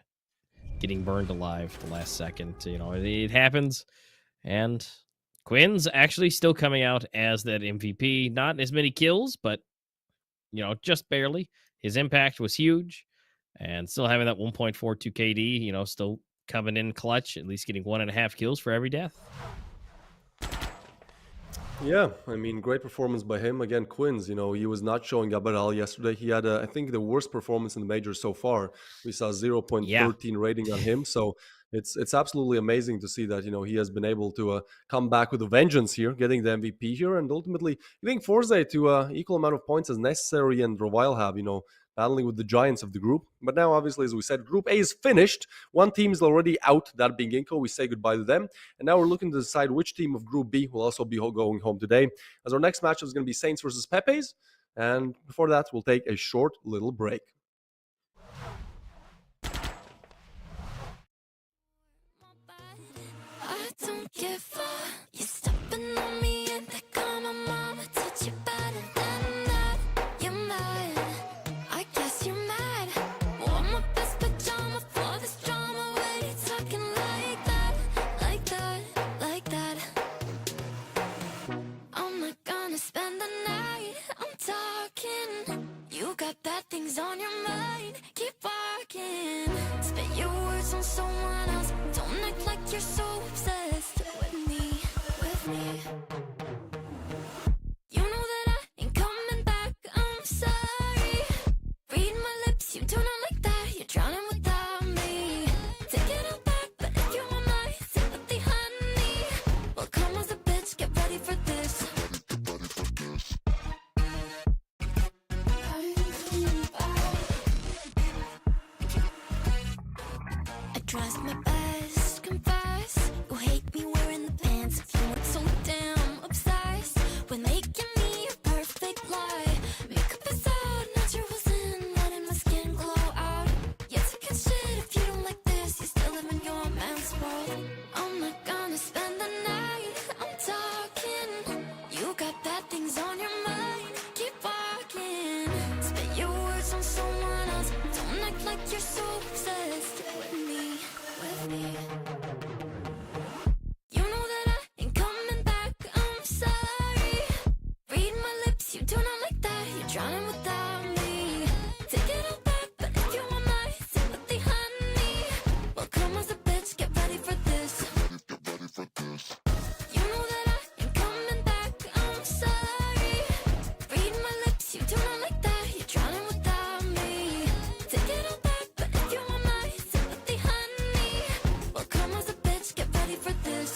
Speaker 2: getting burned alive the last second. It happens. And Quinn's actually still coming out as that MVP. Not as many kills, but, just barely. His impact was huge. And still having that 1.42 KD, still coming in clutch, at least getting 1.5 kills for every death.
Speaker 4: Yeah, I mean, great performance by him. Again, Quinn's, he was not showing up at all yesterday. He had, I think, the worst performance in the major so far. We saw 0.13 rating on him. So it's absolutely amazing to see that, he has been able to come back with a vengeance here, getting the MVP here, and ultimately getting FORZE to equal amount of points as necessary and Revile have, battling with the giants of the group. But now, obviously, as we said, Group A is finished. One team is already out, that being INCO. We say goodbye to them. And now we're looking to decide which team of Group B will also be going home today, as our next match is going to be Saints versus Pepe's. And before that, we'll take a short little break.
Speaker 1: I don't give up. You're stepping on me and they call my mama. Touch you better than that. You're mad. I guess you're mad. Wore my best pajama for this drama. Why you talking like that? Like that, like that. I'm not gonna spend the night. I'm talking. You got bad things on your mind. Keep walking. Spit your words on someone else. Don't act like you're so obsessed with me, with me. You know that I ain't coming back. I'm sorry. Read my lips, you do not like that. You're drowning without me. Take it all back, but if you want my sympathy, honey, well, come as a bitch, get ready for this. I trust my best, confess. You hate me wearing the pants. You look so damn obsessed. like you're so obsessed with me, with me. You know that I ain't coming back, I'm sorry. Read my lips, you do not like that, you're drowning without me. Take it all back, but if you want my sympathy, honey, well, come as a bitch, get ready for this. You know that I ain't coming back, I'm sorry. Read my lips, you do not like that, you're drowning without me. Take it all back, but if you want my sympathy, honey, well, come as a bitch, get ready for this.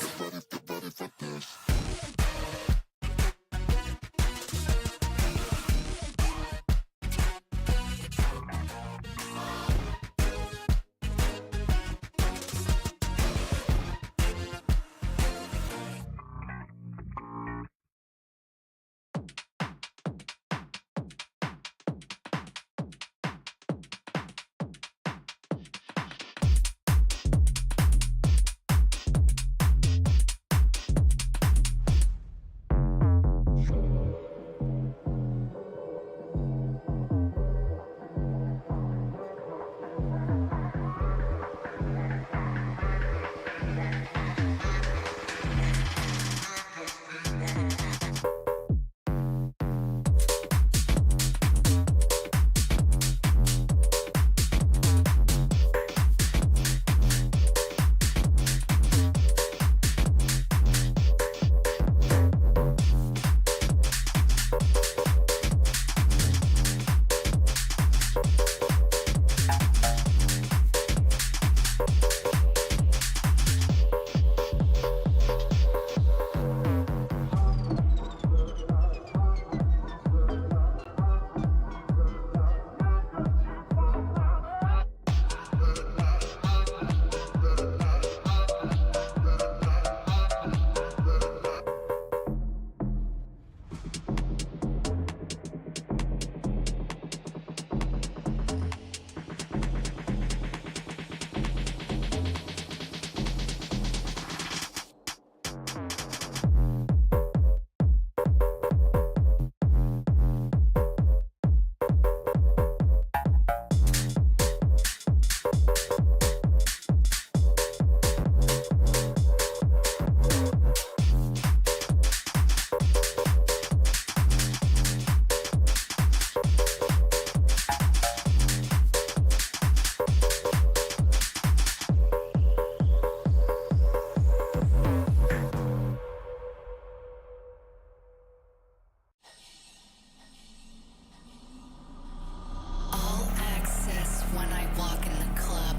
Speaker 6: All access when I walk in the club,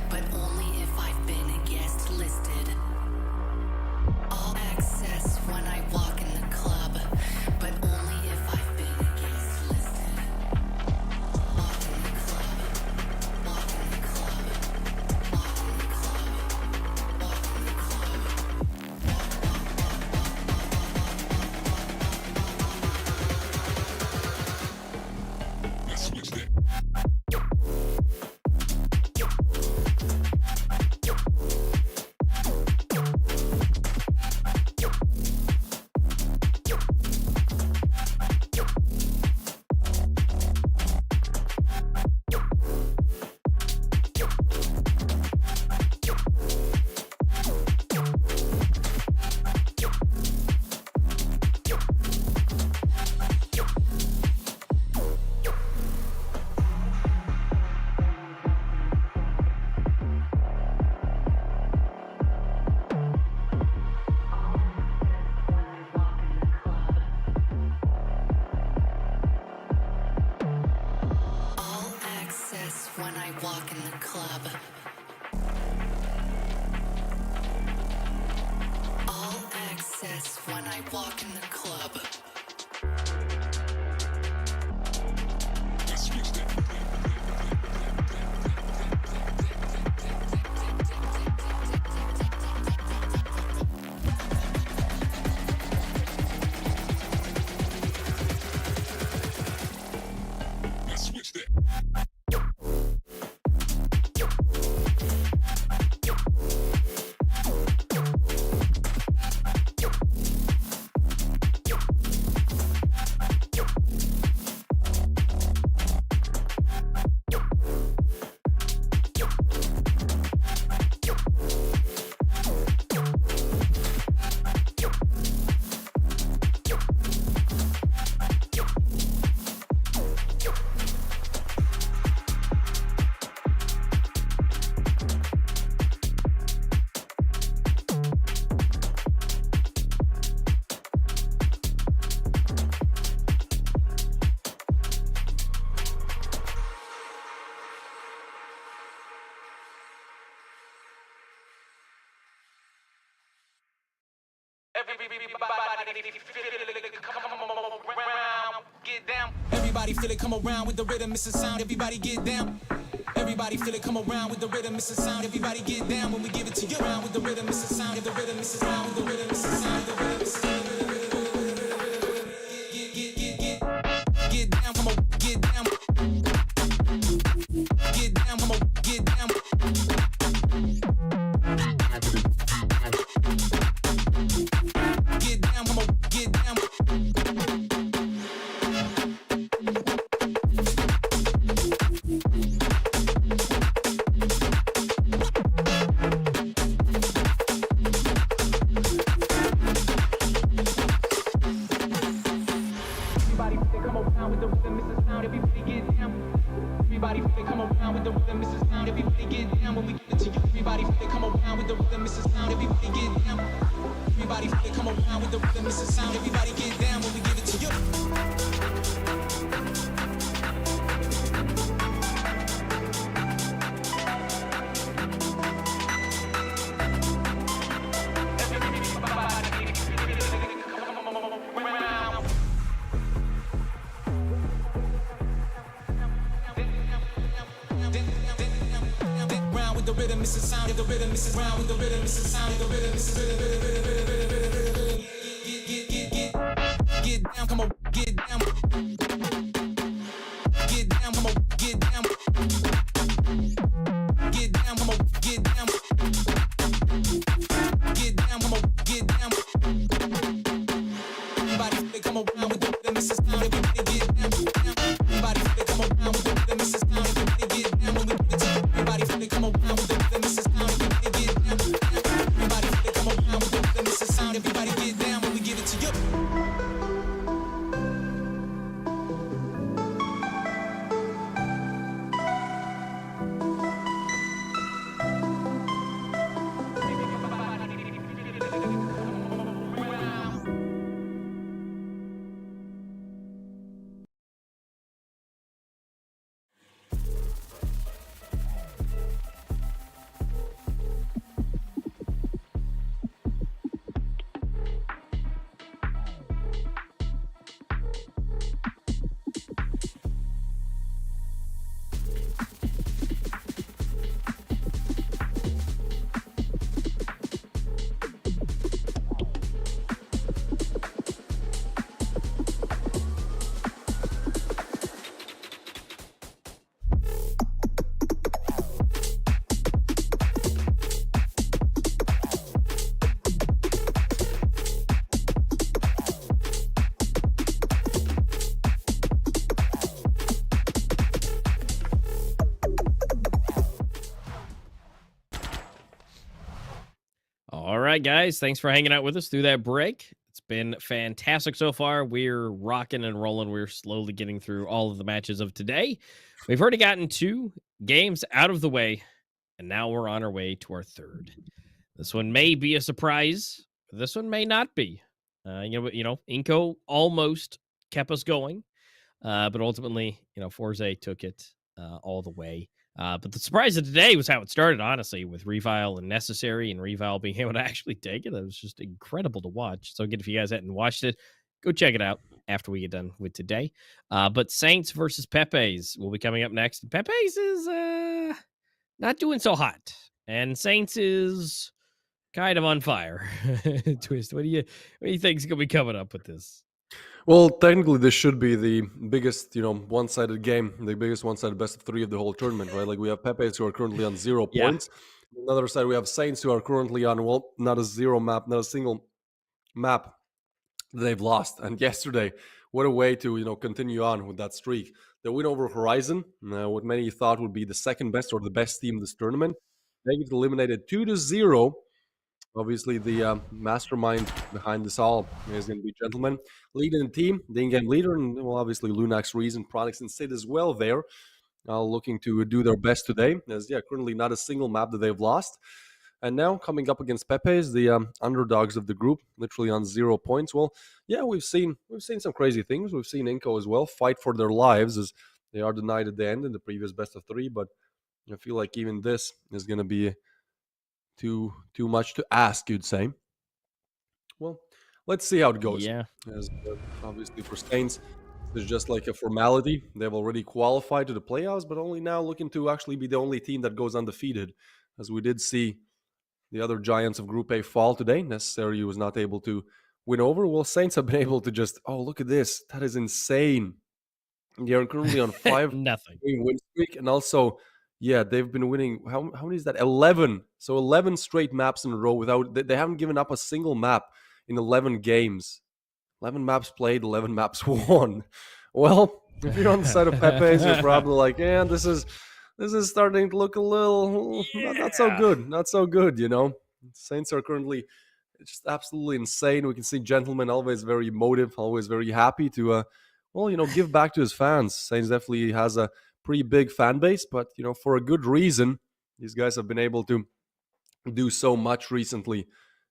Speaker 6: but only if I've been a guest listed. All access when I walk in the club, but only if I've been a guest listed. Walk in the club, walk in the club, walk in the club, walk in the club. All access when I walk in the club. All access when I walk in the club.
Speaker 5: Everybody feel it, come around with the rhythm, it's a sound, everybody get down. Everybody feel it, come around with the rhythm, it's a sound, everybody get down when we give it to you. Around with the rhythm, it's a sound, the rhythm, it's a sound, with the rhythm, it's a sound, the rhythm, it's a sound. Get down, come on, get down. Get down, come on, get down. Get down, come on, get down. Everybody feel it, come around with the rhythm, it's a sound, everybody get down when we give it to you. Everybody feel it, come around with the rhythm, it's a sound, everybody get down. Everybody feel it, come around with the rhythm, it's a sound, everybody get down when we give it to you. The rhythm is a sound, the rhythm is a round with the rhythm is a sound, the rhythm is a get down, come on, get down. Get down, come on, get down. Get down, come on, get down. Get down, come on, get down. Everybody feel it, come around with the rhythm is a sound, everybody get down. Everybody feel it, come around with the rhythm is a sound, everybody get down when we give it to you. Everybody feel it, come around with the rhythm is a sound, everybody get down. Everybody feel it, come around with the rhythm is a sound, everybody get down when we give it to you.
Speaker 2: All right, guys. Thanks for hanging out with us through that break. It's been fantastic so far. We're rocking and rolling. We're slowly getting through all of the matches of today. We've already gotten 2 games out of the way, and now we're on our way to our 3rd. This one may be a surprise. This one may not be. INCO almost kept us going, but ultimately, FORZE took it all the way. But the surprise of today was how it started, honestly, with Revile and Necessary and Revile being able to actually take it. That was just incredible to watch. So again, if you guys hadn't watched it, go check it out after we get done with today. But Saints versus Pepe's will be coming up next. Pepe's is not doing so hot, and Saints is kind of on fire. Twist, what do you think is going to be coming up with this?
Speaker 4: Well, technically, this should be the biggest, one-sided game, the biggest one-sided best of 3 of the whole tournament, right? Like we have Pepe's who are currently on 0
Speaker 2: Yeah.
Speaker 4: points. On the other side, we have Saints who are currently on, well, not a single map that they've lost. And yesterday, what a way to, continue on with that streak. The win over Horizon, what many thought would be the second best or the best team in this tournament, they get eliminated 2-0. Obviously, the mastermind behind this all is going to be Gentleman leading the team, the in-game leader, and well, obviously Lunax, Reason, Pronix, and Sid as well there, looking to do their best today. As currently not a single map that they've lost, and now coming up against Pepe's, the underdogs of the group, literally on 0 points. Well, yeah, we've seen some crazy things. We've seen INCO as well fight for their lives as they are denied at the end in the previous best of 3, but I feel like even this is going to be too much to ask, you'd say. Well, let's see how it goes.
Speaker 2: Yeah.
Speaker 4: As obviously for Saints, it's just like a formality. They've already qualified to the playoffs, but only now looking to actually be the only team that goes undefeated, as we did see the other giants of Group A fall today. Necessary was not able to win over. Well, Saints have been able to just, oh, look at this. That is insane. They are currently on 5
Speaker 2: Nothing.
Speaker 4: game win streak. And also, yeah, they've been winning. How many is that? 11. So 11 straight maps in a row without, they haven't given up a single map in 11 games. 11 maps played, 11 maps won. Well, if you're on the side of Pepe's, you're probably like, yeah, this is starting to look a little not so
Speaker 2: Yeah.
Speaker 4: good. Not so good, you know. Saints are currently just absolutely insane. We can see Gentleman always very emotive, always very happy to well, you know, give back to his fans. Saints definitely has a pretty big fan base, but you know, for a good reason. These guys have been able to do so much recently.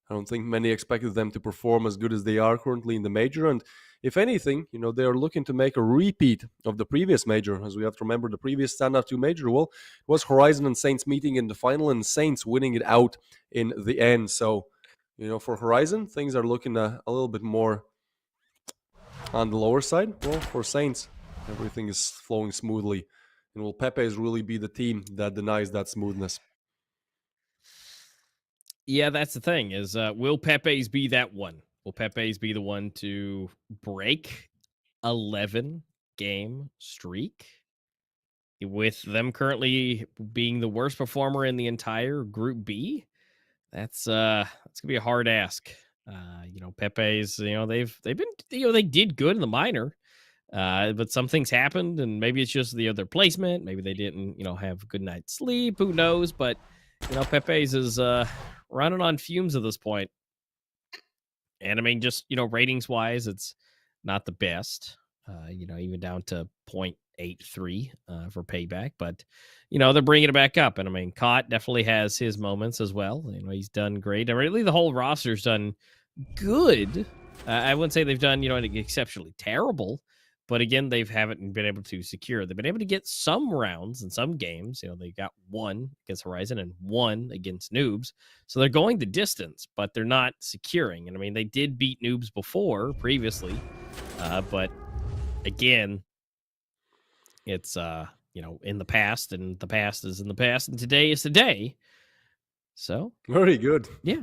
Speaker 4: I don't think many expected them to perform as good as they are currently in the major. And if anything, you know, they are looking to make a repeat of the previous major. As we have to remember, the previous Standoff 2 major, well, it was Horizon and Saints meeting in the final and Saints winning it out in the end. So, you know, for Horizon, things are looking a little bit more on the lower side. Well, for Saints, everything is flowing smoothly. And will Pepe's really be the team that denies that smoothness?
Speaker 2: Yeah, that's the thing is, will Pepe's be that one? Will Pepe's be the one to break 11 game streak with them currently being the worst performer in the entire Group B? That's gonna be a hard ask. You know, Pepe's, you know, they've been, you know, they did good in the minor, but some things happened, and maybe it's just the other placement. Maybe they didn't, you know, have a good night's sleep. Who knows? But you know, Pepe's is running on fumes at this point. And I mean, just, you know, ratings wise, it's not the best. You know, even down to 0.83 for payback, but you know, they're bringing it back up. And I mean, Cott definitely has his moments as well. You know, he's done great. And really, the whole roster's done good. I wouldn't say they've done, you know, exceptionally terrible, but again, they haven't been able to secure. They've been able to get some rounds in some games. You know, they got one against Horizon and one against Noobs. So they're going the distance, but they're not securing. And I mean, they did beat Noobs before previously, but again, it's you know, in the past, and the past is in the past, and today is today. So
Speaker 4: Very good.
Speaker 2: yeah,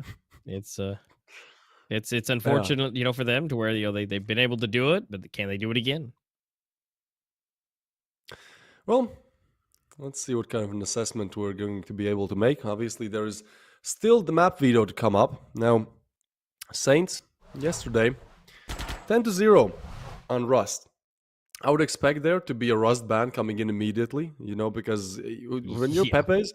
Speaker 2: it's unfortunate, you know, for them to where, you know, they've been able to do it, but can they do it again?
Speaker 4: Well, let's see what kind of an assessment we're going to be able to make. Obviously, there is still the map veto to come up. Now, Saints, yesterday, 10-0 on Rust. I would expect there to be a Rust ban coming in immediately, you know, because when you're
Speaker 2: Yeah.
Speaker 4: Pepe's,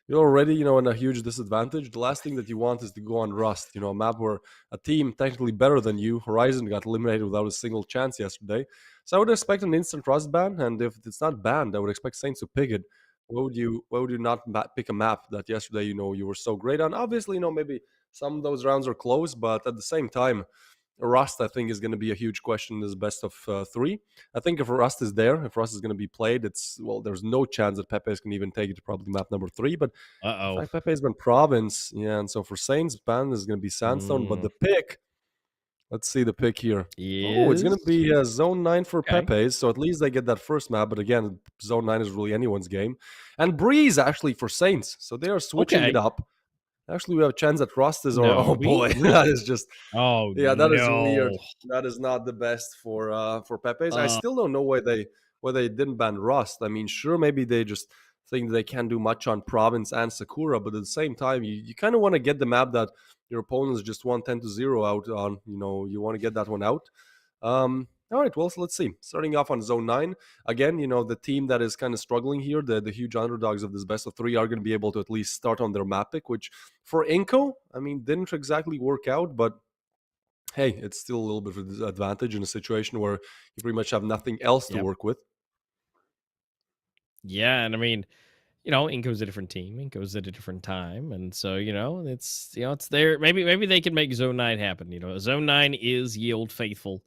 Speaker 4: you're already, you know, in a huge disadvantage. The last thing that you want is to go on Rust, you know, a map where a team technically better than you, Horizon, got eliminated without a single chance yesterday. So I would expect an instant Rust ban, and if it's not banned, I would expect Saints to pick it. Why would you not pick a map that yesterday, you know, you were so great on? Obviously, you know, maybe some of those rounds are close, but at the same time, Rust, I think, is going to be a huge question in this best of 3. I think if Rust is there, if Rust is going to be played, it's, well, there's no chance that Pepe's can even take it to probably map number 3. But
Speaker 2: Uh-oh.
Speaker 4: in fact, Pepe's been province, yeah, and so for Saints, ban is going to be Sandstone. But the pick, let's see the pick here. Oh, it's going to be Zone 9 for
Speaker 2: Okay.
Speaker 4: Pepe's, so at least they get that first map. But again, Zone 9 is really anyone's game. And Breeze, actually, for Saints. So they are switching
Speaker 2: Okay.
Speaker 4: it up. Actually, we have a chance that Rust is, or
Speaker 2: No,
Speaker 4: oh boy, that is just,
Speaker 2: Oh
Speaker 4: yeah, that is
Speaker 2: no.
Speaker 4: weird. That is not the best for Pepe's. I still don't know why they didn't ban Rust. I mean, sure, maybe they just think they can't do much on Province and Sakura, but at the same time, you kind of want to get the map that your opponents just won 10-0 out on. You know, you want to get that one out. All right, well, so let's see. Starting off on Zone 9. Again, you know, the team that is kind of struggling here, the huge underdogs of this best of 3 are going to be able to at least start on their map pick, which for INCO, I mean, didn't exactly work out, but hey, it's still a little bit of an advantage in a situation where you pretty much have nothing else to
Speaker 2: Yep.
Speaker 4: work with.
Speaker 2: Yeah, and I mean, you know, INCO's a different team. INCO's at a different time, and so, you know, it's there. Maybe they can make Zone 9 happen. You know, Zone 9 is Yield faithful,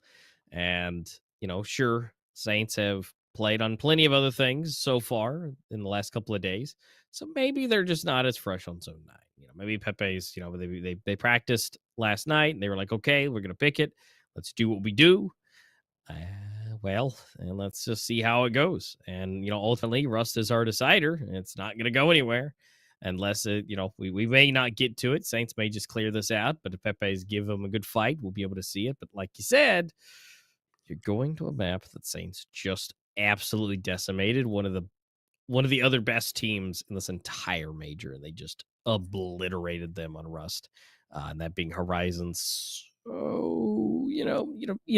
Speaker 2: and you know, sure, Saints have played on plenty of other things so far in the last couple of days, so maybe they're just not as fresh on Zone 9. maybe Pepe's, they practiced last night and they were like, okay, we're gonna pick it. Let's do what we do. And let's just see how it goes. And ultimately, Rust is our decider. And it's not gonna go anywhere unless we may not get to it. Saints may just clear this out, but if Pepe's give them a good fight, we'll be able to see it. But like you said, you're going to a map that Saints just absolutely decimated. One of the other best teams in this entire major, and they just obliterated them on Rust, and that being Horizons. So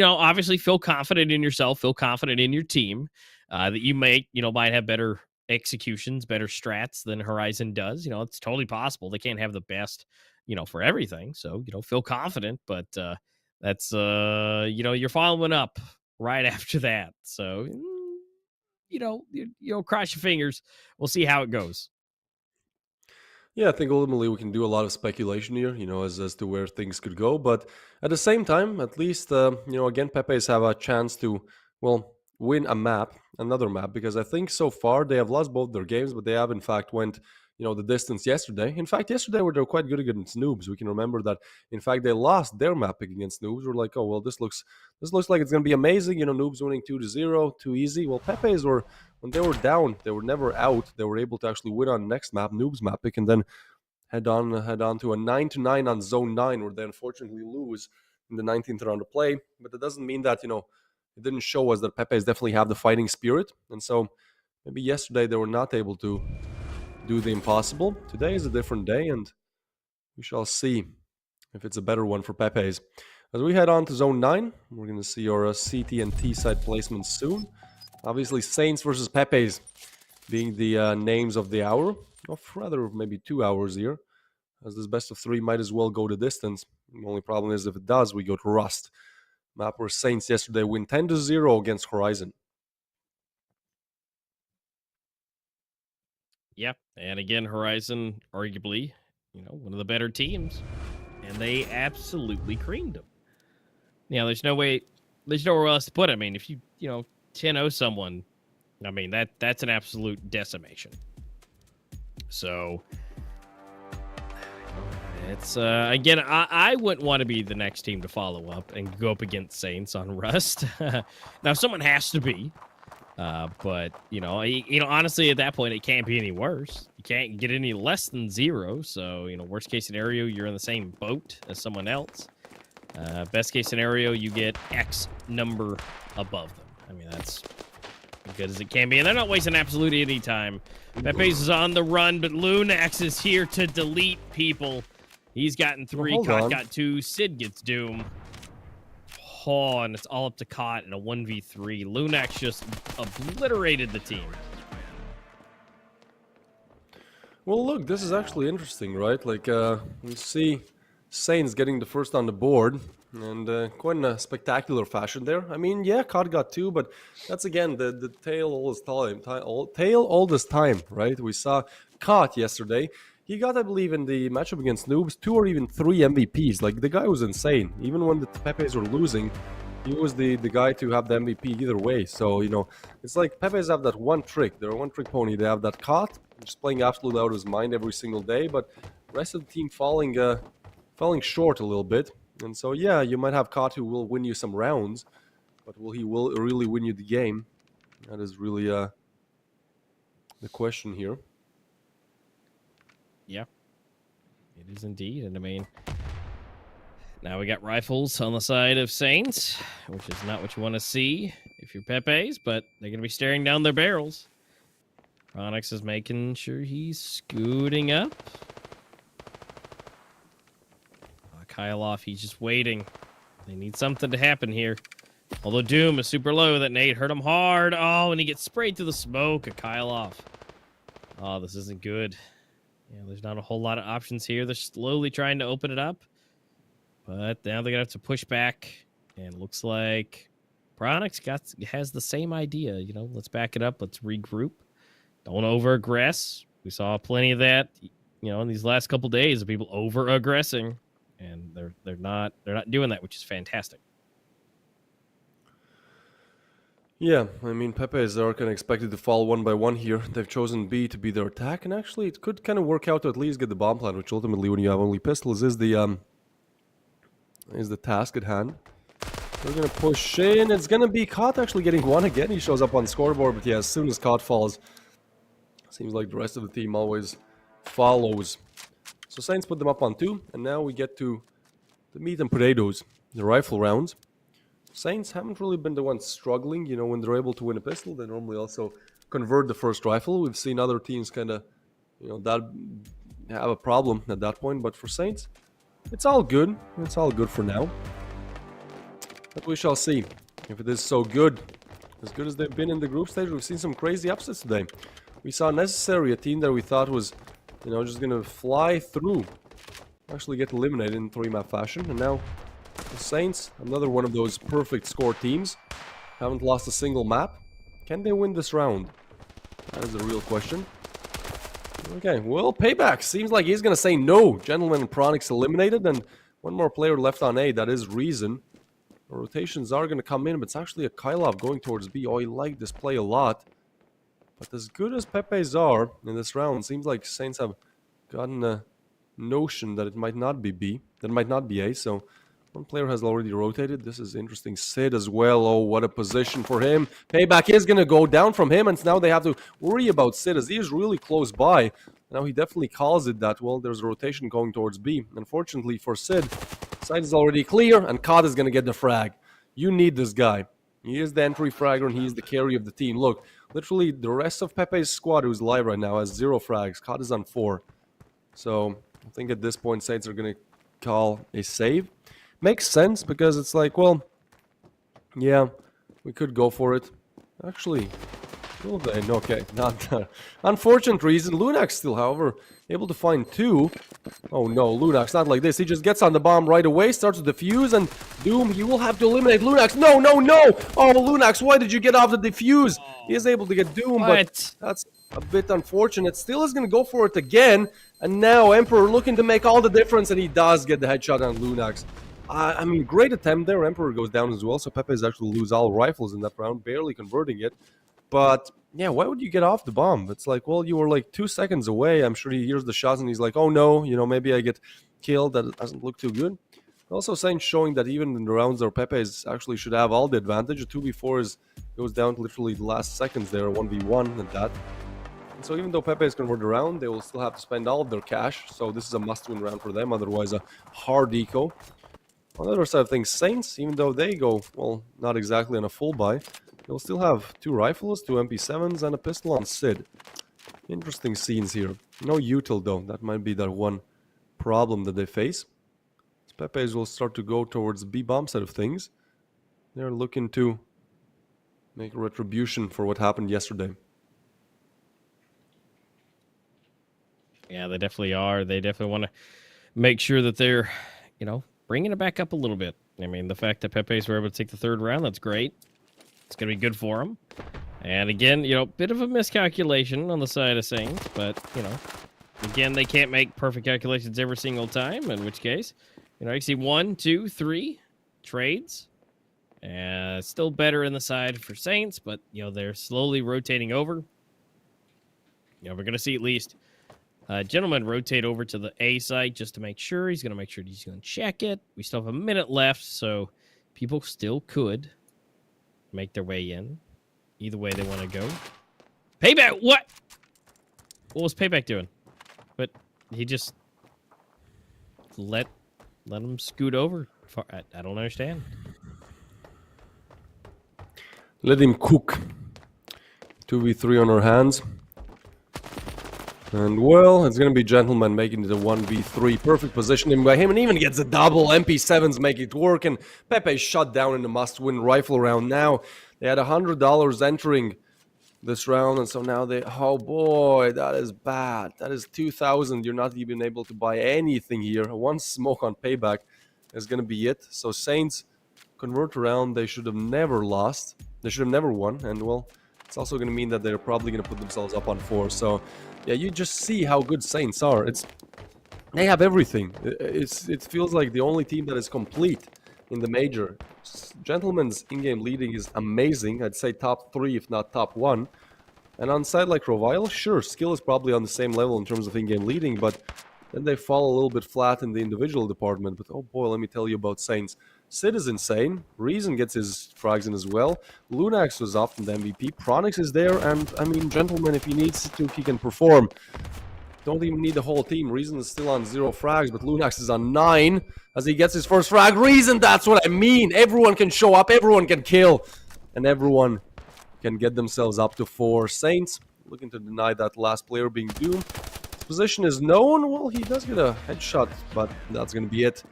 Speaker 2: obviously feel confident in yourself, feel confident in your team, that you might have better executions, better strats than Horizon does. It's totally possible. They can't have the best, for everything. So feel confident, but that's you're following up right after that. So cross your fingers. We'll see how it goes.
Speaker 4: Yeah, I think ultimately we can do a lot of speculation here, as to where things could go. But at the same time, at least, again, Pepe's have a chance to, well, win another map, because I think so far they have lost both their games, but they have in fact went, the distance yesterday. In fact, yesterday they were quite good against Noobs. We can remember that. In fact, they lost their map against Noobs. We're like, oh well, this looks like it's gonna be amazing. Noobs winning 2-0, too easy. Well, Pepe's were, when they were down, they were never out. They were able to actually win on next map, Noobs map pick, and then head on to a 9-9 on Zone 9, where they unfortunately lose in the 19th round of play. But that doesn't mean that, it didn't show us that Pepe's definitely have the fighting spirit. And so maybe yesterday they were not able to do the impossible. Today is a different day, and we shall see if it's a better one for Pepe's. As we head on to Zone 9, we're going to see our CT and T side placements soon. Obviously, Saints versus Pepe's being the names of the hour, or rather maybe 2 hours here, as this best of 3 might as well go the distance. The only problem is if it does, we go to Rust. Map where Saints yesterday win 10-0 against Horizon.
Speaker 2: Yeah, and again, Horizon, arguably, one of the better teams, and they absolutely creamed them. There's nowhere else to put it. I mean, if you 10-0 someone, I mean that's an absolute decimation. So it's again, I wouldn't want to be the next team to follow up and go up against Saints on Rust. Now someone has to be. But honestly, at that point, it can't be any worse. You can't get any less than 0. So, worst case scenario, you're in the same boat as someone else. Best case scenario, you get X number above them. I mean, that's as good as it can be. And they're not wasting absolutely any time. Pepe's is on the run, but Lunax is here to delete people. He's gotten 3, Cot got 2, Sid gets Doom. Oh, and it's all up to Cot in a 1v3. Lunax just obliterated the team.
Speaker 4: Well, look, this is actually interesting, right? Like, we see Saints getting the first on the board, and quite in a spectacular fashion there. I mean, yeah, Cot got 2, but that's, again, the tail all this time, right? We saw Cot yesterday. He got, I believe, in the matchup against Noobs, 2 or even 3 MVPs. Like, the guy was insane. Even when the Pepes were losing, he was the guy to have the MVP either way. So, it's like Pepes have that one trick. They're a one-trick pony. They have that Cot, just playing absolutely out of his mind every single day, but the rest of the team falling short a little bit. And so, yeah, you might have Cot who will win you some rounds, but will he really win you the game? That is really the question here.
Speaker 2: Yeah, it is indeed. And I mean, now we got rifles on the side of Saints, which is not what you want to see if you're Pepe's, but they're going to be staring down their barrels. Onyx is making sure he's scooting up. Kyle off, he's just waiting. They need something to happen here. Although Doom is super low, that nade hurt him hard. Oh, and he gets sprayed through the smoke. A Kyle off. Oh, this isn't good. Yeah, there's not a whole lot of options here. They're slowly trying to open it up. But now they're going to have to push back. And it looks like Pronix has the same idea. Let's back it up. Let's regroup. Don't over-aggress. We saw plenty of that, in these last couple days of people over-aggressing. And they're not doing that, which is fantastic.
Speaker 4: Yeah, I mean, Pepe's are kind of expected to fall one by one here. They've chosen B to be their attack, and actually it could kind of work out to at least get the bomb plant, which ultimately, when you have only pistols, is the task at hand. They're gonna push in. It's gonna be Caught actually getting one again. He shows up on scoreboard, but yeah, as soon as Caught falls, seems like the rest of the team always follows. So Saints put them up on 2, and now we get to the meat and potatoes, the rifle rounds. Saints haven't really been the ones struggling. You know, when they're able to win a pistol, they normally also convert the first rifle. We've seen other teams kind of, you know, that have a problem at that point. But for Saints, it's all good. It's all good for now. But we shall see if it is so good. As good as they've been in the group stage, we've seen some crazy upsets today. We saw Necessary, a team that we thought was, you know, just going to fly through, actually get eliminated in 3-map fashion. And now the Saints, another one of those perfect score teams, haven't lost a single map. Can they win this round? That is the real question. Okay, well, Payback seems like he's going to say no. Gentleman and Pronix eliminated, and one more player left on A. That is Reason. The rotations are going to come in, but it's actually a Kylov going towards B. Oh, I like this play a lot. But as good as Pepe's are in this round, seems like Saints have gotten a notion that it might not be B, that it might not be A. So one player has already rotated. This is interesting. Sid as well. Oh, what a position for him. Payback is going to go down from him, and now they have to worry about Sid as he is really close by. Now he definitely calls it that. Well, there's a rotation going towards B. Unfortunately for Sid, side is already clear, and Cod is going to get the frag. You need this guy. He is the entry fragger, and he is the carry of the team. Look, literally the rest of Pepe's squad who's live right now has 0 frags. Cod is on 4. So I think at this point, Saints are going to call a save. Makes sense, because it's like, well, yeah, we could go for it. Actually, will they? Okay, not that. Unfortunate reason. Lunax still, however, able to find 2. Oh no, Lunax, not like this. He just gets on the bomb right away, starts to defuse, and Doom, you will have to eliminate Lunax. No, no, no! Oh, Lunax, why did you get off the defuse? He is able to get Doom, but that's a bit unfortunate. Still is going to go for it again, and now Emperor looking to make all the difference, and he does get the headshot on Lunax. I mean, great attempt there. Emperor goes down as well, so Pepe is actually lose all rifles in that round, barely converting it. But yeah, why would you get off the bomb? It's like, well, you were like 2 seconds away. I'm sure he hears the shots and he's like, oh no, you know, maybe I get killed. That doesn't look too good. Also, Saints showing that even in the rounds where Pepe actually should have all the advantage. A 2v4 goes down to literally the last seconds there, 1v1 and that. And so even though Pepe is converted around, they will still have to spend all of their cash. So this is a must-win round for them. Otherwise, a hard eco. On the other side of things, Saints, even though they go, well, not exactly on a full buy, they'll still have 2 rifles, 2 MP7s, and a pistol on Sid. Interesting scenes here. No util, though. That might be that one problem that they face. Pepe's will start to go towards the B-bomb side of things. They're looking to make a retribution for what happened yesterday.
Speaker 2: Yeah, they definitely are. They definitely want to make sure that they're, you know, bringing it back up a little bit. I mean, the fact that Pepe's were able to take the 3rd round, that's great. It's going to be good for them. And again, you know, bit of a miscalculation on the side of Saints, but, you know, again, they can't make perfect calculations every single time, in which case, you know, you see 1, 2, 3 trades. Still better in the side for Saints, but, you know, they're slowly rotating over. You know, we're going to see at least Gentleman rotate over to the A side just to make sure. He's going to make sure he's going to check it. We still have a minute left, so people still could make their way in. Either way they want to go. Payback, what? What was Payback doing? But he just let him scoot over. I don't understand.
Speaker 4: Let him cook. 2v3 on our hands. And, well, it's going to be Gentleman making it a 1v3. Perfect positioning by him, and even gets a double. MP7s make it work, and Pepe shut down in the must-win rifle round. Now, they had $100 entering this round, and so now they... Oh, boy, that is bad. That is 2,000. You're not even able to buy anything here. One smoke on Payback is going to be it. So Saints convert around. They should have never lost. They should have never won, and, well, it's also going to mean that they're probably going to put themselves up on 4. So... yeah, you just see how good Saints are. They have everything. It feels like the only team that is complete in the major. Gentleman's in-game leading is amazing. I'd say top 3, if not top 1. And on side like Rovile, sure, skill is probably on the same level in terms of in-game leading, but then they fall a little bit flat in the individual department. But oh boy, let me tell you about Saints. Sid is insane. Reason gets his frags in as well. Lunax was often the MVP. Pronix is there, and I mean, Gentleman, if he needs to, he can perform. Don't even need the whole team. Reason is still on 0 frags, but Lunax is on 9 as he gets his first frag. Reason, that's what I mean. Everyone can show up, everyone can kill, and everyone can get themselves up to 4. Saints looking to deny that last player being Doom. His position is known. Well, he does get a headshot, but that's going to be it.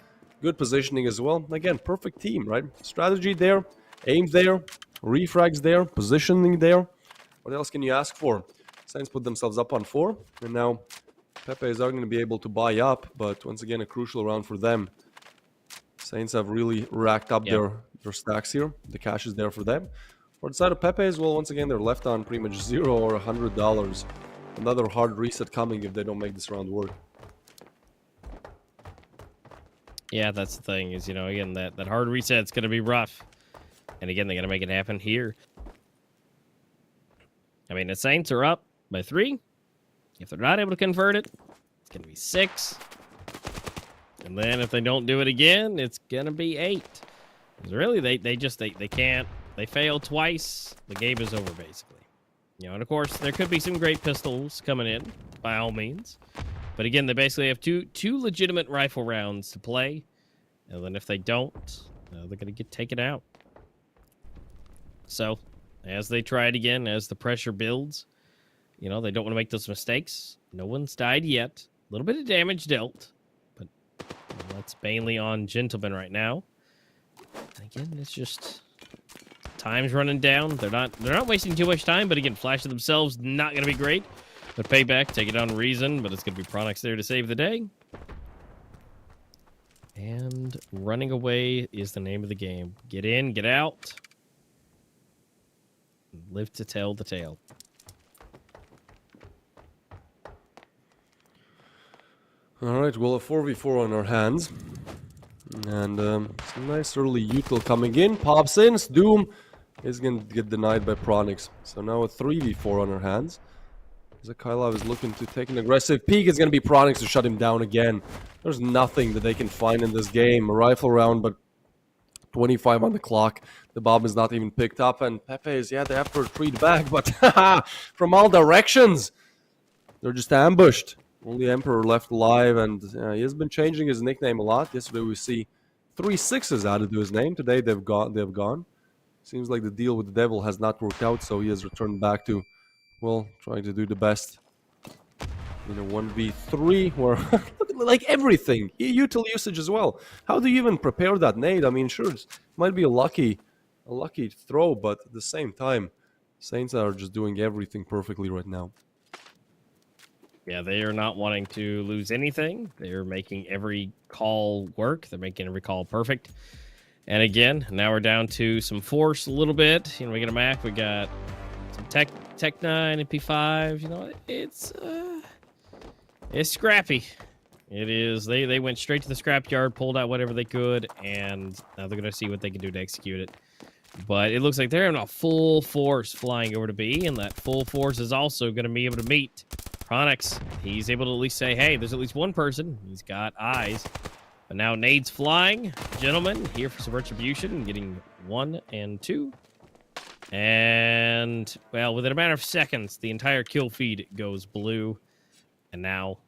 Speaker 4: Good positioning as well. Again, perfect team, right? Strategy there, aim there, refrags there, positioning there. What else can you ask for? Saints put themselves up on 4, and now Pepe's are going to be able to buy up, but once again, a crucial round for them. Saints have really racked up their stacks here. The cash is there for them. For the side of Pepe's, well, once again, they're left on pretty much 0 or $100. Another hard reset coming if they don't make this round work.
Speaker 2: Yeah, that's the thing is, you know, again, that hard reset's going to be rough. And again, they're going to make it happen here. I mean, the Saints are up by 3. If they're not able to convert it, it's going to be 6. And then if they don't do it again, it's going to be 8. Because really, they can't. They fail twice. The game is over, basically. You know, and of course, there could be some great pistols coming in, by all means. But again, they basically have two legitimate rifle rounds to play. And then if they don't, they're going to get taken out. So, as they try it again, as the pressure builds, you know, they don't want to make those mistakes. No one's died yet. A little bit of damage dealt. But that's mainly on Gentleman right now. And again, it's just time's running down. They're not wasting too much time, but again, flashing themselves not going to be great. But payback, take it on Reason, but it's going to be Pronix there to save the day. And running away is the name of the game. Get in, get out. Live to tell the tale.
Speaker 4: All right, well, a 4v4 on our hands. And some nice early util coming in. Pops in. Doom is going to get denied by Pronix. So now a 3v4 on our hands. Zakhailov is looking to take an aggressive peek. It's going to be Pronix to shut him down again. There's nothing that they can find in this game. A rifle round, but 25 on the clock. The bomb is not even picked up. And Pepe is, yeah, they have to retreat back. But from all directions, they're just ambushed. Only Emperor left alive. And he has been changing his nickname a lot. Yesterday we see 3 6s added to his name. Today they've gone. Seems like the deal with the devil has not worked out. So he has returned back to, well, trying to do the best in a 1v3 where like everything, util usage as well. How do you even prepare that nade? I mean, sure, it might be a lucky throw, but at the same time, Saints are just doing everything perfectly right now.
Speaker 2: Yeah, they are not wanting to lose anything. They're making every call work. They're making every call perfect. And again, now we're down to some force a little bit. You know, we got a Mac, we got some Tech 9 and P5. You know, it's scrappy. It is. They went straight to the scrapyard, pulled out whatever they could, and now they're gonna see what they can do to execute it. But it looks like they're in a full force flying over to B, and that full force is also gonna be able to meet Pronix. He's able to at least say, hey, there's at least one person. He's got eyes. But now nades flying. Gentlemen, here for some retribution, getting 1 and 2. And, well, within a matter of seconds, the entire kill feed goes blue. And now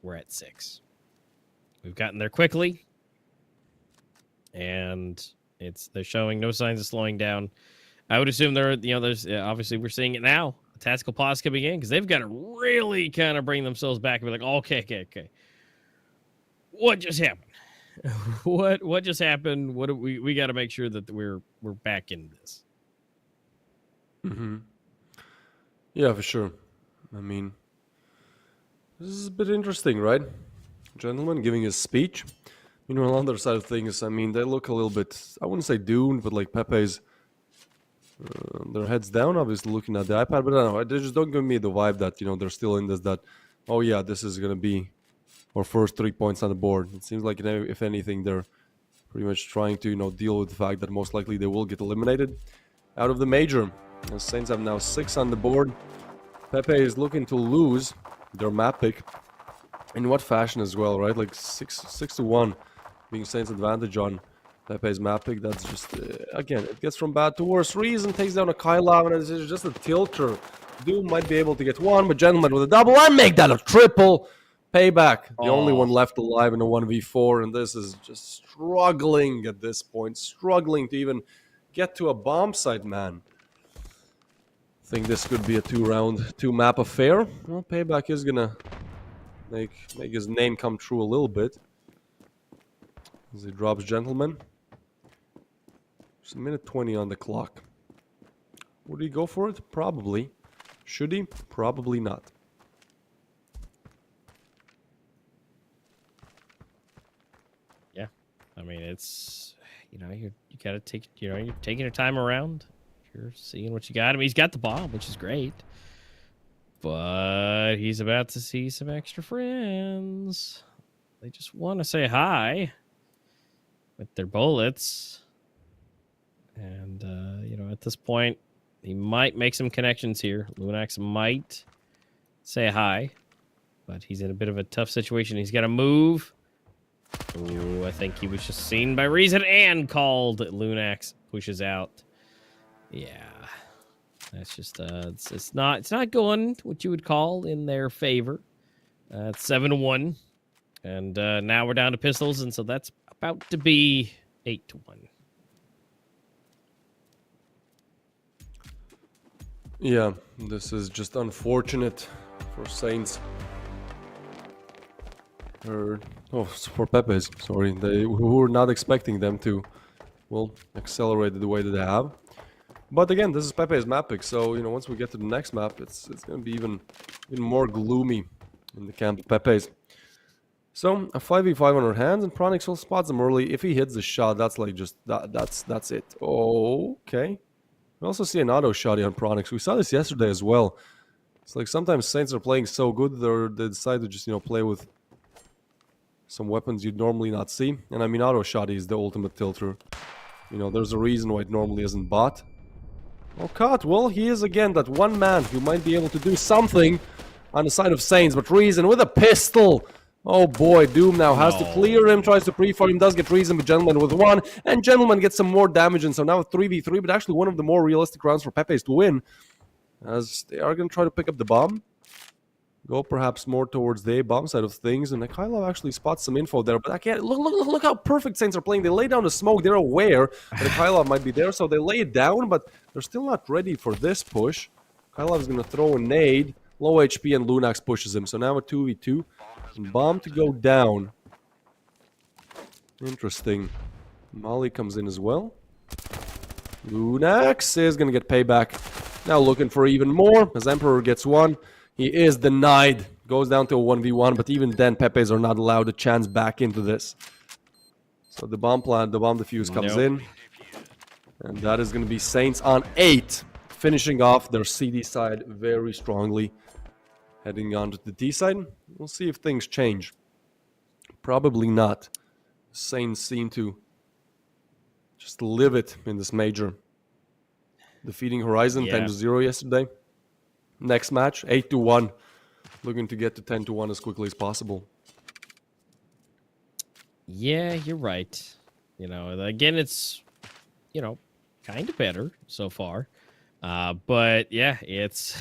Speaker 2: we're at 6. We've gotten there quickly. And they're showing no signs of slowing down. I would assume there's obviously we're seeing it now. A tactical pause coming in because they've got to really kind of bring themselves back and be like, okay. What just happened? What just happened? What do we got to make sure that we're back in this.
Speaker 4: Mm-hmm. Yeah, for sure. I mean, this is a bit interesting, right? Gentleman giving his speech. You know, on the other side of things, I mean, they look a little bit, I wouldn't say doomed, but like Pepe's, their heads down, obviously looking at the iPad, but I don't know, they just don't give me the vibe that, you know, they're still in this, that, oh yeah, this is going to be our first 3 points on the board. It seems like, if anything, they're pretty much trying to, deal with the fact that most likely they will get eliminated out of the major. The Saints have now 6 on the board. Pepe is looking to lose their map pick. In what fashion as well, right? Like 6-1 being Saints' advantage on Pepe's map pick. That's just, again, it gets from bad to worse. Reason takes down a Kyla, and it's just a tilter. Doom might be able to get one, but Gentleman with a double and make that a triple. Payback, the only one left alive in a 1v4, and this is just struggling at this point. Struggling to even get to a bomb site, man. I think this could be a 2-round, 2-map affair. Well, Payback is gonna make his name come true a little bit. As he drops Gentleman. There's a minute 20 on the clock. Would he go for it? Probably. Should he? Probably not.
Speaker 2: Yeah. I mean, it's, you gotta take, you're taking your time around. You're seeing what you got. I mean, he's got the bomb, which is great. But he's about to see some extra friends. They just want to say hi with their bullets. And, at this point, he might make some connections here. Lunax might say hi. But he's in a bit of a tough situation. He's got to move. Ooh, I think he was just seen by Reason and called. Lunax pushes out. Yeah, that's just it's not going what you would call in their favor. It's 7-1, and now we're down to pistols, and so that's about to be 8-1.
Speaker 4: Yeah, this is just unfortunate for Saints. For Pepe's, sorry. They were not expecting them to, accelerate the way that they have. But again, this is Pepe's map pick, so, once we get to the next map, it's going to be even more gloomy in the camp of Pepe's. So, a 5v5 on our hands, and Pronix will spot them early. If he hits the shot, that's like just, that's it. Okay. We also see an auto shotty on Pronix. We saw this yesterday as well. It's like sometimes Saints are playing so good, they decide to just, play with some weapons you'd normally not see. And I mean, auto shotty is the ultimate tilter. There's a reason why it normally isn't bought. Oh, caught. Well, he is again that one man who might be able to do something on the side of Saints, but Reason with a pistol. Oh boy, Doom now has to clear him, tries to pre-fire him, does get Reason, but Gentleman with one, and Gentleman gets some more damage, and so now 3v3, but actually one of the more realistic rounds for Pepe's to win, as they are going to try to pick up the bomb. Go perhaps more towards the A-bomb side of things, and Akylov actually spots some info there, but I can't, look how perfect Saints are playing. They lay down the smoke, they're aware that Akylov might be there, so they lay it down, but they're still not ready for this push. Akylov is going to throw a nade, low HP, and Lunax pushes him, so now a 2v2. Bomb to go down. Interesting. Molly comes in as well. Lunax is going to get payback. Now looking for even more, as Emperor gets one. He is denied. Goes down to a 1v1, but even then, Pepe's are not allowed a chance back into this. So the bomb defuse comes in. And that is going to be Saints on 8. Finishing off their CD side very strongly. Heading on to the D side. We'll see if things change. Probably not. Saints seem to just live it in this major. Defeating Horizon 10-0 yesterday. Next match, 8-1. Looking to get to 10-1 as quickly as possible.
Speaker 2: Yeah, you're right. Again, it's, kind of better so far. But yeah, it's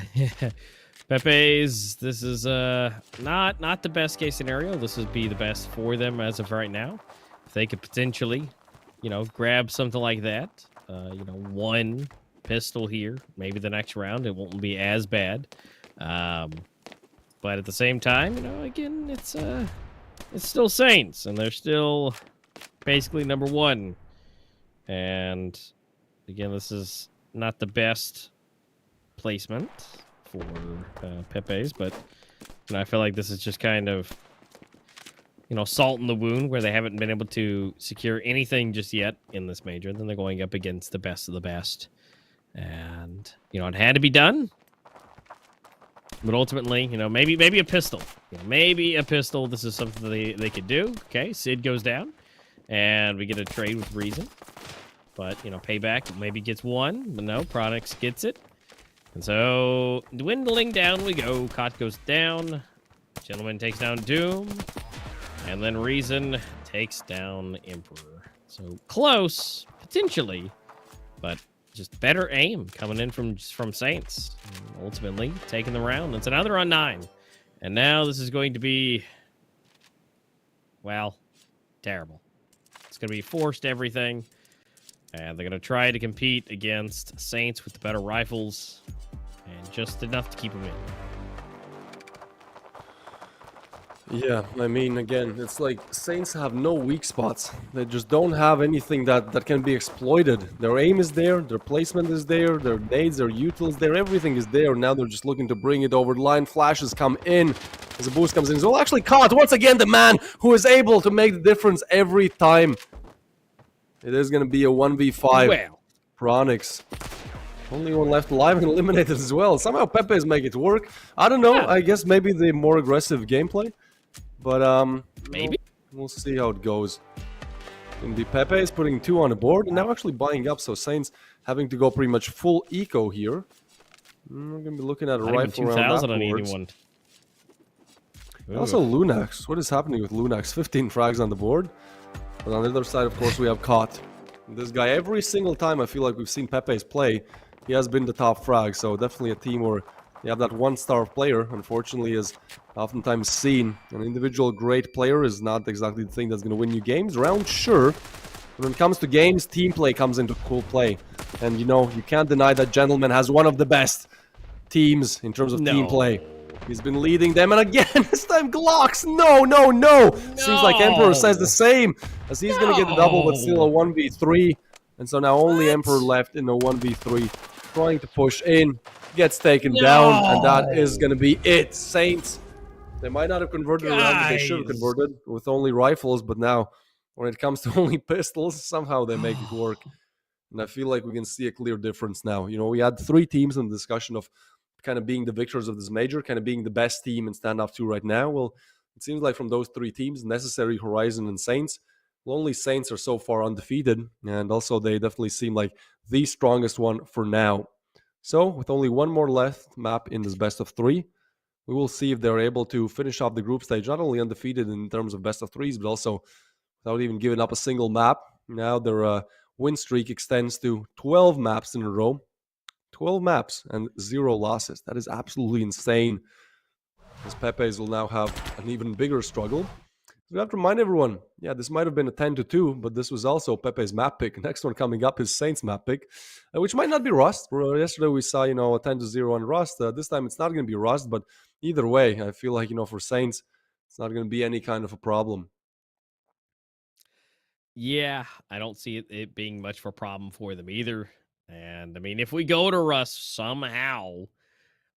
Speaker 2: Pepe's. This is not the best case scenario. This would be the best for them as of right now. If they could potentially, grab something like that, one pistol here, maybe the next round it won't be as bad. But at the same time, again, it's still Saints, and they're still basically number one. And again, this is not the best placement for Pepe's, but I feel like this is just kind of salt in the wound where they haven't been able to secure anything just yet in this major. Then they're going up against the best of the best. And, it had to be done. But ultimately, maybe a pistol. Maybe a pistol. This is something they could do. Okay, Sid goes down. and we get a trade with Reason. But, Payback maybe gets one, but no, Products gets it. And so, dwindling down we go. Cot goes down. Gentleman takes down Doom. And then Reason takes down Emperor. So, close, potentially, but just better aim coming in from Saints. And ultimately, taking the round. It's another on 9. And now this is going to be, well, terrible. It's going to be forced everything. And they're going to try to compete against Saints with the better rifles. And just enough to keep them in.
Speaker 4: Yeah, I mean, again, it's like Saints have no weak spots. They just don't have anything that can be exploited. Their aim is there, their placement is there, their nades, their utils there, everything is there. Now they're just looking to bring it over the line. Flashes come in as a boost comes in. So actually caught once again the man who is able to make the difference every time. It is going to be a 1v5.
Speaker 2: Well.
Speaker 4: Pronix. Only one left alive and eliminated as well. Somehow Pepe's make it work. I don't know.
Speaker 2: Yeah.
Speaker 4: I guess maybe the more aggressive gameplay. But,
Speaker 2: Maybe.
Speaker 4: We'll see how it goes. And the Pepe is putting 2 on the board and now actually buying up. So Saints having to go pretty much full eco here. We're going to be looking at a
Speaker 2: Not even
Speaker 4: rifle round
Speaker 2: 2,000 on
Speaker 4: afterwards.
Speaker 2: anyone.
Speaker 4: Also Lunax. What is happening with Lunax? 15 frags on the board. But on the other side, of course, we have Caught. This guy, every single time I feel like we've seen Pepe's play, he has been the top frag. So definitely a team where you have that 1-star player, unfortunately, is oftentimes seen. An individual great player is not exactly the thing that's going to win you games. Round, sure. But when it comes to games, team play comes into full play. And, you can't deny that Gentleman has one of the best teams in terms of team play. He's been leading them, and again, this time Glocks. No. Seems like Emperor says the same, as he's going to get the double, but still a 1v3. And so now only Emperor left in a 1v3, trying to push in, gets taken down, and that is going to be it. Saints, they might not have converted around that they should have converted with only rifles, but now when it comes to only pistols, somehow they make it work. And I feel like we can see a clear difference now. We had 3 teams in the discussion of kind of being the victors of this major, kind of being the best team in Standoff 2 right now. Well, it seems like from those 3 teams, Necessary, Horizon, and Saints, well, only Saints are so far undefeated, and also they definitely seem like the strongest one for now. So, with only one more left map in this best of 3, we will see if they're able to finish off the group stage, not only undefeated in terms of best of 3s, but also without even giving up a single map. Now their win streak extends to 12 maps in a row. 12 maps and 0 losses. That is absolutely insane. As Pepe's will now have an even bigger struggle. We have to remind everyone, this might have been a 10-2, but this was also Pepe's map pick. Next one coming up is Saints map pick, which might not be Rust. Yesterday we saw, a 10-0 on Rust. This time it's not going to be Rust, but either way, I feel like, for Saints, it's not going to be any kind of a problem.
Speaker 2: Yeah, I don't see it being much of a problem for them either. And I mean, if we go to Rust somehow,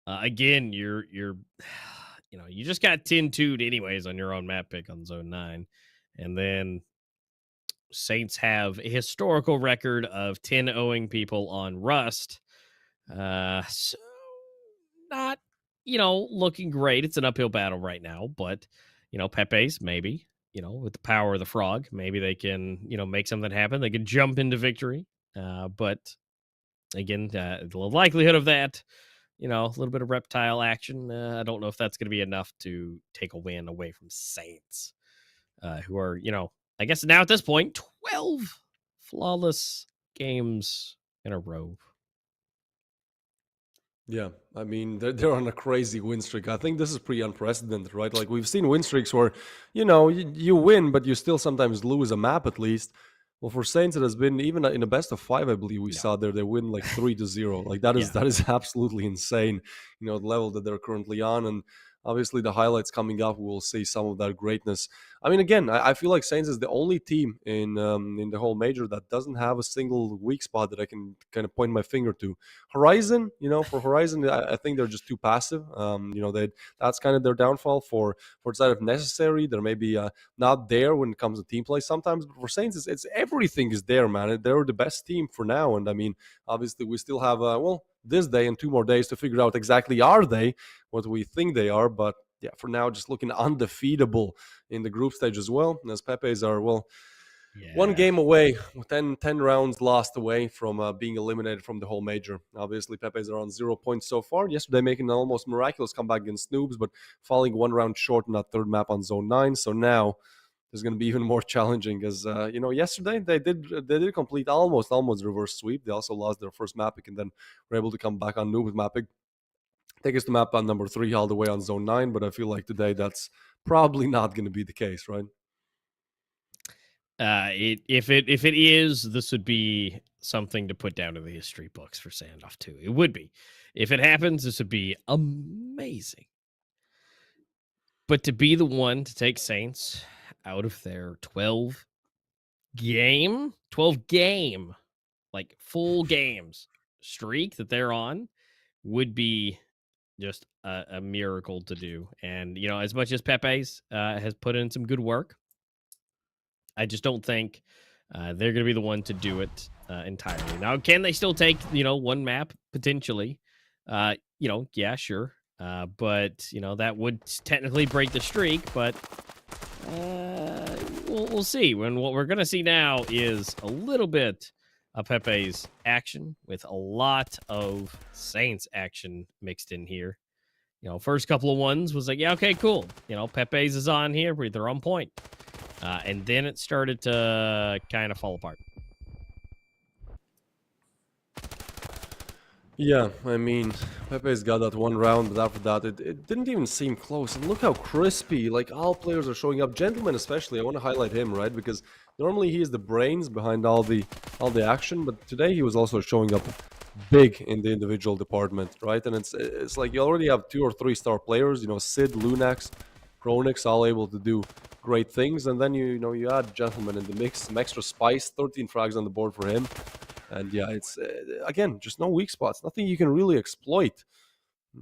Speaker 2: again, you're you just got 10-2'd anyways on your own map pick on Zone 9. And then Saints have a historical record of 10-0ing people on Rust. So not, looking great. It's an uphill battle right now, but, Pepe's maybe, with the power of the frog, maybe they can, make something happen. They can jump into victory. But again, the likelihood of that, a little bit of reptile action. I don't know if that's going to be enough to take a win away from Saints, who are, I guess now at this point, 12 flawless games in a row.
Speaker 4: Yeah, I mean, they're on a crazy win streak. I think this is pretty unprecedented, right? Like, we've seen win streaks where, you win, but you still sometimes lose a map at least. Well, for Saints, it has been, even in a best of 5, I believe we saw there, they win like 3-0. Like, that is absolutely insane, the level that they're currently on. And obviously the highlights coming up, we'll see some of that greatness. I mean, again, I feel like Saints is the only team in the whole major that doesn't have a single weak spot that I can kind of point my finger to. Horizon, for Horizon, I think they're just too passive. That's kind of their downfall. For the side of Necessary, they're maybe not there when it comes to team play sometimes. But for Saints, it's everything is there, man. They're the best team for now. And I mean, obviously, we still have this day and 2 more days to figure out exactly are they what we think they are. But yeah, for now, just looking undefeatable in the group stage as well. As Pepe's are, One game away, 10 rounds lost away from being eliminated from the whole major. Obviously, Pepe's are on 0 points so far. Yesterday, making an almost miraculous comeback against Noobs, but falling 1 round short in that third map on Zone 9. So now it's going to be even more challenging because, yesterday they did complete almost reverse sweep. They also lost their first mapping and then were able to come back on Noobs mapping. Take us to map on number 3 all the way on Zone 9, but I feel like today that's probably not going to be the case, right?
Speaker 2: If it is, this would be something to put down in the history books for Standoff too. It would be. If it happens, this would be amazing. But to be the one to take Saints out of their 12 game, like full games streak that they're on would be just a miracle to do. And, as much as Pepe's has put in some good work, I just don't think they're going to be the one to do it entirely. Now, can they still take, one map potentially? Yeah, sure. But, that would technically break the streak, but we'll see. When what we're going to see now is a little bit of Pepe's action with a lot of Saints action mixed in here. First couple of ones was like, yeah, okay, cool. Pepe's is on here, but they're on point. And then it started to kind of fall apart.
Speaker 4: Yeah, I mean, Pepe's got that 1 round, but after that, it didn't even seem close. And look how crispy, like, all players are showing up. Gentleman especially, I want to highlight him, right? Because normally he is the brains behind all the action, but today he was also showing up big in the individual department, right? And it's like you already have 2 or 3 star players, Sid, Lunax, Chronix, all able to do great things. And then, you add Gentleman in the mix, some extra spice, 13 frags on the board for him. And yeah, it's again just no weak spots, nothing you can really exploit.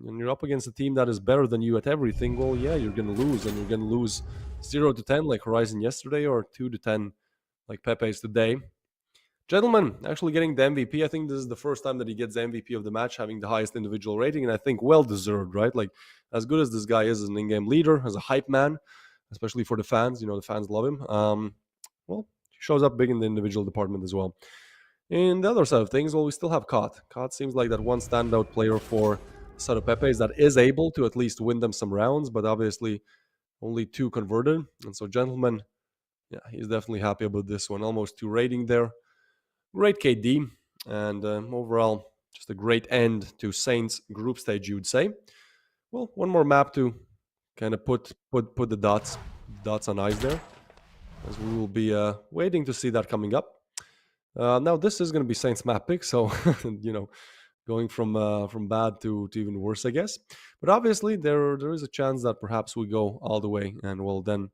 Speaker 4: And you're up against a team that is better than you at everything. Well, yeah, you're gonna lose, and you're gonna lose 0-10 like Horizon yesterday, or 2-10 like Pepe's today. Gentleman actually getting the MVP. I think this is the first time that he gets the MVP of the match, having the highest individual rating, and I think well deserved, right? Like, as good as this guy is as an in-game leader, as a hype man, especially for the fans, the fans love him. Well, he shows up big in the individual department as well. In the other side of things, well, we still have Cot. Cot seems like that one standout player for Sado Pepe's that is able to at least win them some rounds, but obviously only 2 converted. And so, Gentleman, yeah, he's definitely happy about this one. Almost 2 rating there. Great KD. And overall, just a great end to Saints group stage, you would say. Well, one more map to kind of put the dots on ice there, as we will be waiting to see that coming up. Now this is going to be Saints map pick, so going from bad to even worse, I guess. But obviously there is a chance that perhaps we go all the way, and well, then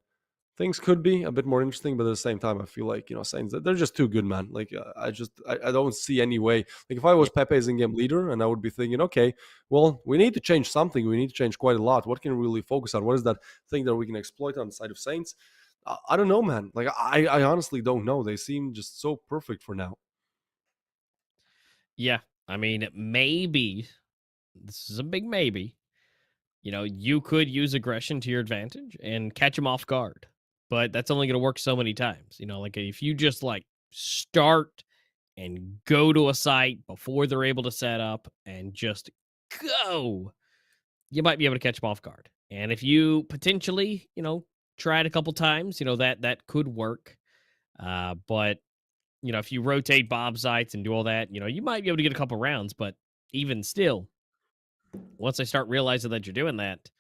Speaker 4: things could be a bit more interesting. But at the same time, I feel like Saints, they're just too good, man. Like I don't see any way. Like if I was Pepe's in-game leader, and I would be thinking, okay, well, we need to change something. We need to change quite a lot. What can we really focus on? What is that thing that we can exploit on the side of Saints? I don't know, man. Like, I honestly don't know. They seem just so perfect for now.
Speaker 2: Yeah, I mean, maybe, this is a big maybe, you could use aggression to your advantage and catch them off guard. But that's only going to work so many times. Like if you just like start and go to a site before they're able to set up and just go, you might be able to catch them off guard. And if you potentially, try it a couple times, that could work. But, if you rotate Bob sites and do all that, you might be able to get a couple rounds. But even still, once I start realizing that you're doing that,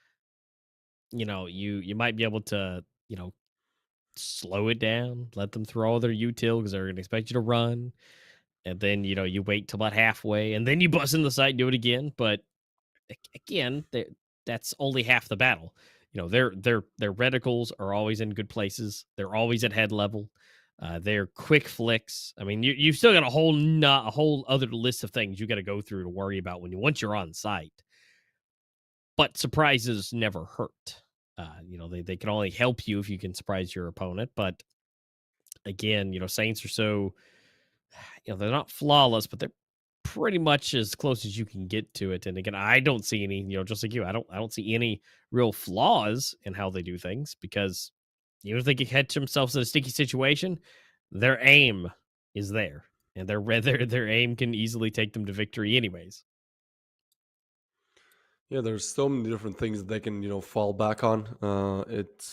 Speaker 2: you might be able to, slow it down, let them throw all their util because they're going to expect you to run. And then, you wait till about halfway and then you bust in the site and do it again. But again, that's only half the battle. Their reticles are always in good places. They're always at head level. They're quick flicks. I mean, you've still got a whole other list of things you got to go through to worry about once you're on site. But surprises never hurt. They can only help you if you can surprise your opponent. But again, Saints are so, they're not flawless, but they're pretty much as close as you can get to it. And again, I don't see any, just like you, I don't see any real flaws in how they do things, because even if they can catch themselves in a sticky situation, their aim is there, and their aim can easily take them to victory, anyways.
Speaker 4: Yeah, there's so many different things that they can, fall back on. It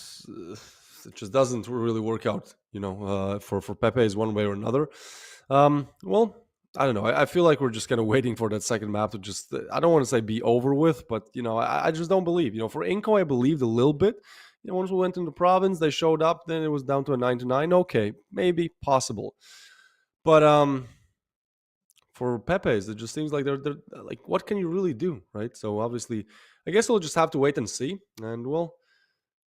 Speaker 4: just doesn't really work out, for Pepe's one way or another. Well, I don't know. I feel like we're just kind of waiting for that second map to just, I don't want to say be over with, but, I just don't believe. For INCO, I believed a little bit. Once we went into the province, they showed up, then it was down to a 9-9. Okay, maybe possible. But for Pepe's, it just seems like they're like, what can you really do, right? So obviously, I guess we'll just have to wait and see. And well,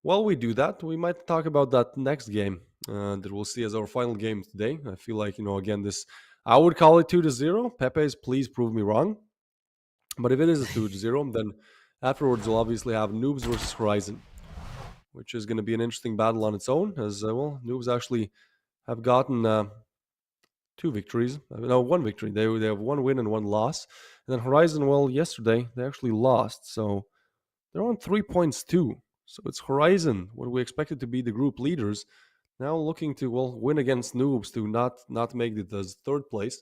Speaker 4: while we do that, we might talk about that next game that we'll see as our final game today. I feel like, again, this, I would call it 2-0. Pepe's, please prove me wrong. But if it is a 2-0, then afterwards we'll obviously have Noobs versus Horizon, which is going to be an interesting battle on its own, as Noobs actually have gotten 2 victories. No, 1 victory. They have 1 win and 1 loss. And then Horizon, well, yesterday they actually lost. So they're on 3 points too. So it's Horizon, what we expected to be the group leaders, now looking to, win against Noobs to not make it as 3rd place.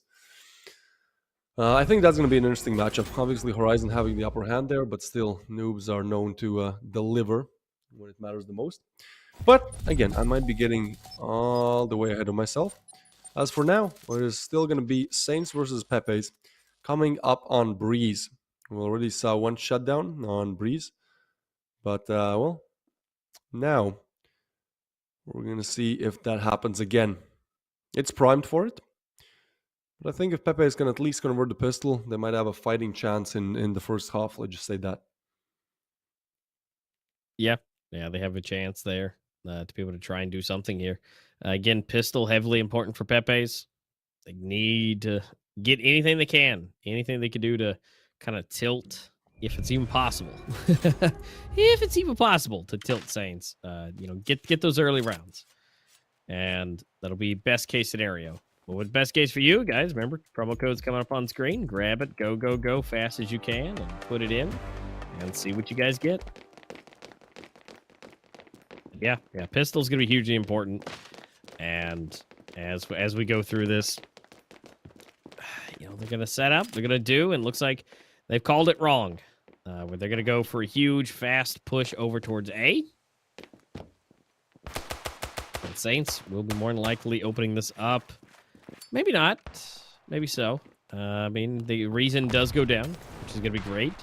Speaker 4: I think that's going to be an interesting matchup. Obviously, Horizon having the upper hand there, but still, Noobs are known to deliver when it matters the most. But again, I might be getting all the way ahead of myself. As for now, it is still going to be Saints versus Pepe's coming up on Breeze. We already saw 1 shutdown on Breeze. But, now we're going to see if that happens again. It's primed for it. But I think if Pepe can at least convert the pistol, they might have a fighting chance in the first half. Let's just say that.
Speaker 2: Yeah, they have a chance there to be able to try and do something here. Again, pistol heavily important for Pepe's. They need to get anything they can do to kind of tilt, if it's even possible. If it's even possible to tilt Saints, get those early rounds, and that'll be best case scenario. Well, what's best case for you guys? Remember, promo code's coming up on screen. Grab it, go fast as you can, and put it in, and see what you guys get. Yeah, pistol's gonna be hugely important. And as we go through this, they're gonna set up, they're gonna do, and it looks like they've called it wrong. Where they're gonna go for a huge fast push over towards A. And Saints will be more than likely opening this up. Maybe not. Maybe so. The reason does go down, which is gonna be great.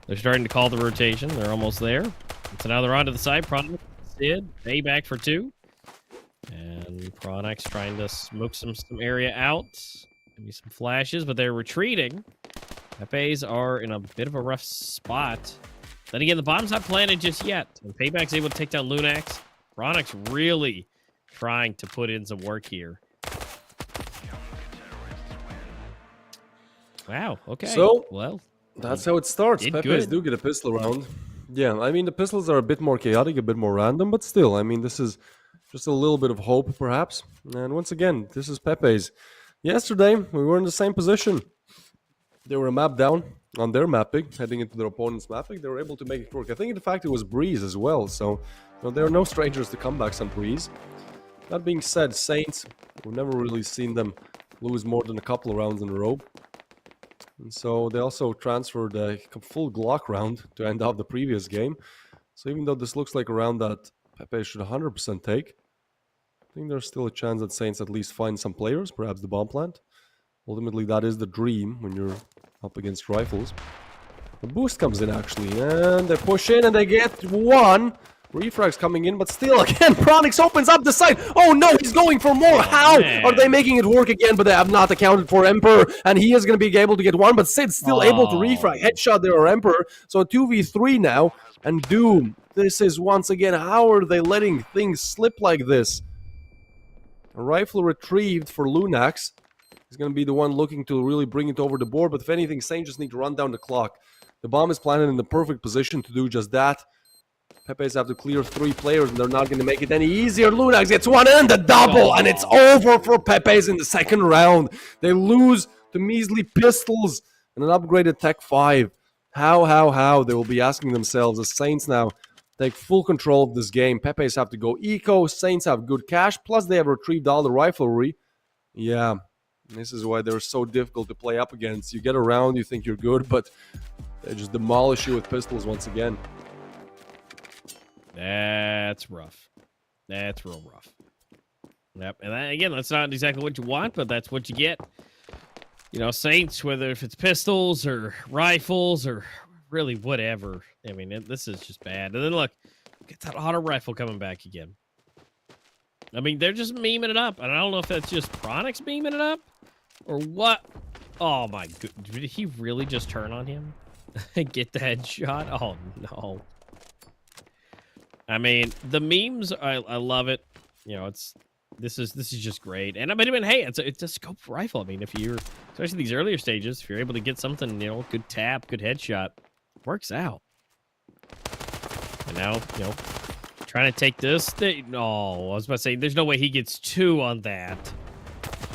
Speaker 2: They're starting to call the rotation. They're almost there. So now they're onto the side. Product did. A back for 2. And Pronex trying to smoke some area out. Maybe some flashes, but they're retreating. Pepe's are in a bit of a rough spot. Then again, the bomb's not planted just yet. And Payback's able to take down Lunax. Pronex really trying to put in some work here. Wow, okay.
Speaker 4: So,
Speaker 2: well,
Speaker 4: that's how it starts. Pepe's do get a pistol round. Yeah, the pistols are a bit more chaotic, a bit more random, but still, this is just a little bit of hope, perhaps. And once again, this is Pepe's. Yesterday, we were in the same position. They were a map down on their mapping, heading into their opponent's mapping. They were able to make it work. I think, in fact, it was Breeze as well. So, there are no strangers to comebacks on Breeze. That being said, Saints, we've never really seen them lose more than a couple of rounds in a row. And so they also transferred a full Glock round to end off the previous game. So even though this looks like a round that Pepe should 100% take, I think there's still a chance that Saints at least find some players, perhaps the bomb plant. Ultimately, that is the dream when you're up against rifles. The boost comes in, actually, and they push in and they get 1. Refrag's coming in, but still, again, Pronix opens up the side. Oh no, he's going for more. How are they making it work again? But they have not accounted for Emperor, and he is going to be able to get 1, but Sid's still able to refrag. Headshot there, Emperor. So 2v3 now, and Doom. This is, once again, how are they letting things slip like this? A rifle retrieved for Lunax. He's going to be the one looking to really bring it over the board, but if anything, Saints just need to run down the clock. The bomb is planted in the perfect position to do just that. Pepe's have to clear 3 players, and they're not going to make it any easier. Lunax gets 1 and the double, and it's over for Pepe's in the second round. They lose to measly pistols and an upgraded Tech 5. How? They will be asking themselves, as Saints now take full control of this game. Pepe's have to go eco. Saints have good cash. Plus, they have retrieved all the rivalry. Yeah, this is why they're so difficult to play up against. You get around, you think you're good, but they just demolish you with pistols once again.
Speaker 2: That's rough. That's real rough. Yep. And that, again, that's not exactly what you want, but that's what you get. You know, Saints, whether if it's pistols or rifles or really whatever. I mean, this is just bad. And then look, get that auto rifle coming back again. I mean, they're just memeing it up. And I don't know if that's just Pronix memeing it up or what. Oh, my God. Did he really just turn on him? Get the headshot? Oh, no. I mean, the memes, I love it. You know, this is just great. And I mean, hey, it's a scope rifle. I mean, if you're, especially these earlier stages, if you're able to get something, you know, good tap, good headshot, works out. And now, you know, trying to take this. No, I was about to say, there's no way he gets 2 on that.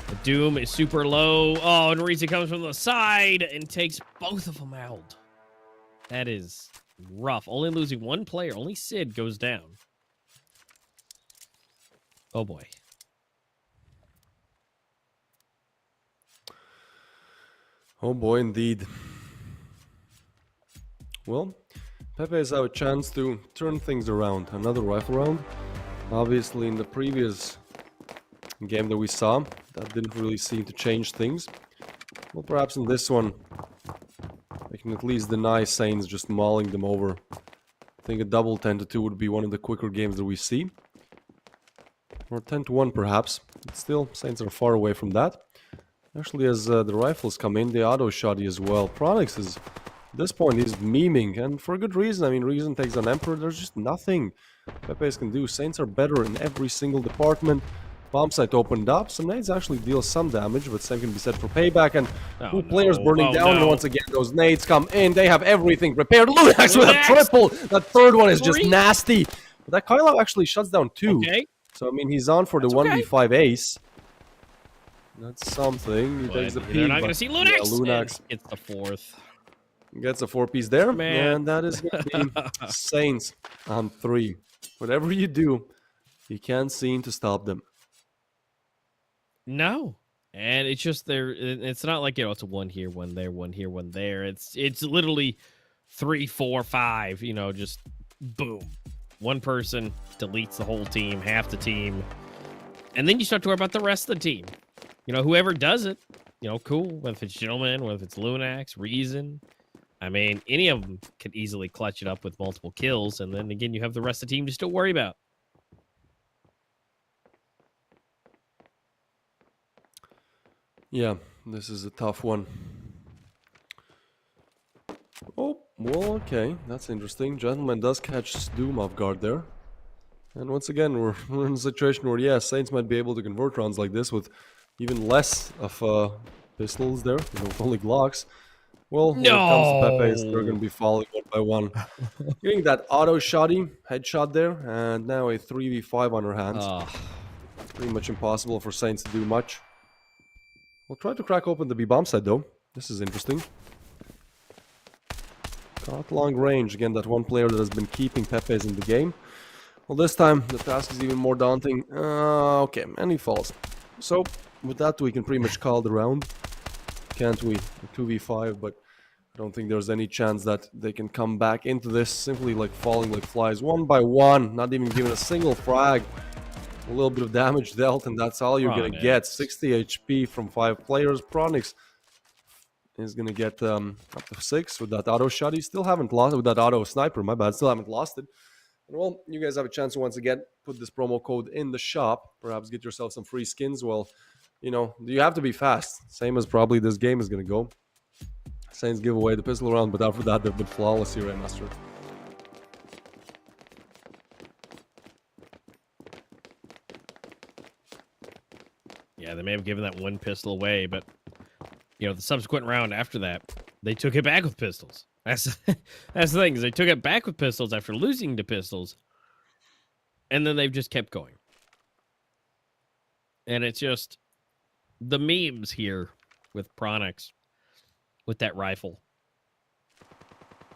Speaker 2: The Doom is super low. Oh, and Reza comes from the side and takes both of them out. That is rough. Only losing 1 player. Only Sid goes down. Oh, boy.
Speaker 4: Oh boy, indeed. Well, Pepe has had a chance to turn things around. Another rifle round. Obviously, in the previous game that we saw, that didn't really seem to change things. Well, perhaps in this one, they can at least deny Saints just mauling them over. I think a double 10-2 would be one of the quicker games that we see. Or 10-1 perhaps. But still, Saints are far away from that. Actually, as the rifles come in, the auto shotty as well. Pronix is, at this point, he's memeing, and for a good reason. I mean, Reason takes on Emperor, there's just nothing Pepe's can do. Saints are better in every single department. Bomb site opened up, some nades actually deal some damage, but same can be said for Payback, and players burning down, and once again, those nades come in, they have everything prepared. Lunax with a triple! That third one is just nasty! But that Kylo actually shuts down 2.
Speaker 2: Okay.
Speaker 4: So, I mean, he's on for the 1v5 ace. That's something. He takes the peak.
Speaker 2: They're not going to see Lunax.
Speaker 4: Yeah, Lunax
Speaker 2: gets the 4th.
Speaker 4: Gets a 4-piece there.
Speaker 2: Man.
Speaker 4: And that is going to be Saints on 3. Whatever you do, you can't seem to stop them.
Speaker 2: No. And it's just it's not like, you know, it's a 1 here, 1 there, 1 here, 1 there. It's literally 3, 4, 5, you know, just boom. One person deletes the whole team, half the team. And then you start to worry about the rest of the team. You know, whoever does it, you know, cool. Whether it's Gentleman, whether it's Lunax, Reason. I mean, any of them could easily clutch it up with multiple kills. And then again, you have the rest of the team to still worry about.
Speaker 4: Yeah, this is a tough one. Oh, well, okay. That's interesting. Gentleman does catch Doom off guard there. And once again, we're in a situation where, yeah, Saints might be able to convert rounds like this with even less of pistols there, you know, with only Glocks. Well, when it comes to Pepe's, they're going to be falling 1 by 1. Getting that auto shotty headshot there, and now a 3v5 on her hands. Pretty much impossible for Saints to do much. We'll try to crack open the B-bomb side, though. This is interesting. Got long range. Again, that one player that has been keeping Pepe's in the game. Well, this time, the task is even more daunting. Okay, and he falls. So, with that, we can pretty much call the round. Can't we? 2v5, but I don't think there's any chance that they can come back into this simply like falling like flies 1 by 1, not even giving a single frag. A little bit of damage dealt, and that's all you're going to get. 60 HP from 5 players. Pronix is going to get up to 6 with that auto shot. You still haven't lost with that auto sniper, my bad. Still haven't lost it. And well, you guys have a chance to once again put this promo code in the shop. Perhaps get yourself some free skins. Well, you know, you have to be fast. Same as probably this game is going to go. Saints give away the pistol round, but after that, they've been flawless here, Master.
Speaker 2: Yeah, they may have given that 1 pistol away, but, you know, the subsequent round after that, they took it back with pistols. That's the thing, is they took it back with pistols after losing to pistols, and then they've just kept going. And it's just the memes here with Pronix, with that rifle.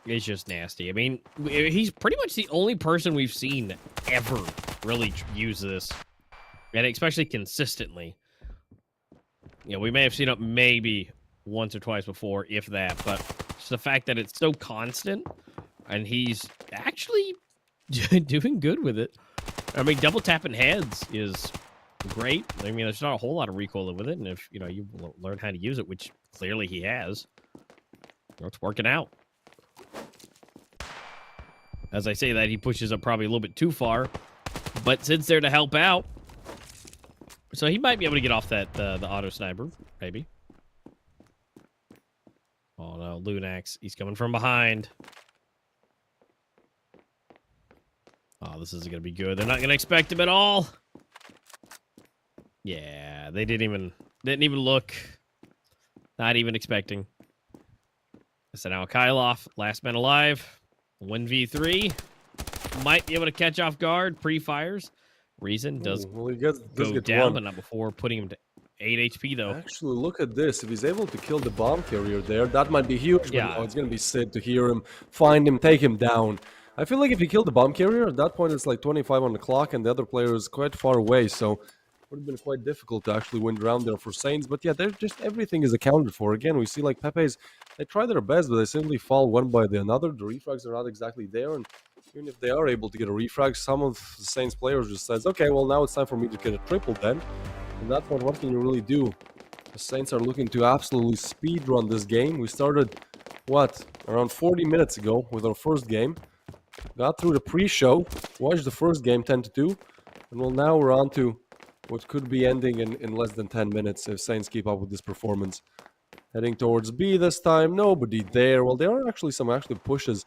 Speaker 2: It's just nasty. I mean, he's pretty much the only person we've seen ever really use this, and especially consistently. You know, we may have seen it maybe once or twice before, if that, but it's the fact that it's so constant, and he's actually doing good with it. I mean, double tapping heads is great. I mean, there's not a whole lot of recoil with it, and if you know you learn how to use it, which clearly he has, it's working out. As I say that, he pushes up probably a little bit too far, but Sid's there to help out. So he might be able to get off that the auto sniper, maybe. Oh no, Lunax, he's coming from behind. Oh, this isn't gonna be good. They're not gonna expect him at all. Yeah, they didn't even look. Not even expecting. So now Kyloff, last man alive. 1v3. Might be able to catch off guard. Pre-fires. Reason does
Speaker 4: well, he does
Speaker 2: go
Speaker 4: get
Speaker 2: down,
Speaker 4: one.
Speaker 2: but not before putting him to 8 HP, though.
Speaker 4: Actually, look at this. If he's able to kill the bomb carrier there, that might be huge.
Speaker 2: Yeah.
Speaker 4: But, oh, it's going to be Sid to hear him, find him, take him down. I feel like if he killed the bomb carrier, at that point it's like 25 on the clock, and the other player is quite far away, so it would have been quite difficult to actually win the round there for Saints. But yeah, they're just everything is accounted for. Again, we see like Pepe's, they try their best, but they simply fall one by the another. The refrags are not exactly there, and even if they are able to get a refrag, some of the Saints players just says, okay, well now it's time for me to get a triple then. And that point, what can you really do? The Saints are looking to absolutely speed run this game. We started, what, around 40 minutes ago with our first game. Got through the pre-show, watched the first game 10-2, and well now we're on to what could be ending in less than 10 minutes if Saints keep up with this performance. Heading towards B this time, nobody there. Well, there are actually some pushes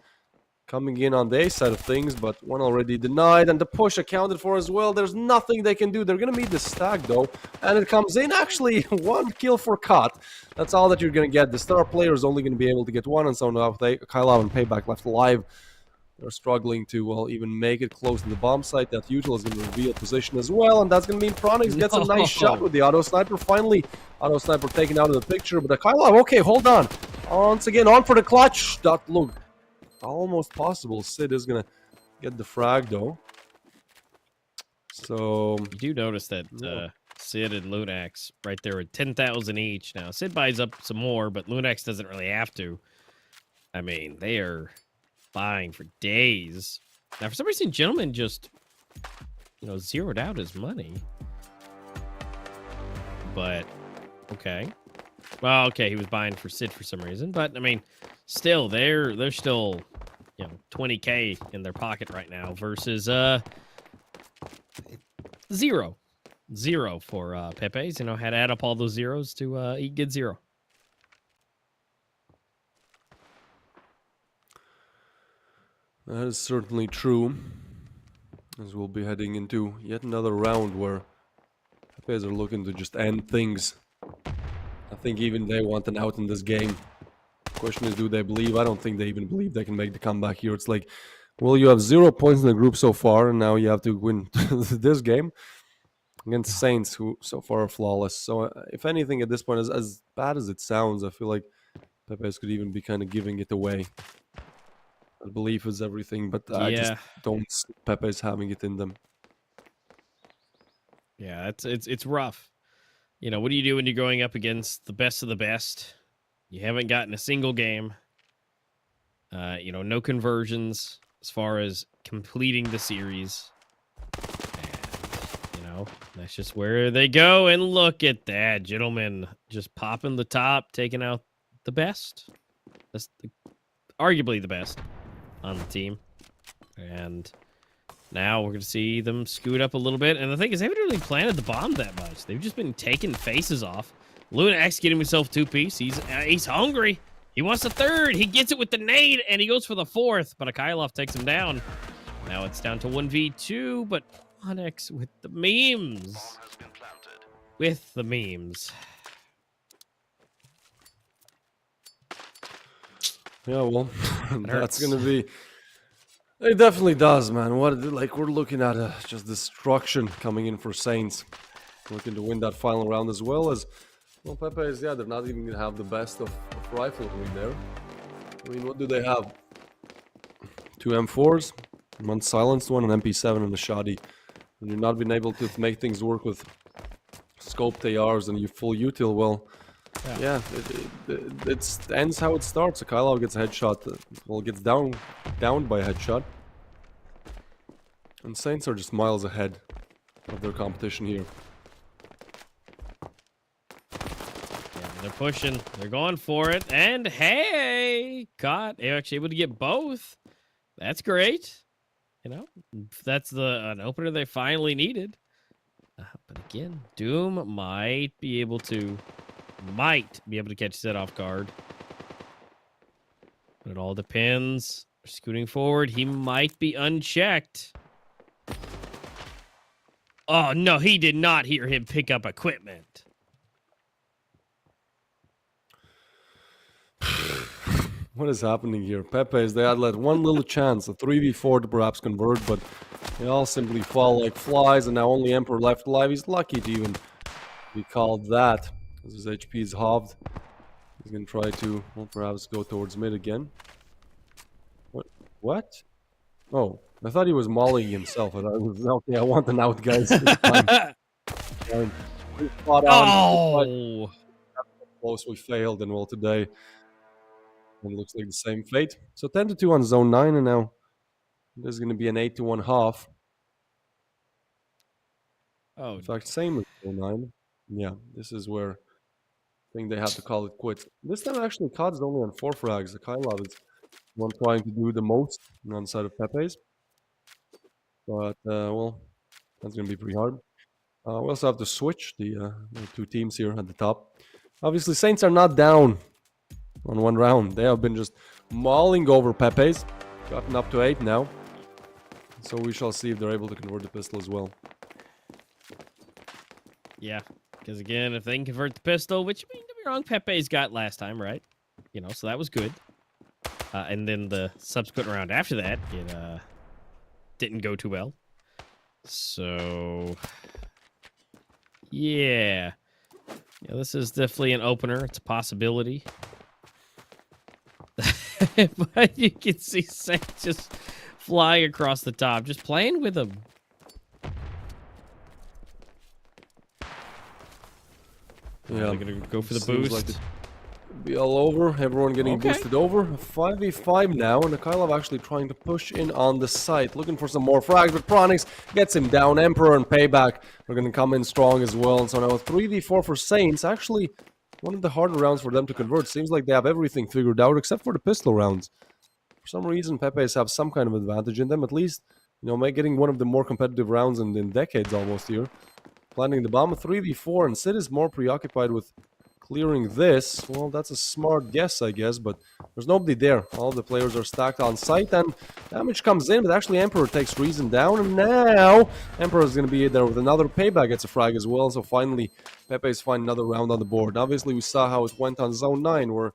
Speaker 4: coming in on the A side of things, but one already denied, and the push accounted for as well. There's nothing they can do. They're going to meet the stack, though, and it comes in. Actually, one kill for Cut. That's all that you're going to get. The star player is only going to be able to get one, and so now Kyle and Payback left alive. They're struggling to, well, even make it close to the bomb site. That usual is going to reveal position as well, and that's going to mean Pronix gets a nice shot with the auto sniper. Finally, auto sniper taken out of the picture, but the Kyle, okay, hold on. Once again, on for the clutch. That look almost possible. Sid is going to get the frag, though. So
Speaker 2: You do notice that Sid and Lunax right there at 10,000 each. Now, Sid buys up some more, but Lunax doesn't really have to. I mean, they are buying for days. Now, for some reason, Gentleman just, zeroed out his money. But, okay. Well, okay, he was buying for Sid for some reason. But, I mean, still, they're still, 20K in their pocket right now versus, zero. Zero for Pepe's. Had to add up all those zeros to get zero.
Speaker 4: that is certainly true, as we'll be heading into yet another round where Pepes are looking to just end things. I think even they want an out in this game. Question is, do they believe? I don't think they even believe they can make the comeback here. It's like, well, you have 0 points in the group so far, and now you have to win this game against Saints, who so far are flawless. So, if anything, at this point, as bad as it sounds, I feel like Pepes could even be kind of giving it away. I believe is everything, but I just don't see Pepe's having it in them.
Speaker 2: Yeah, it's rough. What do you do when you're going up against the best of the best? You haven't gotten a single game. No conversions as far as completing the series. And, that's just where they go. And look at that, gentlemen. Just popping the top, taking out the best. That's arguably the best on the team. And now we're going to see them scoot up a little bit. And the thing is, they haven't really planted the bomb that much. They've just been taking faces off. Lunax getting himself 2-piece. He's hungry. He wants the third. He gets it with the nade, and he goes for the fourth. But Akylov takes him down. Now it's down to 1v2, but Onyx with the memes. With the memes.
Speaker 4: Yeah, well, that's going to be... It definitely does, man. We're looking at just destruction coming in for Saints. Looking to win that final round as well as... Well, Pepe's, they're not even going to have the best of riflery there. I mean, what do they have? Two M4s, one silenced one, an MP7 and a shoddy. And you've not been able to make things work with scoped ARs and you full util, well, yeah, it ends how it starts. Akylov gets a headshot, well, gets downed by a headshot. And Saints are just miles ahead of their competition here.
Speaker 2: Yeah, they're pushing. They're going for it. And hey, they're actually able to get both. That's great. You know, that's an opener they finally needed. But again, Doom might be able to catch Zed off guard. But it all depends. Scooting forward, he might be unchecked. Oh, no, he did not hear him pick up equipment.
Speaker 4: What is happening here? Pepe's, they had let one little chance, a 3v4 to perhaps convert, but they all simply fall like flies, and now only Emperor left alive. He's lucky to even be called that, as his HP is halved. He's going to try to, well, perhaps go towards mid again. What? Oh, I thought he was mauling himself. I thought it was, okay, I want an out, guys. Spot on.
Speaker 2: Oh!
Speaker 4: Close we failed, and well, today it looks like the same fate. So 10-2 on zone 9, and now there's going to be an 8-1 half.
Speaker 2: Oh,
Speaker 4: In fact, same as zone 9. Yeah, this is where I think they have to call it quits. This time, actually, COD's only on 4 frags. The Kylov is one trying to do the most on the side of Pepe's. But, well, that's going to be pretty hard. We also have to switch the two teams here at the top. Obviously, Saints are not down on one round. They have been just mauling over Pepe's. Gotten up to 8 now. So we shall see if they're able to convert the pistol as well.
Speaker 2: yeah. Because again, if they can convert the pistol, which, I mean, to be wrong, Pepe's got last time, right? You know, so that was good. And then the subsequent round after that, it didn't go too well. So, yeah. Yeah, this is definitely an opener. It's a possibility. But you can see Saint just flying across the top, just playing with him.
Speaker 4: Yeah,
Speaker 2: they're gonna go for the
Speaker 4: seems
Speaker 2: boost.
Speaker 4: like it'd be all over. Everyone getting
Speaker 2: Okay.
Speaker 4: boosted over. 5v5 now, and Akylov actually trying to push in on the site, looking for some more frags, but Pronix gets him down. Emperor and Payback are going to come in strong as well. And so now 3v4 for Saints. Actually, one of the harder rounds for them to convert. Seems like they have everything figured out except for the pistol rounds. For some reason, Pepe's have some kind of advantage in them. At least, you know, getting one of the more competitive rounds in decades almost here. Planting the bomb, 3v4, and Sid is more preoccupied with clearing this. Well, that's a smart guess, I guess, but there's nobody there. All the players are stacked on site, and damage comes in, but actually Emperor takes Reason down, and now Emperor is going to be there with another Payback, gets a frag as well, so finally Pepe's find another round on the board. Obviously, we saw how it went on Zone 9, where,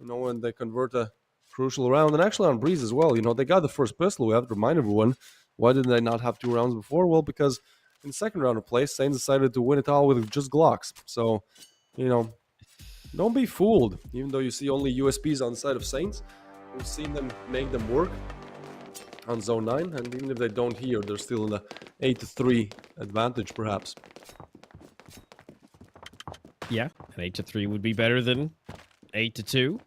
Speaker 4: you know, when they convert a crucial round, and actually on Breeze as well, you know, they got the first pistol. We have to remind everyone, why didn't they not have 2 rounds before? Well, because in the second round of play, Saints decided to win it all with just Glocks. So, you know, don't be fooled. Even though you see only USPs on the side of Saints, we've seen them make them work on Zone 9. And even if they don't here, they're still in a 8-3 advantage, perhaps.
Speaker 2: Yeah, an 8-3 would be better than 8-2.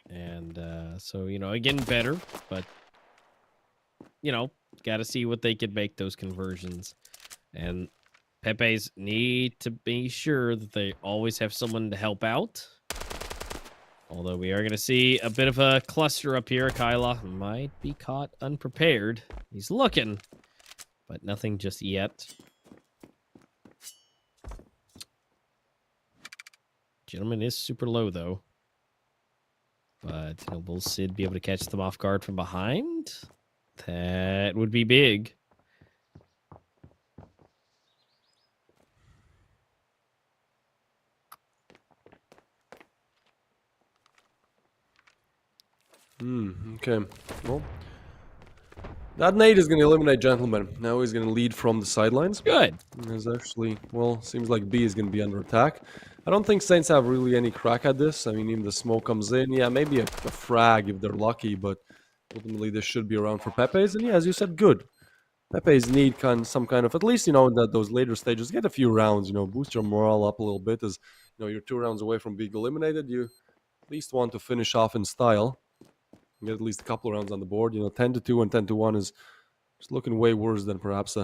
Speaker 2: And so, you know, again, better. But, you know, got to see what they could make those conversions. And Pepe's need to be sure that they always have someone to help out. Although we are going to see a bit of a cluster up here. Kyla might be caught unprepared. He's looking, but nothing just yet. Gentleman is super low, though. But, you know, will Sid be able to catch them off guard from behind? That would be big.
Speaker 4: Okay. Well, that nade is going to eliminate Gentleman. Now he's going to lead from the sidelines.
Speaker 2: Good.
Speaker 4: There's actually, well, seems like B is going to be under attack. I don't think Saints have really any crack at this. I mean, even the smoke comes in. Yeah, maybe a frag if they're lucky, but ultimately this should be around for Pepe's. And yeah, as you said, good. Pepe's need some kind of, at least, that those later stages, get a few rounds, boost your morale up a little bit. As, you're 2 rounds away from being eliminated. You at least want to finish off in style. Get at least a couple of rounds on the board. 10-2 and 10-1 is just looking way worse than perhaps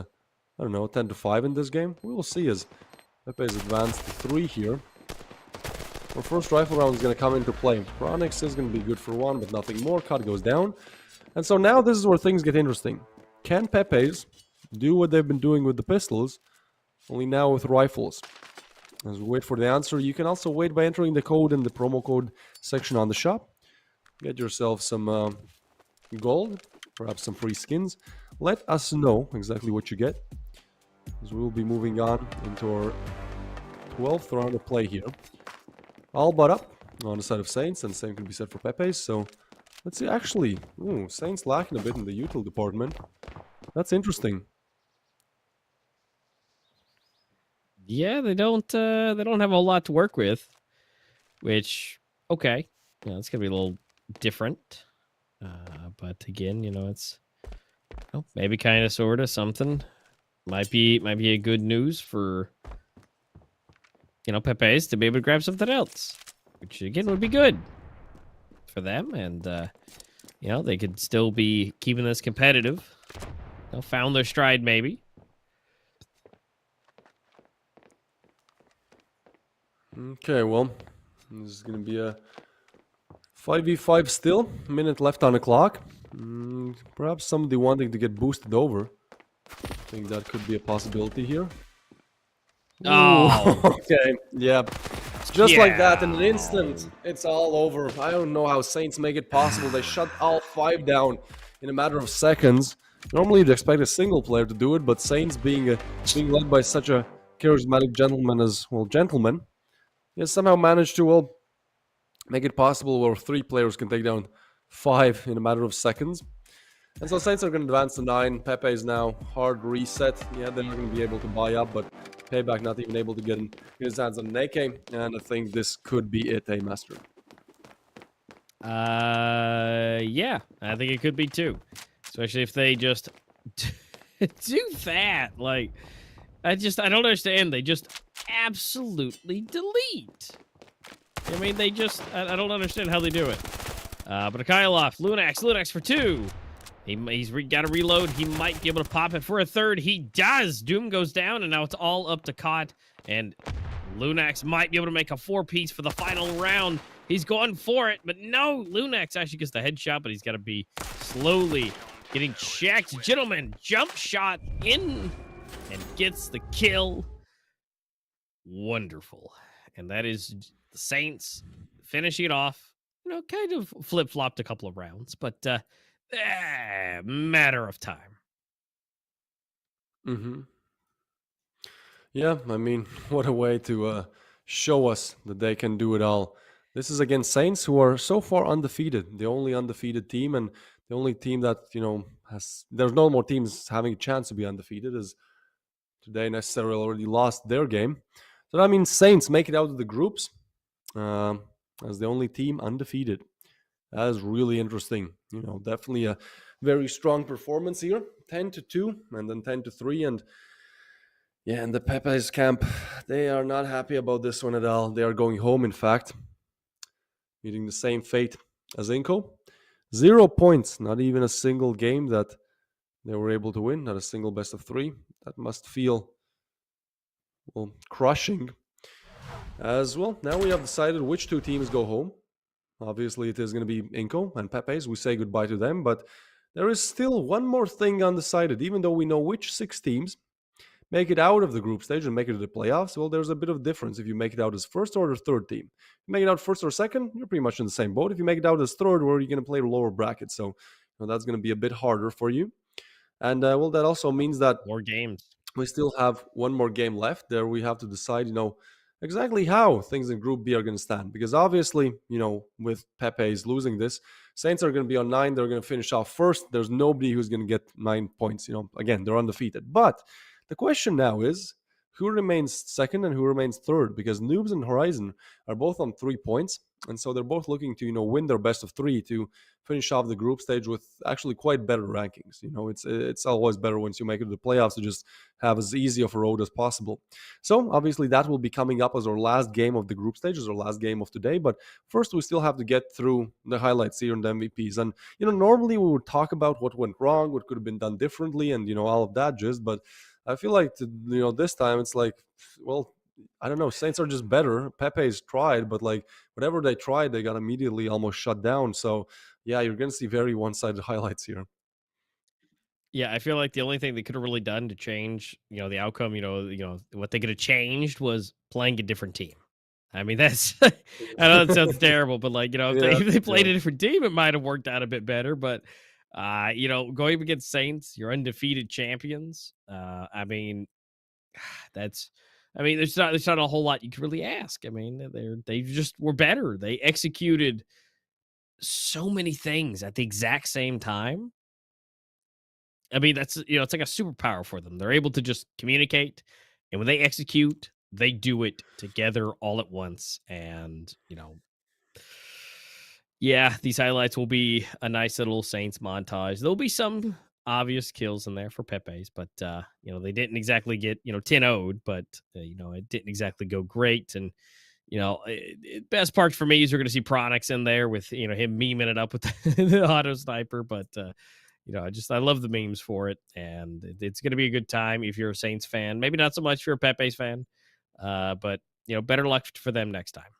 Speaker 4: 10-5 in this game. We will see as Pepe's advanced to 3 here. Our first rifle round is going to come into play. Chronix is going to be good for 1, but nothing more. Cut goes down. And so now this is where things get interesting. Can Pepe's do what they've been doing with the pistols, only now with rifles? As we wait for the answer, you can also wait by entering the code in the promo code section on the shop. Get yourself some gold, perhaps some free skins. Let us know exactly what you get, as we will be moving on into our 12th round of play here. All but up on the side of Saints, and the same can be said for Pepe's. So let's see. Actually, Saints lacking a bit in the util department. That's interesting.
Speaker 2: Yeah, they don't have a whole lot to work with, which okay, it's gonna be a little different. But again, it's maybe kind of sort of something. Might be a good news for Pepe's to be able to grab something else, which again would be good for them, and they could still be keeping this competitive. Found their stride maybe.
Speaker 4: Okay, well, this is going to be a 5v5 still. A minute left on the clock. Perhaps somebody wanting to get boosted over. I think that could be a possibility here.
Speaker 2: Oh,
Speaker 4: okay, yeah. Just like that, in an instant, it's all over. I don't know how Saints make it possible. They shut all 5 down in a matter of seconds. Normally, you'd expect a single player to do it, but Saints being led by such a charismatic gentleman, he has somehow managed to, make it possible where 3 players can take down 5 in a matter of seconds. And so Saints are going to advance to 9. Pepe is now hard reset. Yeah, they're not going to be able to buy up, but Payback not even able to get his hands on an AK. And I think this could be it, Master.
Speaker 2: Yeah, I think it could be too. Especially if they just do that. Like, I don't understand. They just absolutely delete. I mean, they just, I don't understand how they do it. But Akylov, Lunax for 2. He's got to reload. He might be able to pop it for a 3rd. He does. Doom goes down, and now it's all up to Cot. And Lunax might be able to make a 4-piece for the final round. He's going for it, but no. Lunax actually gets the headshot, but he's got to be slowly getting checked. Gentlemen, jump shot in and gets the kill. Wonderful. And that is the Saints finishing it off. Kind of flip-flopped a couple of rounds, but matter of time.
Speaker 4: Yeah, I mean, what a way to show us that they can do it all. This is against Saints, who are so far undefeated. The only undefeated team, and the only team that, there's no more teams having a chance to be undefeated, as today necessarily already lost their game. So that means Saints make it out of the groups as the only team undefeated. That is really interesting. Definitely a very strong performance here. 10-2 and then 10-3. And yeah, in the Pepe's camp, they are not happy about this one at all. They are going home, in fact, meeting the same fate as INCO. 0 points, not even a single game that they were able to win, not a single best of 3. That must feel, crushing. As well, now we have decided which 2 teams go home. Obviously, it is going to be INCO and Pepe's. We say goodbye to them, but there is still one more thing undecided. Even though we know which 6 teams make it out of the group stage and make it to the playoffs, well, there's a bit of difference if you make it out as 1st or the 3rd team. If you make it out 1st or 2nd, you're pretty much in the same boat. If you make it out as 3rd, where you're going to play the lower bracket, so that's going to be a bit harder for you. And that also means that
Speaker 2: more games.
Speaker 4: We still have one more game left. There we have to decide, exactly how things in Group B are going to stand. Because obviously, with Pepe's losing this, Saints are going to be on 9. They're going to finish off 1st. There's nobody who's going to get 9 points. Again, they're undefeated. But the question now is, who remains 2nd and who remains 3rd? Because Noobs and Horizon are both on 3 points. And so they're both looking to, win their best of 3 to finish off the group stage with actually quite better rankings. It's always better once you make it to the playoffs to just have as easy of a road as possible. So obviously that will be coming up as our last game of the group stage, as our last game of today. But first we still have to get through the highlights here and the MVPs. And, normally we would talk about what went wrong, what could have been done differently, and, all of that just, but I feel like, this time it's like, well, I don't know. Saints are just better. Pepe's tried, but like whatever they tried, they got immediately almost shut down. So yeah, you're going to see very one-sided highlights here.
Speaker 2: Yeah, I feel like the only thing they could have really done to change, the outcome, what they could have changed was playing a different team. I mean, that's I know that sounds terrible, but like, if they played a different team, it might have worked out a bit better. But going against Saints, you're undefeated champions. I mean, there's not a whole lot you could really ask. I mean, they just were better. They executed so many things at the exact same time. I mean, that's it's like a superpower for them. They're able to just communicate, and when they execute, they do it together all at once. And yeah, these highlights will be a nice little Saints montage. There'll be some obvious kills in there for Pepe's, but they didn't exactly get 10-0'd, but it didn't exactly go great. And best part for me is we're going to see Pronix in there with him memeing it up with the auto sniper. But I love the memes for it, and it's going to be a good time if you're a Saints fan. Maybe not so much if you're a Pepe's fan, but better luck for them next time.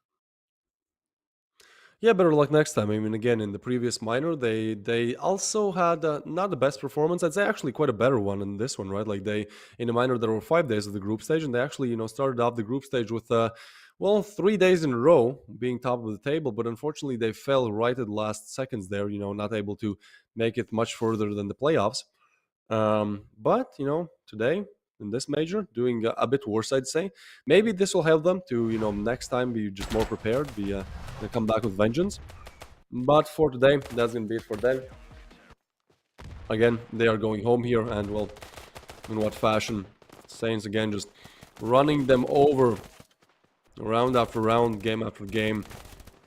Speaker 4: Yeah, better luck next time. I mean, again, in the previous minor, they also had not the best performance. I'd say actually quite a better one in this one, right? Like in the minor, there were 5 days of the group stage, and they actually, started off the group stage with, 3 days in a row being top of the table. But unfortunately, they fell right at the last seconds there, not able to make it much further than the playoffs. But, today, in this major, doing a bit worse, I'd say. Maybe this will help them to, next time be just more prepared, they come back with vengeance. But for today, that's going to be it for them. Again, they are going home here, and well, in what fashion? Saints again just running them over round after round, game after game,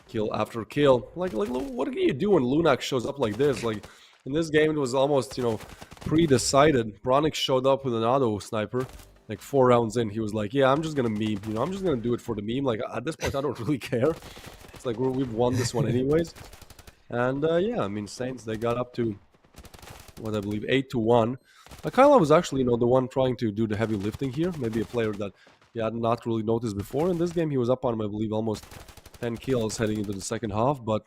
Speaker 4: kill after kill. Like what can you do when Lunax shows up like this? Like in this game, it was almost, pre-decided. Pronix showed up with an auto sniper. Like 4 rounds in, he was like, yeah, I'm just gonna meme, I'm just gonna do it for the meme. Like at this point, I don't really care. It's like we've won this one anyways. And yeah, I mean, Saints, they got up to what I believe 8-1. Kyla was actually, the one trying to do the heavy lifting here. Maybe a player that you had not really noticed before. In this game, he was up on, I believe, almost 10 kills heading into the second half, but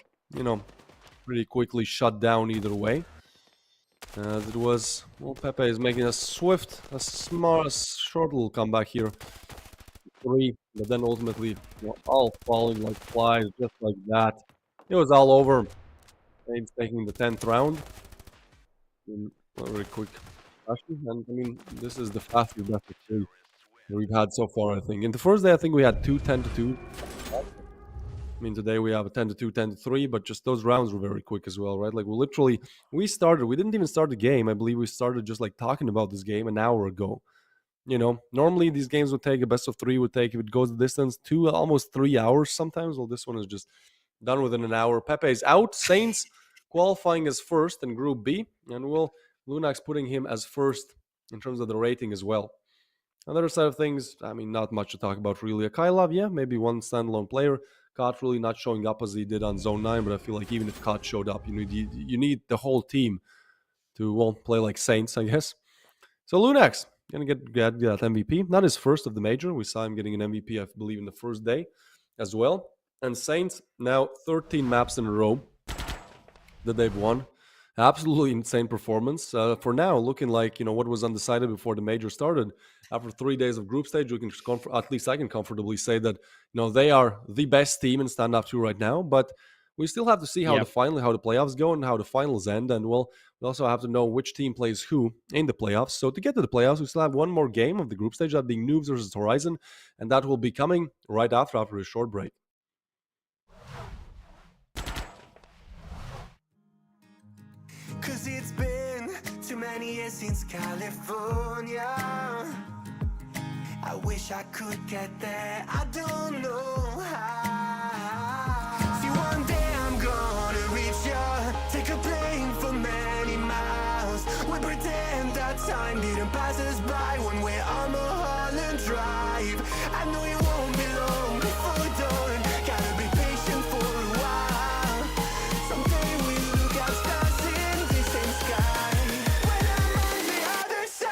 Speaker 4: pretty quickly shut down either way. As it was, well, Pepe is making a smart, short little comeback here. 3, but then ultimately, all falling like flies, just like that. It was all over. Saints taking the 10th round. In a very quick fashion. And I mean, this is the fastest best of 2 we've had so far, I think. In the first day, I think we had 2 10-2. I mean, today we have a 10-2, 10-3, but just those rounds were very quick as well, right? Like we didn't even start the game. I believe we started just like talking about this game an hour ago. Normally these games would take a best of 3, would take, if it goes the distance, 2, almost 3 hours sometimes. Well, this one is just done within an hour. Pepe is out. Saints qualifying as first in Group B, and Lunax putting him as first in terms of the rating as well. On the other side of things, I mean, not much to talk about really. Akailov, yeah, maybe one standalone player. Kot really not showing up as he did on Zone 9, but I feel like even if Kot showed up, you need the whole team to, play like Saints, I guess. So Lunax, going to get that MVP. Not his first of the major. We saw him getting an MVP, I believe, in the first day as well. And Saints, now 13 maps in a row that they've won. Absolutely insane performance. For now, looking like, what was undecided before the major started. After 3 days of group stage, we can at least I can comfortably say that, they are the best team in Standoff 2 right now. But we still have to see how the playoffs go and how the finals end. And, we also have to know which team plays who in the playoffs. So to get to the playoffs, we still have one more game of the group stage, that being NOOBS versus Horizon. And that will be coming right after a short break.
Speaker 5: Cause it's been too many years since California. I wish I could get there, I don't know how. time didn't pass us by when we're on Mulholland Drive. I know it won't be long before we're done. Gotta be patient for a while. Someday we'll look at stars in the same sky. When I'm on the other side.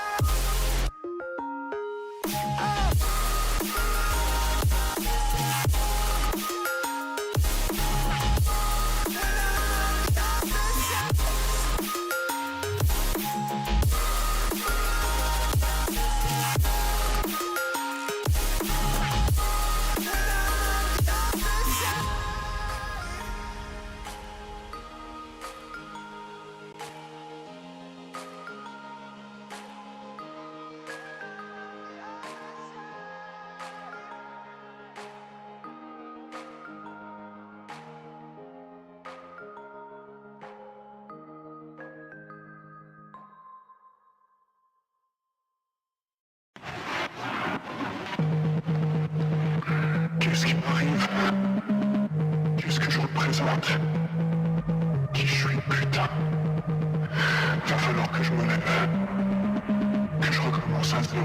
Speaker 7: Qu'est-ce qui m'arrive? Qu'est-ce que je représente? Qui je suis, putain? Va falloir que je me lève. Que je recommence à zéro.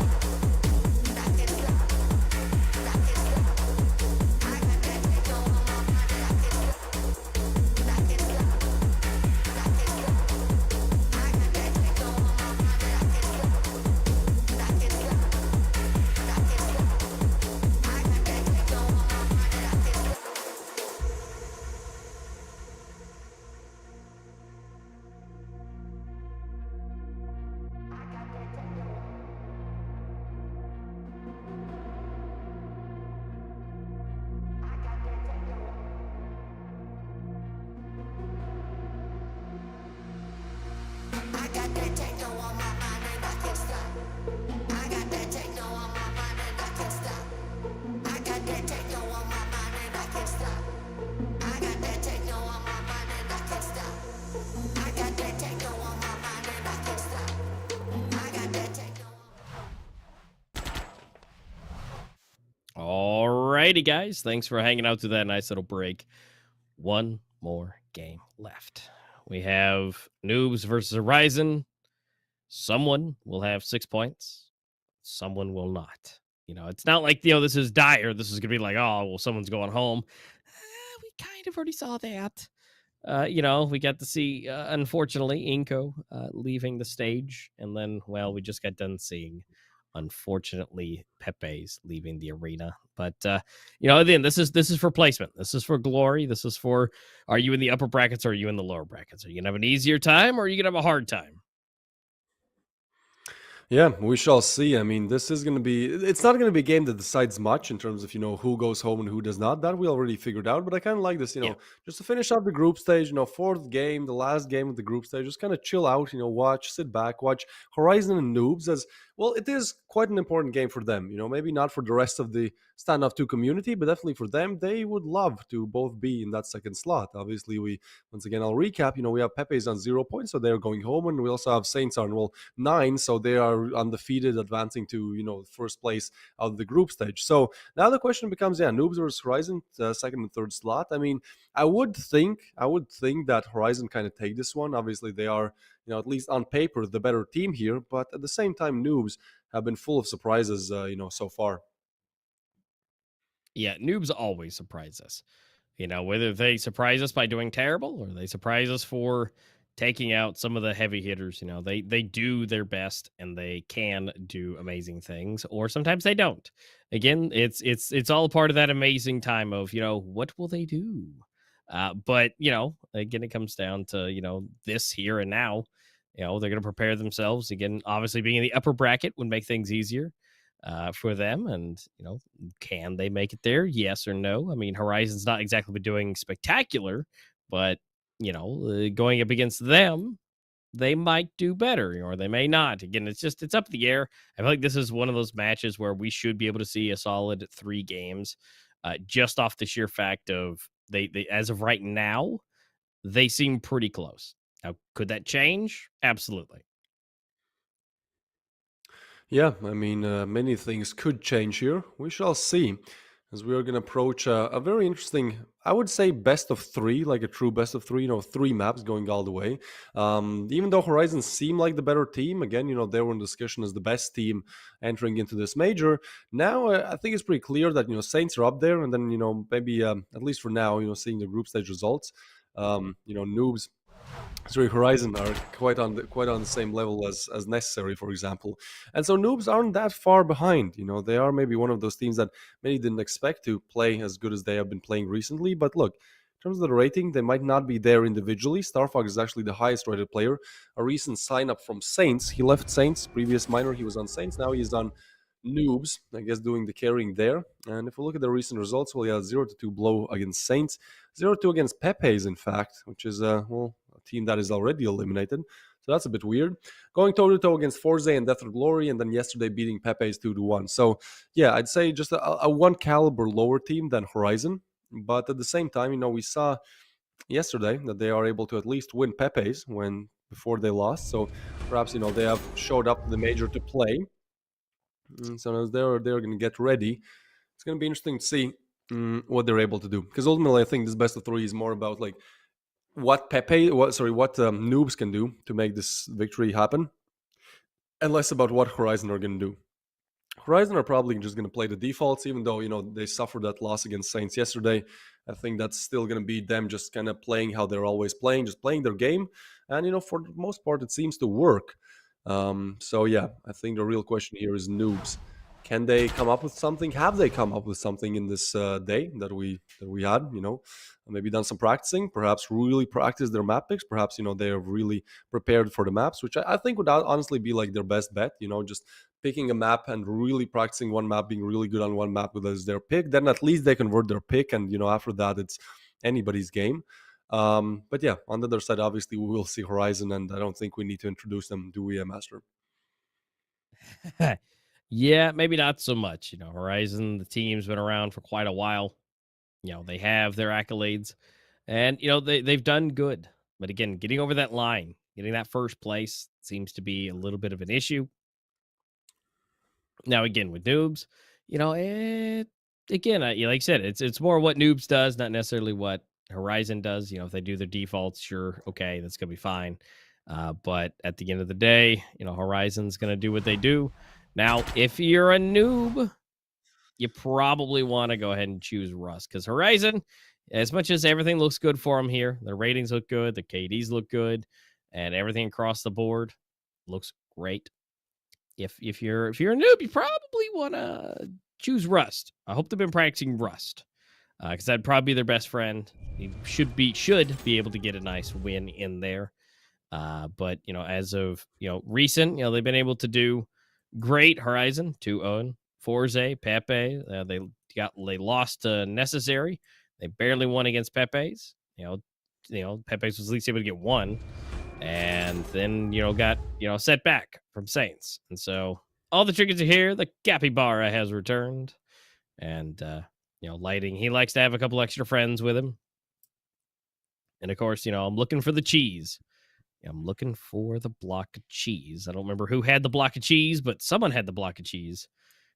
Speaker 2: Alrighty, guys. Thanks for hanging out through that nice little break. One more game left. We have Noobs versus Horizon. Someone will have 6 points. Someone will not. You know, it's not like, this is dire. This is going to be like, oh, well, someone's going home. We kind of already saw that. We got to see, unfortunately, INCO leaving the stage. And then, well, we just got done seeing, unfortunately, Pepe's leaving the arena. But, then this is for placement. This is for glory. This is for, are you in the upper brackets or are you in the lower brackets? Are you going to have an easier time or are you going to have a hard time?
Speaker 4: Yeah, we shall see. I mean, this is going to be, it's not going to be a game that decides much in terms of, who goes home and who does not. That we already figured out. But I kind of like this,
Speaker 2: Yeah.
Speaker 4: just to finish out the group stage, fourth game, the last game of the group stage, just kind of chill out, watch, sit back, watch Horizon and Noobs as, well, it is quite an important game for them. Maybe not for the rest of the Standoff 2 community, but definitely for them. They would love to both be in that second slot. Obviously, once again, I'll recap, we have Pepe's on 0 points, so they're going home. And we also have Saints on, 9, so they are undefeated, advancing to, first place out of the group stage. So now the question becomes, Noobs versus Horizon, second and third slot. I mean, I would think that Horizon kind of take this one. Obviously, they are, at least on paper, the better team here. But at the same time, Noobs have been full of surprises, so far.
Speaker 2: Yeah, Noobs always surprise us. Whether they surprise us by doing terrible or they surprise us for taking out some of the heavy hitters, they do their best and they can do amazing things, or sometimes they don't. Again, it's all part of that amazing time of, what will they do? But again, it comes down to, this here and now. They're going to prepare themselves. Again, obviously being in the upper bracket would make things easier for them. And, can they make it there? Yes or no? I mean, Horizon's not exactly been doing spectacular, but, going up against them, they might do better or they may not. Again, it's up in the air. I feel like this is one of those matches where we should be able to see a solid 3 games, just off the sheer fact of they as of right now, they seem pretty close. Now, could that change? Absolutely.
Speaker 4: Yeah, I mean, many things could change here. We shall see, as we are going to approach a very interesting, I would say, best of 3, like a true best of 3, 3 maps going all the way. Even though Horizon seem like the better team, again, they were in discussion as the best team entering into this major. Now, I think it's pretty clear that, Saints are up there, and then, maybe, at least for now, seeing the group stage results, Noobs, sorry, Horizon are quite on the same level as necessary, for example, and so Noobs aren't that far behind. They are maybe one of those teams that many didn't expect to play as good as they have been playing recently. But look, in terms of the rating, they might not be there individually. Starfox is actually the highest rated player. A recent sign up from Saints. He left Saints previous minor. He was on Saints. Now he's on Noobs, I guess, doing the carrying there. And if we look at the recent results, well, he has 0-2 blow against Saints, 0-2 against Pepe's, in fact, which is a team that is already eliminated. So that's a bit weird. Going toe-to-toe against Forze and Death or Glory, and then yesterday beating Pepe's 2-1. So, yeah, I'd say just a one caliber lower team than Horizon. But at the same time, we saw yesterday that they are able to at least win Pepe's before they lost. So perhaps, they have showed up to the major to play. So as they're going to get ready, it's going to be interesting to see what they're able to do. Because ultimately, I think this best of 3 is more about like what Noobs can do to make this victory happen, and less about what Horizon are going to do. Horizon are probably just going to play the defaults, even though they suffered that loss against Saints yesterday. I think that's still going to be them just kind of playing how they're always playing, just playing their game, and for the most part, it seems to work. So yeah, I think the real question here is Noobs. Can they come up with something? Have they come up with something in this day that we had? Maybe done some practicing, perhaps really practice their map picks. Perhaps they are really prepared for the maps, which I think would honestly be like their best bet. Just picking a map and really practicing one map, being really good on one map as their pick. Then at least they convert their pick, and after that it's anybody's game. But yeah, on the other side, obviously we will see Horizon, and I don't think we need to introduce them, do we, Master?
Speaker 2: Yeah, maybe not so much. Horizon, the team's been around for quite a while. They have their accolades, and they've done good. But again, getting over that line, getting that first place seems to be a little bit of an issue. Now, again, with Noobs, like I said, it's more what Noobs does, not necessarily what Horizon does. If they do their defaults, sure, okay, that's gonna be fine. But at the end of the day, Horizon's gonna do what they do. Now, if you're a noob, you probably want to go ahead and choose Rust, because Horizon, as much as everything looks good for them here, their ratings look good, the KDs look good, and everything across the board looks great. If you're a noob, you probably want to choose Rust. I hope they've been practicing Rust, because that'd probably be their best friend. He should be able to get a nice win in there. But as of recent, they've been able to do great. Horizon 2-0, FORZE, Pepe. They lost to Necessary. They barely won against Pepe's. Pepe's was at least able to get one, and then got set back from Saints. And so all the triggers are here. The capybara has returned, and Lighting, he likes to have a couple extra friends with him. And of course, I'm looking for the cheese. I'm looking for the block of cheese. I don't remember who had the block of cheese, but someone had the block of cheese.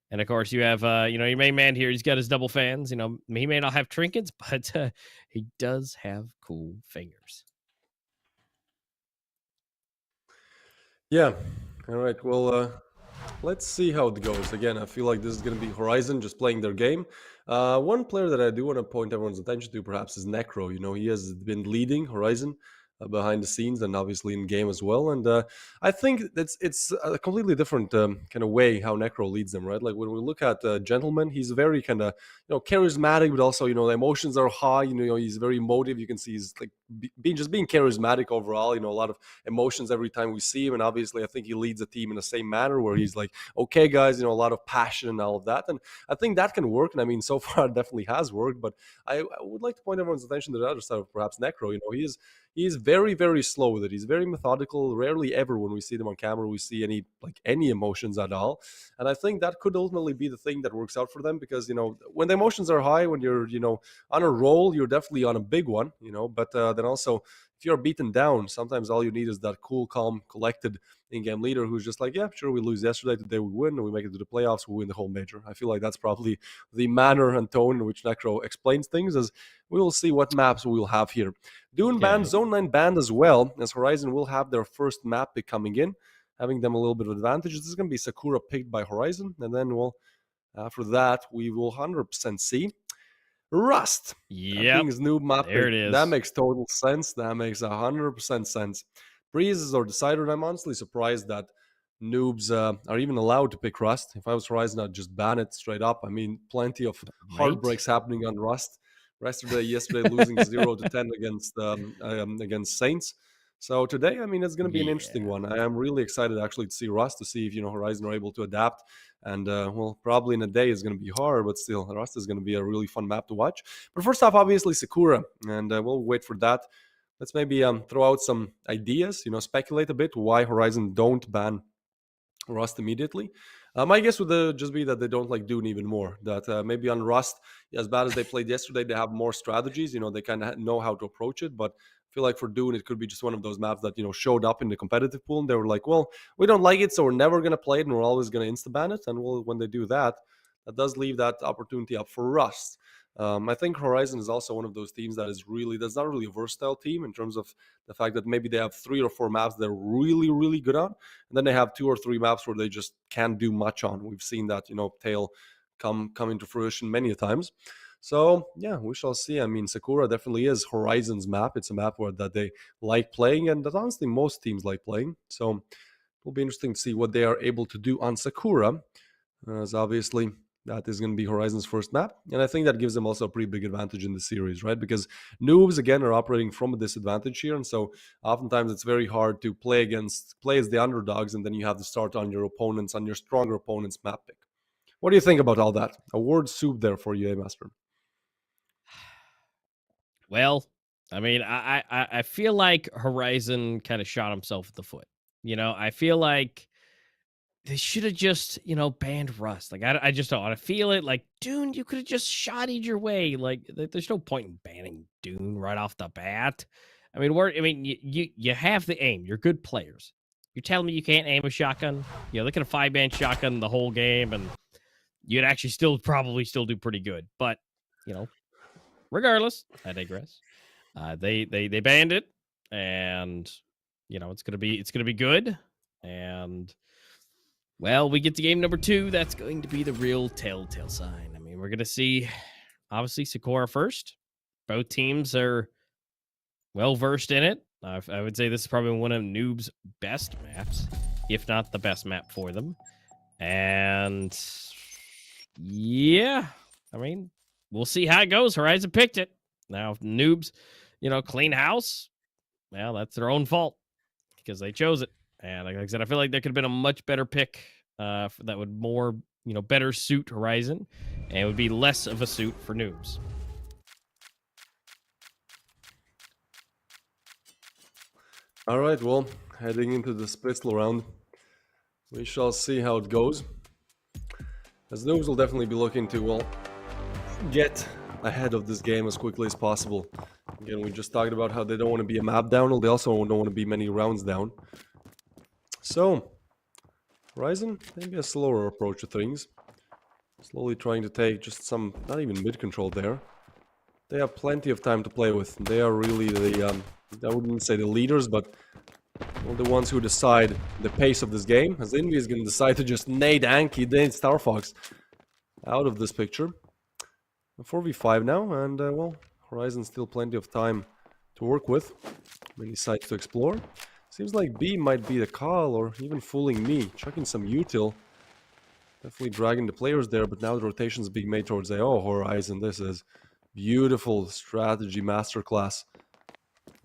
Speaker 2: And of course, you have, your main man here. He's got his double fans. He may not have trinkets, but he does have cool fingers.
Speaker 4: Yeah. All right. Well, let's see how it goes. Again, I feel like this is going to be Horizon just playing their game. One player that I do want to point everyone's attention to, perhaps, is Necro. He has been leading Horizon behind the scenes and obviously in game as well. And I think it's a completely different kind of way how Necro leads them, right? Like when we look at Gentleman, he's very kind of charismatic, but also the emotions are high. He's very emotive. You can see he's like being charismatic overall. A lot of emotions every time we see him, and obviously I think he leads the team in the same manner where he's like, okay, guys, a lot of passion and all of that. And I think that can work. And I mean, so far it definitely has worked. But I would like to point everyone's attention to the other side of perhaps Necro. He's very, very slow with it. He's very methodical. Rarely ever when we see them on camera, we see any emotions at all. And I think that could ultimately be the thing that works out for them because, when the emotions are high, when you're, on a roll, you're definitely on a big one, but then also if you're beaten down, sometimes all you need is that cool, calm, collected in-game leader who's just like, yeah, sure, we lose yesterday, today we win, and we make it to the playoffs, we win the whole major. I feel like that's probably the manner and tone in which Necro explains things, as we will see what maps we will have here. Dune banned, Zone 9 banned as well, as Horizon will have their first map pick coming in, having them a little bit of advantage. This is going to be Sakura picked by Horizon, and then after that, we will 100% see Rust.
Speaker 2: Yeah,
Speaker 4: King's noob map.
Speaker 2: there it is.
Speaker 4: That makes total sense. That makes 100% sense. Breezes or Decider. I'm honestly surprised that noobs are even allowed to pick Rust. If I was Horizon, I'd just ban it straight up. I mean, plenty of heartbreaks happening on Rust. Yesterday losing 0-10 against Saints. So today, I mean, it's going to be an interesting one. I am really excited actually to see Rust, to see if Horizon are able to adapt. And probably in a day it's going to be hard, but still, Rust is going to be a really fun map to watch. But first off, obviously Sakura, and we'll wait for that. Let's maybe throw out some ideas. Speculate a bit why Horizon don't ban Rust immediately. My guess would just be that they don't like Dune even more. That maybe on Rust, as bad as they played yesterday, they have more strategies. They kind of know how to approach it. But I feel like for Dune, it could be just one of those maps that showed up in the competitive pool, and they were like, well, we don't like it, so we're never going to play it, and we're always going to insta-ban it. And when they do that, that does leave that opportunity up for Rust. I think Horizon is also one of those teams that's not really a versatile team in terms of the fact that maybe they have 3 or 4 maps they're really, really good on, and then they have 2 or 3 maps where they just can't do much on. We've seen that, tail come into fruition many a times. So yeah, we shall see. I mean, Sakura definitely is Horizon's map. It's a map that they like playing, and that honestly most teams like playing. So it'll be interesting to see what they are able to do on Sakura, as obviously that is going to be Horizon's first map. And I think that gives them also a pretty big advantage in the series, right? Because noobs, again, are operating from a disadvantage here. And so oftentimes it's very hard to play as the underdogs, and then you have to start on your stronger opponent's map pick. What do you think about all that? A word soup there for you, Master.
Speaker 2: Well, I mean, I feel like Horizon kind of shot himself in the foot. I feel like they should have just, banned Rust. Like, I just don't want to feel it. Like, Dune, you could have just shottied your way. Like, there's no point in banning Dune right off the bat. I mean, you have the aim. You're good players. You're telling me you can't aim a shotgun? They could have 5-man shotgun the whole game, and you'd actually probably still do pretty good. But, regardless, I digress. They banned it, and it's gonna be good. And well, we get to game number 2. That's going to be the real telltale sign. I mean, we're gonna see obviously Sakura first. Both teams are well versed in it. I would say this is probably one of Noob's best maps, if not the best map for them. And yeah, I mean, we'll see how it goes. Horizon picked it. Now, if Noobs, clean house, well, that's their own fault because they chose it. And like I said, I feel like there could have been a much better pick that would more, better suit Horizon, and it would be less of a suit for Noobs.
Speaker 4: All right, well, heading into the Spitzel round, we shall see how it goes. As Noobs will definitely be looking to, get ahead of this game as quickly as possible. Again, we just talked about how they don't want to be a map down, they also don't want to be many rounds down. So, Horizon, maybe a slower approach to things. Slowly trying to take just some, not even mid-control there. They have plenty of time to play with. They are really the, I wouldn't say the leaders, but the ones who decide the pace of this game. As Envy is going to decide to just nade Anki, Star Fox out of this picture. 4v5 now, and Horizon still plenty of time to work with. Many sites to explore. Seems like B might be the call, or even fooling me. Checking some util. Definitely dragging the players there, but now the rotation's being made towards A. Oh, Horizon, this is beautiful strategy masterclass.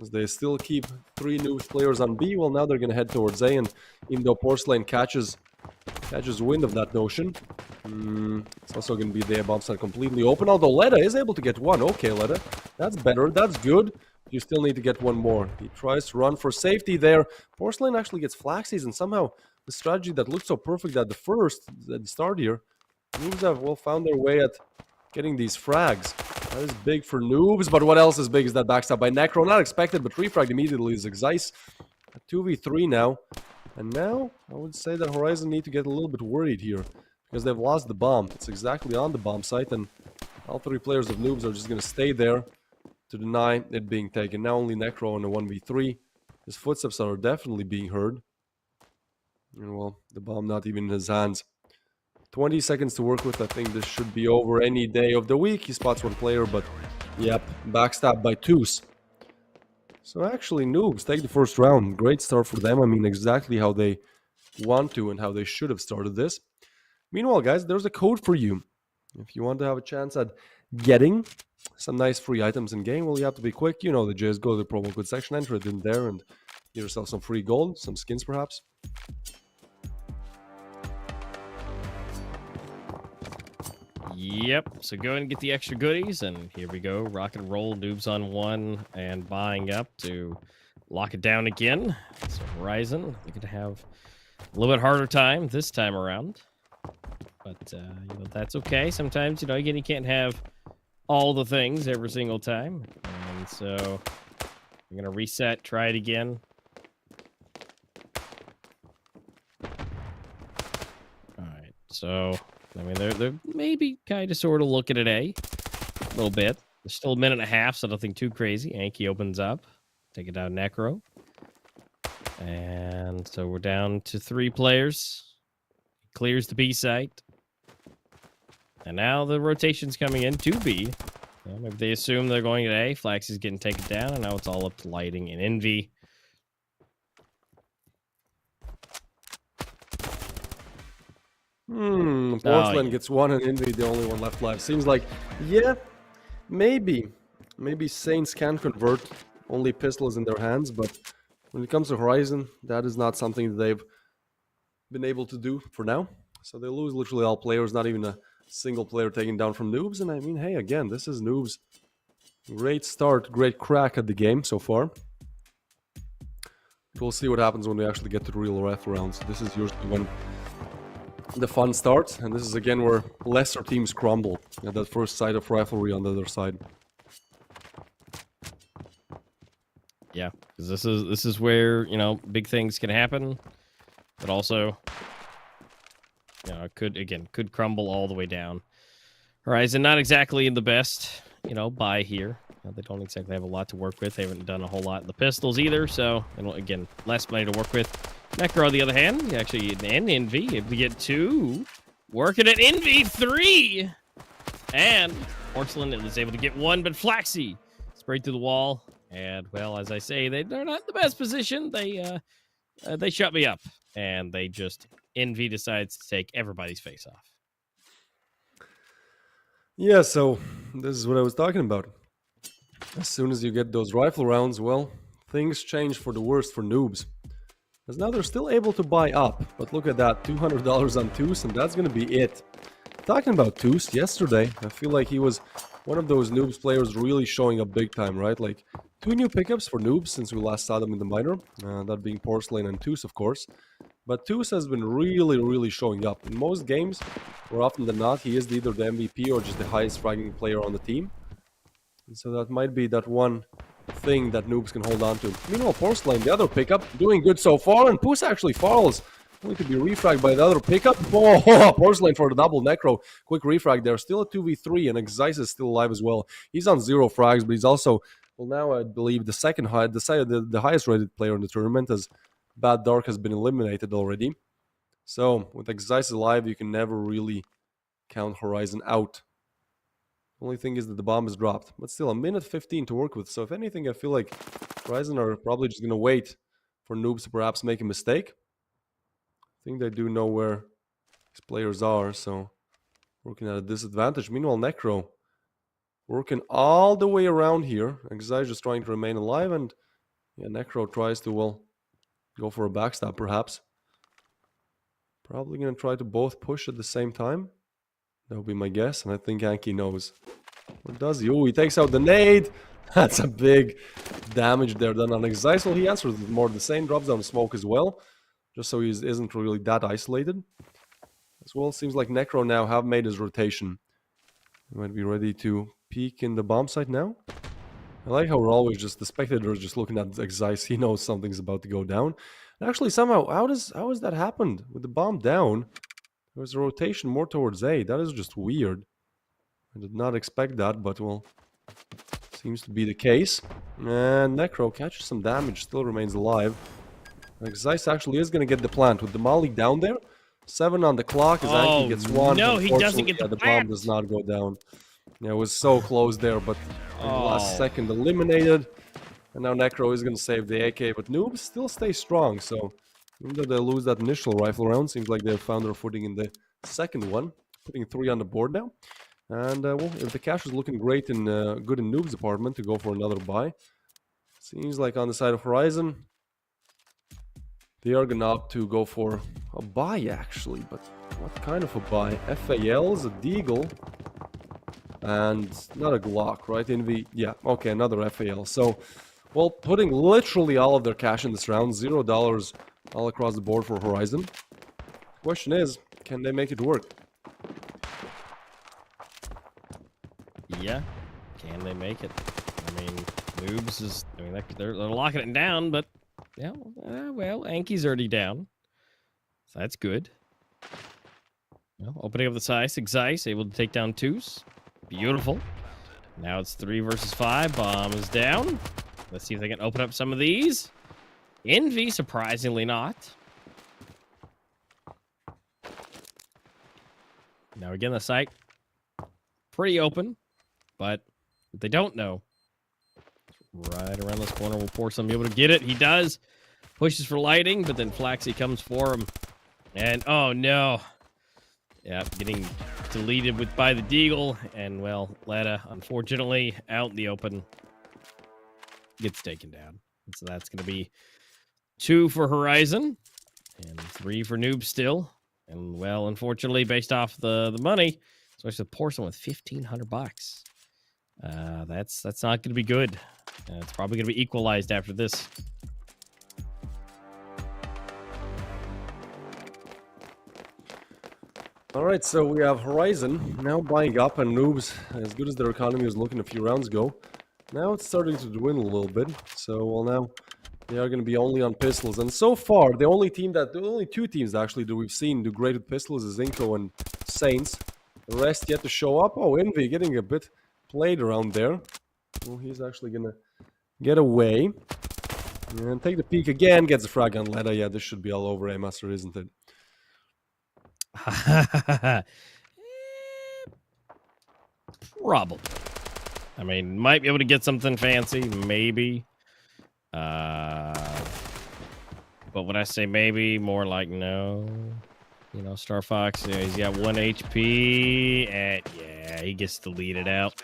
Speaker 4: As they still keep 3 new players on B, well, now they're going to head towards A, and even though Porcelain catches wind of that notion, it's also going to be there. Bombs not completely open, although Leda is able to get one. Okay, Leda. That's better. That's good. You still need to get one more. He tries to run for safety there. Porcelain actually gets flaxies, and somehow the strategy that looked so perfect at the start here, Noobs have well found their way at getting these frags. That is big for Noobs, but what else is big is that backstab by Necro. Not expected, but refragged immediately is Zeiss. A 2v3 now. And now, I would say that Horizon need to get a little bit worried here, because they've lost the bomb. It's exactly on the bomb site, and all three players of Noobs are just going to stay there to deny it being taken. Now only Necro in a 1v3. His footsteps are definitely being heard. And well, the bomb not even in his hands. 20 seconds to work with. I think this should be over any day of the week. He spots one player, but yep, backstab by Toos. So actually, Noobs take the first round. Great start for them. I mean, exactly how they want to and how they should have started this. Meanwhile, guys, there's a code for you. If you want to have a chance at getting some nice free items in game, well, you have to be quick. You know the jizz. Go to the promo code section, enter it in there, and get yourself some free gold, some skins perhaps.
Speaker 2: Yep, so go and get the extra goodies, and here we go. Rock and roll, Noobs on one, and buying up to lock it down again. So Horizon, you're going to have a little bit harder time this time around. But, you know, that's okay. Sometimes, you know, again, you can't have all the things every single time. And so I'm going to reset, try it again. All right, so... I mean, they're maybe kind of sort of looking at A little bit. There's still a minute and a half, so nothing too crazy. Anki opens up. Take it down Necro. And so we're down to 3 players. Clears the B site. And now the rotation's coming in to B. Well, maybe they assume they're going at A. Flax is getting taken down, and now it's all up to Lighting and Envy.
Speaker 4: Porcelain gets one and Envy the only one left alive. Seems like, yeah, maybe Saints can convert. Only pistols in their hands, but when it comes to Horizon, that is not something that they've been able to do for now. So they lose literally all players, not even a single player taken down from Noobs. And I mean, hey, again, this is Noobs. Great start, great crack at the game so far. We'll see what happens when we actually get to the real ref rounds. This is usually when the fun starts, and this is again where lesser teams crumble at that first side of rivalry on the other side.
Speaker 2: Yeah, because this is where, you know, big things can happen, but also, you know, it could crumble all the way down. Horizon not exactly in the best, you know, buy here. They don't exactly have a lot to work with. They haven't done a whole lot in the pistols either, so, you know, again, less money to work with. Necro, on the other hand, actually, and Envy, able to get 2. Working at Envy, 3. And Porcelain is able to get 1, but Flaxy sprayed through the wall. And, well, as I say, they're not in the best position. They shut me up. And they just, Envy decides to take everybody's face off.
Speaker 4: Yeah, so this is what I was talking about. As soon as you get those rifle rounds, well, things change for the worst for Noobs. Because now they're still able to buy up. But look at that, $200 on Toos, and that's going to be it. Talking about Toos, yesterday, I feel like he was one of those Noobs players really showing up big time, right? Like, 2 new pickups for Noobs since we last saw them in the minor. That being Porcelain and Toos, of course. But Toos has been really showing up. In most games, more often than not, he is either the MVP or just the highest ranking player on the team. And so that might be that one thing that Noobs can hold on to. Meanwhile, Porcelain, the other pickup, doing good so far, and Poos actually falls. Only to be refragged by the other pickup. Oh, Porcelain for the double Necro. Quick refrag there. Still a 2v3, and Exis is still alive as well. He's on 0 frags, but he's also, well, now I believe the highest rated player in the tournament, as Bad Dark has been eliminated already. So, with Exis alive, you can never really count Horizon out. Only thing is that the bomb is dropped. But still, a minute 15 to work with. So if anything, I feel like Horizon are probably just going to wait for Noobs to perhaps make a mistake. I think they do know where these players are, so working at a disadvantage. Meanwhile, Necro working all the way around here. Exai just trying to remain alive, and yeah, Necro tries to, well, go for a backstab perhaps. Probably going to try to both push at the same time. That would be my guess, and I think Anki knows. What does he? Oh, he takes out the nade. That's a big damage there done on Exise. Well, he answers with more of the same, drops down smoke as well, just so he isn't really that isolated. As well, seems like Necro now have made his rotation. He might be ready to peek in the bomb site now. I like how we're always just, the spectators just looking at Exise. He knows something's about to go down. And actually, somehow, how has that happened? With the bomb down, there was a rotation more towards A. That is just weird. I did not expect that, but well, seems to be the case. And Necro catches some damage, still remains alive. Exise actually is going to get the plant with the molly down there. 7 on the clock as Anki gets one.
Speaker 2: No, he doesn't get
Speaker 4: the
Speaker 2: plant.
Speaker 4: bomb does not go down. Yeah, it was so close there, but in the last second eliminated. And now Necro is going to save the AK, but Noobs still stay strong. So even though they lose that initial rifle round, seems like they've found their footing in the second one, putting 3 on the board now. And well, if the cash is looking great and good in Noob's department to go for another buy, seems like on the side of Horizon, they are gonna opt to go for a buy actually. But what kind of a buy? FAL is a Deagle and not a Glock, right? Envy, yeah, okay, another FAL. So, well, putting literally all of their cash in this round, $0 all across the board for Horizon. Question is, can they make it work?
Speaker 2: Yeah, can they make it? I mean, Noobs is, I mean, they're locking it down, but yeah, well, Anki's already down, so that's good. Well, opening up the size, Exise able to take down 2s. Beautiful. Now it's 3 versus 5. Bomb is down. Let's see if they can open up some of these. Envy, surprisingly not. Now again, the site pretty open, but they don't know. Right around this corner, will FORZE be able to get it. He does. Pushes for lighting, but then Flaxy comes for him. And oh no. Yeah, getting deleted by the Deagle. And well, Letta, unfortunately, out in the open, gets taken down. So that's going to be 2 for Horizon and 3 for Noob still. And well, unfortunately, based off the money, especially the Porcelain with $1,500. That's not going to be good. It's probably going to be equalized after this.
Speaker 4: All right, so we have Horizon now buying up, and Noobs, as good as their economy was looking a few rounds ago, now it's starting to dwindle a little bit. So, well, now they are going to be only on pistols. And so far, the only 2 teams actually that we've seen do great with pistols is INCO and Saints. The rest yet to show up. Oh, Envy getting a bit played around there. Well, he's actually going to get away and take the peek again. Gets a frag on Letta. Yeah, this should be all over A-Master, isn't it?
Speaker 2: Probably. I mean, might be able to get something fancy, maybe. But when I say maybe, more like no. You know, Star Fox, he's got 1 HP, and yeah, he gets deleted out.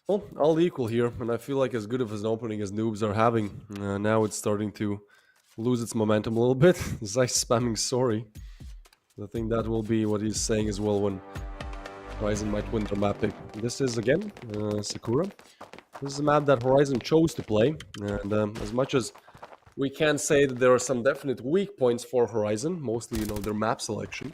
Speaker 4: Well, all equal here, and I feel like as good of an opening as Noobs are having, now it's starting to lose its momentum a little bit. Zeiss spamming sorry. I think that will be what he's saying as well when Horizon might win their map pick. This is, again, Sakura. This is a map that Horizon chose to play, and as much as we can say that there are some definite weak points for Horizon, mostly, you know, their map selection,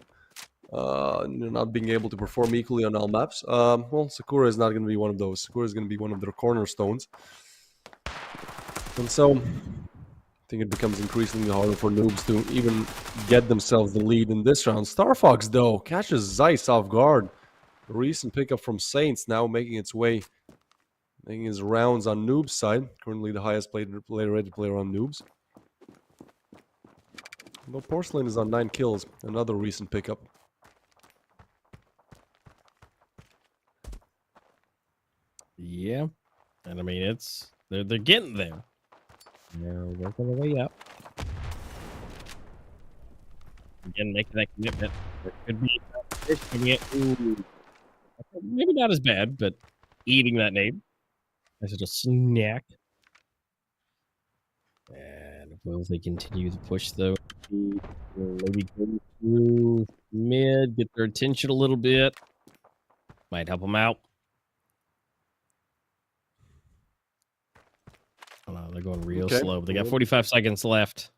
Speaker 4: not being able to perform equally on all maps. Well, Sakura is not going to be one of those. Sakura is going to be one of their cornerstones. And so, I think it becomes increasingly harder for Noobs to even get themselves the lead in this round. Star Fox, though, catches Zeiss off guard. A recent pickup from Saints now making its way, making his rounds on Noob's side. Currently the highest rated player on Noobs. But Porcelain is on 9 kills. Another recent pickup.
Speaker 2: Yeah. And I mean, they're getting there. They're working their way up. Again, making that commitment. There could be maybe not as bad, but eating that name as a snack. And will they continue to push though? Maybe go through mid, get their attention a little bit. Might help them out. Oh, no, they're going real slow. But they got 45 seconds left.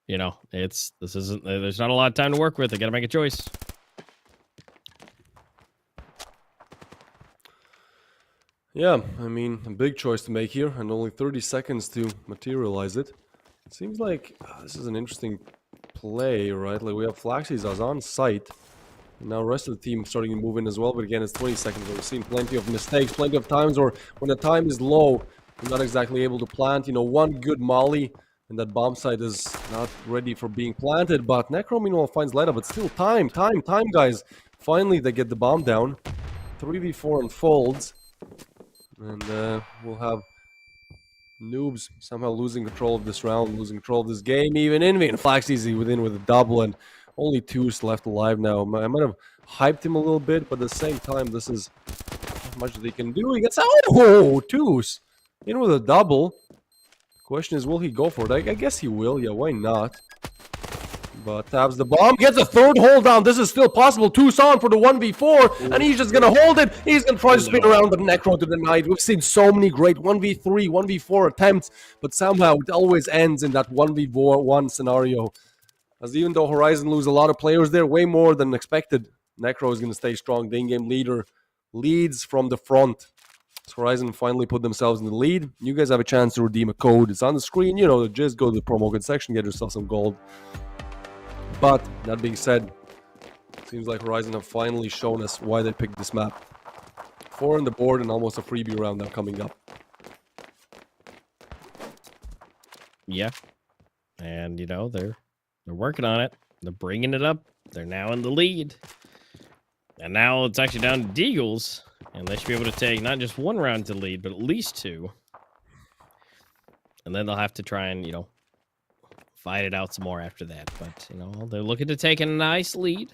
Speaker 2: You know, there's not a lot of time to work with. They got to make a choice.
Speaker 4: Yeah, I mean, a big choice to make here, and only 30 seconds to materialize it. It seems like this is an interesting play, right? Like, we have Flaxies as on site. And now the rest of the team starting to move in as well, but again, it's 20 seconds. We've seen plenty of mistakes, plenty of times where when the time is low, you're not exactly able to plant. You know, one good molly, and that bomb site is not ready for being planted. But Necro, meanwhile, finds Leda, but still time, guys. Finally, they get the bomb down. 3v4 unfolds. And we'll have Noobs somehow losing control of this round, losing control of this game. Even Envy and Flaxeasy within with a double, and only Twos left alive now. I might have hyped him a little bit, but at the same time, this is not much that he can do. He gets Twos in with a double. Question is, will he go for it? I guess he will. Yeah, why not? But taps the bomb, gets a third hold down. This is still possible. Tucson for the 1v4, and he's just gonna hold it. He's gonna try to spin around the Necro to the night. We've seen so many great 1v3, 1v4 attempts, but somehow it always ends in that 1v1 scenario. As even though Horizon lose a lot of players there, way more than expected, Necro is gonna stay strong. The in-game leader leads from the front. So Horizon finally put themselves in the lead. You guys have a chance to redeem a code. It's on the screen. You know, just go to the promo code section, get yourself some gold. But that being said, it seems like Horizon have finally shown us why they picked this map. 4 on the board and almost a freebie round now coming up.
Speaker 2: Yeah, and you know they're working on it. They're bringing it up. They're now in the lead, and now it's actually down to Deagles, and they should be able to take not just one round to lead, but at least 2. And then they'll have to try and fight it out some more after that. But, they're looking to take a nice lead.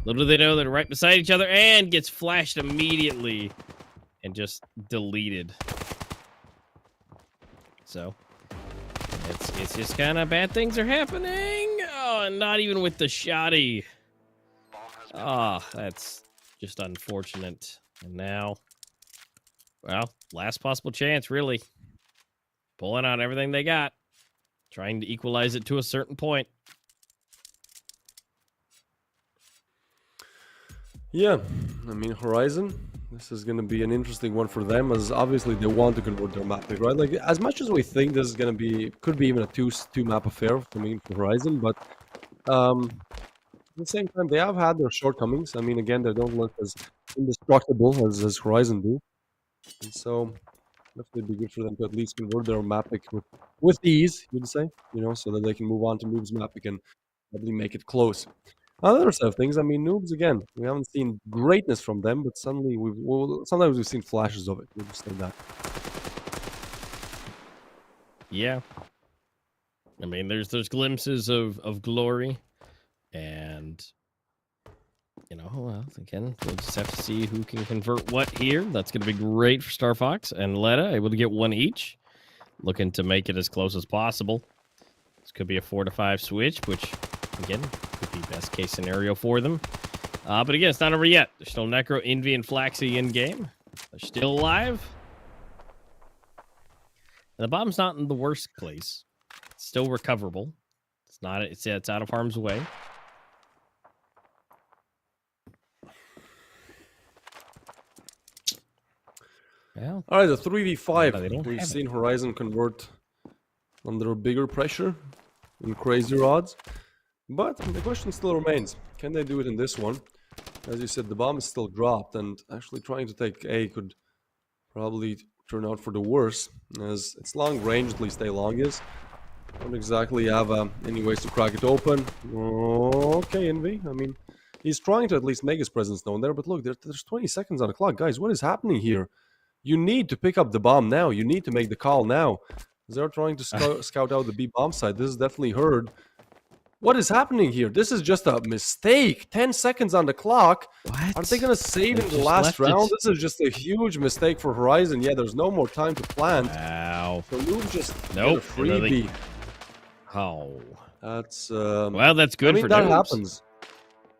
Speaker 2: Little do they know they're right beside each other and gets flashed immediately and just deleted. So, it's just kind of bad things are happening. Oh, and not even with the shoddy. Oh, that's just unfortunate. And now, well, last possible chance, really. Pulling out everything they got. Trying to equalize it to a certain point.
Speaker 4: Yeah, I mean, Horizon, this is going to be an interesting one for them, as obviously they want to convert their map pick, right? Like, as much as we think this is going to be, could be even a two map affair for Horizon, but at the same time, they have had their shortcomings. I mean, again, they don't look as indestructible as Horizon do. And so, definitely be good for them to at least convert their map pick with ease, you'd say, so that they can move on to Noobs map pick and probably make it close. Other side of things, I mean, Noobs, again, we haven't seen greatness from them, but suddenly sometimes we've seen flashes of it. We'll just say that.
Speaker 2: Yeah. I mean, there's glimpses of glory, and well, again, we'll just have to see who can convert what here. That's going to be great for Star Fox and Letta, able to get one each. Looking to make it as close as possible. This could be a 4-5 switch, which, again, could be best case scenario for them. But again, it's not over yet. There's still Necro, Envy, and Flaxy in game. They're still alive. And the bomb's not in the worst place. It's still recoverable. It's not. It's out of harm's way. Well,
Speaker 4: all right, the 3v5. We've seen Horizon convert under bigger pressure and crazier odds. But the question still remains, can they do it in this one? As you said, the bomb is still dropped, and actually trying to take A could probably turn out for the worse, as it's long range, at least A long is. Don't exactly have any ways to crack it open. Okay, Envy, I mean, he's trying to at least make his presence known there, but look, there's 20 seconds on the clock. Guys, what is happening here? You need to pick up the bomb now. You need to make the call now. They're trying to scout out the B bomb side. This is definitely heard. What is happening here? This is just a mistake. 10 seconds on the clock.
Speaker 2: What?
Speaker 4: Are they going to save in the last round? This is just a huge mistake for Horizon. Yeah, there's no more time to plant.
Speaker 2: Wow.
Speaker 4: So Noob just
Speaker 2: nope.
Speaker 4: freebie.
Speaker 2: Oh.
Speaker 4: That's
Speaker 2: Well, that's good
Speaker 4: I mean,
Speaker 2: for
Speaker 4: that
Speaker 2: Noobs.
Speaker 4: happens.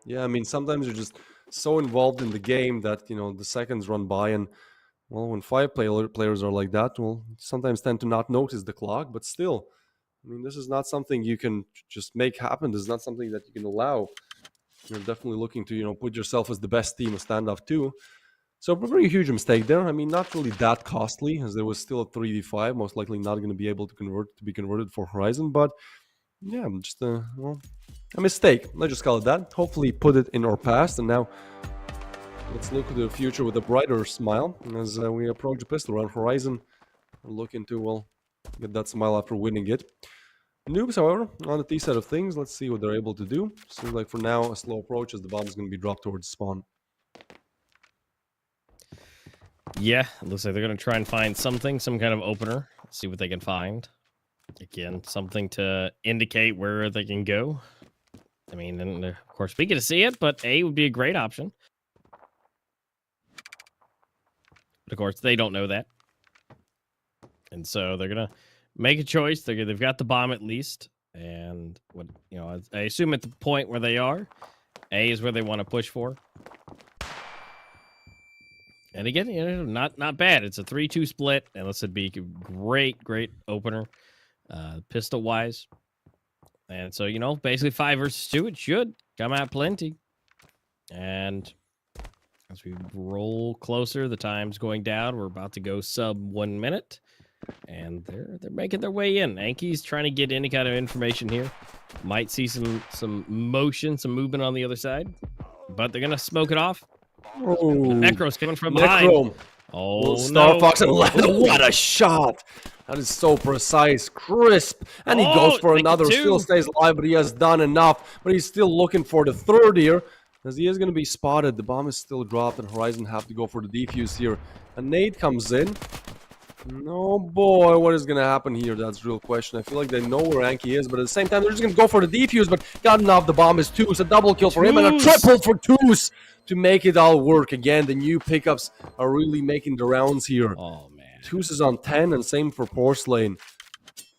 Speaker 4: Yeah, I mean, sometimes you're just so involved in the game that the seconds run by, and well, when players are like that, well, sometimes tend to not notice the clock. But still, I mean, this is not something you can just make happen. This is not something that you can allow. You're definitely looking to put yourself as the best team of Standoff too. So a very huge mistake there. I mean, not really that costly, as there was still a 3v5, most likely not going to be able to be converted for Horizon, but yeah, just a mistake. Let's just call it that. Hopefully put it in our past, and now let's look to the future with a brighter smile as we approach the pistol round. Horizon are looking to, well, get that smile after winning it. Noobs, however, on the T side of things, let's see what they're able to do. Seems like for now, a slow approach as the bomb is going to be dropped towards spawn.
Speaker 2: Yeah, it looks like they're going to try and find something, some kind of opener. See what they can find. Again, something to indicate where they can go. I mean, and of course, we get to see it, but A would be a great option. But of course, they don't know that. And so they're going to make a choice. They've got the bomb at least. And what I assume at the point where they are, A is where they want to push for. And again, not bad. It's a 3-2 split, and this would be a great opener, pistol-wise. And so, basically 5 versus 2, it should come out plenty. And as we roll closer, the time's going down. We're about to go sub 1 minute, and they're making their way in. Anki's trying to get any kind of information here. Might see some motion, some movement on the other side, but they're gonna smoke it off.
Speaker 4: Oh,
Speaker 2: Necro's coming from behind.
Speaker 4: Necro.
Speaker 2: Oh,
Speaker 4: Star
Speaker 2: no.
Speaker 4: Fox and what a shot! That is so precise, crisp, and he goes for another. Still stays alive, but he has done enough. But he's still looking for the third here, as he is going to be spotted. The bomb is still dropped, and Horizon have to go for the defuse here. A nade comes in. No, boy, what is going to happen here? That's the real question. I feel like they know where Anki is, but at the same time, they're just going to go for the defuse, but got enough. The bomb is Toos. A double kill for him, and a triple for Toos to make it all work. Again, the new pickups are really making the rounds here.
Speaker 2: Oh, man.
Speaker 4: Toos is on 10, and same for Porcelain.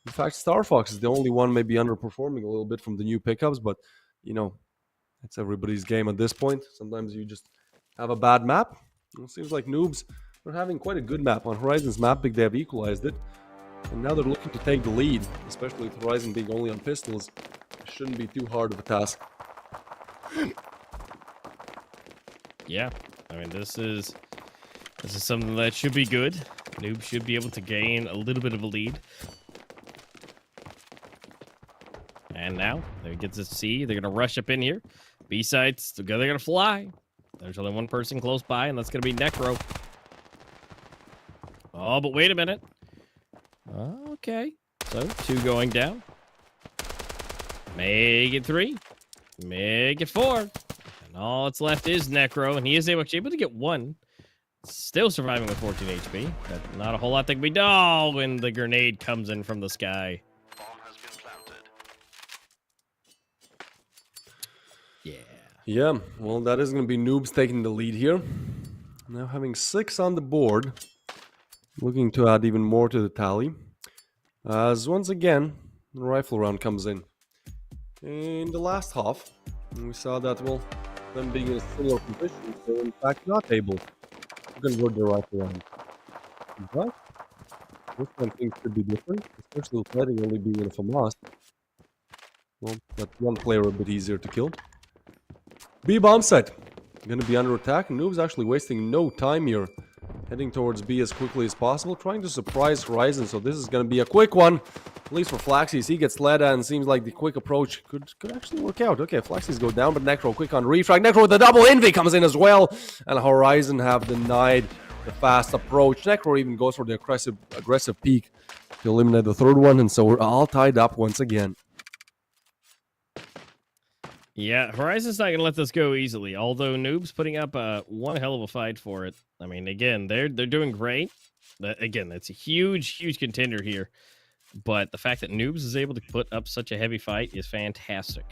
Speaker 4: In fact, Star Fox is the only one maybe underperforming a little bit from the new pickups, but, it's everybody's game at this point. Sometimes you just have a bad map. It seems like Noobs are having quite a good map. On Horizon's map, they have equalized it. And now they're looking to take the lead, especially with Horizon being only on pistols. It shouldn't be too hard of a task.
Speaker 2: Yeah, I mean, this is something that should be good. Noob should be able to gain a little bit of a lead. And now they get to see. They're going to rush up in here. B-sides, they're going to fly. There's only one person close by, and that's going to be Necro. Oh, but wait a minute. Okay. So, 2 going down. Make it 3. Make it 4. And all that's left is Necro, and he is able to get 1. Still surviving with 14 HP. But not a whole lot that can be done. Oh, when the grenade comes in from the sky.
Speaker 4: Yeah, well, that is going to be Noobs taking the lead here. Now having 6 on the board. Looking to add even more to the tally. As once again, the rifle round comes in. In the last half, we saw that, well, them being in a similar position, they're in fact not able to convert the rifle round. But this one things could be different, especially with letting only being in a FAMAS. Well, that's one player a bit easier to kill. B bomb set. Going to be under attack. Noob's actually wasting no time here. Heading towards B as quickly as possible. Trying to surprise Horizon. So this is going to be a quick one. At least for Flaxies. He gets led and seems like the quick approach could actually work out. Okay, Flaxies go down, but Necro quick on refrag. Necro with the double envy comes in as well. And Horizon have denied the fast approach. Necro even goes for the aggressive peek to eliminate the third one. And so we're all tied up once again.
Speaker 2: Yeah, Horizon's not going to let this go easily, although Noob's putting up one hell of a fight for it. I mean, again, they're doing great. Again, that's a huge contender here. But the fact that Noobs is able to put up such a heavy fight is fantastic.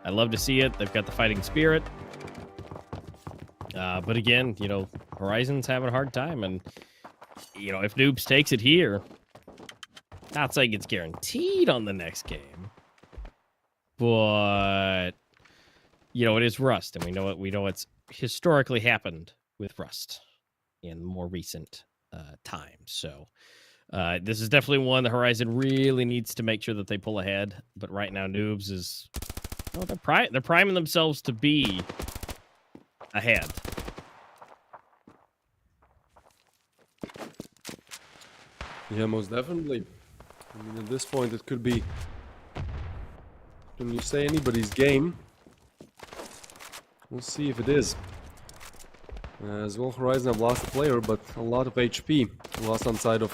Speaker 2: I love to see it. They've got the fighting spirit. But again, Horizon's having a hard time. And, if Noobs takes it here, not saying it's guaranteed on the next game. but you know, it is Rust, and we know what's historically happened with Rust in more recent times. So this is definitely one that Horizon really needs to make sure that they pull ahead. But right now, Noobs is they're priming themselves to be ahead.
Speaker 4: Yeah, most definitely. I mean, at this point, it could be, when you say anybody's game, we'll see if it is. As well, Horizon have lost a player, but a lot of HP lost on side of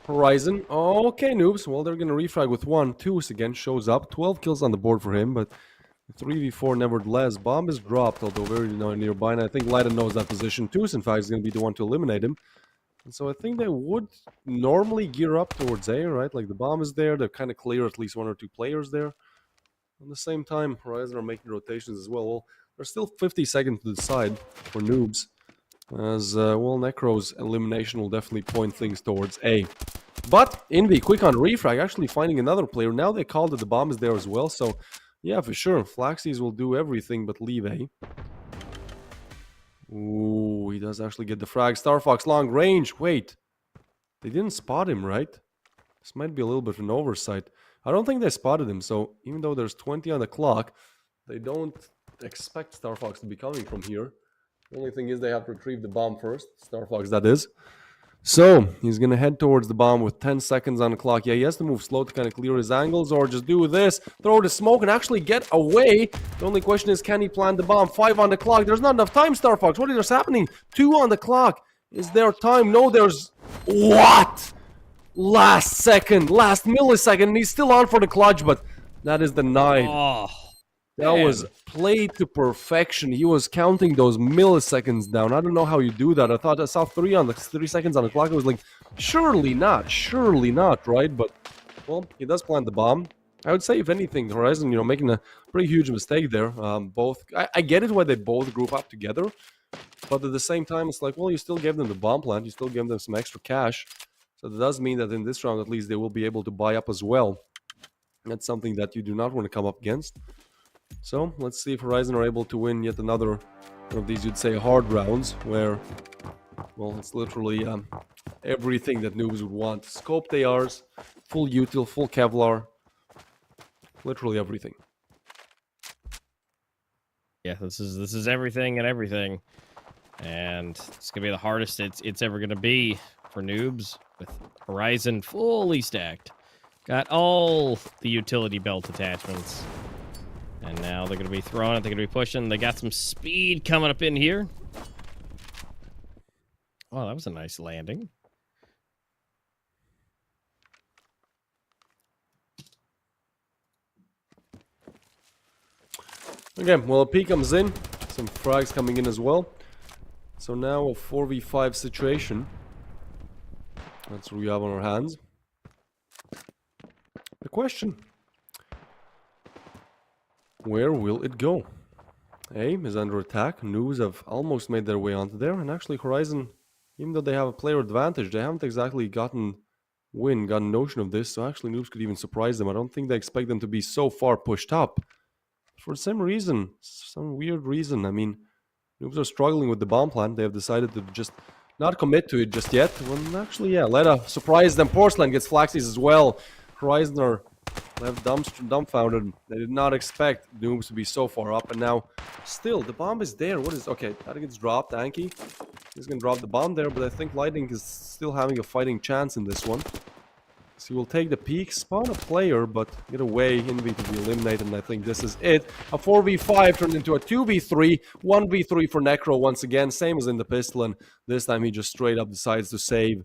Speaker 4: Horizon. Okay, Noobs. Well, they're going to refrag with 1. Toos again shows up. 12 kills on the board for him, but 3v4 nevertheless. Bomb is dropped, although very nearby, and I think Leiden knows that position. Toos, in fact, is going to be the one to eliminate him. And so I think they would normally gear up towards A, right? Like the bomb is there, they're kind of clear at least 1 or 2 players there. At the same time, Horizon are making rotations as well. Well, there's still 50 seconds to decide for Noobs. As, well, Necro's elimination will definitely point things towards A. But, Envy, quick on refrag, actually finding another player. Now they called that the bomb is there as well, so yeah, for sure. Flaxies will do everything but leave A. Ooh, he does actually get the frag. Star Fox long range. Wait, they didn't spot him, right? This might be a little bit of an oversight. I don't think they spotted him, so even though there's 20 on the clock, they don't expect Star Fox to be coming from here. The only thing is they have to retrieve the bomb first. Star Fox, that is. So, he's going to head towards the bomb with 10 seconds on the clock. Yeah, he has to move slow to kind of clear his angles, or just do this, throw the smoke, and actually get away. The only question is, can he plant the bomb? 5 on the clock. There's not enough time, Star Fox. What is happening? 2 on the clock. Is there time? No, there's... What? Last second, last millisecond, and he's still on for the clutch, but that is denied.
Speaker 2: Oh,
Speaker 4: that was played to perfection. He was counting those milliseconds down. I don't know how you do that. I saw 3 seconds on the clock. I was like, surely not, right? But, well, he does plant the bomb. I would say, if anything, Horizon, making a pretty huge mistake there. I get it why they both group up together, but at the same time, it's like, well, you still gave them the bomb plant. You still gave them some extra cash. So that does mean that in this round, at least, they will be able to buy up as well. That's something that you do not want to come up against. So, let's see if Horizon are able to win yet another one of these, you'd say, hard rounds, where, well, it's literally everything that Noobs would want. Scoped ARs, full util, full Kevlar, literally everything.
Speaker 2: yeah, this is everything and everything. And it's going to be the hardest it's ever going to be for Noobs, with Horizon fully stacked. Got all the utility belt attachments. And now they're going to be throwing it. They're going to be pushing. They got some speed coming up in here. Oh, that was a nice landing.
Speaker 4: Okay, well, a P comes in. Some frags coming in as well. So now a 4v5 situation. That's what we have on our hands. The question: where will it go? A is under attack. Noobs have almost made their way onto there. And actually, Horizon, even though they have a player advantage, they haven't exactly gotten notion of this. So actually, Noobs could even surprise them. I don't think they expect them to be so far pushed up. For some reason, some weird reason, I mean, Noobs are struggling with the bomb plant. They have decided to just not commit to it just yet. When actually, yeah, Leda surprised them. Porcelain gets Flaxies as well. Horizon are left dumbfounded. They did not expect Noobs to be so far up, and now still the bomb is there. What is okay? That gets dropped. Anki is gonna drop the bomb there, but I think Lightning is still having a fighting chance in this one. So he will take the peak, spawn a player, but get away. Envy to be eliminated, and I think this is it. A 4v5 turned into a 2v3, 1v3 for Necro once again, same as in the pistol, and this time he just straight up decides to save.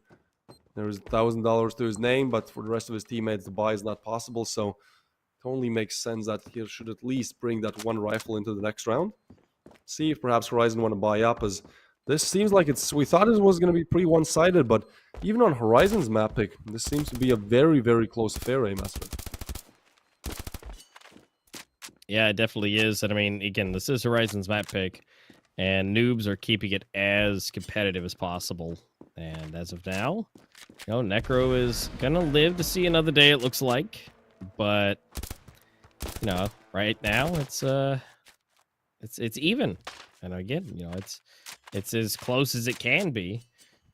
Speaker 4: There's $1,000 to his name, but for the rest of his teammates, the buy is not possible, so it only makes sense that he should at least bring that one rifle into the next round. See if perhaps Horizon want to buy up, as this seems like we thought it was going to be pretty one-sided, but even on Horizon's map pick, this seems to be a very, very close affair, Master.
Speaker 2: Yeah, it definitely is. And I mean, again, this is Horizon's map pick, and Noobs are keeping it as competitive as possible. And as of now, Necro is gonna live to see another day, it looks like. But right now it's even. And again, it's as close as it can be,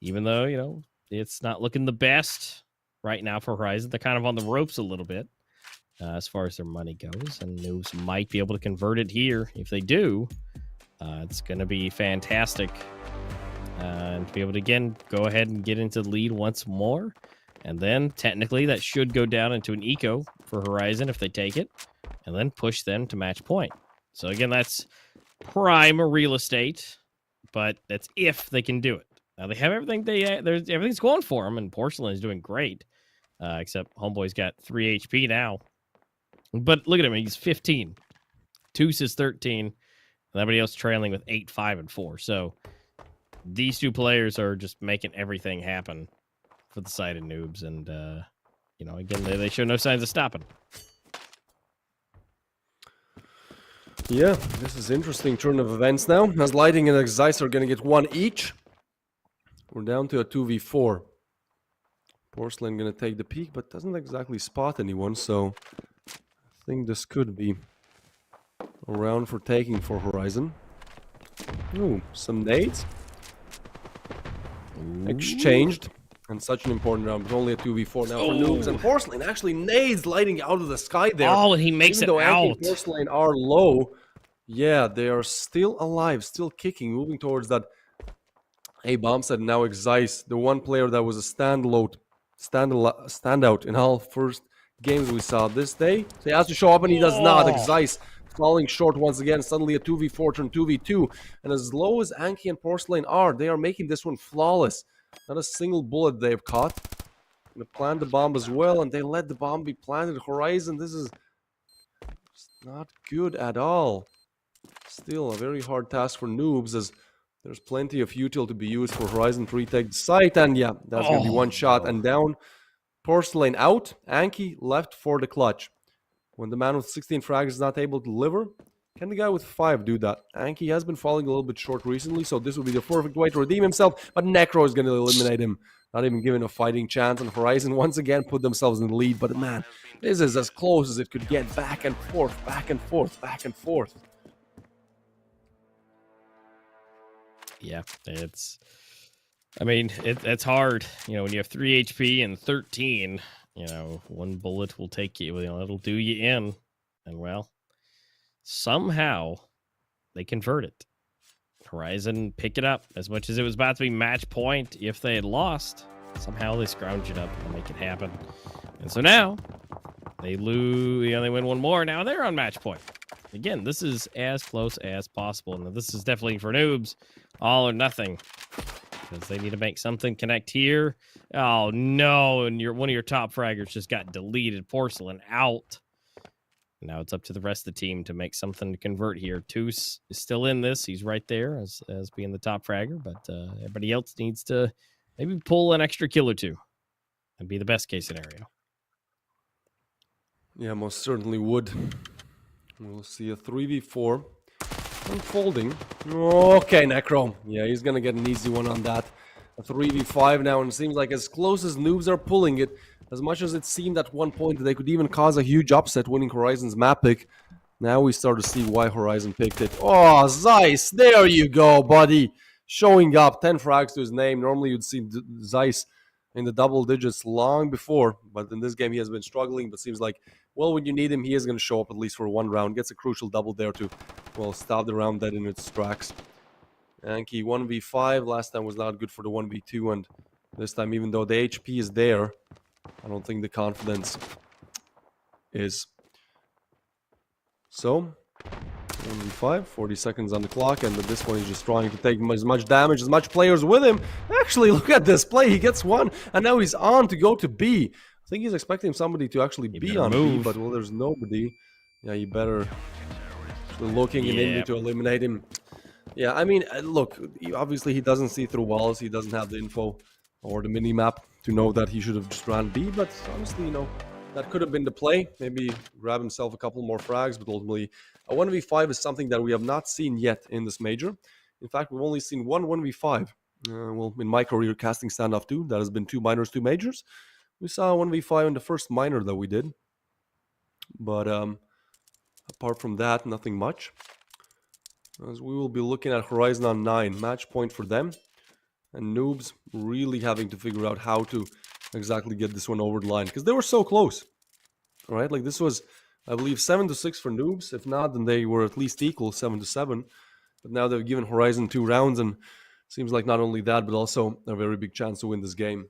Speaker 2: even though, it's not looking the best right now for Horizon. They're kind of on the ropes a little bit as far as their money goes, and Noobs might be able to convert it here. If they do, it's going to be fantastic. And to be able to, again, go ahead and get into the lead once more. And then, technically, that should go down into an eco for Horizon if they take it, and then push them to match point. So, again, that's prime real estate, but that's if they can do it. Now, they have everything. Everything's going for them, and Porcelain is doing great, except Homeboy's got 3 HP now. But look at him. He's 15. Toos is 13. And everybody else trailing with 8, 5, and 4. So, these two players are just making everything happen for the side of Noobs, and again, they show no signs of stopping.
Speaker 4: Yeah, this is interesting turn of events now, as Lighting and Zeiss are going to get 1 each. We're down to a 2v4. Porcelain going to take the peak, but doesn't exactly spot anyone, so I think this could be a round for taking for Horizon. Ooh, some nades. Exchanged. And such an important round, but only a 2v4 now for Noobs. And Porcelain actually nades Lighting out of the sky there.
Speaker 2: Oh, and he makes
Speaker 4: Even though
Speaker 2: it
Speaker 4: Anki
Speaker 2: out.
Speaker 4: and Porcelain are low, yeah, they are still alive, still kicking, moving towards that A-bomb set. Now Zeiss, the one player that was a standout in all first games we saw this day. So he has to show up, and he does not. Zeiss falling short once again. Suddenly a 2v4 turn 2v2. And as low as Anki and Porcelain are, they are making this one flawless. Not a single bullet they've caught. Gonna plant the bomb as well, and they let the bomb be planted. Horizon, this is not good at all. Still a very hard task for Noobs, as there's plenty of util to be used for Horizon to retake the site. And yeah, that's gonna be one shot and down. Porcelain out. Anki left for the clutch. When the man with 16 frags is not able to deliver, can the guy with 5 do that? Anki has been falling a little bit short recently, so this would be the perfect way to redeem himself, but Necro is going to eliminate him. Not even given a fighting chance, and Horizon once again put themselves in the lead, but man, this is as close as it could get. Back and forth, back and forth, back and forth.
Speaker 2: Yeah, it's hard. When you have 3 HP and 13, one bullet will take you, it'll do you in. And well, somehow they convert it. Horizon pick it up. As much as it was about to be match point if they had lost, somehow they scrounge it up and make it happen. And so now they lose, they win one more. Now they're on match point. Again, this is as close as possible. Now this is definitely for Noobs, all or nothing, because they need to make something connect here. Oh no, and one of your top fraggers just got deleted. Porcelain out. Now it's up to the rest of the team to make something to convert here. Toos is still in this. He's right there as being the top fragger, but everybody else needs to maybe pull an extra kill or two and be the best case scenario.
Speaker 4: Yeah, most certainly would. We'll see a 3v4 unfolding. Okay, Necro. Yeah, he's going to get an easy one on that. A 3v5 now, and it seems like as close as Noobs are pulling it, as much as it seemed at one point that they could even cause a huge upset winning Horizon's map pick, now we start to see why Horizon picked it. Oh, Zeiss, there you go, buddy. Showing up, 10 frags to his name. Normally you'd see Zeiss in the double digits long before, but in this game he has been struggling, but seems like, well, when you need him, he is going to show up at least for one round. Gets a crucial double there to, well, stop the round dead in its tracks. Anki 1v5, last time was not good for the 1v2, and this time, even though the HP is there, I don't think the confidence is. So, 1v5, 40 seconds on the clock, and at this point he's just trying to take as much damage, as much players with him. Actually, look at this play, he gets one, and now he's on to go to B. I think he's expecting somebody to actually be on B, but well, there's nobody. Yeah, you better looking in Indy to eliminate him. Yeah, I mean, look, obviously he doesn't see through walls, he doesn't have the info or the mini-map to know that he should have just ran B, but honestly, that could have been the play. Maybe grab himself a couple more frags, but ultimately, a 1v5 is something that we have not seen yet in this major. In fact, we've only seen one 1v5. Well, in my career, casting Standoff 2, that has been 2 minors, 2 majors. We saw a 1v5 in the first minor that we did. But Apart from that, nothing much. As we will be looking at Horizon on 9. Match point for them. And Noobs really having to figure out how to exactly get this one over the line. Because they were so close. Alright, like this was, I believe, 7-6 for Noobs. If not, then they were at least equal, 7-7. But now they've given Horizon 2 rounds, and seems like not only that, but also a very big chance to win this game.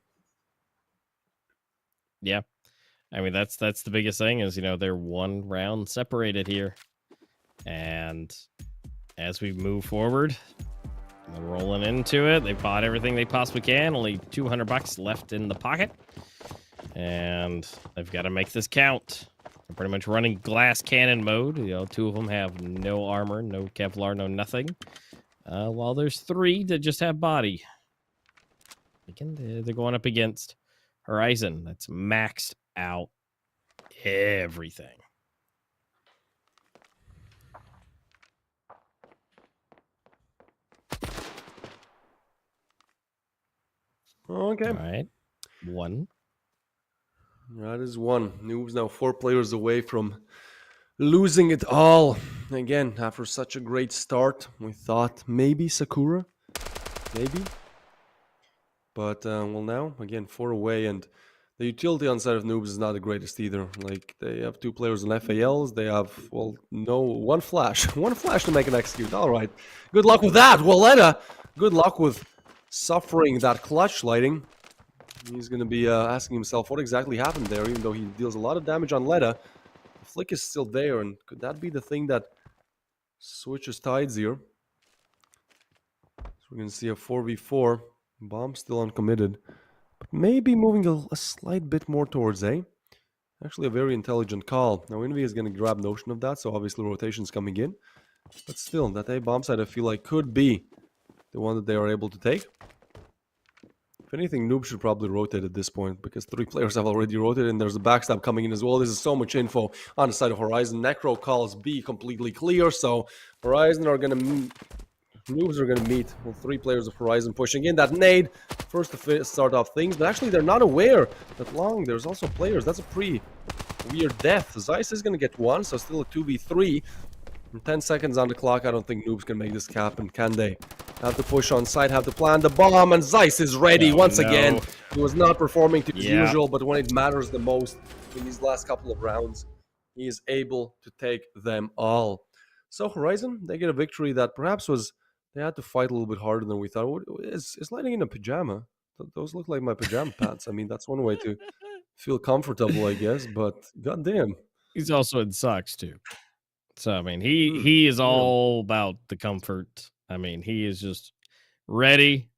Speaker 2: Yeah. I mean, that's the biggest thing is, they're 1 round separated here. And as we move forward, they're rolling into it. They bought everything they possibly can. Only $200 left in the pocket. And they've got to make this count. They're pretty much running glass cannon mode. 2 of them have no armor, no Kevlar, no nothing. While there's 3 that just have body. Again, they're going up against Horizon. That's maxed out everything.
Speaker 4: Okay.
Speaker 2: All right. 1.
Speaker 4: That is 1. Noobs now 4 players away from losing it all. Again, after such a great start, we thought maybe Sakura. Maybe. But, well, now, again, 4 away, and the utility on side of Noobs is not the greatest either. Like, they have 2 players on FALs, they have, well, no, 1 flash. 1 flash to make an execute, alright. Good luck with that, Walletta! Good luck with suffering that clutch lighting. He's going to be asking himself what exactly happened there, even though he deals a lot of damage on Letta. The flick is still there, and could that be the thing that switches tides here? So we're going to see a 4v4. Bomb still uncommitted, but maybe moving a slight bit more towards A. Actually, a very intelligent call. Now, Envy is going to grab notion of that, so obviously rotation's coming in. But still, that A bomb side I feel like could be the one that they are able to take. If anything, Noob should probably rotate at this point, because 3 players have already rotated, and there's a backstab coming in as well. This is so much info on the side of Horizon. Necro calls B completely clear, so Horizon are going to... Noobs are going to meet. Well, 3 players of Horizon pushing in. That nade, first to start off things, but actually they're not aware that long. There's also players. That's a pretty weird death. Zeiss is going to get 1, so still a 2v3. And 10 seconds on the clock. I don't think Noobs can make this happen, can they? Have to push on site, have to plan the bomb, and Zeiss is ready once again. He was not performing to his usual, but when it matters the most in these last couple of rounds, he is able to take them all. So Horizon, they get a victory that perhaps was... They had to fight a little bit harder than we thought. Is lighting in a pajama? Those look like my pajama pants. I mean, that's one way to feel comfortable, I guess. But goddamn,
Speaker 2: He's also in socks too. So I mean, he is all about the comfort. I mean, he is just ready.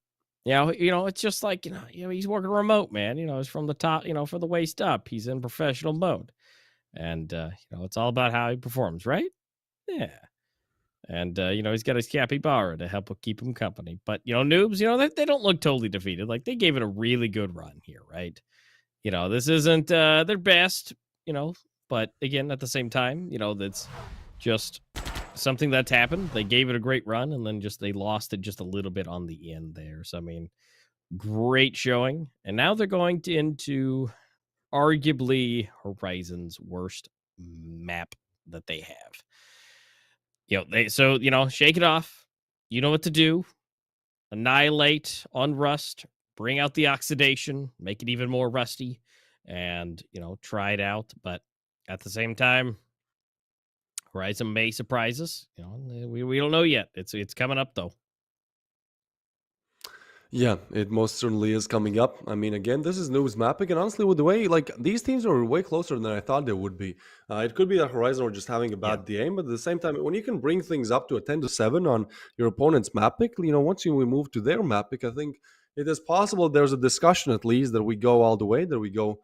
Speaker 2: It's just like he's working remote, man. It's from the top, from the waist up. He's in professional mode, and it's all about how he performs, right? Yeah. And, he's got his capybara to help keep him company. But, Noobs, they don't look totally defeated. Like, they gave it a really good run here, right? This isn't their best, but again, at the same time, that's just something that's happened. They gave it a great run, and then they lost it just a little bit on the end there. So, I mean, great showing. And now they're going into arguably Horizon's worst map that they have. Shake it off. You know what to do. Annihilate on rust. Bring out the oxidation. Make it even more rusty. And, try it out. But at the same time, Horizon may surprise us. We don't know yet. It's coming up, though.
Speaker 4: Yeah, it most certainly is coming up. I mean, again, this is Noobs mapping, and honestly, with the way, these teams are way closer than I thought they would be. It could be that Horizon are just having a bad game, but at the same time, when you can bring things up to a 10-7 on your opponent's map pick, once we move to their map pick, I think it is possible there's a discussion at least that we go all the way, that we go,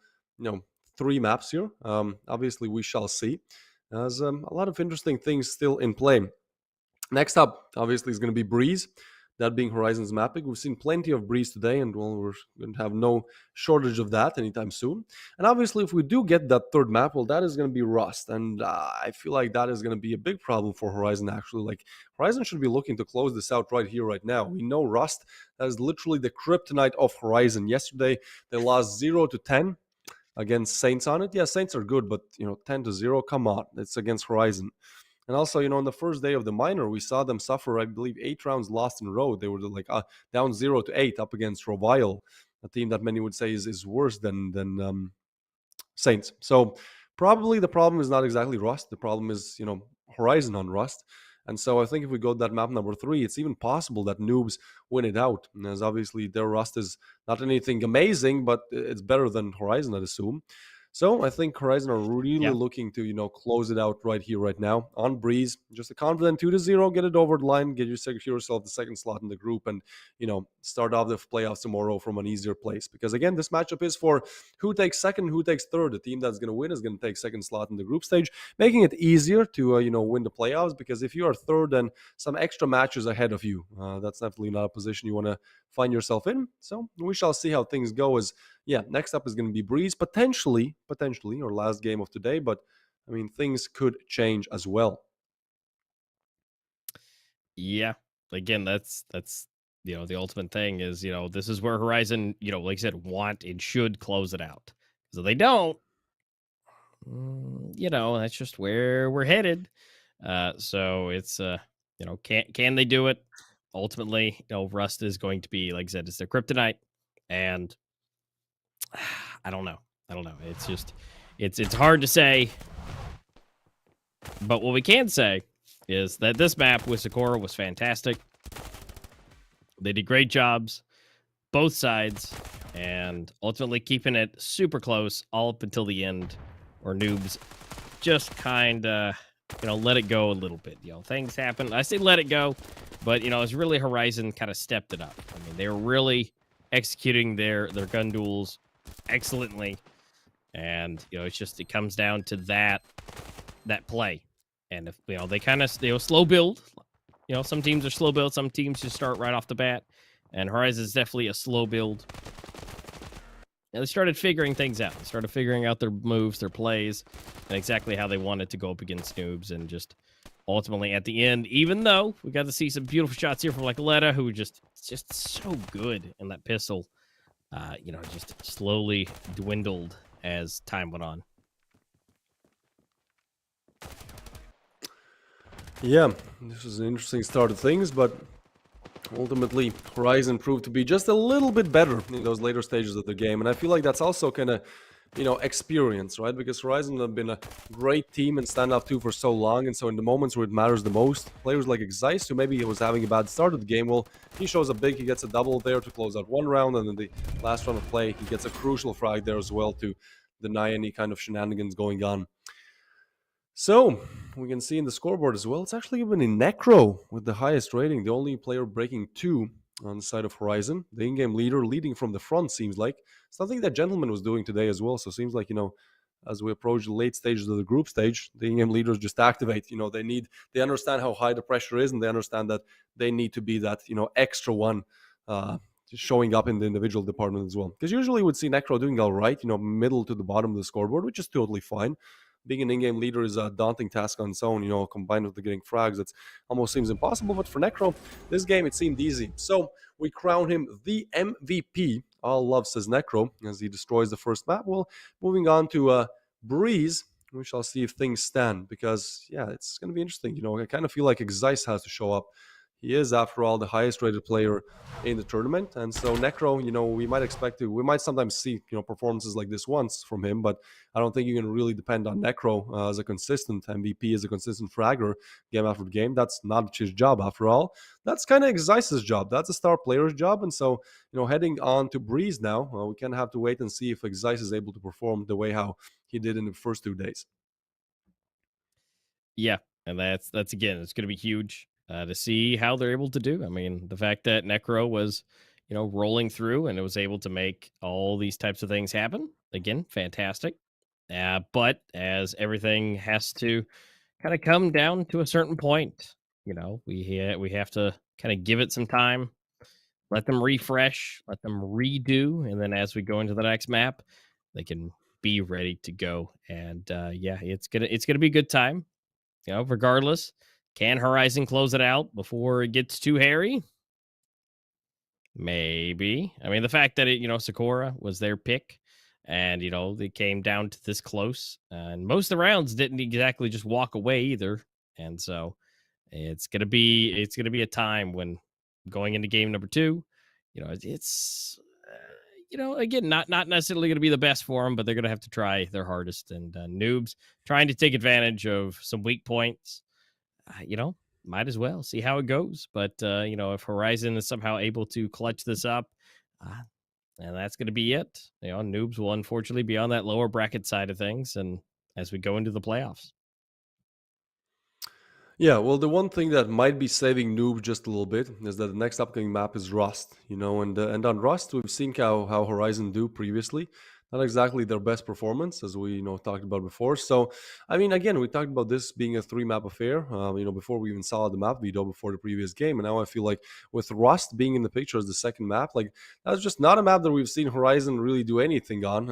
Speaker 4: 3 maps here. Obviously, we shall see. There's a lot of interesting things still in play. Next up, obviously, is going to be Breeze. That being Horizon's mapping. We've seen plenty of Breeze today, and we're going to have no shortage of that anytime soon. And obviously, if we do get that 3rd map, well, that is going to be Rust. And I feel like that is going to be a big problem for Horizon, actually. Like, Horizon should be looking to close this out right here, right now. We know Rust, that is literally the kryptonite of Horizon. Yesterday, they lost 0-10. against Saints on it. Yeah, Saints are good, but 10-0, come on, it's against Horizon. And also, on the first day of the minor, we saw them suffer, I believe, 8 rounds lost in a row. They were like down 0-8 up against Rovile, a team that many would say is worse than Saints. So probably the problem is not exactly Rust. The problem is, Horizon on Rust. And so I think if we go to that map number 3, it's even possible that Noobs win it out. And as obviously their Rust is not anything amazing, but it's better than Horizon, I'd assume. So I think Horizon are really looking to, close it out right here, right now on Breeze. Just a confident 2-0, get it over the line, secure yourself the second slot in the group, and start off the playoffs tomorrow from an easier place. Because again, this matchup is for who takes second, who takes third. The team that's going to win is going to take second slot in the group stage, making it easier to win the playoffs. Because if you are third, then some extra matches ahead of you. That's definitely not a position you want to find yourself in. So we shall see how things go. Next up is going to be Breeze, potentially our last game of today, but I mean, things could change as well.
Speaker 2: Yeah, again, that's the ultimate thing is, this is where Horizon, like I said, want and should close it out. So they don't, that's just where we're headed. So it's can they do it? Ultimately, Rust is going to be, like I said, it's their kryptonite, and I don't know. It's just it's hard to say. But what we can say is that this map with Sakura was fantastic. They did great jobs, both sides, and ultimately keeping it super close all up until the end, or Noobs just kind of, let it go a little bit. Things happen. I say let it go, but, it's really Horizon kind of stepped it up. I mean, they were really executing their gun duels excellently, and, it comes down to that play. And if, they kind of, slow build. Some teams are slow build, some teams just start right off the bat, and Horizon is definitely a slow build. And they started figuring things out. They started figuring out their moves, their plays, and exactly how they wanted to go up against Noobs. And just ultimately at the end, even though we got to see some beautiful shots here from like Letta, who just so good in that pistol, just slowly dwindled as time went on.
Speaker 4: Yeah, this was an interesting start of things, but ultimately Horizon proved to be just a little bit better in those later stages of the game. And I feel like that's also kind of, experience, right? Because Horizon have been a great team in Standoff 2 for so long, and so in the moments where it matters the most, players like Exeist, who maybe was having a bad start of the game, well, he shows up big, he gets a double there to close out one round, and then the last round of play, he gets a crucial frag there as well to deny any kind of shenanigans going on. So, we can see in the scoreboard as well, it's actually even in Necro with the highest rating, the only player breaking 2 on the side of Horizon. The in-game leader leading from the front, seems like. Something that Gentleman was doing today as well, so it seems like, as we approach the late stages of the group stage, the in-game leaders just activate. They understand how high the pressure is, and they understand that they need to be that, extra one showing up in the individual department as well. Because usually we'd see Necro doing all right, middle to the bottom of the scoreboard, which is totally fine. Being an in-game leader is a daunting task on its own, combined with the getting frags, it almost seems impossible. But for Necro, this game, it seemed easy. So we crown him the MVP. All love, says Necro, as he destroys the first map. Well, moving on to Breeze, we shall see if things stand, because, yeah, it's going to be interesting. I kind of feel like Exeist has to show up. He is, after all, the highest rated player in the tournament. And so Necro, we might sometimes see, performances like this once from him, but I don't think you can really depend on Necro as a consistent MVP, as a consistent fragger game after game. That's not his job, after all. That's kind of Exeist's job. That's a star player's job. And so, heading on to Breeze now, we kind of have to wait and see if Exeist is able to perform the way how he did in the first 2 days.
Speaker 2: Yeah, and that's again, it's going to be huge. To see how they're able to do. I mean, the fact that Necro was, rolling through and it was able to make all these types of things happen. Again, fantastic. But as everything has to kind of come down to a certain point, we have to kind of give it some time, let them refresh, let them redo, and then as we go into the next map, they can be ready to go. And it's gonna be a good time. Regardless. Can Horizon close it out before it gets too hairy? Maybe. I mean, the fact that Sakura was their pick, And, they came down to this close. And most of the rounds didn't exactly just walk away either. And so it's gonna be a time when going into game number 2, it's again, not necessarily gonna be the best for them, but they're gonna have to try their hardest. And Noobs trying to take advantage of some weak points. Might as well see how it goes. But if Horizon is somehow able to clutch this up, and that's going to be it. Noobs will unfortunately be on that lower bracket side of things, and as we go into the playoffs.
Speaker 4: Yeah, well, the one thing that might be saving Noob just a little bit is that the next upcoming map is Rust, and on Rust we've seen how Horizon do previously. Not exactly their best performance, as we talked about before. So, I mean, again, we talked about this being a 3-map affair. Before we even saw the map video before the previous game, and now I feel like with Rust being in the picture as the second map, like that's just not a map that we've seen Horizon really do anything on.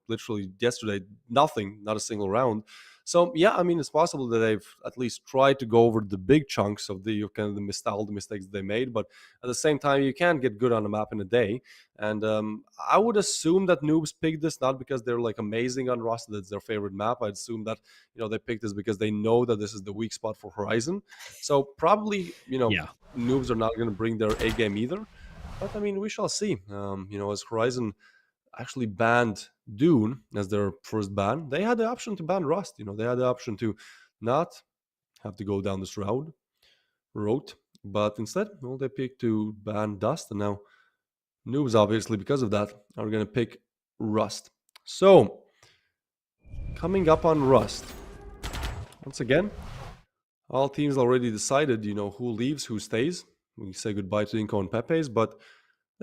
Speaker 4: Literally yesterday, nothing, not a single round. So yeah, I mean, it's possible that they've at least tried to go over the big chunks of the kind of the mistakes they made, but at the same time, you can't get good on a map in a day. And I would assume that Noobs picked this not because they're like amazing on Rust, that's their favorite map. I'd assume that they picked this because they know that this is the weak spot for Horizon. So probably
Speaker 2: Yeah.
Speaker 4: Noobs are not going to bring their A game either. But I mean, we shall see. As Horizon actually banned Dune as their first ban, they had the option to ban Rust. They had the option to not have to go down this route, but instead, they picked to ban Dust, and now Noobs, obviously, because of that, are going to pick Rust. So, coming up on Rust, once again, all teams already decided, who leaves, who stays. We say goodbye to INCO and Pepe's, but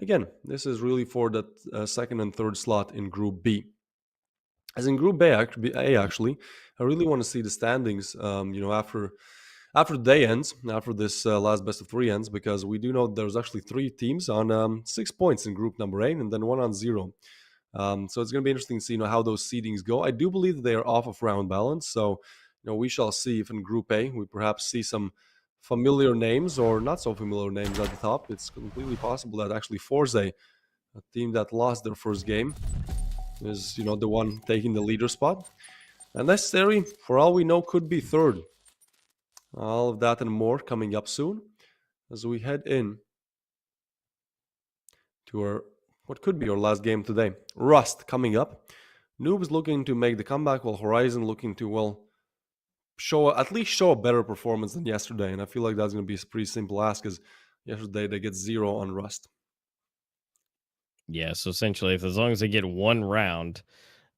Speaker 4: again, this is really for that second and third slot in Group B. As in Group A, actually, I really want to see the standings, after the day ends, after this last best of 3 ends, because we do know there's actually 3 teams on 6 points in Group number 8, and then 1 on 0. So it's going to be interesting to see how those seedings go. I do believe that they are off of round balance, so we shall see if in Group A we perhaps see some familiar names or not so familiar names at the top. It's completely possible that actually FORZE, a team that lost their first game, is the one taking the leader spot, and necessary for all we know could be third. All of that and more coming up soon as we head in to our what could be our last game today. Rust coming up. Noobs looking to make the comeback, while Horizon looking to show a better performance than yesterday, and I feel like that's going to be a pretty simple ask, because yesterday they get 0 on Rust.
Speaker 2: Yeah, so essentially, as long as they get 1 round,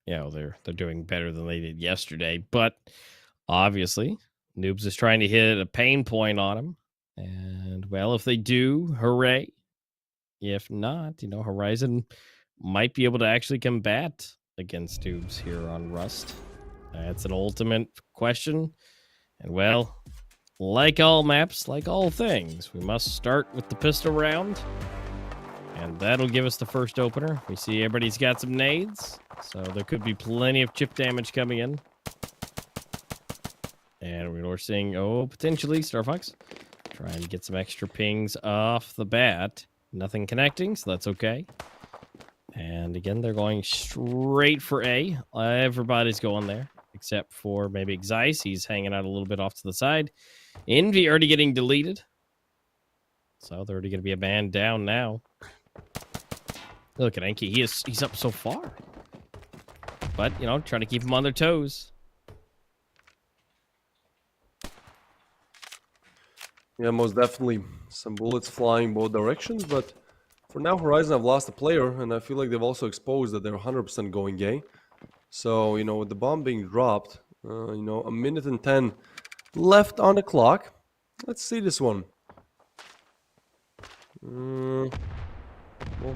Speaker 2: they're doing better than they did yesterday. But obviously, Noobs is trying to hit a pain point on them, and well, if they do, hooray! If not, Horizon might be able to actually combat against Noobs here on Rust. That's an ultimate question, and well, like all maps, like all things, we must start with the pistol round. And that'll give us the first opener. We see everybody's got some nades, so there could be plenty of chip damage coming in. And we're seeing, potentially Star Fox trying to get some extra pings off the bat. Nothing connecting, so that's okay. And again, they're going straight for A. Everybody's going there, except for maybe Zeiss. He's hanging out a little bit off to the side. Envy already getting deleted. So they're already going to be a man down now. Look at Enki. He's up so far. But, trying to keep them on their toes.
Speaker 4: Yeah, most definitely. Some bullets flying both directions, but for now, Horizon have lost a player, and I feel like they've also exposed that they're 100% going gay. So, with the bomb being dropped, a minute and 10 left on the clock. Let's see this one. Well,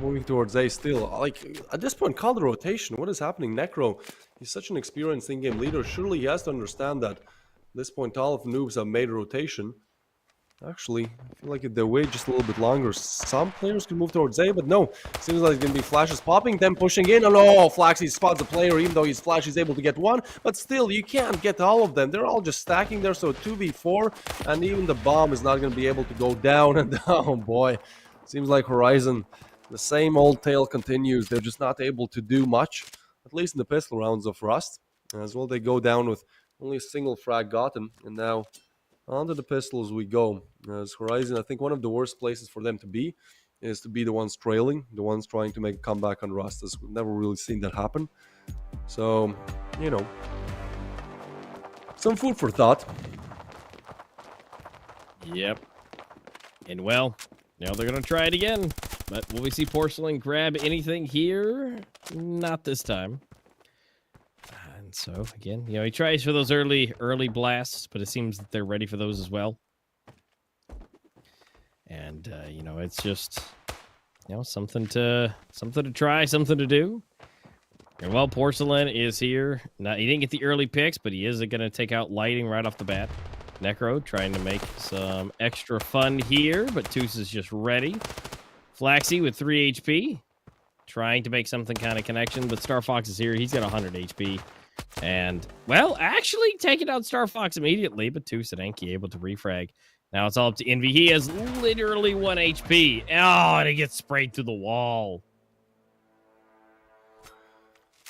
Speaker 4: moving towards A still. Like, at this point, call the rotation. What is happening? Necro, he's such an experienced in-game leader. Surely he has to understand that at this point, all of Noobs have made a rotation. Actually, I feel like if they wait just a little bit longer, some players can move towards A, but no. Seems like it's going to be flashes popping, them pushing in. Oh no, Flaxy spots the player, even though his flash is able to get 1. But still, you can't get all of them. They're all just stacking there, so 2v4. And even the bomb is not going to be able to go down. And oh boy, seems like Horizon, the same old tale continues. They're just not able to do much. at least in the pistol rounds of Rust. As well, they go down with only a single frag gotten, and now onto the pistols we go. As Horizon, I think one of the worst places for them to be is to be the ones trailing, the ones trying to make a comeback on Rust, as we've never really seen that happen. So, you know, some food for thought.
Speaker 2: Yep. And well, now they're going to try it again. But will we see Porcelain grab anything here? Not this time. And so, again, you know, he tries for those early blasts, but it seems that they're ready for those as well. And, you know, it's just, you know, something to try, something to do. And well, Porcelain is here. Now, he didn't get the early picks, but he is going to take out Lighting right off the bat. Necro trying to make some extra fun here, but Toos is just ready. Flaxy with 3 HP. Trying to make something kind of connection, but Star Fox is here. He's got 100 HP. And, well, actually taking out Star Fox immediately, but Toos and Enki able to refrag. Now it's all up to Envy. He has literally 1 HP. Oh, and it gets sprayed through the wall.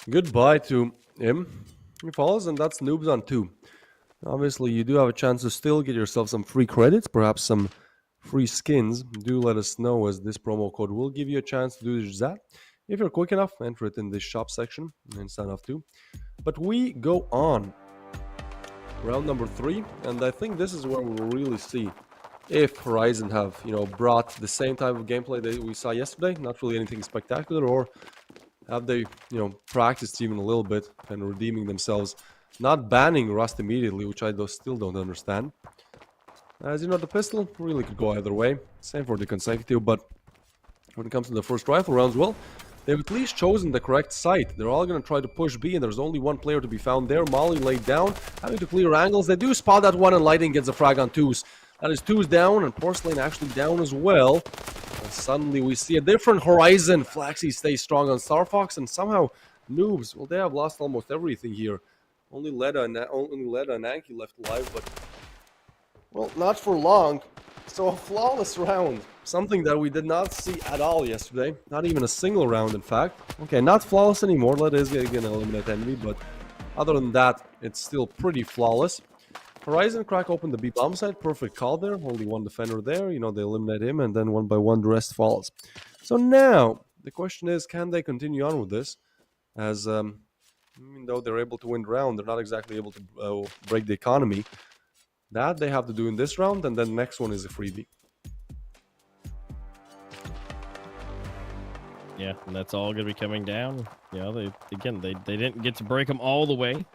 Speaker 4: Goodbye to him. He falls, and that's Noobs on 2. Obviously, you do have a chance to still get yourself some free credits, perhaps some free skins. Do let us know, as this promo code will give you a chance to do just that. If you're quick enough, enter it in this shop section in Standoff 2. But we go on. Round number 3, and I think this is where we'll really see if Horizon have, you know, brought the same type of gameplay that we saw yesterday. Not really anything spectacular, or have they, you know, practiced even a little bit and redeeming themselves. Not banning Rust immediately, which I still don't understand. As you know, the pistol really could go either way. Same for the consecutive, but when it comes to the first rifle rounds, well, they've at least chosen the correct site. They're all going to try to push B, and there's only one player to be found there. Molly laid down, having to clear angles. They do spot that one, and Lighting gets a frag on Toos. That is Toos down, and Porcelain actually down as well. And suddenly we see a different Horizon. Flaxy stays strong on Star Fox, and somehow Noobs, well, they have lost almost everything here. Only Leda and Anki left alive, but, well, not for long. So a flawless round. Something that we did not see at all yesterday. Not even a single round, in fact. Okay, not flawless anymore. Leda is going to eliminate Envy, but other than that, it's still pretty flawless. Horizon crack open the B bomb site. Perfect call there. Only one defender there. You know, they eliminate him, and then one by one, the rest falls. So now, the question is, can they continue on with this? As, even though they're able to win the round, they're not exactly able to break the economy. That they have to do in this round, and then next one is a freebie.
Speaker 2: Yeah, and that's all going to be coming down. You know, they didn't get to break them all the way,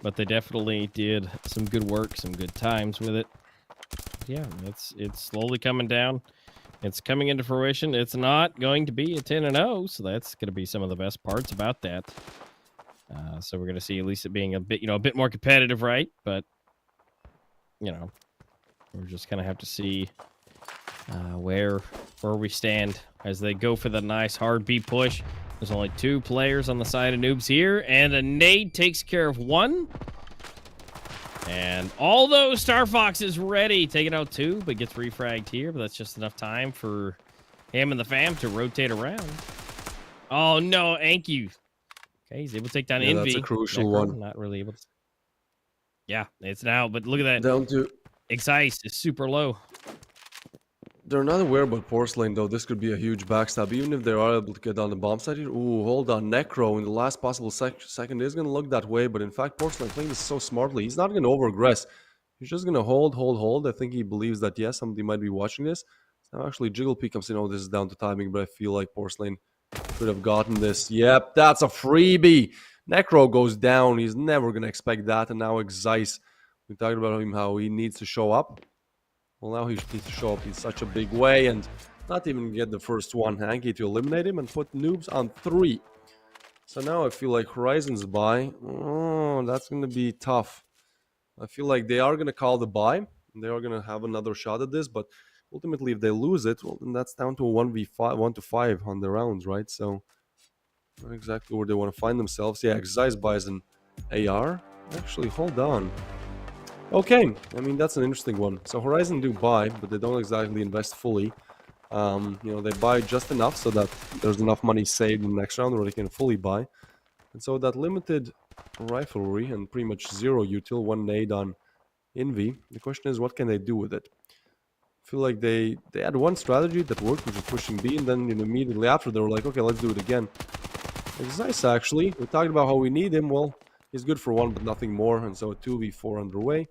Speaker 2: but they definitely did some good work, some good times with it. Yeah, it's slowly coming down. It's coming into fruition. It's not going to be a 10-0, so that's going to be some of the best parts about that. So we're going to see at least it being a bit, you know, a bit more competitive, right? But, you know, we're just going to have to see where we stand as they go for the nice hard B push. There's only 2 players on the side of Noobs here, and a nade takes care of 1. And although Star Fox is ready, taking out 2, but gets refragged here, but that's just enough time for him and the fam to rotate around. Oh no, Anki. Okay, he's able to take down Envy.
Speaker 4: That's a crucial
Speaker 2: Necro,
Speaker 4: one.
Speaker 2: Not really able to. Yeah, it's now, but look at that.
Speaker 4: Down to...
Speaker 2: Excise is super low.
Speaker 4: They're not aware about Porcelain, though. This could be a huge backstab, even if they are able to get down the bomb site here. Ooh, hold on. Necro in the last possible second is going to look that way, but in fact, Porcelain playing this so smartly. He's not going to over-aggress. He's just going to hold. I think he believes that, yes, somebody might be watching this. So actually, Jiggle P comes in. Oh, this is down to timing, but I feel like Porcelain could have gotten this. Yep, that's a freebie. Necro goes down. He's never going to expect that. And now Excise. We talked about him, how he needs to show up. Well, now he needs to show up in such a big way and not even get the first one. Hanky to eliminate him and put Noobs on 3. So now I feel like Horizon's buy. Oh, that's going to be tough. I feel like they are going to call the buy. They are going to have another shot at this, but ultimately if they lose it, well, then that's down to a 1v5, 1 to 5 on the rounds, right? So not exactly where they want to find themselves. Yeah, Excise buys an AR. Actually, hold on. Okay, I mean, that's an interesting one. So Horizon do buy, but they don't exactly invest fully. You know, they buy just enough so that there's enough money saved in the next round where they can fully buy. And so that limited riflery and pretty much zero util, 1 nade on Envy. The question is, what can they do with it? I feel like they had one strategy that worked, which is pushing B, and then immediately after they were like, okay, let's do it again. It's nice, actually. We talked about how we need him. Well, he's good for 1, but nothing more. And so a 2v4 underway.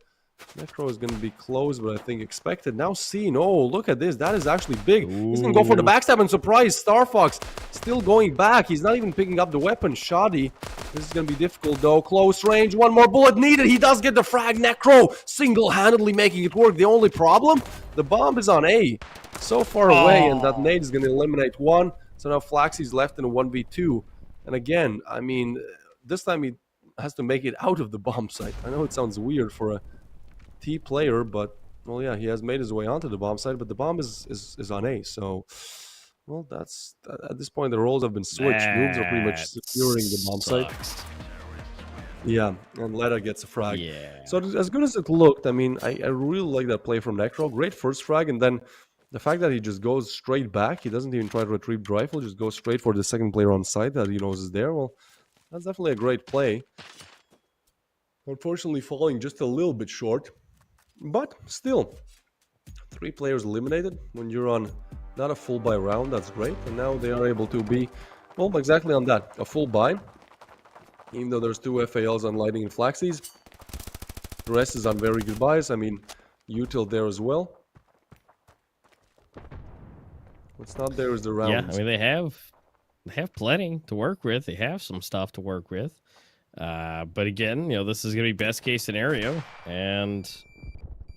Speaker 4: Necro is going to be close, but I think expected. Now Scene. Oh, look at this. That is actually big.
Speaker 2: Ooh.
Speaker 4: He's going to go for the backstab and surprise. Star Fox still going back. He's not even picking up the weapon. Shoddy. This is going to be difficult, though. Close range. 1 more bullet needed. He does get the frag. Necro single-handedly making it work. The only problem? The bomb is on A. So far away, and that nade is going to eliminate 1. So now Flaxy's left in a 1v2. And again, I mean, this time he has to make it out of the bomb site. I know it sounds weird for a T player, but well, yeah, he has made his way onto the bomb site, but the bomb is on A. So, well, that's at this point the roles have been switched. Noobs are pretty much securing the bomb site. Yeah, and Letta gets a frag.
Speaker 2: Yeah.
Speaker 4: So as good as it looked, I mean, I really like that play from Necro. Great first frag, and then the fact that he just goes straight back, he doesn't even try to retrieve the rifle, just goes straight for the second player on site that he knows is there. Well, that's definitely a great play. Unfortunately, falling just a little bit short. But still, 3 players eliminated when you're on not a full buy round. That's great. And now they are able to be, well, exactly on that, a full buy. Even though there's 2 FALs on Lightning and Flaxies. The rest is on very good buys. I mean, util there as well. What's not there is the rounds.
Speaker 2: Yeah, I mean, they have plenty to work with. They have some stuff to work with. But again, this is going to be best case scenario. And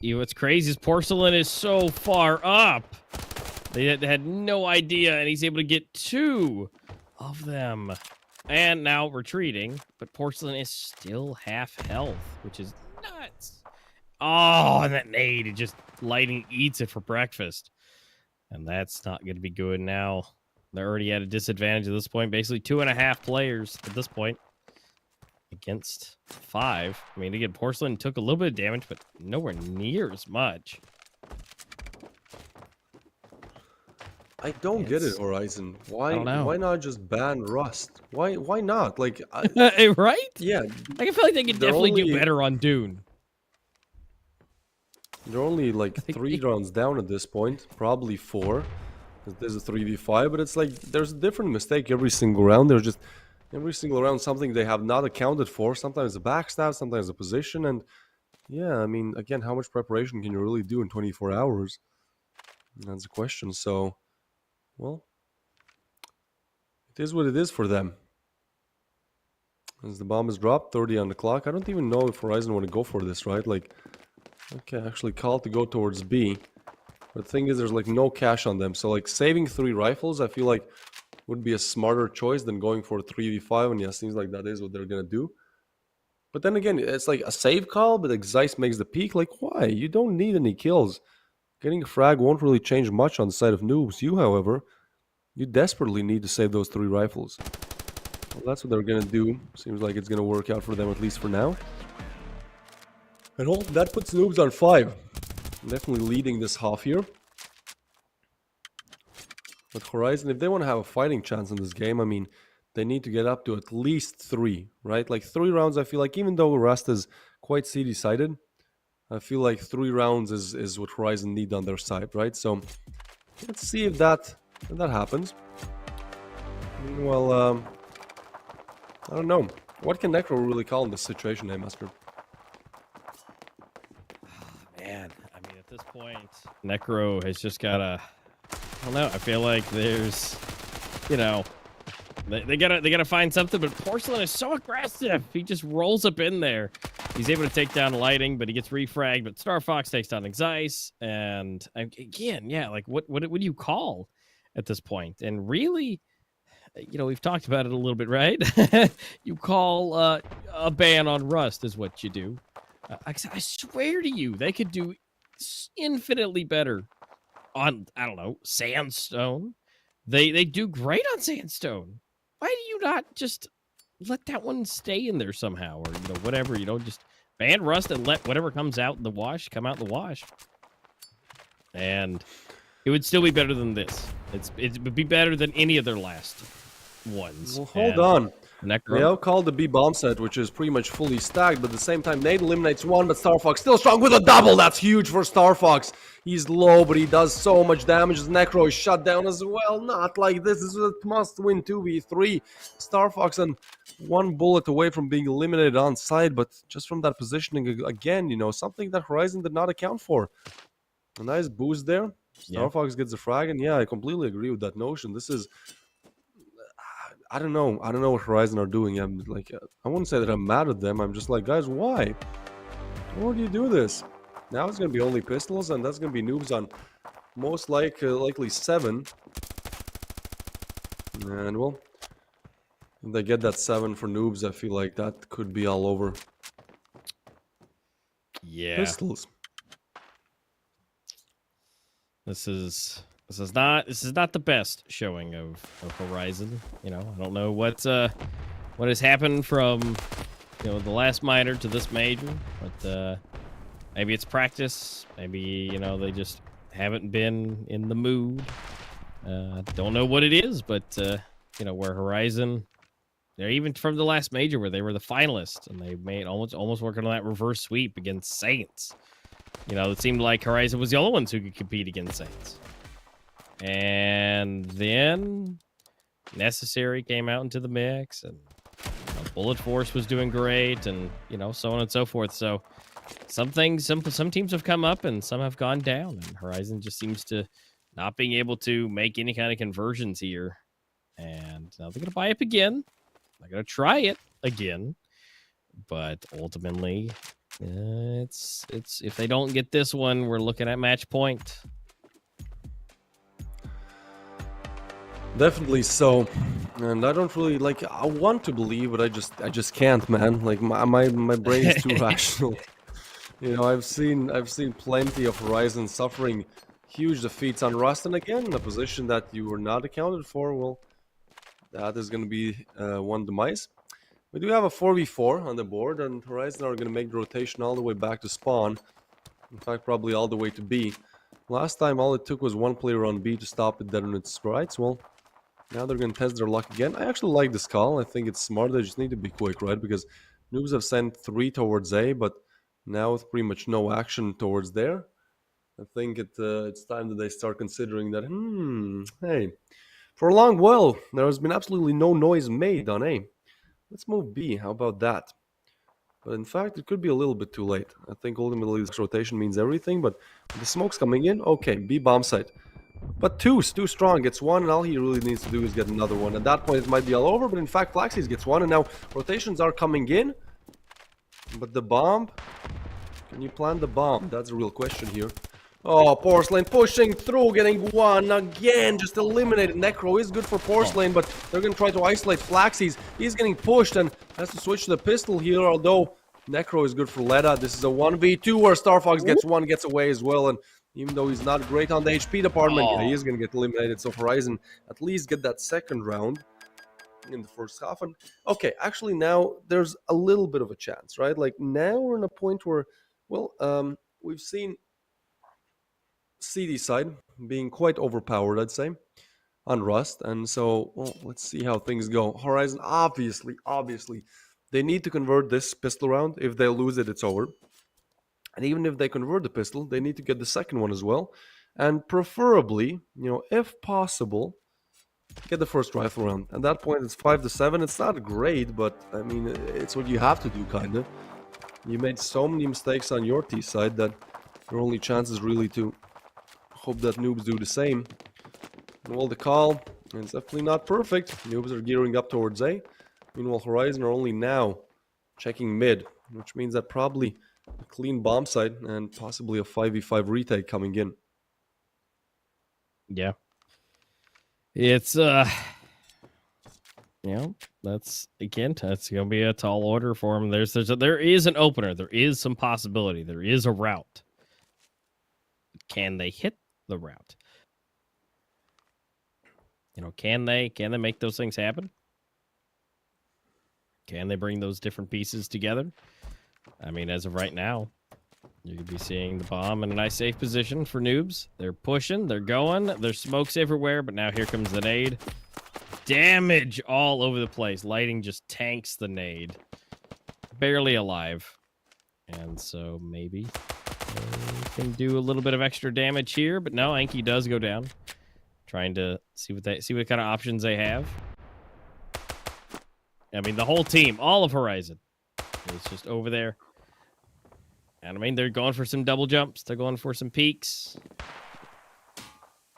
Speaker 2: what's crazy is Porcelain is so far up. They had no idea, and he's able to get 2 of them. And now retreating, but Porcelain is still half health, which is nuts. Oh, and that nade, it just Lightning eats it for breakfast. And that's not going to be good now. They're already at a disadvantage at this point. Basically 2.5 players at this point against 5. I mean, again, Porcelain took a little bit of damage, but nowhere near as much.
Speaker 4: I don't get it, Horizon. Why
Speaker 2: know.
Speaker 4: Why not just ban Rust? Why not? Like,
Speaker 2: Right?
Speaker 4: yeah,
Speaker 2: I feel like they could definitely do better on Dune.
Speaker 4: they're only like 3 rounds down at this point, probably 4. There's a 3v5, but it's like there's a different mistake every single round. There's just every single round something they have not accounted for. Sometimes a backstab, sometimes a position, and yeah, I mean, again, how much preparation can you really do in 24 hours? That's the question. So, well, it is what it is for them. As the bomb is dropped, 30 on the clock. I don't even know if Horizon want to go for this, right? Like, okay, actually call to go towards B. But the thing is, there's like no cash on them. So like saving 3 rifles, I feel like would be a smarter choice than going for a 3v5. And yeah, seems like that is what they're going to do. But then again, it's like a save call, but Zeiss makes the peak. Like, why? You don't need any kills. Getting a frag won't really change much on the side of Noobs. You, however, you desperately need to save those 3 rifles. Well, that's what they're going to do. Seems like it's going to work out for them, at least for now. And all that puts Noobs on 5. Definitely leading this half here. But Horizon, if they want to have a fighting chance in this game, I mean, they need to get up to at least 3, right? Like 3 rounds, I feel like, even though Rust is quite CD-sided, I feel like 3 rounds is what Horizon need on their side, right? So let's see if that happens. Meanwhile, I don't know. What can Necro really call in this situation, Master?
Speaker 2: Man, I mean, at this point, Necro has just got to... I don't know. I feel like there's, they gotta find something. But Porcelain is so aggressive. He just rolls up in there. He's able to take down Lighting, but he gets refragged. But Star Fox takes down Zeiss, and again, yeah, like what do you call at this point? And really, we've talked about it a little bit, right? You call a ban on Rust is what you do. I swear to you, they could do infinitely better on, I don't know, Sandstone. They do great on Sandstone. Why do you not just let that one stay in there somehow, or whatever? Just ban Rust and let whatever comes out in the wash come out in the wash. And it would still be better than this. It would be better than any of their last ones.
Speaker 4: Well, hold on.
Speaker 2: Necro.
Speaker 4: We have called the B bomb set, which is pretty much fully stacked, but at the same time, Nate eliminates one, but Star Fox still strong with a double. That's huge for Star Fox. He's low, but he does so much damage. As Necro is shut down as well. Not like this. This is a must-win 2v3. Star Fox and one bullet away from being eliminated on side, but just from that positioning again, you know, something that Horizon did not account for. A nice boost there. Star Fox gets a frag, and yeah, I completely agree with that notion. This is, I don't know what Horizon are doing. I'm like, I wouldn't say that I'm mad at them. I'm just like, guys, why? Why do you do this? Now it's gonna be only pistols, and that's gonna be noobs on most likely 7. And well, if they get that 7 for noobs, I feel like that could be all over.
Speaker 2: Yeah.
Speaker 4: Pistols.
Speaker 2: This is not the best showing of Horizon. You know, I don't know what has happened from, you know, the last minor to this major, but maybe it's practice. Maybe, you know, they just haven't been in the mood. Don't know what it is, but you know, where Horizon, they're even from the last major where they were the finalists and they made almost working on that reverse sweep against Saints. You know, it seemed like Horizon was the only ones who could compete against Saints. And then Necessary came out into the mix, and you know, Bullet Force was doing great, and you know, so on and so forth. So some teams have come up and some have gone down, and Horizon just seems to not being able to make any kind of conversions here. And now they're gonna buy up again. They're gonna try it again, but ultimately, it's if they don't get this one, we're looking at match point.
Speaker 4: Definitely so, and I don't really like. I want to believe, but I just can't, man. Like my brain is too rational. You know, I've seen plenty of Horizon suffering huge defeats on Rust, and again, in a position that you were not accounted for. Well, that is going to be one demise. We do have a 4v4 on the board, and Horizon are going to make the rotation all the way back to spawn. In fact, probably all the way to B. Last time, all it took was one player on B to stop it dead on its rights. Well, now they're going to test their luck again. I actually like this call. I think it's smart. They just need to be quick, right? Because noobs have sent 3 towards A, but now with pretty much no action towards there, I think it's time that they start considering that, hey, for a long while, there has been absolutely no noise made on A. Let's move B. How about that? But in fact, it could be a little bit too late. I think ultimately this rotation means everything, but the smoke's coming in. Okay, B bomb site. But two's too strong. Gets one, and all he really needs to do is get another one. At that point, it might be all over, but in fact, Flaxies gets one, and now rotations are coming in. But the bomb? Can you plant the bomb? That's a real question here. Oh, Porcelain pushing through, getting one again, just eliminated. Necro is good for Porcelain, but they're going to try to isolate Flaxies. He's getting pushed and has to switch to the pistol here, although Necro is good for Leda. This is a 1v2 where Star Fox gets one, gets away as well, and even though he's not great on the HP department, yeah, he is going to get eliminated. So Horizon at least get that second round in the first half. And okay, actually now there's a little bit of a chance, right? Like now we're in a point where, well, we've seen CD side being quite overpowered, I'd say, on Rust. And so, well, let's see how things go. Horizon, obviously, they need to convert this pistol round. If they lose it, it's over. And even if they convert the pistol, they need to get the second one as well. And preferably, you know, if possible, get the first rifle round. At that point, it's 5-7. It's not great, but I mean, it's what you have to do, kind of. You made so many mistakes on your T side that your only chance is really to hope that noobs do the same. Well, the call is definitely not perfect. Noobs are gearing up towards A. Meanwhile, Horizon are only now checking mid, which means that probably a clean bomb site and possibly a 5v5 retake coming in.
Speaker 2: Yeah. It's you know, that's gonna be a tall order for him. There is an opener, there is some possibility, there is a route. Can they hit the route? You know, can they make those things happen? Can they bring those different pieces together? I mean, as of right now, you could be seeing the bomb in a nice safe position for noobs. They're pushing, they're going, there's smokes everywhere, but now here comes the nade. damage all over the place. Lighting just tanks the nade. Barely alive. And so maybe they can do a little bit of extra damage here, but no, Anki does go down. Trying to see what kind of options they have. I mean, the whole team, all of Horizon, is just over there. And I mean, they're going for some double jumps. They're going for some peaks.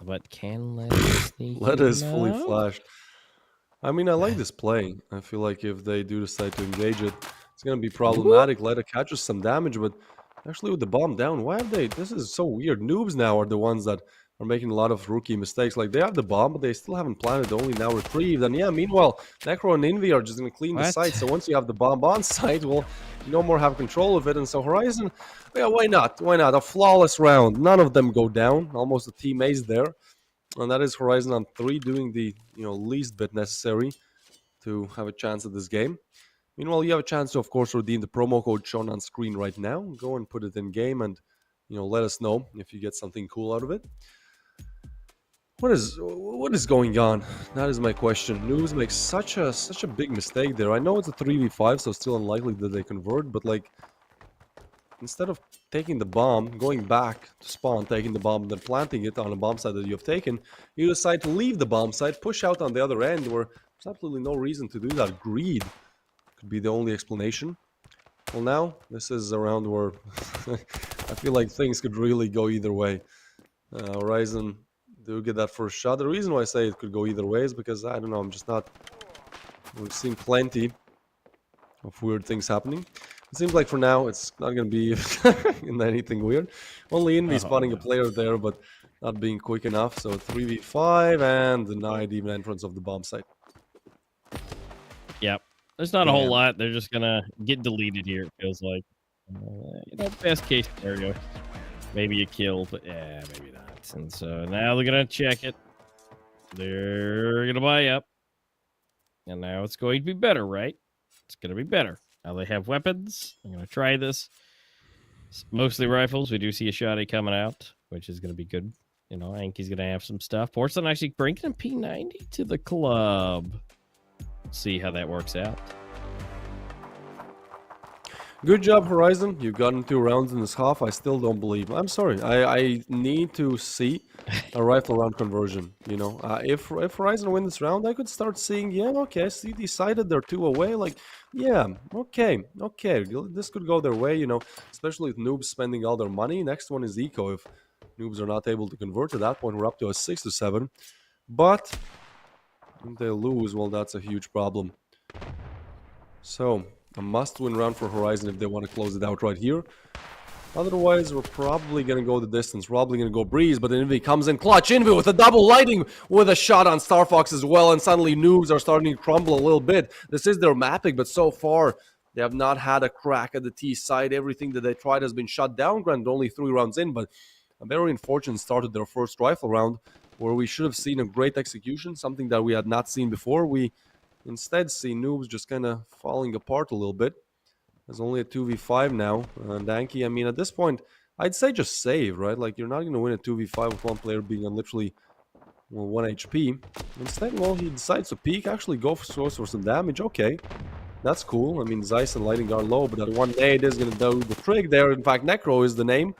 Speaker 2: But can
Speaker 4: Letta is fully flashed. I mean, I like this play. I feel like if they do decide to engage it, it's going to be problematic. Letta catches some damage, but actually with the bomb down, why have they? This is so weird. Noobs now are the ones that are making a lot of rookie mistakes. Like, they have the bomb, but they still haven't planted, only now retrieved. And yeah, meanwhile, Necro and Envy are just going to clean the site. So once you have the bomb on site, well, you no more have control of it. And so Horizon, yeah, why not? Why not? A flawless round. None of them go down. Almost a team ace there. And that is Horizon on 3 doing the least bit necessary to have a chance at this game. Meanwhile, you have a chance to, of course, redeem the promo code shown on screen right now. Go and put it in game and let us know if you get something cool out of it. What is going on? That is my question. Noobs makes such a big mistake there. I know it's a 3v5, so still unlikely that they convert, but like, instead of taking the bomb, going back to spawn, taking the bomb, and then planting it on a bomb site that you have taken, you decide to leave the bomb site, push out on the other end, where there's absolutely no reason to do that. Greed could be the only explanation. Well, now, this is a round where I feel like things could really go either way. Horizon do get that first shot. The reason why I say it could go either way is because, I don't know, I'm just not... We've seen plenty of weird things happening. It seems like for now, it's not going to be anything weird. Only Envy spotting a player there, but not being quick enough. So 3v5 and denied even entrance of the bomb site.
Speaker 2: Yep. There's not a whole lot. They're just going to get deleted here, it feels like. Best case scenario. Maybe a kill, but yeah, maybe not. And so now they're going to check it. They're going to buy up. And now it's going to be better, right? It's going to be better. Now they have weapons. I'm going to try this. It's mostly rifles. We do see a shotty coming out, which is going to be good. Anki's going to have some stuff. Porcelain actually bringing a P90 to the club. See how that works out.
Speaker 4: Good job, Horizon. You've gotten 2 rounds in this half. I still don't believe. I'm sorry. I need to see a rifle round conversion. If Horizon win this round, I could start seeing, yeah, okay, see, decided they're 2 away. Like, yeah, okay. This could go their way, especially with Noobs spending all their money. Next one is INCO. If Noobs are not able to convert, at that point, we're up to a 6-7. But if they lose, well, that's a huge problem. So, a must-win round for Horizon if they want to close it out right here. Otherwise, we're probably going to go the distance. Probably going to go Breeze, but Envy comes in clutch. Envy with a double lighting with a shot on Star Fox as well, and suddenly Noobs are starting to crumble a little bit. This is their mapping, but so far, they have not had a crack at the T side. Everything that they tried has been shut down. Granted, only 3 rounds in, but a very unfortunate start to their first rifle round, where we should have seen a great execution, something that we had not seen before. We instead see Noobs just kind of falling apart a little bit. There's only a 2v5 now. And Anki, I mean, at this point, I'd say just save, right? Like, you're not going to win a 2v5 with one player being on literally, 1 HP. Instead, well, he decides to peek, actually go for some damage. Okay, that's cool. I mean, Zeiss and Lighting are low, but that one nade is going to do the trick there. In fact, Necro is the name.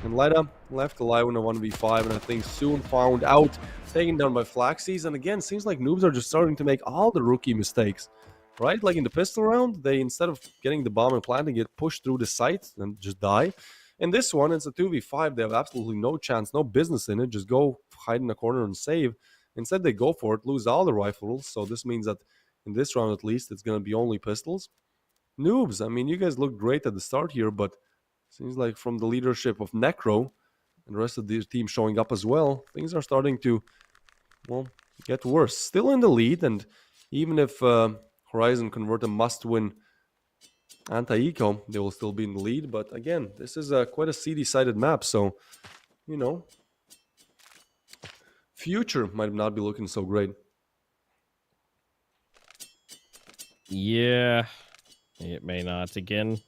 Speaker 4: And Letta left alive in a 1v5, and I think soon found out, taken down by Flaxies. And again, seems like Noobs are just starting to make all the rookie mistakes, right? Like in the pistol round, they, instead of getting the bomb and planting it, push through the site and just die. In this one, it's a 2v5. They have absolutely no chance, no business in it. Just go hide in a corner and save. Instead, they go for it, lose all the rifles. So this means that in this round, at least, it's going to be only pistols. Noobs, I mean, you guys look great at the start here, but seems like from the leadership of Necro and the rest of the team showing up as well, things are starting to, well, get worse. Still in the lead, and even if Horizon convert a must-win anti-eco, they will still be in the lead. But again, this is quite a CD-sided map, so, future might not be looking so great.
Speaker 2: Yeah, it may not again.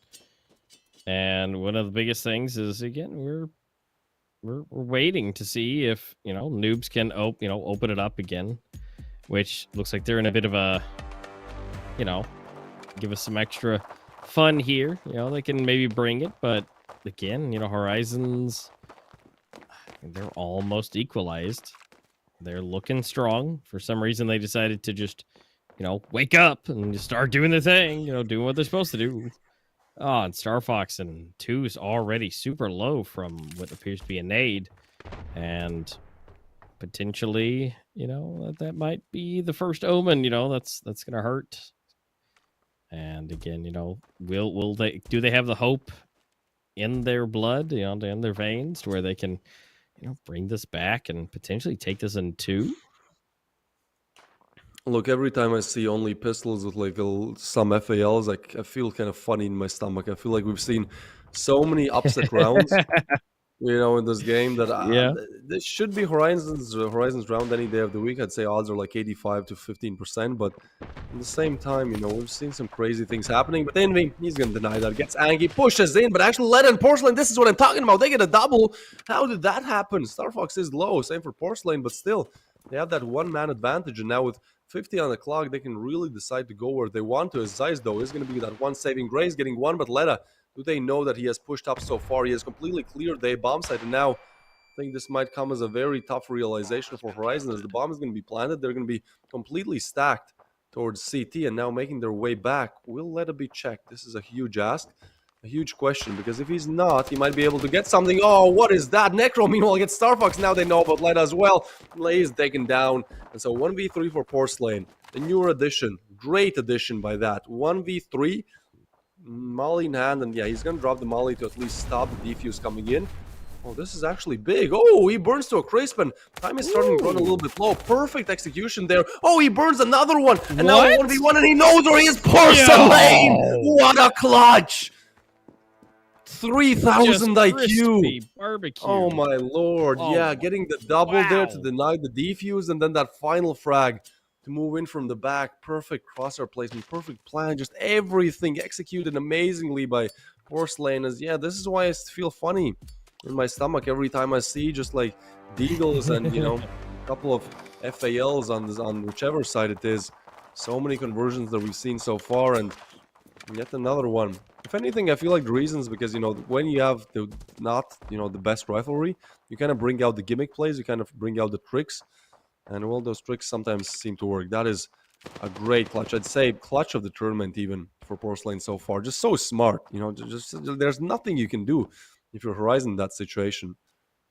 Speaker 2: And one of the biggest things is, again, we're waiting to see if Noobs can open it up again. which looks like they're in a bit of a, give us some extra fun here. They can maybe bring it, but again, Horizons, they're almost equalized. They're looking strong. For some reason, they decided to just, wake up and just start doing their thing, doing what they're supposed to do. Oh, and Star Fox and 2 is already super low from what appears to be a nade. And potentially, that might be the first omen, that's going to hurt. And again, will they have the hope in their blood, in their veins to where they can, bring this back and potentially take this in 2?
Speaker 4: Look, every time I see only pistols with like some FALs, like I feel kind of funny in my stomach. I feel like we've seen so many upset rounds, in this game that
Speaker 2: Yeah.
Speaker 4: this should be Horizons round any day of the week. I'd say odds are like 85 to 15%, but at the same time, we've seen some crazy things happening. But Envy, he's gonna deny that. Gets angry, pushes in, but actually Leda and Porcelain, this is what I'm talking about. They get a double. How did that happen? Star Fox is low, same for Porcelain, but still, they have that one-man advantage, and now with 50 on the clock, they can really decide to go where they want to. As Zeiss, though, is going to be that one saving grace, getting one, but Leda, do they know that he has pushed up so far? He has completely cleared the bomb site, and now I think this might come as a very tough realization for Horizon. As the bomb is going to be planted, they're going to be completely stacked towards CT, and now making their way back. Will Leda be checked? This is a huge ask. A huge question, because if he's not, he might be able to get something. Oh, what is that? Necro, meanwhile, gets Star Fox. Now they know about Leda as well. Lei is taken down. And so 1v3 for Porcelain. The newer addition. Great addition by that. 1v3. Molly in hand. And yeah, he's going to drop the Molly to at least stop the defuse coming in. Oh, this is actually big. Oh, he burns to a crisp, and time is starting to run a little bit low. Perfect execution there. Oh, he burns another one. And now 1v1, and he knows where he is. Porcelain! What a clutch! 3,000 IQ.
Speaker 2: Barbecue.
Speaker 4: Oh my lord.
Speaker 2: Oh
Speaker 4: yeah,
Speaker 2: my-
Speaker 4: getting the double there to
Speaker 2: wow.
Speaker 4: deny the defuse, and then that final frag to move in from the back. Perfect crosshair placement, perfect plan, just everything executed amazingly by Porcelain. As yeah, this is why I feel funny in my stomach every time I see just like Deagles and a couple of FALs on whichever side it is. So many conversions that we've seen so far, and yet another one. If anything, I feel like the reasons because when you have the the best rivalry, you kind of bring out the gimmick plays, you kind of bring out the tricks, and well, those tricks sometimes seem to work. That is a great clutch. I'd say clutch of the tournament even for Porcelain so far. Just so smart, just there's nothing you can do if you're Horizon in that situation.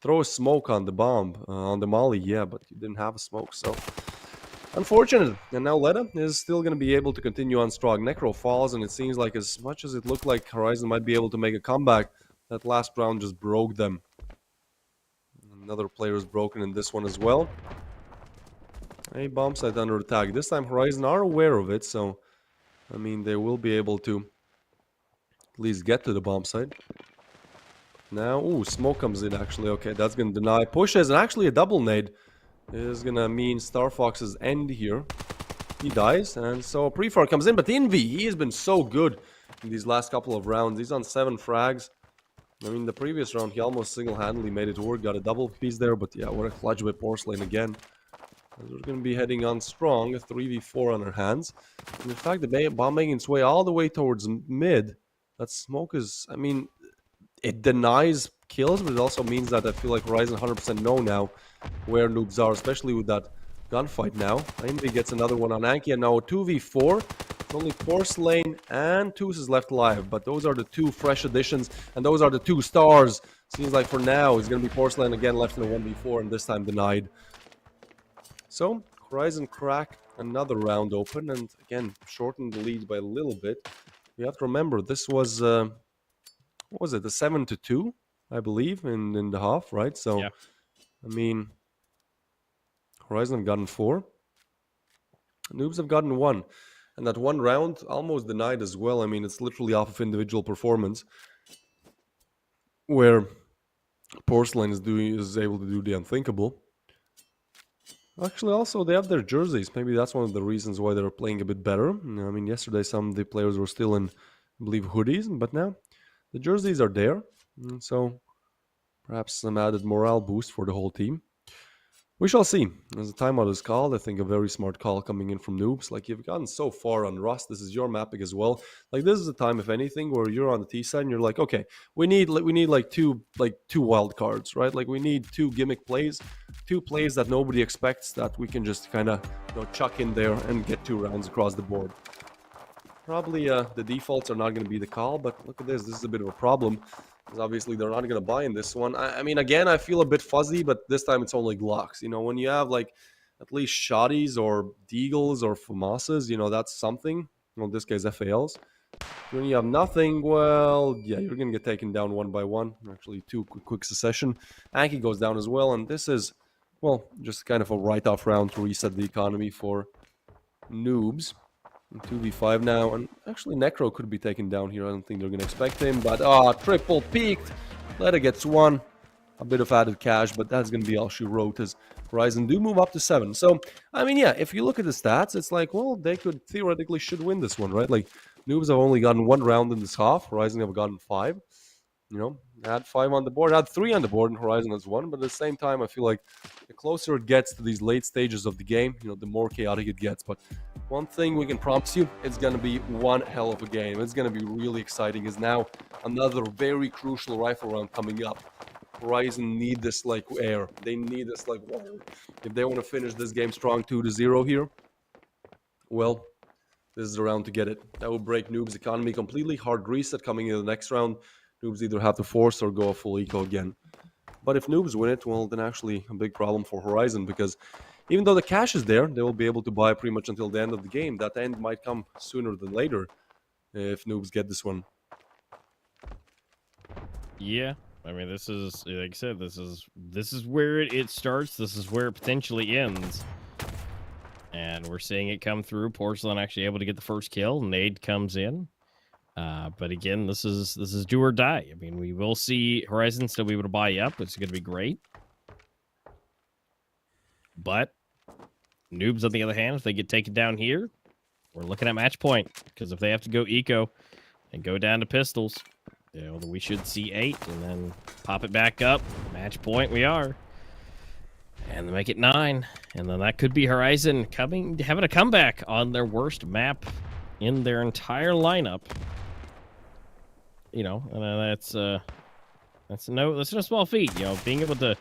Speaker 4: Throw a smoke on the bomb, on the molly, yeah, but you didn't have a smoke, so unfortunate. And now Leda is still going to be able to continue on strong. Necro falls, and it seems like as much as it looked like Horizon might be able to make a comeback, that last round just broke them. Another player is broken in this one as well. A bomb site under attack. This time Horizon are aware of it, so I mean they will be able to at least get to the bomb site. Now, ooh, smoke comes in actually. Okay, that's going to deny. Pushes, and actually a double nade is going to mean Star Fox's end here. He dies, and so Prefar comes in, but Envy, he has been so good in these last couple of rounds. He's on 7 frags. I mean, the previous round, he almost single-handedly made it work, got a double piece there, but yeah, what a clutch by Porcelain again. And we're going to be heading on strong, a 3v4 on our hands. And in fact, the bomb making its way all the way towards mid. That smoke is, I mean, it denies kills, but it also means that I feel like Horizon 100% know now where noobs are, especially with that gunfight now. Envy gets another one on Anki, and now a 2v4. It's only Porcelain and Toos is left alive, but those are the 2 fresh additions, and those are the 2 stars. Seems like for now, it's going to be Porcelain again left in a 1v4, and this time denied. So, Horizon crack another round open, and again, shorten the lead by a little bit. You have to remember, this was, what was it, the 7-2, I believe, in the half, right? So, yeah. I mean, Horizon have gotten 4. Noobs have gotten 1. And that one round almost denied as well. I mean, it's literally off of individual performance, where Porcelain is able to do the unthinkable. Actually, also, they have their jerseys. Maybe that's one of the reasons why they're playing a bit better. I mean, yesterday some of the players were still in, I believe, hoodies, but now the jerseys are there. And so perhaps some added morale boost for the whole team. We shall see. As a timeout is called, I think a very smart call coming in from Noobs. Like, you've gotten so far on Rust. This is your mapping as well. Like, this is the time, if anything, where you're on the T side and you're like, okay, we need like two wild cards, right? Like, we need 2 gimmick plays, 2 plays that nobody expects that we can just kind of chuck in there and get 2 rounds across the board. Probably the defaults are not going to be the call, but look at this. This is a bit of a problem. Because obviously they're not going to buy in this one. I mean, again, I feel a bit fuzzy, but this time it's only Glocks. When you have like at least Shotties or Deagles or FAMASas, that's something. Well, in this case, FALs. When you have nothing, well, yeah, you're going to get taken down one by one. Actually, 2 quick succession. Anki goes down as well, and this is, well, just kind of a write-off round to reset the economy for Noobs. 2v5 now, and actually Necro could be taken down here. I don't think they're going to expect him, but triple peaked. Leda gets 1. A bit of added cash, but that's going to be all she wrote as Horizon do move up to 7. So, I mean, yeah, if you look at the stats, it's like, well, they could theoretically should win this one, right? Like, Noobs have only gotten 1 round in this half. Horizon have gotten 5. Add 5 on the board, add 3 on the board, and Horizon has 1. But at the same time, I feel like the closer it gets to these late stages of the game, the more chaotic it gets. But one thing we can promise you, it's going to be one hell of a game. It's going to be really exciting. Is now another very crucial rifle round coming up. Horizon need this like air. They need this like water. If they want to finish this game strong 2-0 here, well, this is the round to get it. That will break Noobs' economy completely. Hard reset coming in the next round. Noobs either have to force or go a full eco again. But if Noobs win it, well, then actually a big problem for Horizon, because even though the cash is there, they will be able to buy pretty much until the end of the game. That end might come sooner than later if Noobs get this one.
Speaker 2: Yeah, I mean, this is, like I said, this is where it starts. This is where it potentially ends. And we're seeing it come through. Porcelain actually able to get the first kill. Nade comes in. But again, this is do or die. I mean, we will see Horizon still be able to buy up. It's going to be great. But Noobs, on the other hand, if they get taken down here, we're looking at match point. Because if they have to go eco and go down to pistols, we should see 8 and then pop it back up. Match point we are. And they make it 9. And then that could be Horizon having a comeback on their worst map in their entire lineup. And that's no small feat. Being able to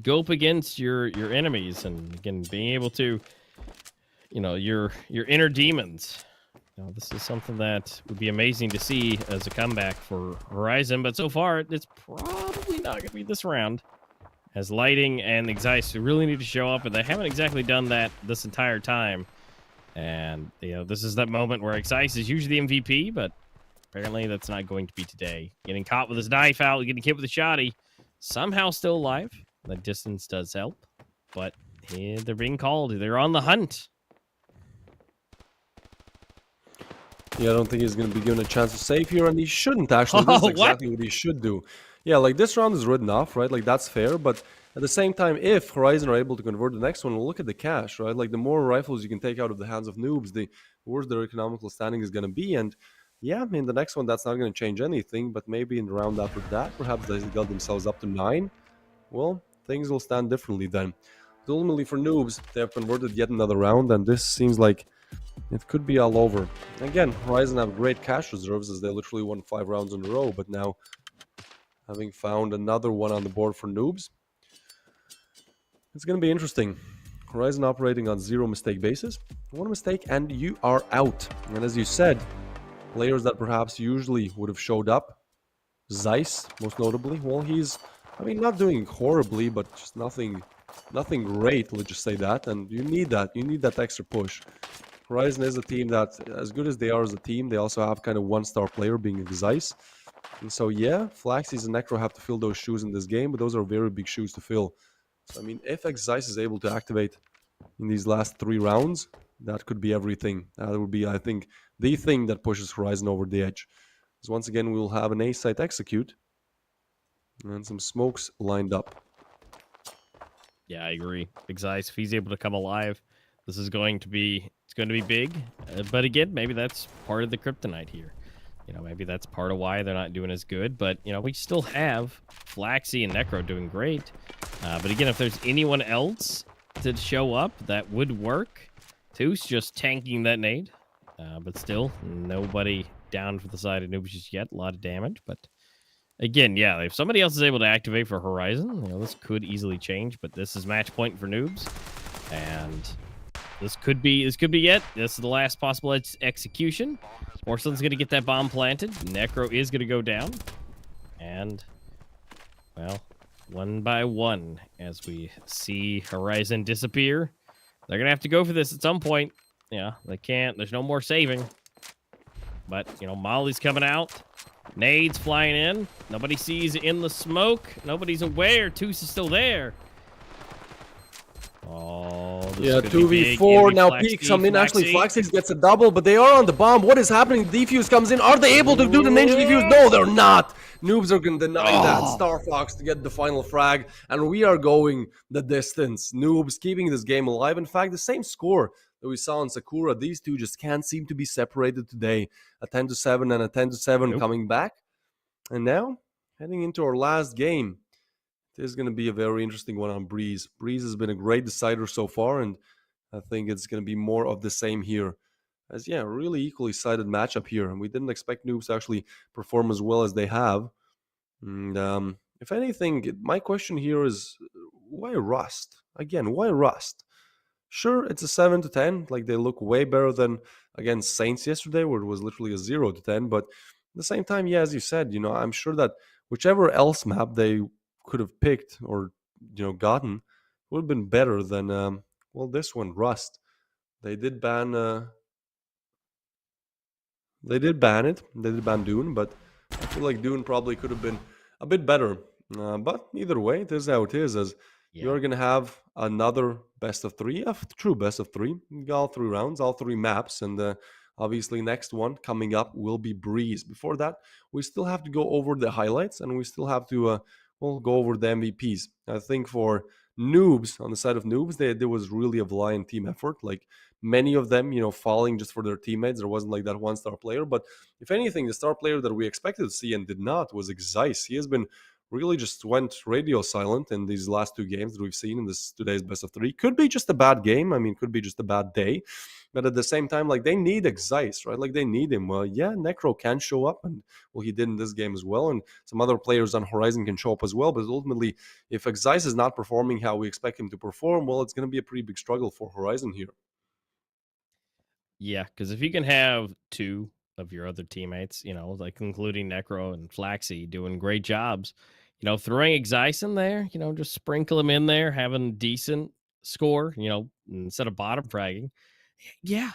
Speaker 2: go up against your enemies, and again being able to, your inner demons. This is something that would be amazing to see as a comeback for Horizon. But so far, it's probably not going to be this round, as Lighting and Zeiss really need to show up, and they haven't exactly done that this entire time. And this is that moment where Zeiss is usually the MVP, but apparently that's not going to be today. Getting caught with his knife out, getting hit with a shotty. Somehow still alive. The distance does help. But they're being called. They're on the hunt.
Speaker 4: Yeah, I don't think he's going to be given a chance to save here, and he shouldn't actually. This is exactly what he should do. Yeah, like this round is written off, right? Like that's fair, but at the same time, if Horizon are able to convert the next one, we'll look at the cash, right? Like the more rifles you can take out of the hands of Noobs, the worse their economical standing is going to be. And yeah, I mean, the next one, that's not going to change anything, but maybe in the round after that, perhaps they got themselves up to 9. Well, things will stand differently then. But ultimately for Noobs, they have converted yet another round, and this seems like it could be all over. Again, Horizon have great cash reserves as they literally won 5 rounds in a row, but now having found another one on the board for Noobs, it's going to be interesting. Horizon operating on 0 mistake basis. 1 mistake and you are out. And as you said, players that perhaps usually would have showed up, Zeiss most notably, well, he's, I mean, not doing horribly, but just nothing great, let's just say that. And you need that extra push. Horizon is a team that, as good as they are as a team, they also have kind of one-star player being Zeiss. And so, yeah, Flaxies and Necro have to fill those shoes in this game, but those are very big shoes to fill. So, I mean, if Zeiss is able to activate in these last 3 rounds, that could be everything. That would be, I think, the thing that pushes Horizon over the edge. Because once again, we'll have an A-site execute and some smokes lined up.
Speaker 2: Yeah, I agree. Big Zeiss, if he's able to come alive, this is going to be, it's going to be big. But again, maybe that's part of the kryptonite here. Maybe that's part of why they're not doing as good. But, we still have Flaxy and Necro doing great. But again, if there's anyone else to show up, that would work. Two's just tanking that nade. But still, nobody down for the side of Noobs just yet. A lot of damage, but again, yeah, if somebody else is able to activate for Horizon, this could easily change. But this is match point for Noobs, and this could be it. This is the last possible execution. Porcelain's gonna get that bomb planted. Necro is gonna go down, and well, one by one, as we see Horizon disappear, they're gonna have to go for this at some point. Yeah, they can't. There's no more saving. But Molly's coming out. Nades flying in. Nobody sees in the smoke. Nobody's aware. Toos is still there. Oh,
Speaker 4: yeah, 2v4. Now peeks come in. Actually, Flaxix gets a double, but they are on the bomb. What is happening? Defuse comes in. Are they able to do the ninja defuse? No, they're not. Noobs are going to deny that. Star Fox to get the final frag, and we are going the distance. Noobs keeping this game alive. In fact, the same score that we saw in Sakura. These two just can't seem to be separated today. A 10-7 and a 10-7 coming back. And now, heading into our last game. This is going to be a very interesting one on Breeze. Breeze has been a great decider so far, and I think it's going to be more of the same here. As, yeah, a really equally sided matchup here, and we didn't expect Noobs to actually perform as well as they have. And if anything, my question here is, why Rust? Again, why Rust? Sure, it's a 7-10. Like, they look way better than against Saints yesterday, where it was literally a 0-10. But at the same time, yeah, as you said, I'm sure that whichever else map they could have picked or gotten would have been better than this one, Rust. They did ban it. They did ban Dune, but I feel like Dune probably could have been a bit better. But either way, it is how it is, as you're gonna have another best of three, a true best of three. You got all 3 rounds, all 3 maps, and obviously next one coming up will be Breeze. Before that, we still have to go over the highlights, and we still have to we'll go over the MVPs. I think for Noobs, on the side of Noobs, there was really a valiant team effort. Like, many of them, falling just for their teammates. There wasn't like that one star player. But if anything, the star player that we expected to see and did not was Xyce. He has been really just went radio silent in these last 2 games that we've seen in this today's best of 3. Could be just a bad game. I mean, could be just a bad day. But at the same time, like, they need Xyce, right? Like, they need him. Well, yeah, Necro can show up, and he did in this game as well. And some other players on Horizon can show up as well. But ultimately, if Xyce is not performing how we expect him to perform, well, it's going to be a pretty big struggle for Horizon here.
Speaker 2: Yeah, because if you can have 2 of your other teammates, like including Necro and Flaxy doing great jobs, throwing Xyce in there, just sprinkle him in there, having a decent score, instead of bottom fragging. Yeah,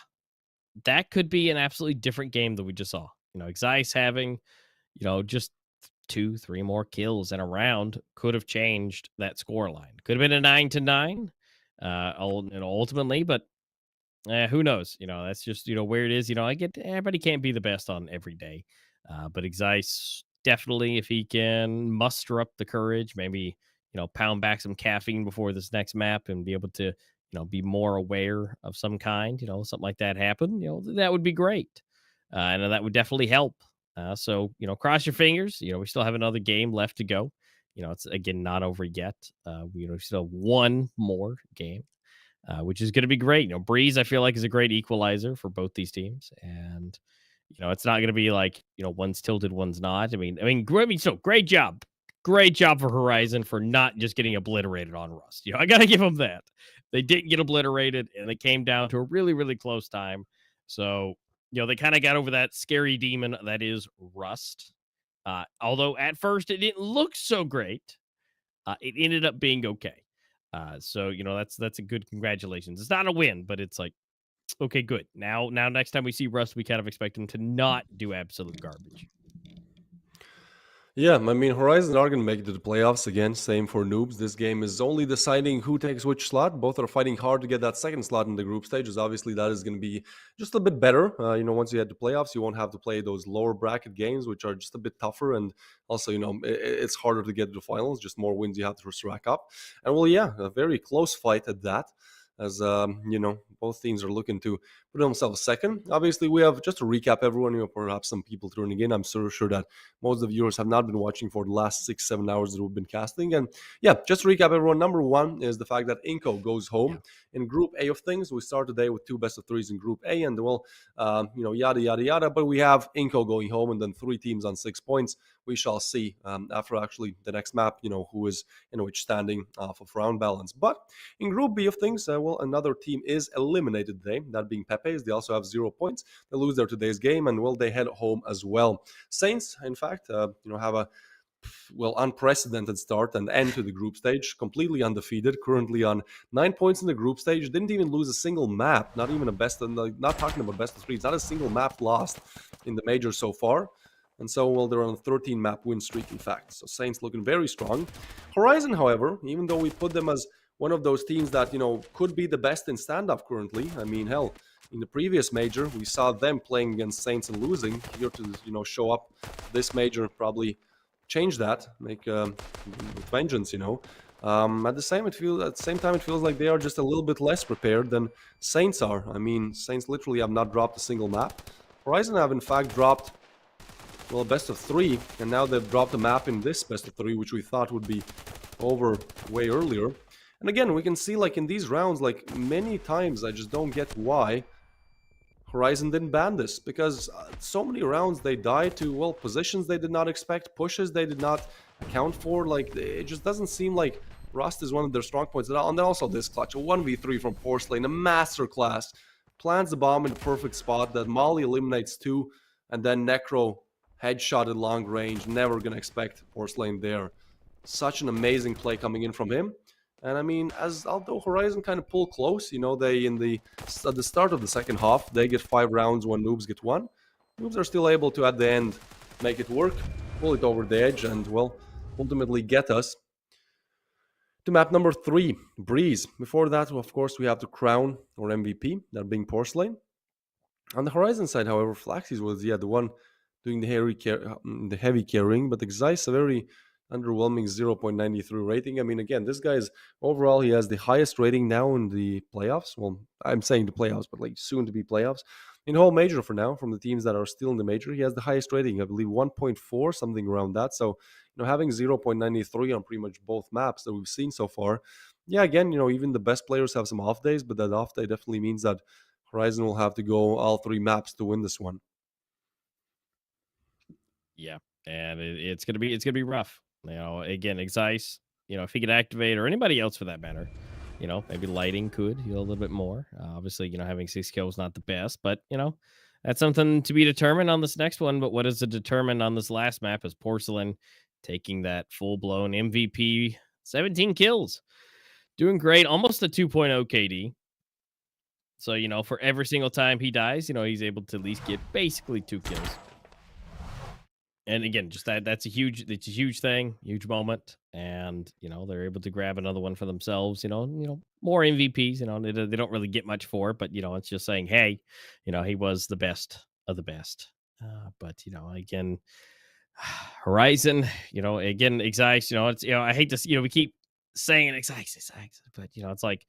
Speaker 2: that could be an absolutely different game that we just saw. Xyce having, just 2-3 more kills in a round could have changed that score line. Could have been a 9-9, ultimately, but who knows? That's just where it is. I get everybody can't be the best on every day, but Xyce definitely, if he can muster up the courage, maybe pound back some caffeine before this next map and be able to be more aware of some kind, something like that happen, that would be great. And that would definitely help. So, cross your fingers. We still have another game left to go. It's, again, not over yet. We still have one more game, which is going to be great. Breeze, I feel like, is a great equalizer for both these teams. And, it's not going to be like, one's tilted, one's not. I mean, so great job. Great job for Horizon for not just getting obliterated on Rust. I got to give them that. They didn't get obliterated, and it came down to a really, really close time. So, they kind of got over that scary demon that is Rust. Although at first it didn't look so great, it ended up being okay. So, that's a good congratulations. It's not a win, but it's like, okay, good. Now next time we see Rust, we kind of expect him to not do absolute garbage.
Speaker 4: Yeah, I mean, Horizon are going to make it to the playoffs again. Same for Noobs. This game is only deciding who takes which slot. Both are fighting hard to get that second slot in the group stages. Obviously, that is going to be just a bit better. Once you head to playoffs, you won't have to play those lower bracket games, which are just a bit tougher. And also, it's harder to get to the finals. Just more wins you have to rack up. And, well, yeah, a very close fight at that. As, both teams are looking to put themselves second. Obviously, we have, just to recap everyone, perhaps some people tuning in. I'm sure that most of the viewers have not been watching for the last 6-7 hours that we've been casting. And yeah, just to recap everyone, number one is the fact that INCO goes home in Group A of things. We start today with 2 best of 3s in Group A, and well, yada yada yada. But we have INCO going home, and then 3 teams on 6 points. We shall see after actually the next map, who is which standing off of round balance. But in Group B of things, well, another team is eliminated today, that being Pepe's. They also have 0 points. They lose their today's game, and well, they head home as well. Saints, in fact, have a unprecedented start and end to the group stage, completely undefeated, currently on 9 points in the group stage, didn't even lose a single map, not even a not talking about best of 3s, not a single map lost in the major so far. And so, well, they're on a 13 map win streak, in fact. So Saints looking very strong. Horizon, however, even though we put them as one of those teams that, could be the best in Standoff currently, I mean, hell, in the previous major, we saw them playing against Saints and losing. Here to, show up this major, probably change that, make with vengeance, At the same time, it feels like they are just a little bit less prepared than Saints are. I mean, Saints literally have not dropped a single map. Horizon have, in fact, dropped, well, best of 3, and now they've dropped a map in this best of 3, which we thought would be over way earlier. And again, we can see, like, in these rounds, like, many times I just don't get why Horizon didn't ban this, because so many rounds they died to, well, positions they did not expect, pushes they did not account for. Like, it just doesn't seem like Rust is one of their strong points at all. And then also this clutch, a 1v3 from Porcelain, a masterclass, plants the bomb in the perfect spot, that Molly eliminates 2, and then Necro headshot at long range. Never gonna expect Porcelain there. Such an amazing play coming in from him. And I mean, although Horizon kind of pull close, they at the start of the second half, they get 5 rounds when Noobs get 1. Noobs are still able to, at the end, make it work, pull it over the edge, and, well, ultimately get us to map number 3, Breeze. Before that, of course, we have to crown our MVP, that being Porcelain. On the Horizon side, however, Flaxys was, the one doing the heavy carrying, but Exais a very underwhelming 0.93 rating. I mean, again, this guy's overall, he has the highest rating now in the playoffs. Well, I'm saying the playoffs, but like soon to be playoffs. In the whole major for now, from the teams that are still in the major, he has the highest rating, I believe 1.4, something around that. So, having 0.93 on pretty much both maps that we've seen so far. Yeah, again, even the best players have some off days, but that off day definitely means that Horizon will have to go all 3 maps to win this one.
Speaker 2: Yeah, and it's gonna be rough. Again, Exais, if he could activate, or anybody else for that matter, maybe Lighting could heal a little bit more. Obviously, having 6 kills not the best, but that's something to be determined on this next one. But what is it determined on this last map is Porcelain taking that full blown MVP, 17 kills, doing great, almost a 2.0 KD. So for every single time he dies, he's able to at least get basically 2 kills. And again, just that's a huge thing, huge moment. And, they're able to grab another one for themselves, more MVPs, they don't really get much for it, but, it's just saying, hey, he was the best of the best. But, again, Horizon, again, Exais, it's, I hate to, we keep saying Exais, but, it's like,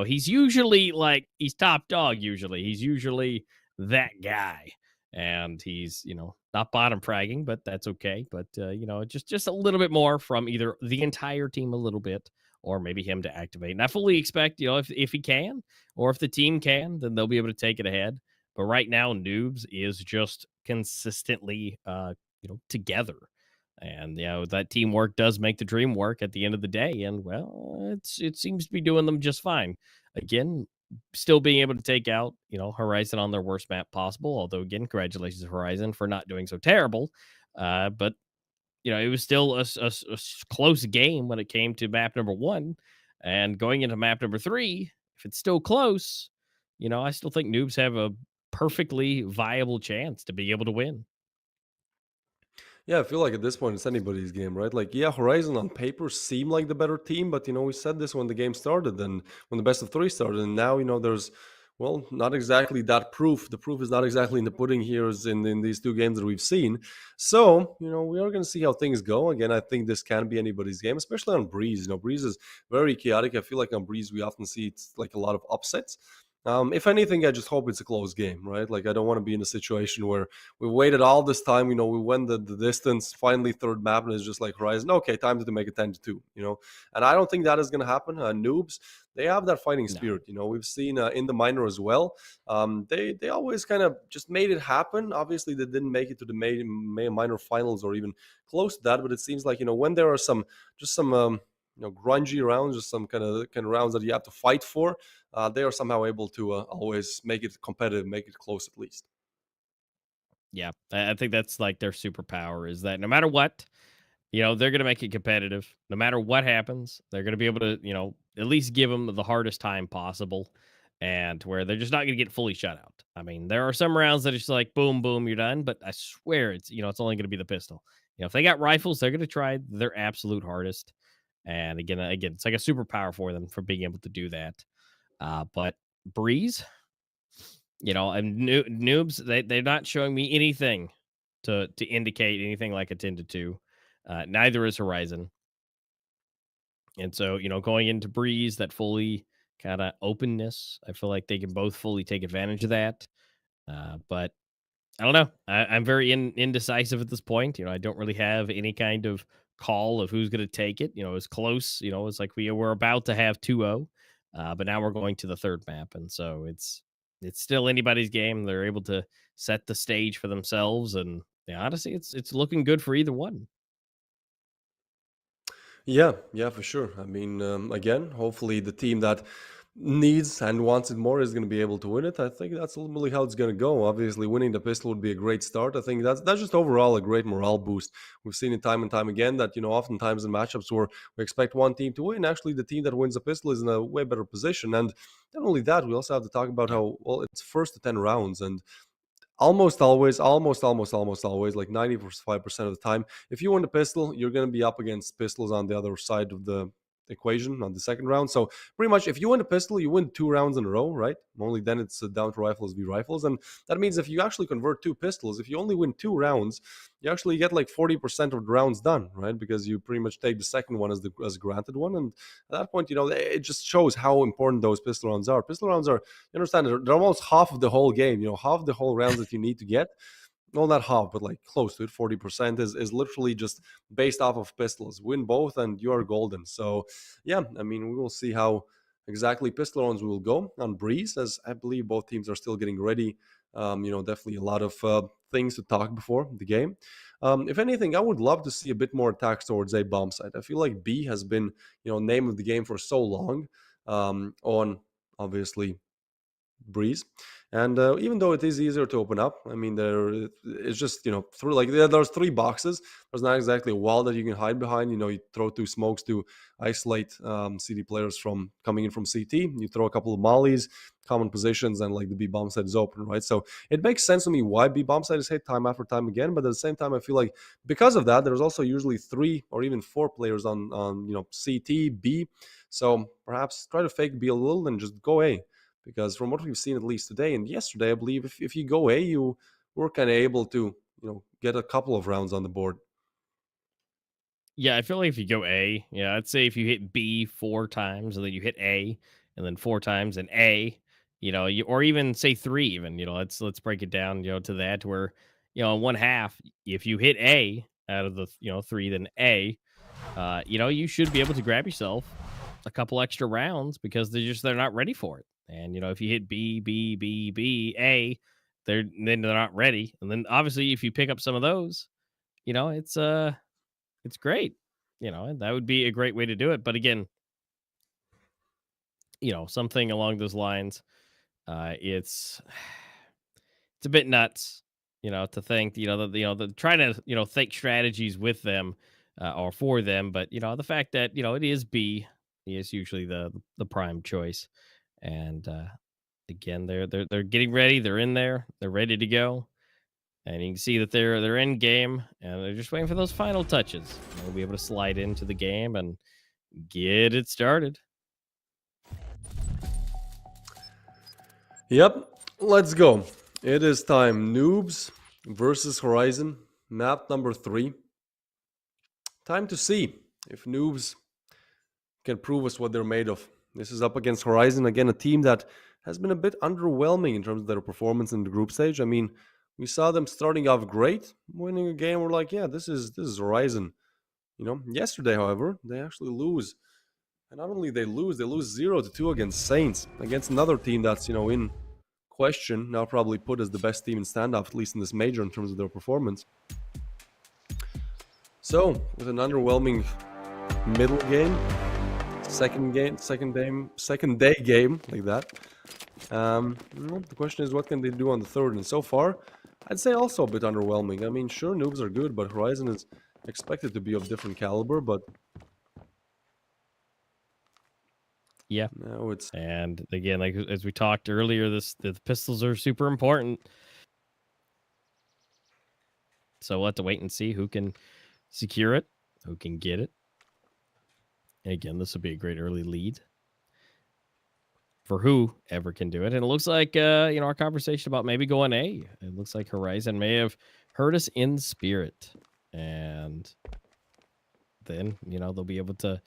Speaker 2: he's usually he's top dog usually. He's usually that guy. And he's, not bottom fragging, but that's okay. But, just a little bit more from either the entire team a little bit, or maybe him to activate. And I fully expect, if he can, or if the team can, then they'll be able to take it ahead. But right now, Noobs is just consistently, together. And, that teamwork does make the dream work at the end of the day. And, well, it seems to be doing them just fine. Again, still being able to take out, Horizon on their worst map possible. Although, again, congratulations, Horizon, for not doing so terrible. But, it was still a close game when it came to map number 1. And going into map number 3, if it's still close, I still think Noobs have a perfectly viable chance to be able to win.
Speaker 4: Yeah, I feel like at this point it's anybody's game, right? Like, yeah, Horizon on paper seem like the better team, but we said this when the game started and when the best of 3 started, and now there's, well, not exactly that proof. The proof is not exactly in the pudding here as in these 2 games that we've seen. So, we are going to see how things go. Again, I think this can be anybody's game, especially on Breeze. Breeze is very chaotic. I feel like on Breeze we often see it's like a lot of upsets. If anything, I just hope it's a close game, right? Like, I don't want to be in a situation where we waited all this time, we went the distance, finally third map, and it's just like Horizon, okay, time to make it 10-2, And I don't think that is going to happen. Noobs, they have that fighting
Speaker 2: No.
Speaker 4: spirit, We've seen in the minor as well. They always kind of just made it happen. Obviously, they didn't make it to the minor finals or even close to that, but it seems like, when there are some grungy rounds, just some kind of rounds that you have to fight for, they are somehow able to always make it competitive, make it close at least.
Speaker 2: Yeah, I think that's like their superpower is that no matter what, they're going to make it competitive. No matter what happens, they're going to be able to, at least give them the hardest time possible, and where they're just not going to get fully shut out. I mean, there are some rounds that it's just like boom, boom, you're done. But I swear it's only going to be the pistol. If they got rifles, they're going to try their absolute hardest. And again, it's like a superpower for them for being able to do that. But Breeze, and noobs, they're not showing me anything to indicate anything like a 10-2. Neither is Horizon. And so, going into Breeze, that fully kind of openness, I feel like they can both fully take advantage of that. But I don't know. I'm very indecisive at this point. I don't really have any kind of call of who's going to take it. It's close. It's like we're about to have 2-0, but now we're going to the third map, and so it's still anybody's game. They're able to set the stage for themselves, and yeah, honestly, it's looking good for either one.
Speaker 4: Yeah, for sure. I mean, again, hopefully the team that needs and wants it more is going to be able to win it. I think that's ultimately how it's going to go. Obviously, winning the pistol would be a great start. I think that's just overall a great morale boost. We've seen it time and time again that oftentimes in matchups where we expect one team to win, actually the team that wins the pistol is in a way better position. And not only that, we also have to talk about how well it's first to 10 rounds, and almost always, like 95% of the time, if you win the pistol, you're going to be up against pistols on the other side of the equation on the second round. So pretty much, if you win the pistol, you win 2 rounds in a row, right? Only then it's down to rifles v rifles. And that means if you actually convert 2 pistols, if you only win 2 rounds, you actually get like 40% of the rounds done, right? Because you pretty much take the second one as granted one. And at that point, it just shows how important those pistol rounds are. Pistol rounds are, you understand, they're almost half of the whole game, half the whole rounds that you need to get. Well, not half, but like close to it. 40% is literally just based off of pistols. Win both and you are golden. So yeah, I mean, we will see how exactly pistol rounds will go on Breeze, as I believe both teams are still getting ready. Definitely a lot of things to talk before the game. If anything, I would love to see a bit more attacks towards A bomb site. I feel like B has been, name of the game for so long, on obviously Breeze. And even though it is easier to open up, I mean, it's just, through like there's 3 boxes. There's not exactly a wall that you can hide behind. You throw 2 smokes to isolate CD players from coming in from CT. You throw a couple of mollies, common positions, and like the B bomb site is open, right? So it makes sense to me why B bomb site is hit time after time again. But at the same time, I feel like because of that, there's also usually 3 or even 4 players on CT, B. So perhaps try to fake B a little and just go A. Because from what we've seen at least today and yesterday, I believe if you go A, you were kind of able to get a couple of rounds on the board.
Speaker 2: Yeah, I feel like if you go A, I'd say if you hit B 4 times and then you hit A and then 4 times and A, or even say 3 even, let's break it down, to that where, in one half, if you hit A out of the, 3, then A, you should be able to grab yourself a couple extra rounds because they're not ready for it. And if you hit B, B, B, B, A, they're not ready. And then obviously if you pick up some of those, it's great. And that would be a great way to do it. But again, something along those lines, it's it's a bit nuts, to think, that the trying to think strategies with them or for them, but the fact that it is B is usually the prime choice, and again, they're getting ready, they're in there, they're ready to go, and you can see that they're in game, and they're just waiting for those final touches. They'll be able to slide into the game and get it started.
Speaker 4: Yep, let's go. It is time. Noobs versus Horizon, map number 3. Time to see if Noobs can prove us what they're made of. This is up against Horizon, again, a team that has been a bit underwhelming in terms of their performance in the group stage. I mean, we saw them starting off great, winning a game. We're like, yeah, this is Horizon. Yesterday, however, they actually lose. And not only they lose 0-2 against Saints, against another team that's, in question, now probably put as the best team in Standoff, at least in this major in terms of their performance. So, with an underwhelming middle game, second day game, like that. The question is, what can they do on the third? And so far, I'd say also a bit underwhelming. I mean, sure, noobs are good, but Horizon is expected to be of different caliber, but
Speaker 2: Yeah.
Speaker 4: now it's...
Speaker 2: And again, like as we talked earlier, the pistols are super important. So we'll have to wait and see who can secure it, who can get it. And again, this would be a great early lead for whoever can do it. And it looks like, our conversation about maybe going A, it looks like Horizon may have heard us in spirit. And then, they'll be able to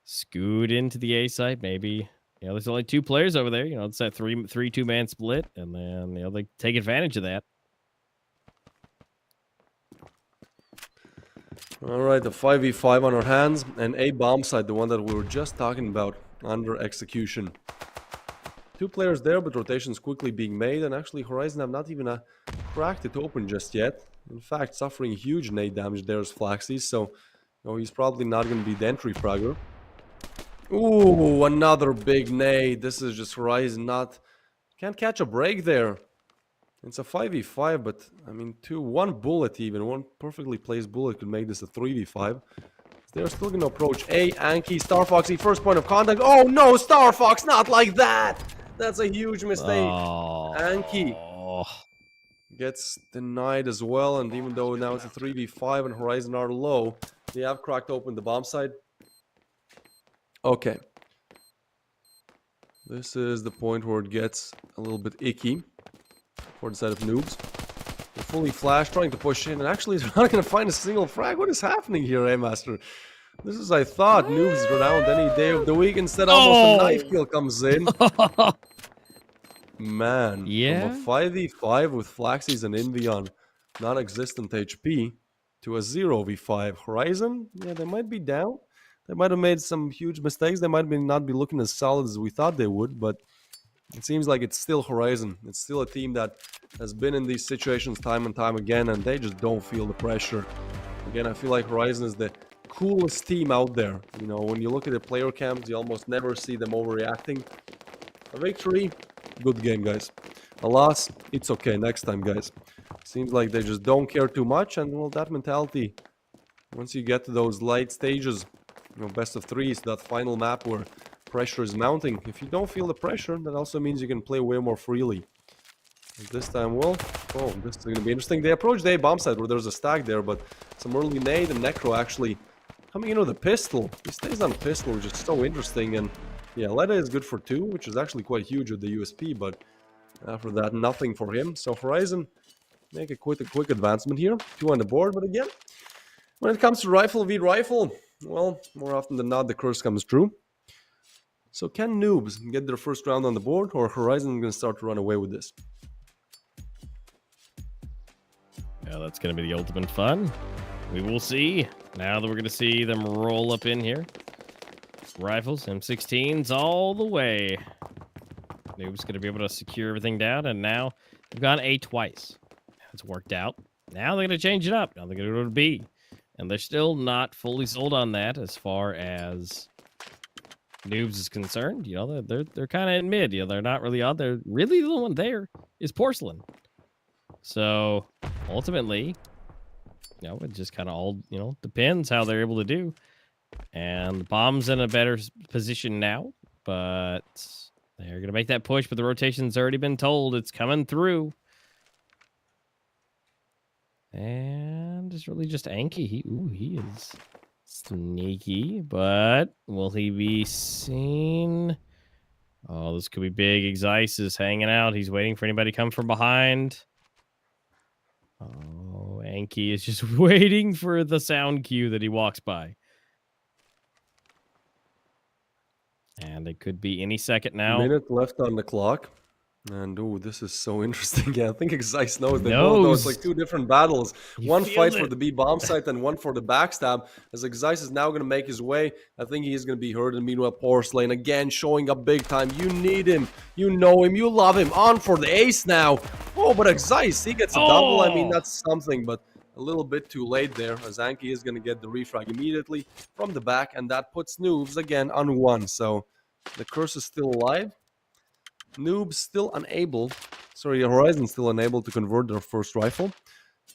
Speaker 2: scoot into the A site. Maybe, there's only 2 players over there. It's that 3-2-man split. And then, they take advantage of that.
Speaker 4: All right, the 5v5 on our hands, and a bomb site, the one that we were just talking about, under execution. 2 players there, but rotations quickly being made, and actually Horizon have not even cracked it open just yet. In fact, suffering huge nade damage there is Flaxy, so he's probably not going to be the entry fragger. Ooh, another big nade. This is just Horizon can't catch a break there. It's a 5v5, but I mean, one bullet even, one perfectly placed bullet could make this a 3v5. They're still going to approach A, Anki, Star Foxy, first point of contact. Oh no, Star Fox, not like that! That's a huge mistake.
Speaker 2: Oh.
Speaker 4: Anki gets denied as well, and even though now it's a 3v5 and Horizon are low, they have cracked open the bomb site. Okay. This is the point where it gets a little bit icky for the side of noobs. They're fully flashed, trying to push in, and actually they're not going to find a single frag. What is happening here, Master? This is, I thought, noobs around any day of the week. Instead, almost a knife kill comes in. Man,
Speaker 2: Yeah?
Speaker 4: from a 5v5 with Flaxies and Invion, non-existent HP, to a 0v5 Horizon. Yeah, they might be down. They might have made some huge mistakes. They might not be looking as solid as we thought they would, but it seems like it's still Horizon. It's still a team that has been in these situations time and time again, and they just don't feel the pressure. Again, I feel like Horizon is the coolest team out there. When you look at the player camps, you almost never see them overreacting. A victory, good game, guys. A loss, it's okay. Next time, guys. Seems like they just don't care too much, and well, that mentality, once you get to those late stages, best of 3s, that final map where pressure is mounting. If you don't feel the pressure, that also means you can play way more freely. And this time, well, this is going to be interesting. They approach the bomb site where there's a stack there, but some early nade and Necro actually coming in with a pistol. He stays on a pistol, which is so interesting. And yeah, Leda is good for 2, which is actually quite huge with the USP, but after that, nothing for him. So Horizon make a quick advancement here. 2 on the board, but again, when it comes to rifle v rifle, well, more often than not, the curse comes true. So can noobs get their first round on the board, or Horizon going to start to run away with this?
Speaker 2: Yeah, that's going to be the ultimate fun. We will see. Now that we're going to see them roll up in here. Rifles, M16s all the way. Noob's going to be able to secure everything down, and now they've gone A twice. It's worked out. Now they're going to change it up. Now they're going to go to B. And they're still not fully sold on that as far as noobs is concerned. They're kind of in mid. They're not really out there. Really, the one there is Porcelain. So ultimately, it just kind of all depends how they're able to do. And the bomb's in a better position now, but they're gonna make that push. But the rotation's already been told it's coming through. And it's really just Anki. He is sneaky, but will he be seen? Oh, this could be big. Exice is hanging out. He's waiting for anybody to come from behind. Oh, Anki is just waiting for the sound cue that he walks by. And it could be any second now.
Speaker 4: Minute left on the clock. And oh, this is so interesting. Yeah, I think Zeiss knows. They both know it's like two different battles.
Speaker 2: He
Speaker 4: One fight
Speaker 2: feels
Speaker 4: for
Speaker 2: it.
Speaker 4: the B bomb site and one for the backstab. As Zeiss is now going to make his way, I think he is going to be hurt. And meanwhile, Porcelain again showing up big time. You need him. You know him. You love him. On for the ace now. Oh, but Zeiss, he gets a double. I mean, that's something, but a little bit too late there. As Anki is going to get the refrag immediately from the back. And that puts Noobs again on 1. So the curse is still alive. Noobs still unable, Horizon still unable to convert their first rifle.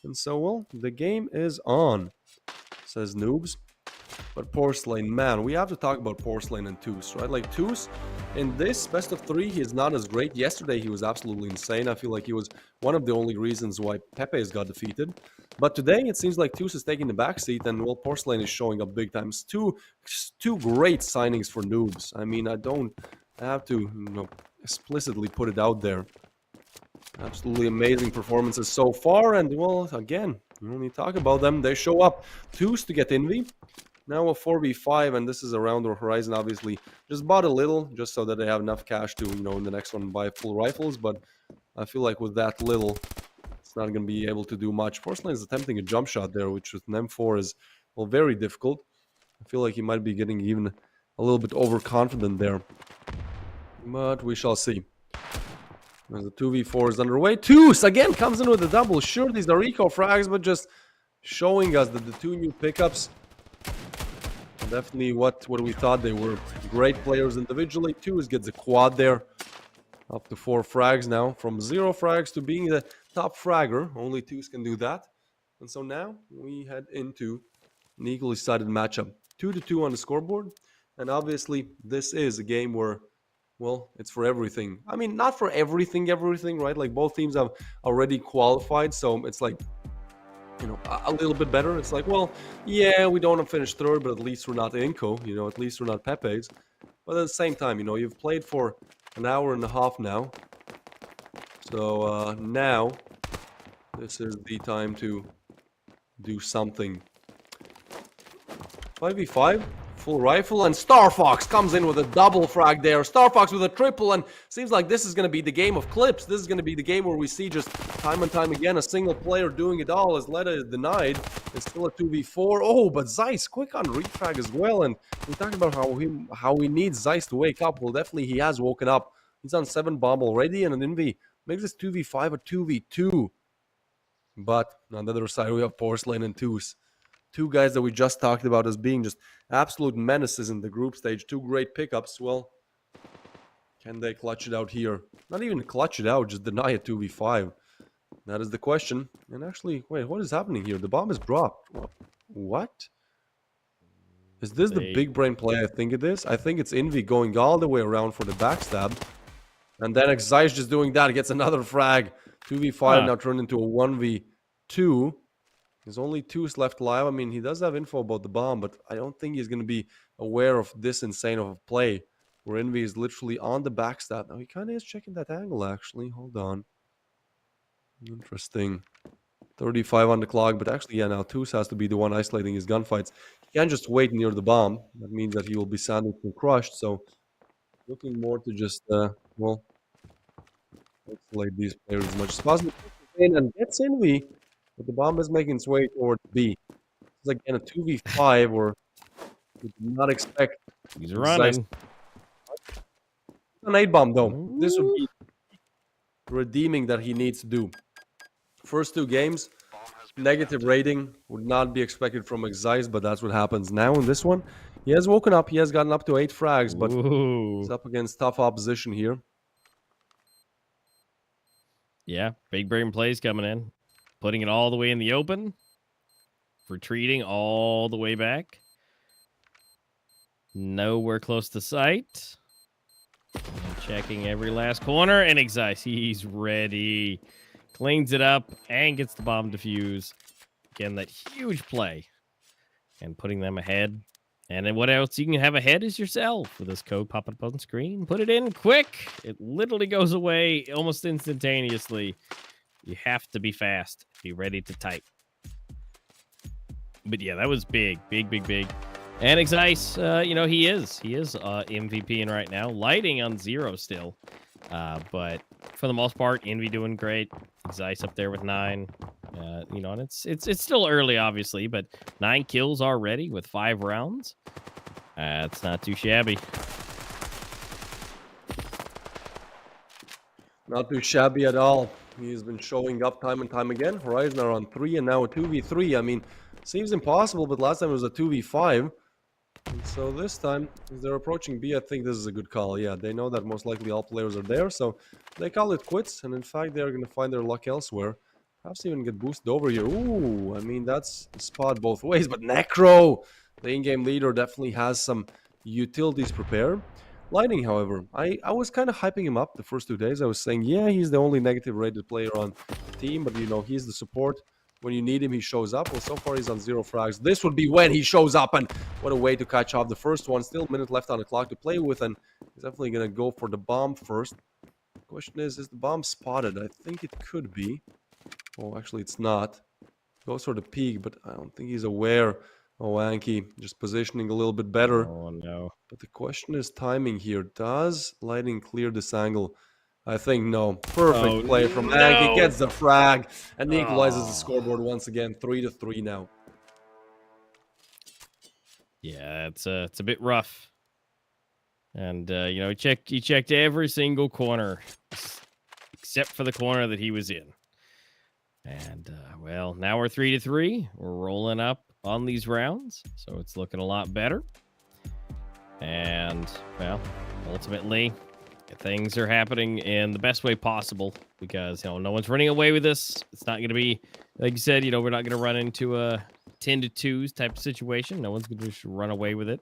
Speaker 4: And so, well, the game is on, says Noobs. But Porcelain, man, we have to talk about Porcelain and Toos, right? Like, Toos, in this best of 3, he is not as great. Yesterday, he was absolutely insane. I feel like he was one of the only reasons why Pepe's got defeated. But today, it seems like Toos is taking the backseat, and, well, Porcelain is showing up big times. Two great signings for Noobs. I mean, I have to, explicitly put it out there. Absolutely amazing performances so far, and well, again, we only talk about them. They show up. Toos to get Envy. Now a 4v5, and this is around the Horizon, obviously. Just bought a little, just so that they have enough cash to, in the next one buy full rifles, but I feel like with that little, it's not going to be able to do much. Porcelain is attempting a jump shot there, which with an M4 is, well, very difficult. I feel like he might be getting even a little bit overconfident there. But we shall see. As the 2v4 is underway. Toos again comes in with a double. Sure, these are eco frags, but just showing us that the two new pickups are definitely what we thought they were. Great players individually. Toos gets a quad there. Up to 4 frags now. From 0 frags to being the top fragger. Only Toos can do that. And so now we head into an equally sided matchup. 2-2 on the scoreboard. And obviously, this is a game where, well, it's for everything. I mean, not for everything, right? Like, both teams have already qualified, so it's like, a little bit better. It's like, well, yeah, we don't want to finish third, but at least we're not INCO, at least we're not Pepe's. But at the same time, you've played for an hour and a half now. So now, this is the time to do something. 5v5. Full rifle, and Star Fox comes in with a double frag there. Star Fox with a triple, and seems like this is going to be the game of clips. This is going to be the game where we see just time and time again a single player doing it all, as Leda is denied. It's still a 2v4. Oh, but Zeiss quick on refrag as well, and we talked about how we need Zeiss to wake up. Well, definitely he has woken up. He's on 7 bomb already, and an Envy makes this 2v5 a 2v2. But on the other side, we have Porcelain and Toos. Two guys that we just talked about as being just absolute menaces in the group stage. 2 great pickups. Well, can they clutch it out here? Not even clutch it out, just deny a 2v5. That is the question. And actually, wait, what is happening here? The bomb is dropped. What? Is this the big brain play I think it is? I think it's Envy going all the way around for the backstab. And then Zeiss just doing that. Gets another frag. 2v5 now turned into a 1v2. There's only Toos left alive. I mean, he does have info about the bomb, but I don't think he's going to be aware of this insane of a play where Envy is literally on the backstab. Now, he kind of is checking that angle, actually. Hold on. Interesting. 35 on the clock, but actually, yeah, now Toos has to be the one isolating his gunfights. He can't just wait near the bomb. That means that he will be sandwiched and crushed, so looking more to just, well, isolate these players as much as possible. And gets Envy. But the bomb is making its way towards B. It's again a 2v5 where we did not expect.
Speaker 2: He's running.
Speaker 4: An 8 bomb though. This would be redeeming that he needs to do. First 2 games, negative rating would not be expected from Zeiss, but that's what happens now in this one. He has woken up. He has gotten up to 8 frags, but he's up against tough opposition here.
Speaker 2: Yeah, big brain plays coming in. Putting it all the way in the open. Retreating all the way back. Nowhere close to sight. Checking every last corner. And Zeiss, he's ready. Cleans it up and gets the bomb defuse. Again, that huge play. And putting them ahead. And then what else you can have ahead is yourself. With this code popping up on screen. Put it in quick. It literally goes away almost instantaneously. You have to be fast. Be ready to type. But yeah, that was big. And Ice, you know, he is MVPing right now, lighting on 0 still. But for the most part, Envy doing great. Ice up there with 9. You know, and it's still early, obviously, but 9 kills already with 5 rounds. It's not too shabby.
Speaker 4: Not too shabby at all. He's been showing up time and time again. Horizon are on 3 and now a 2v3. I mean, seems impossible, but last time it was a 2v5. And so this time, as they're approaching B, I think this is a good call. Yeah, they know that most likely all players are there, so they call it quits. And in fact, they're going to find their luck elsewhere. Perhaps even get boosted over here. Ooh, I mean, that's a spot both ways. But Necro, the in-game leader, definitely has some utilities prepared. Lightning, however, I was kind of hyping him up the first 2 days. I was saying, yeah, he's the only negative rated player on the team, but you know, he's the support. When you need him, he shows up. Well, so far he's on 0 frags. This would be when he shows up, and what a way to catch off the first one. Still a minute left on the clock to play with, and he's definitely going to go for the bomb first. The question is the bomb spotted? I think it could be. Oh, actually, it's not. Goes for the peak, but I don't think he's aware. Oh, Anki just positioning a little bit better.
Speaker 2: Oh, no.
Speaker 4: But the question is timing here. Does Lightning clear this angle? I think no. Perfect play from Anki. Gets the frag. And equalizes the scoreboard once again. 3-3 now.
Speaker 2: Yeah, it's a bit rough. And, you know, he checked every single corner. Except for the corner that he was in. And, well, now we're 3-3. We're rolling up on these rounds, so it's looking a lot better. And, well, ultimately, things are happening in the best way possible because, you know, no one's running away with this. It's not going to be, like you said, you know, we're not going to run into a 10-2 type of situation. No one's going to just run away with it.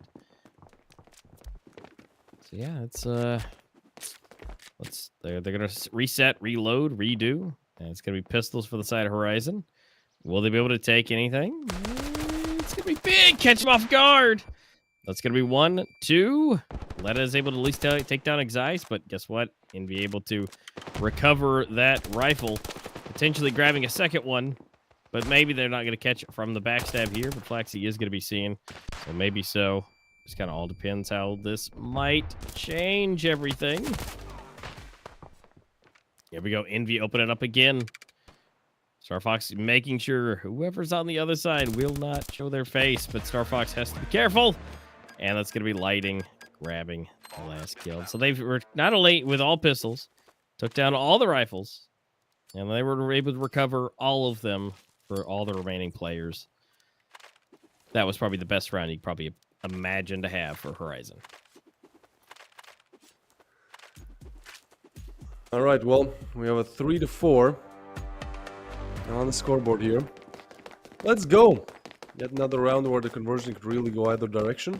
Speaker 2: So, yeah, they're going to reset, reload, redo, and it's going to be pistols for the side of Horizon. Will they be able to take anything? It's going to be big. Catch him off guard. That's going to be 1, 2. Letta is able to at least take down Ice, but guess what? And be able to recover that rifle, potentially grabbing a second one. But maybe they're not going to catch it from the backstab here, but Flaxy is going to be seen. So maybe so. Just kind of all depends how this might change everything. Here we go. Envy open it up again. Star Fox making sure whoever's on the other side will not show their face, but Star Fox has to be careful. And that's going to be Lighting, grabbing the last kill. So they were not only with all pistols, took down all the rifles, and they were able to recover all of them for all the remaining players. That was probably the best round you could probably imagine to have for Horizon.
Speaker 4: All right, well, we have a 3-4 on the scoreboard here. Let's go. Yet another round where the conversion could really go either direction.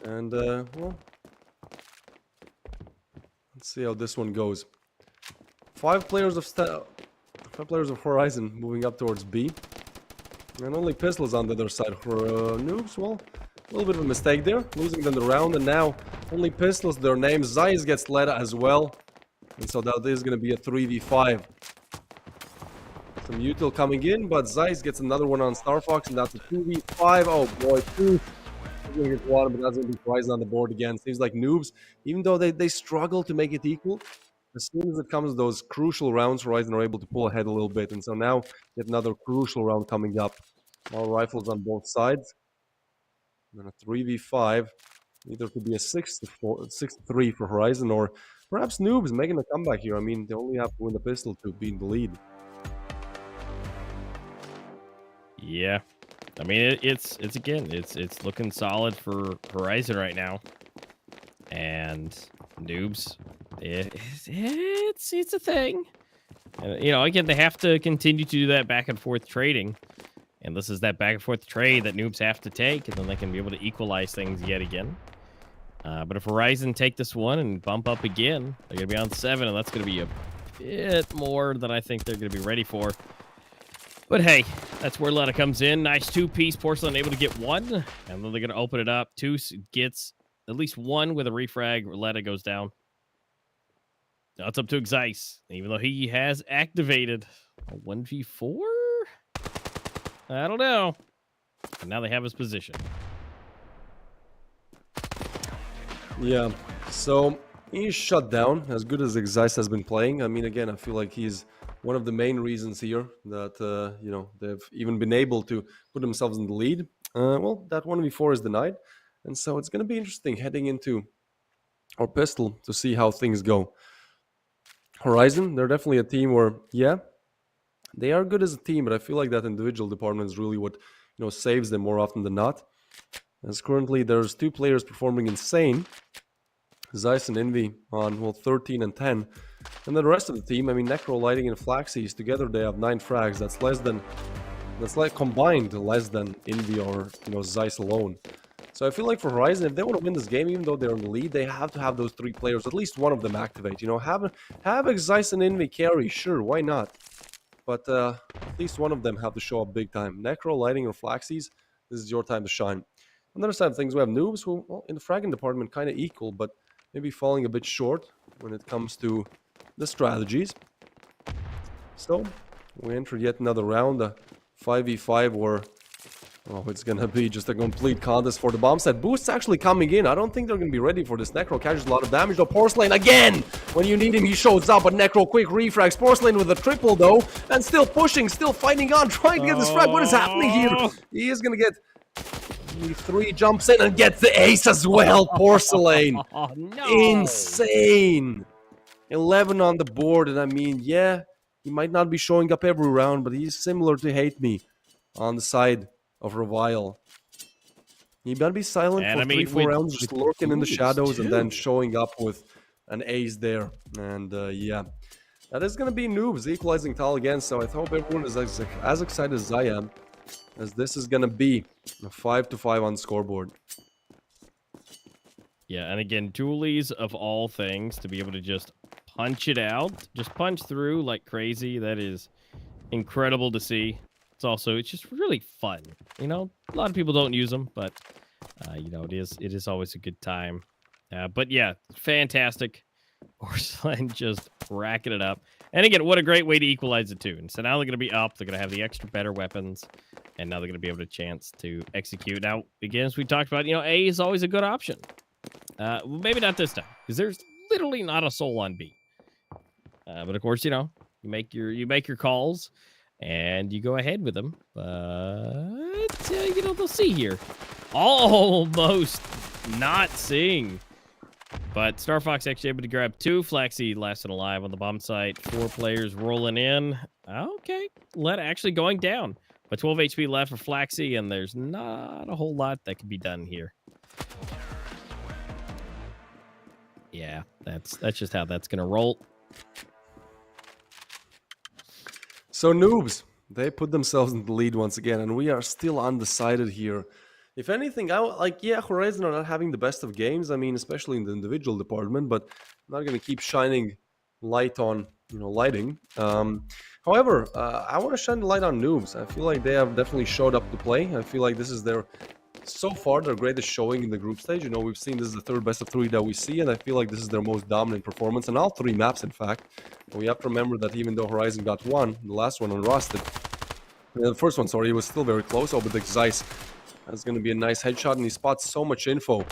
Speaker 4: And, well, let's see how this one goes. 5 players of Horizon moving up towards B. And only pistols on the other side for Noobs. Well, a little bit of a mistake there. Losing them the round. And now only pistols, their names. Zeiss gets Letta as well. And so that is going to be a 3v5. Some util coming in, but Zeiss gets another one on Star Fox, and that's a 2v5. Oh boy, 2. He's going to get 1, but that's going to be Horizon on the board again. Seems like Noobs, even though they struggle to make it equal, as soon as it comes to those crucial rounds, Horizon are able to pull ahead a little bit. And so now, yet another crucial round coming up. All rifles on both sides. And then a 3v5. Either to be a 6-3 for Horizon, or perhaps Noobs making a comeback here. I mean, they only have to win the pistol to be in the lead.
Speaker 2: Yeah. I mean, it's looking solid for Horizon right now. And Noobs, it's a thing. And, you know, again, they have to continue to do that back and forth trading. And this is that back and forth trade that Noobs have to take, and then they can be able to equalize things yet again. But if Horizon take this one and bump up again, they're going to be on 7, and that's going to be a bit more than I think they're going to be ready for. But hey, that's where Letta comes in. Nice 2-piece Porcelain, able to get 1. And then they're going to open it up. 2 gets at least 1 with a refrag. Letta goes down. Now it's up to Zeiss, even though he has activated a 1v4. I don't know. And now they have his position.
Speaker 4: Yeah, so he's shut down as good as Zeiss has been playing. I mean, again, I feel like he's one of the main reasons here that, they've even been able to put themselves in the lead. Well, that 1v4 is denied. And so it's going to be interesting heading into our pistol to see how things go. Horizon, they're definitely a team where, yeah, they are good as a team, but I feel like that individual department is really what, saves them more often than not. As currently there's 2 players performing insane. Zeiss and Envy on 13 and 10. And then the rest of the team, I mean, Necro, Lighting, and Flaxies together, they have 9 frags. That's like combined less than Envy or Zeiss alone. So I feel like for Horizon, if they want to win this game, even though they're in the lead, they have to have those 3 players, at least one of them activate. Have Zeiss and Envy carry, sure, why not? But at least one of them have to show up big time. Necro, Lighting, or Flaxies, this is your time to shine. On the other side of things, we have Noobs, who, well, in the fragging department, kind of equal, but maybe falling a bit short when it comes to the strategies. So, we entered yet another round, a 5v5 where, it's going to be just a complete contest for the bomb set. Boost's actually coming in. I don't think they're going to be ready for this. Necro catches a lot of damage, though. Porcelain again! When you need him, he shows up, but Necro quick refrags. Porcelain with a triple, though, and still pushing, still fighting on, trying to get this frag. What is happening here? He is going to get... E3 jumps in and gets the ace as well. Porcelain.
Speaker 2: Oh, no.
Speaker 4: Insane. 11 on the board. And I mean, yeah, he might not be showing up every round, but he's similar to Hate Me on the side of Revile. He better be silent for 3-4 rounds, just lurking in the shadows and then showing up with an ace there. And yeah, that is going to be Noobs equalizing Tal again. So I hope everyone is as excited as I am, as this is going to be a 5-5 on scoreboard.
Speaker 2: Yeah, and again, Julies of all things, to be able to just punch it out, just punch through like crazy, that is incredible to see. It's just really fun. A lot of people don't use them, but it is always a good time. But yeah, fantastic. Porcelain just racking it up. And again, what a great way to equalize it too. And so now they're going to be up. They're going to have the extra better weapons. And now they're going to be able to chance to execute. Now, again, as we talked about, A is always a good option. Maybe not this time, because there's literally not a soul on B. But of course, you make your calls. And you go ahead with them. But, they'll see here. Almost not seeing. But Star Fox actually able to grab 2. Flaxy last and alive on the bomb site. 4 players rolling in. Okay. Let actually going down. But 12 HP left for Flaxy, and there's not a whole lot that can be done here. Yeah, that's just how that's going to roll.
Speaker 4: So Noobs, they put themselves in the lead once again, and we are still undecided here. If anything, Horizon are not having the best of games. I mean, especially in the individual department, but I'm not going to keep shining light on, lighting. However, I want to shine the light on Noobs. I feel like they have definitely showed up to play. I feel like this is so far, their greatest showing in the group stage. We've seen this is the 3rd best of 3 that we see, and I feel like this is their most dominant performance on all 3 maps, in fact. And we have to remember that even though Horizon got 1, the last one on Rusted, the first one, sorry, it was still very close. But the Zeiss, that's going to be a nice headshot, and he spots so much info.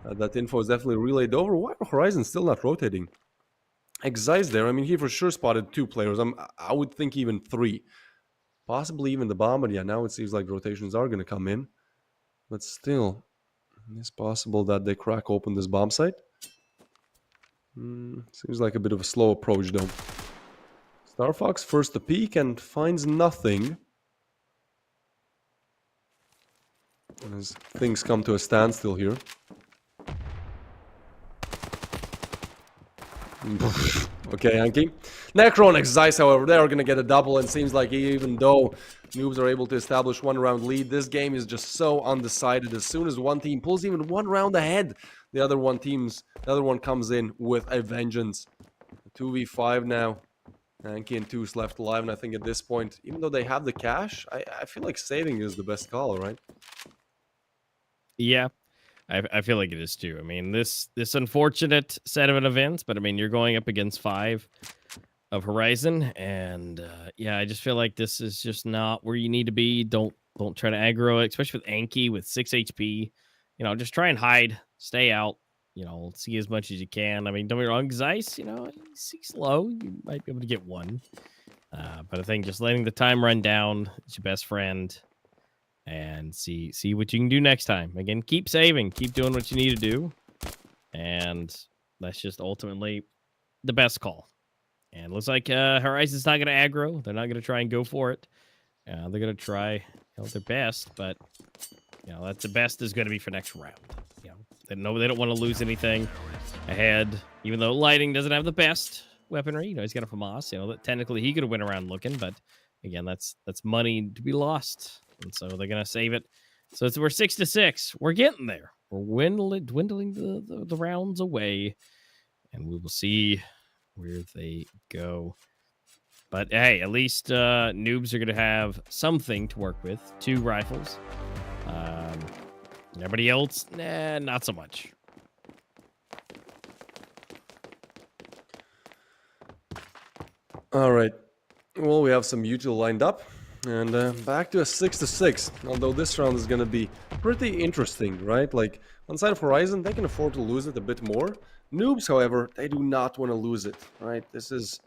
Speaker 4: That info is definitely relayed over. Why are Horizon still not rotating? Zeiss there, I mean, he for sure spotted 2 players. I would think even 3. Possibly even the bomb, but yeah, now it seems like rotations are going to come in. But still, it's possible that they crack open this bomb site. Seems like a bit of a slow approach, though. Star Fox first to peek and finds nothing. As things come to a standstill here. Okay, Yankee. Necron and Zeiss, however, they are going to get a double, and seems like even though Noobs are able to establish 1-round lead, this game is just so undecided. As soon as one team pulls even 1 round ahead, the other one comes in with a vengeance. 2v5 now. Yankee and Toos left alive, and I think at this point, even though they have the cash, I feel like saving is the best call, right?
Speaker 2: Yeah. I feel like it is too. I mean, this unfortunate set of an events, but I mean, you're going up against 5 of Horizon, and yeah, I just feel like this is just not where you need to be. Don't try to aggro it, especially with Anki with 6 HP. Just try and hide, stay out, see as much as you can. I mean, don't be wrong, Zeiss, he's slow. You might be able to get one. But I think just letting the time run down is your best friend. And see what you can do next time. Again, keep saving. Keep doing what you need to do. And that's just ultimately the best call. And it looks like Horizon's not going to aggro. They're not going to try and go for it. They're going to try their best. But, that's the best is going to be for next round. They don't want to lose anything ahead. Even though Lighting doesn't have the best weaponry. He's got a FAMAS. That technically he could have went around looking. But, again, that's money to be lost. And so they're going to save it. So we're 6-6. We're getting there. We're dwindling the rounds away. And we will see where they go. But, hey, at least noobs are going to have something to work with. 2 rifles. Everybody else, not so much.
Speaker 4: All right. Well, we have some util lined up. And back to a 6-6, although this round is going to be pretty interesting, right? Like, on side of Horizon, they can afford to lose it a bit more. Noobs, however, they do not want to lose it, right? This is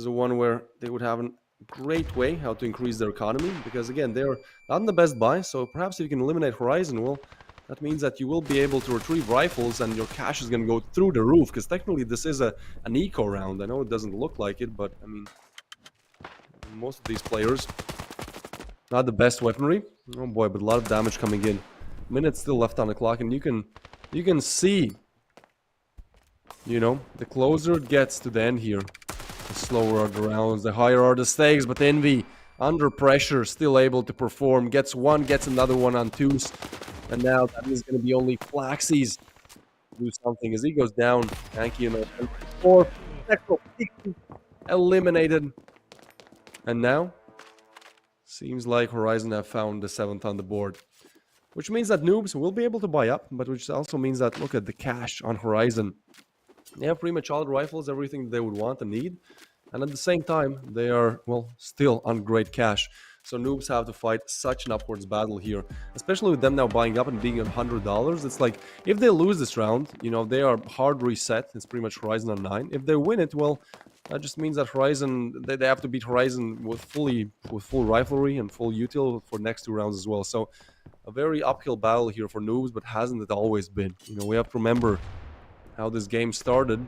Speaker 4: a one where they would have a great way how to increase their economy, because, again, they're not in the best buy, so perhaps if you can eliminate Horizon, well, that means that you will be able to retrieve rifles and your cash is going to go through the roof, because technically this is an eco round. I know it doesn't look like it, but, I mean, most of these players, not the best weaponry. Oh boy, but a lot of damage coming in. Minutes still left on the clock, and you can see, the closer it gets to the end here, the slower are the rounds, the higher are the stakes. But Envy, under pressure, still able to perform. Gets one, gets another one on 2s, and now that is going to be only Flaxies do something as he goes down. Thank you, 4 eliminated. And now, seems like Horizon have found the 7th on the board. Which means that noobs will be able to buy up, but which also means that, look at the cash on Horizon. They have pretty much all the rifles, everything they would want and need. And at the same time, they are, well, still on great cash. So noobs have to fight such an upwards battle here. Especially with them now buying up and being at $100. It's like, if they lose this round, they are hard reset. It's pretty much Horizon on 9. If they win it, well, that just means that Horizon, they have to beat Horizon with full riflery and full util for next 2 rounds as well. So a very uphill battle here for noobs, but hasn't it always been? We have to remember how this game started.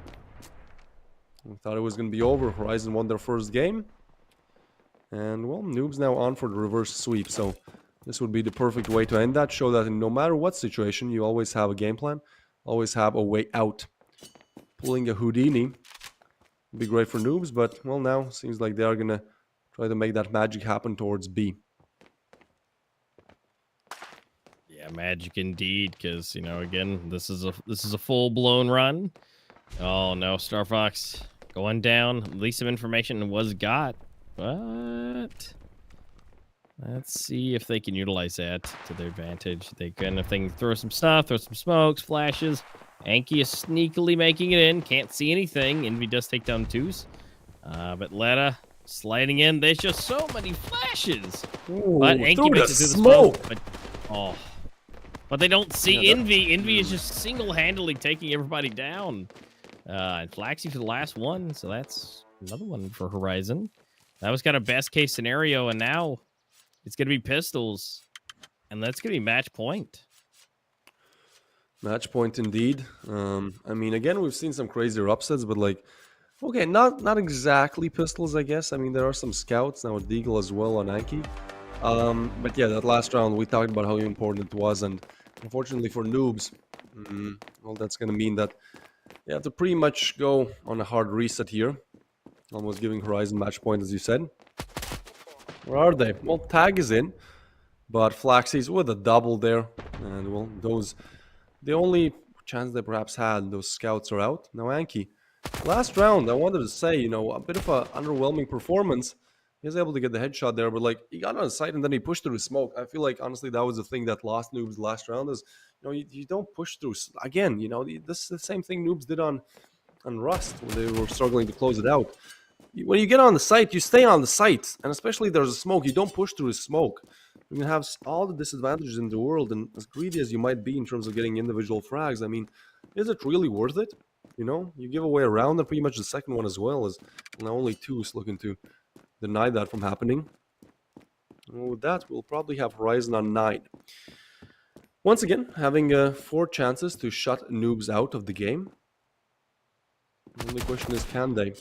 Speaker 4: We thought it was going to be over. Horizon won their first game. And, well, noobs now on for the reverse sweep. So this would be the perfect way to end that. Show that no matter what situation, you always have a game plan. Always have a way out. Pulling a Houdini would be great for noobs, but, well, now seems like they are going to try to make that magic happen towards B.
Speaker 2: Yeah, magic indeed, because, again, this is a full-blown run. Oh, no, Star Fox going down. At least some information was got. But let's see if they can utilize that to their advantage. They can, if they can throw some stuff, throw some smokes, flashes. Anki is sneakily making it in. Can't see anything. Envy does take down 2s. But Letta sliding in. There's just so many flashes.
Speaker 4: Ooh,
Speaker 2: but Anki makes it through the smoke. But they don't see Envy. Envy is just single-handedly taking everybody down. And Flaxy for the last one. So that's another one for Horizon. That was kind of best case scenario, and now it's going to be pistols, and that's going to be match point.
Speaker 4: Match point indeed. I mean, again, we've seen some crazier upsets, but like, okay, not exactly pistols, I guess. I mean, there are some scouts now, Deagle as well on Anki. But yeah, that last round we talked about how important it was, and unfortunately for noobs, well, that's going to mean that you have to pretty much go on a hard reset here. Almost giving Horizon match point, as you said. Where are they? Well, Tag is in, but Flaxies with a double there. And, well, the only chance they perhaps had, those scouts are out. Now, Anki, last round, I wanted to say, a bit of an underwhelming performance. He was able to get the headshot there, but, like, he got on the site and then he pushed through smoke. I feel like, honestly, that was the thing that lost noobs last round is, you don't push through. Again, this is the same thing noobs did on Rust when they were struggling to close it out. When you get on the site, you stay on the site, and especially if there's a smoke, you don't push through the smoke. You can have all the disadvantages in the world, and as greedy as you might be in terms of getting individual frags, I mean, is it really worth it? You know, you give away a round and pretty much the second one as well, as now only 2 is looking to deny that from happening. And with that, we'll probably have Horizon on 9. Once again, having 4 chances to shut noobs out of the game. The only question is, can they?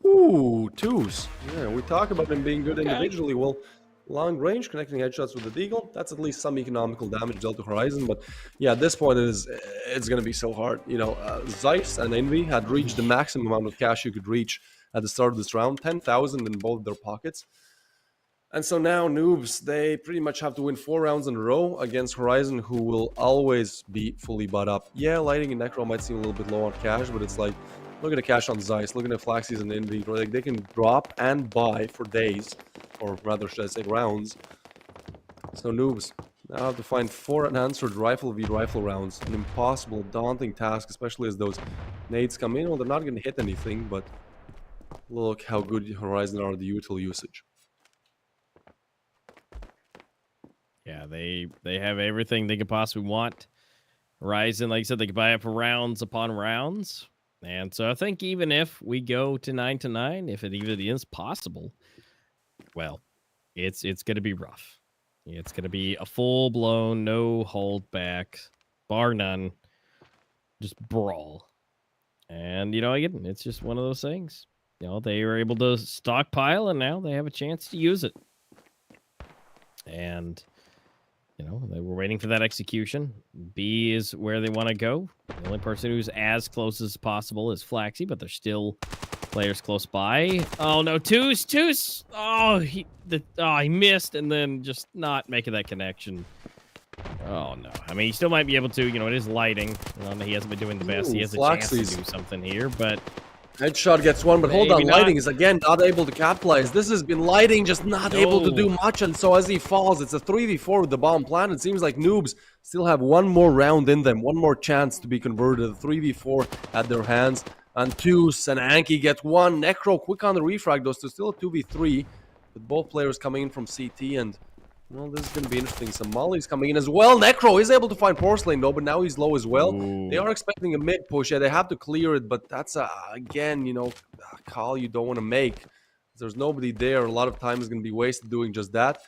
Speaker 4: Ooh, 2s. Yeah, we talk about them being good individually. Well, long range, connecting headshots with the Deagle, that's at least some economical damage dealt to Horizon. But yeah, at this point, it's going to be so hard. You know, Zeiss and Envy had reached the maximum amount of cash you could reach at the start of this round, 10,000 in both their pockets. And so now noobs, they pretty much have to win 4 rounds in a row against Horizon, who will always be fully bought up. Yeah, Lighting and Necro might seem a little bit low on cash, but it's like, look at the cash on Zeiss, look at the Flaxies and Envy. Like, they can drop and buy for days, or rather, should I say, rounds. So noobs now have to find 4 unanswered rifle v rifle rounds. An impossible, daunting task, especially as those nades come in. Well, they're not going to hit anything, but look how good Horizon are at the util usage.
Speaker 2: Yeah, they have everything they could possibly want. Horizon, like I said, they could buy up rounds upon rounds. And so I think even if we go to 9-9, if it even is possible, well, it's going to be rough. It's going to be a full-blown, no hold back, bar none, just brawl. And, you know, again, it's just one of those things. You know, they were able to stockpile, and now they have a chance to use it. And, you know, they were waiting for that execution. B is where they want to go. The only person who's as close as possible is Flaxy, but there's still players close by. Oh, no, Toos. Oh, he missed and then just not making that connection. Oh, no. I mean, he still might be able to. You know, it is Lighting. He hasn't been doing the best. He has a chance to do something here, but...
Speaker 4: Headshot gets one, but hold on, Lighting is again not able to capitalize. This has been Lighting just not able to do much, and so as he falls, it's a 3v4 with the bomb plant. It seems like noobs still have one more round in them, one more chance to be converted. A 3v4 at their hands, and Toos and Anki get one. Necro quick on the refrag, though, so still a 2v3, with both players coming in from CT, and well, this is going to be interesting. Some mollies coming in as well. Necro is able to find Porcelain, though, but now he's low as well. Ooh. They are expecting a mid push. Yeah, they have to clear it, but that's, again, you know, a call you don't want to make. There's nobody there. A lot of time is going to be wasted doing just that.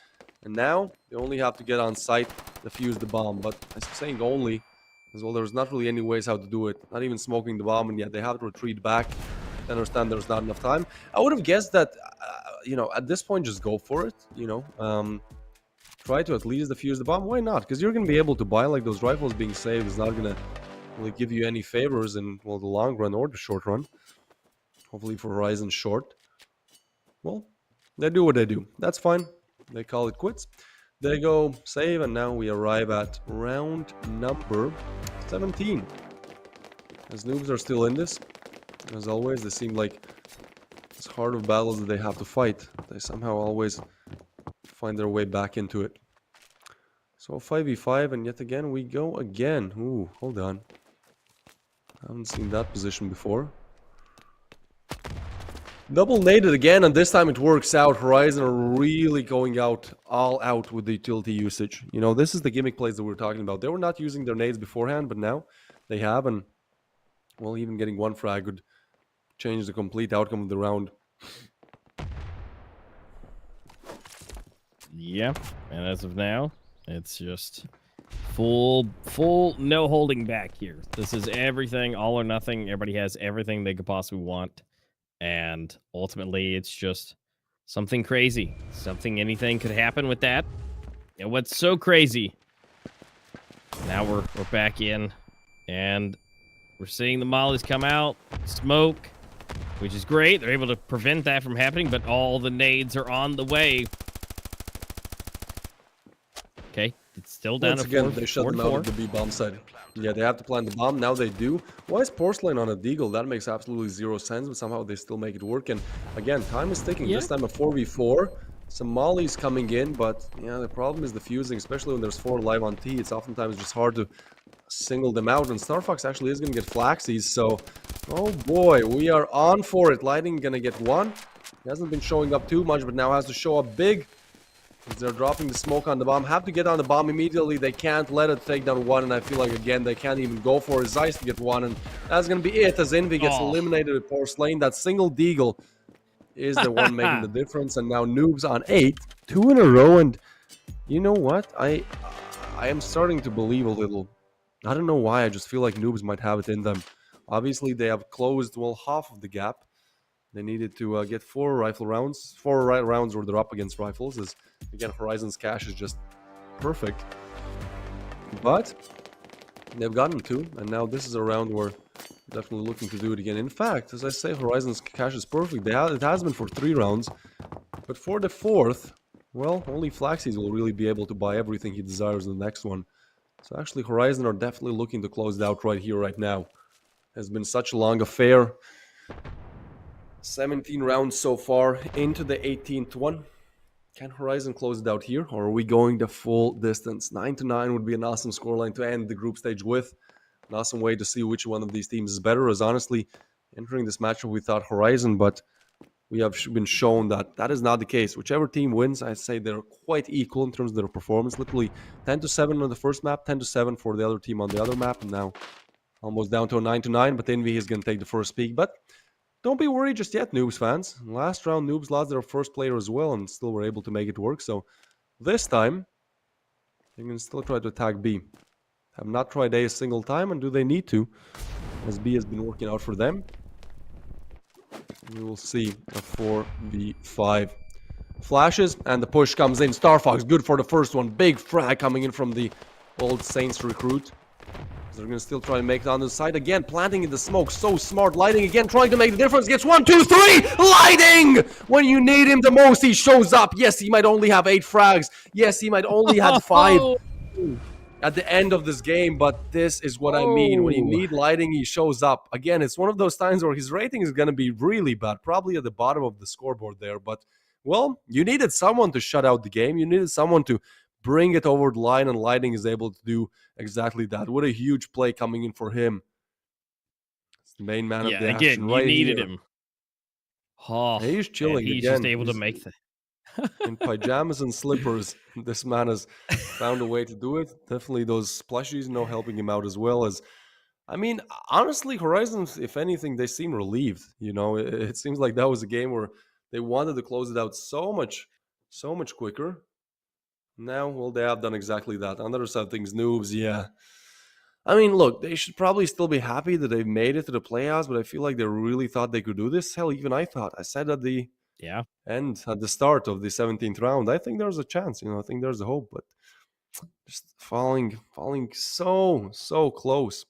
Speaker 4: And now, they only have to get on site, defuse the bomb. But I'm saying only, as well, there's not really any ways how to do it. Not even smoking the bomb, and yet they have to retreat back. I understand there's not enough time. I would have guessed that, you know, at this point, just go for it, you know. Try to at least defuse the bomb. Why not? Because you're going to be able to buy, like, those rifles being saved is not going to really give you any favors in, well, the long run or the short run. Hopefully for Horizon short. Well, they do what they do. That's fine. They call it quits. They go save, and now we arrive at round number 17. As noobs are still in this, as always, they seem like it's hard of battles that they have to fight. They somehow always find their way back into it. So 5v5, and yet again we go again. Ooh, hold on. I haven't seen that position before. Double naded again, and this time it works out. Horizon are really going out, all out with the utility usage. You know, this is the gimmick plays that we're talking about. They were not using their nades beforehand, but now they have, and well, even getting one frag would change the complete outcome of the round.
Speaker 2: Yeah, and as of now, it's just full, no holding back here. This is everything, all or nothing. Everybody has everything they could possibly want, and ultimately, it's just something crazy. Anything could happen with that. And what's so crazy? Now we're back in, and we're seeing the mollies come out, smoke, which is great. They're able to prevent that from happening, but all the nades are on the way. Okay, it's still down
Speaker 4: Once
Speaker 2: to
Speaker 4: again,
Speaker 2: 4,
Speaker 4: they shut
Speaker 2: 4
Speaker 4: them
Speaker 2: and 4.
Speaker 4: out of the B bomb side. Yeah, they have to plant the bomb. Now they do. Why is Porcelain on a Deagle? That makes absolutely zero sense, but somehow they still make it work. And again, time is ticking. This time a 4v4. Some mollies coming in, but yeah, the problem is the fusing, especially when there's 4 live on T. It's oftentimes just hard to single them out. And Star Fox actually is going to get Flaxies, so oh boy, we are on for it. Lighting going to get one. He hasn't been showing up too much, but now has to show up big. As they're dropping the smoke on the bomb. Have to get on the bomb immediately. They can't let it take down one, and I feel like, again, they can't even go for his Zeiss to get one, and that's going to be it as Envy gets eliminated with Porcelain. That single deagle is the one making the difference, and now Noobs on 8. 2 in a row, and you know what? I am starting to believe a little. I don't know why, I just feel like Noobs might have it in them. Obviously, they have closed, well, half of the gap. They needed to get 4 rifle rounds. 4 rounds where they're up against rifles. As again, Horizon's cash is just perfect. But they've gotten 2, and now this is a round where they're definitely looking to do it again. In fact, as I say, Horizon's cash is perfect. It has been for 3 rounds. But for the 4th, well, only Flaxies will really be able to buy everything he desires in the next one. So actually, Horizon are definitely looking to close it out right here, right now. Has been such a long affair. 17 rounds so far into the 18th one. Can Horizon close it out here, or are we going the full distance? 9-9 would be an awesome scoreline to end the group stage with. An awesome way to see which one of these teams is better, as honestly, entering this matchup we thought Horizon, but we have been shown that that is not the case. Whichever team wins, I say they're quite equal in terms of their performance. Literally 10-7 on the first map, 10-7 for the other team on the other map, and now almost down to a 9-9, but Envy is going to take the first peak. But don't be worried just yet, Noobs fans. Last round, Noobs lost their first player as well and still were able to make it work. So this time, they can still try to attack B. Have not tried A a single time, and do they need to? As B has been working out for them. We will see a 4v5. Flashes, and the push comes in. Star Fox, good for the first one. Big frag coming in from the old Saints recruit. They're going to still try and make it on the side again. Planting in the smoke. So smart. Lighting again. Trying to make the difference. Gets 1, 2, 3. Lighting! When you need him the most, he shows up. Yes, he might only have 8 frags. Yes, he might only have 5 at the end of this game. But this is what I mean. When you need lighting, he shows up. Again, it's one of those times where his rating is going to be really bad. Probably at the bottom of the scoreboard there. But, well, you needed someone to shut out the game. You needed someone to bring it over the line, and Lighting is able to do exactly that. What a huge play coming in for him. It's the main man of the action right
Speaker 2: you needed
Speaker 4: here.
Speaker 2: him. Oh,
Speaker 4: he's chilling
Speaker 2: he's
Speaker 4: again.
Speaker 2: just able to make the
Speaker 4: in pajamas and slippers. This man has found a way to do it. Definitely those plushies, helping him out as well. As I mean, honestly, Horizons, if anything, they seem relieved. It seems like that was a game where they wanted to close it out so much quicker. Now, well, they have done exactly that. On the other side of things, Noobs, yeah. I mean, look, they should probably still be happy that they've made it to the playoffs, but I feel like they really thought they could do this. Hell, even I thought. I said at the end, at the start of the 17th round, I think there's a chance. I think there's a hope, but just falling so close,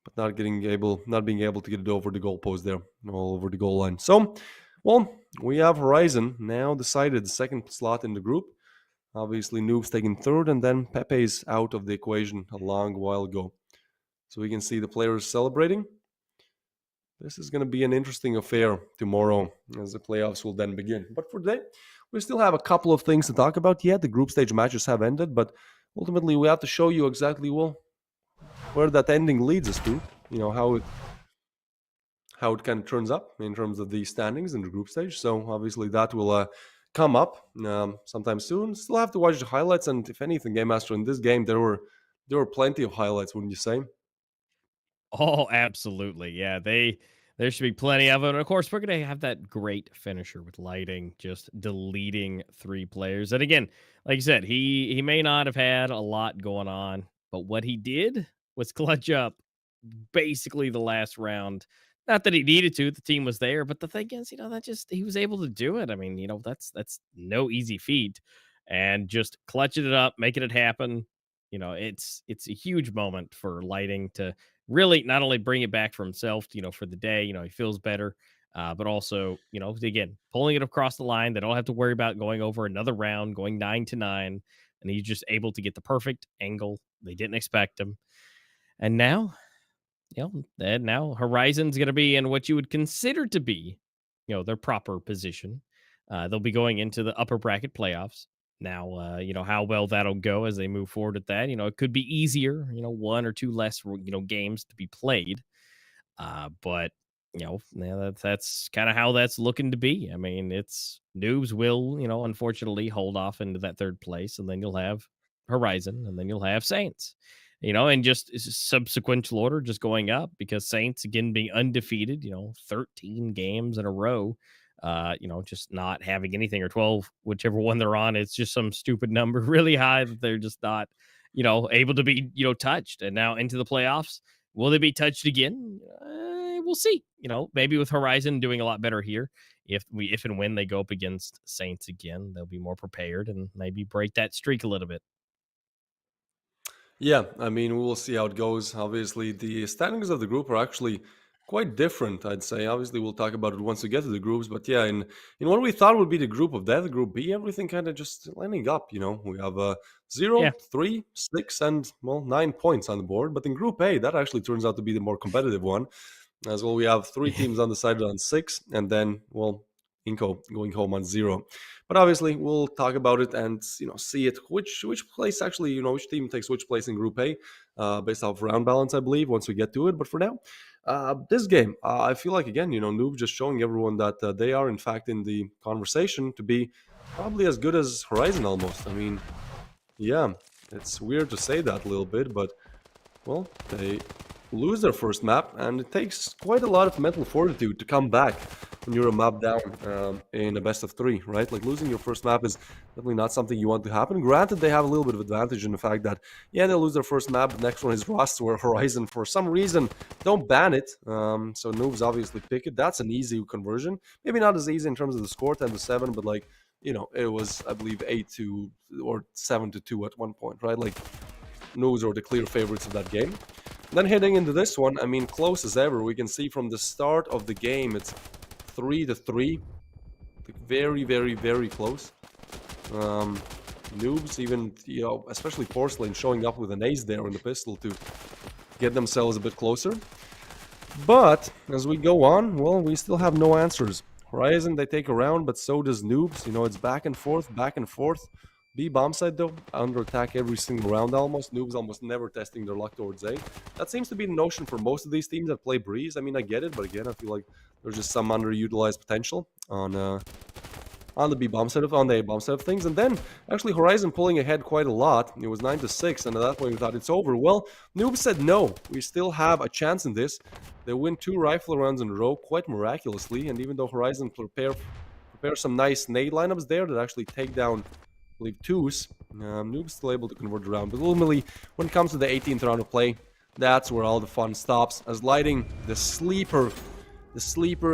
Speaker 4: but not being able to get it over the goalpost there, all over the goal line. So, well, we have Horizon now decided the second slot in the group. Obviously, Noob's taking third, and then Pepe's out of the equation a long while ago. So we can see the players celebrating. This is going to be an interesting affair tomorrow, as the playoffs will then begin. But for today, we still have a couple of things to talk about yet. The group stage matches have ended, but ultimately we have to show you exactly, where that ending leads us to. How it kind of turns up in terms of the standings in the group stage. So obviously that will come up sometime soon. Still have to watch the highlights, and if anything, Game Master, in this game there were plenty of highlights, wouldn't you say?
Speaker 2: Oh, absolutely. Yeah, there should be plenty of it. And of course, we're going to have that great finisher with Lighting just deleting 3 players. And again, like you said, he may not have had a lot going on, but what he did was clutch up basically the last round. Not that he needed to, the team was there, but the thing is, that just he was able to do it. I mean, that's no easy feat, and just clutching it up, making it happen. It's a huge moment for Lighting to really not only bring it back for himself, for the day, he feels better, but also, again, pulling it across the line. They don't have to worry about going over another round, going 9-9, and he's just able to get the perfect angle. They didn't expect him, and now. Now Horizon's going to be in what you would consider to be, their proper position. They'll be going into the upper bracket playoffs. Now, how well that'll go as they move forward at that. It could be easier, 1 or 2 less, games to be played. But Yeah, that's kind of how that's looking to be. I mean, it's Noobs will, unfortunately hold off into that third place, and then you'll have Horizon, and then you'll have Saints, and just subsequential order just going up because Saints again being undefeated, 13 games in a row, just not having anything, or 12, whichever one they're on. It's just some stupid number really high that they're just not, able to be, touched. And now into the playoffs, will they be touched again? We'll see. Maybe with Horizon doing a lot better here, if and when they go up against Saints again, they'll be more prepared and maybe break that streak a little bit.
Speaker 4: Yeah, I mean, we will see how it goes. Obviously, the standings of the group are actually quite different, I'd say. Obviously, we'll talk about it once we get to the groups. But yeah, in what we thought would be the group of death, Group B, everything kind of just lining up. We have 0,
Speaker 2: Yeah.
Speaker 4: 3, 6, and, well, 9 points on the board. But in Group A, that actually turns out to be the more competitive one. As well, we have 3 teams undecided on 6, and then, well, INCO going home on 0. But obviously, we'll talk about it and see it which place actually which team takes which place in Group A, based off round balance, I believe. Once we get to it, but for now, this game, I feel like again, Noob just showing everyone that they are in fact in the conversation to be probably as good as Horizon almost. I mean, yeah, it's weird to say that a little bit, but well, they lose their first map, and it takes quite a lot of mental fortitude to come back when you're a map down in a best of 3, right? Like losing your first map is definitely not something you want to happen. Granted, they have a little bit of advantage in the fact that, yeah, they'll lose their first map, but next one is Rust, where Horizon, for some reason, don't ban it. So Noobs obviously pick it. That's an easy conversion. Maybe not as easy in terms of the score, 10-7, but like, it was, I believe, 8-2 or 7-2 at one point, right? Like, Noobs are the clear favorites of that game. Then heading into this one, I mean, close as ever. We can see from the start of the game, it's 3-3. Very, very, very close. Noobs even, especially Porcelain showing up with an ace there in the pistol to get themselves a bit closer. But as we go on, well, we still have no answers. Horizon, they take a round, but so does Noobs. It's back and forth, back and forth. B bomb side though, under attack every single round almost. Noobs almost never testing their luck towards A. That seems to be the notion for most of these teams that play Breeze. I mean, I get it, but again, I feel like there's just some underutilized potential on the B bomb set of on the A bomb set of things. And then actually Horizon pulling ahead quite a lot. It was 9-6, and at that point we thought it's over. Well, Noobs said no. We still have a chance in this. They win 2 rifle rounds in a row quite miraculously, and even though Horizon prepare some nice nade lineups there that actually take down, I believe, 2s, Noobs still able to convert around. But ultimately, when it comes to the 18th round of play, that's where all the fun stops. As Lighting, the sleeper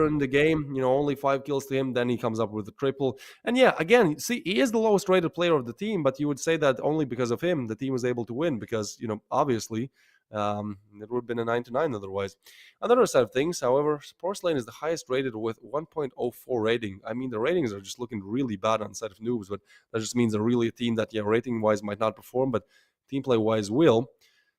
Speaker 4: in the game, only 5 kills to him, then he comes up with a triple. And yeah, again, see, he is the lowest rated player of the team, but you would say that only because of him the team was able to win, because, obviously, it would have been a 9-9 otherwise. Another side of things, however, Porcelain is the highest rated with 1.04 rating. I mean, the ratings are just looking really bad on the side of Noobs, but that just means they're really a team that, yeah, rating-wise might not perform, but team play-wise will.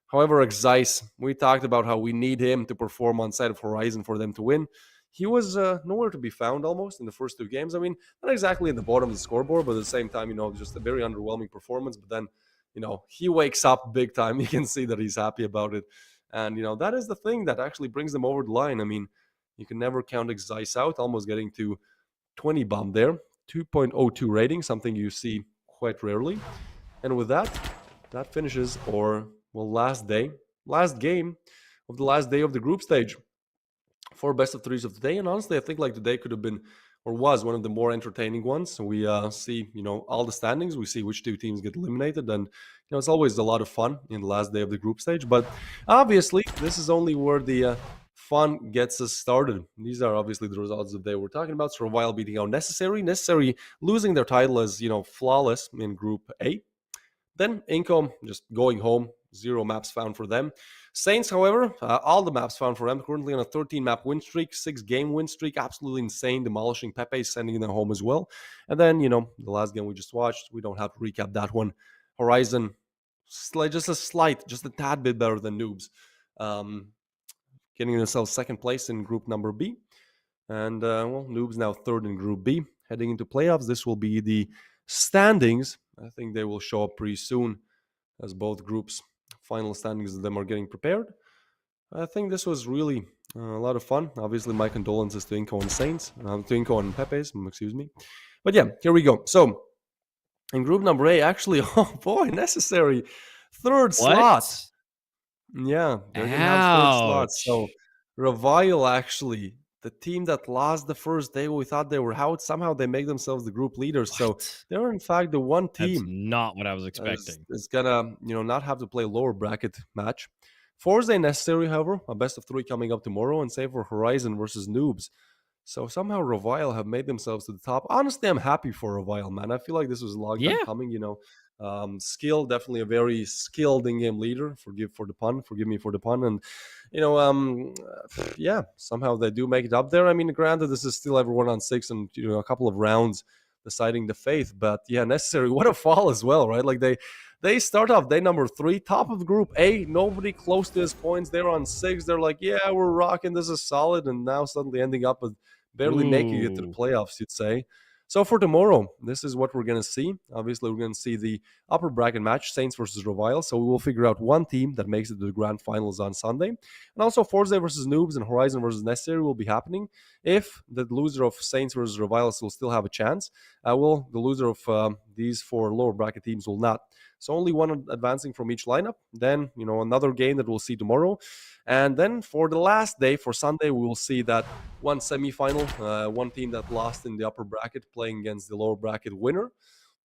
Speaker 4: However, Zeiss, we talked about how we need him to perform on side of Horizon for them to win. He was nowhere to be found almost in the first 2 games. I mean, not exactly in the bottom of the scoreboard, but at the same time, just a very underwhelming performance. But then, he wakes up big time. You can see that he's happy about it. And, that is the thing that actually brings them over the line. I mean, you can never count Zeiss out, almost getting to 20 bomb there. 2.02 rating, something you see quite rarely. And with that finishes last game of the last day of the group stage for best of 3s of the day. And honestly, I think like today could have been or was one of the more entertaining ones. We see all the standings, we see which 2 teams get eliminated, and it's always a lot of fun in the last day of the group stage. But obviously this is only where the fun gets us started. These are obviously the results that they were talking about. So while beating out Necessary losing their title as flawless in Group A. Then INCO just going home, 0 maps found for them. Saints, however, all the maps found for them, currently on a 13-map win streak, 6-game win streak, absolutely insane, demolishing Pepe, sending them home as well. And then, the last game we just watched, we don't have to recap that one. Horizon, just a tad bit better than Noobs, getting themselves 2nd place in group number B. And, Noobs now 3rd in Group B. Heading into playoffs, this will be the standings. I think they will show up pretty soon as both groups' final standings of them are getting prepared. I think this was really A lot of fun. Obviously, my condolences to INCO and Saints, to INCO and Pepe's, excuse me. But yeah, here we go. So in group number A, actually, oh boy, necessary third slot.
Speaker 2: What?
Speaker 4: Yeah, they're gonna have third slot. So
Speaker 2: Ouch.
Speaker 4: Revile, actually, the team that lost the first day, we thought they were out. Somehow they make themselves the group leaders. So
Speaker 2: What?
Speaker 4: they're in fact the one
Speaker 2: That's
Speaker 4: team
Speaker 2: not what I was expecting.
Speaker 4: is gonna not have to play lower bracket match. Forze necessary, however, a best of three coming up tomorrow, and save for Horizon versus Noobs. So somehow Revile have made themselves to the top. Honestly, I'm happy for Revile, man. I feel like this was a long time
Speaker 2: Yeah.
Speaker 4: coming. Skill, definitely a very skilled in-game leader. Forgive me for the pun, and yeah, somehow they do make it up there. I mean, granted, this is still everyone on six, and a couple of rounds deciding the fate. But yeah, necessary. What a fall as well, right? Like they start off day number 3, top of Group A. Nobody close to his points. They're on 6. They're like, yeah, we're rocking. This is solid. And now suddenly ending up with barely making it to the
Speaker 2: Ooh.
Speaker 4: playoffs, you'd say. So for tomorrow, this is what we're going to see. Obviously, we're going to see the upper bracket match, Saints versus Revile. So we will figure out one team that makes it to the grand finals on Sunday. And also Forze versus Noobs and Horizon versus Necessary will be happening. If the loser of Saints versus Revile will still have a chance, the loser of these 4 lower bracket teams will not. So only one advancing from each lineup. Then, another game that we'll see tomorrow. And then for the last day, for Sunday, we will see that one semifinal, one team that lost in the upper bracket playing against the lower bracket winner,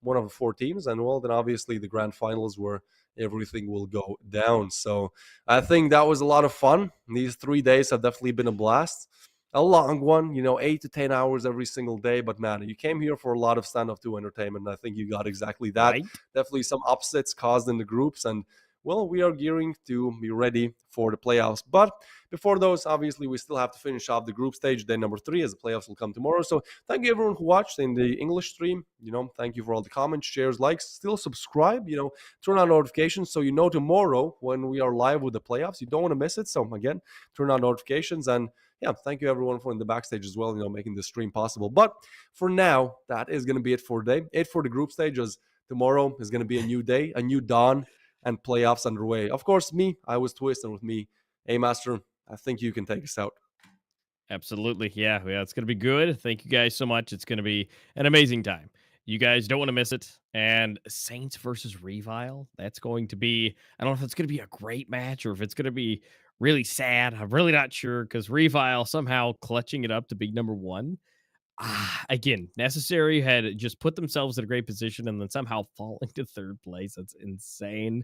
Speaker 4: one of the 4 teams. And well, then obviously the grand finals where everything will go down. So I think that was a lot of fun. These 3 days have definitely been a blast. A long one, 8 to 10 hours every single day. But man, you came here for a lot of Standoff 2 entertainment. And I think you got exactly that.
Speaker 2: Right?
Speaker 4: Definitely some upsets caused in the groups. And well, we are gearing to be ready for the playoffs. But before those, obviously, we still have to finish off the group stage, day number 3, as the playoffs will come tomorrow. So thank you, everyone who watched in the English stream. Thank you for all the comments, shares, likes. Still subscribe, turn on notifications so tomorrow when we are live with the playoffs. You don't want to miss it. So again, turn on notifications. And yeah, thank you, everyone, for in the backstage as well, making this stream possible. But for now, that is going to be it for today. It for the group stage, as tomorrow is going to be a new day, a new dawn, and playoffs underway. Of course, I was Twist, and with me, Master. I think you can take us out.
Speaker 2: Absolutely. Yeah, it's going to be good. Thank you guys so much. It's going to be an amazing time. You guys don't want to miss it. And Saints versus Revile, that's going to be, I don't know if it's going to be a great match or if it's going to be really sad. I'm really not sure because Revile somehow clutching it up to be number 1. Again, Necessary had just put themselves in a great position and then somehow falling to 3rd place. That's insane.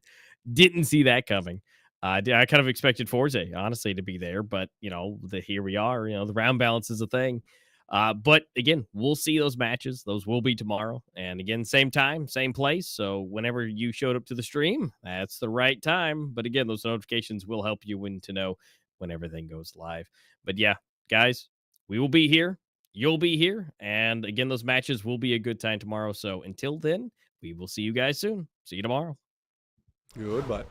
Speaker 2: Didn't see that coming. I kind of expected Forze, honestly, to be there, but here we are. The round balance is a thing. But again, we'll see those matches. Those will be tomorrow, and again, same time, same place. So whenever you showed up to the stream, that's the right time. But again, those notifications will help you to know when everything goes live. But yeah, guys, we will be here. You'll be here, and again, those matches will be a good time tomorrow. So until then, we will see you guys soon. See you tomorrow.
Speaker 4: Goodbye.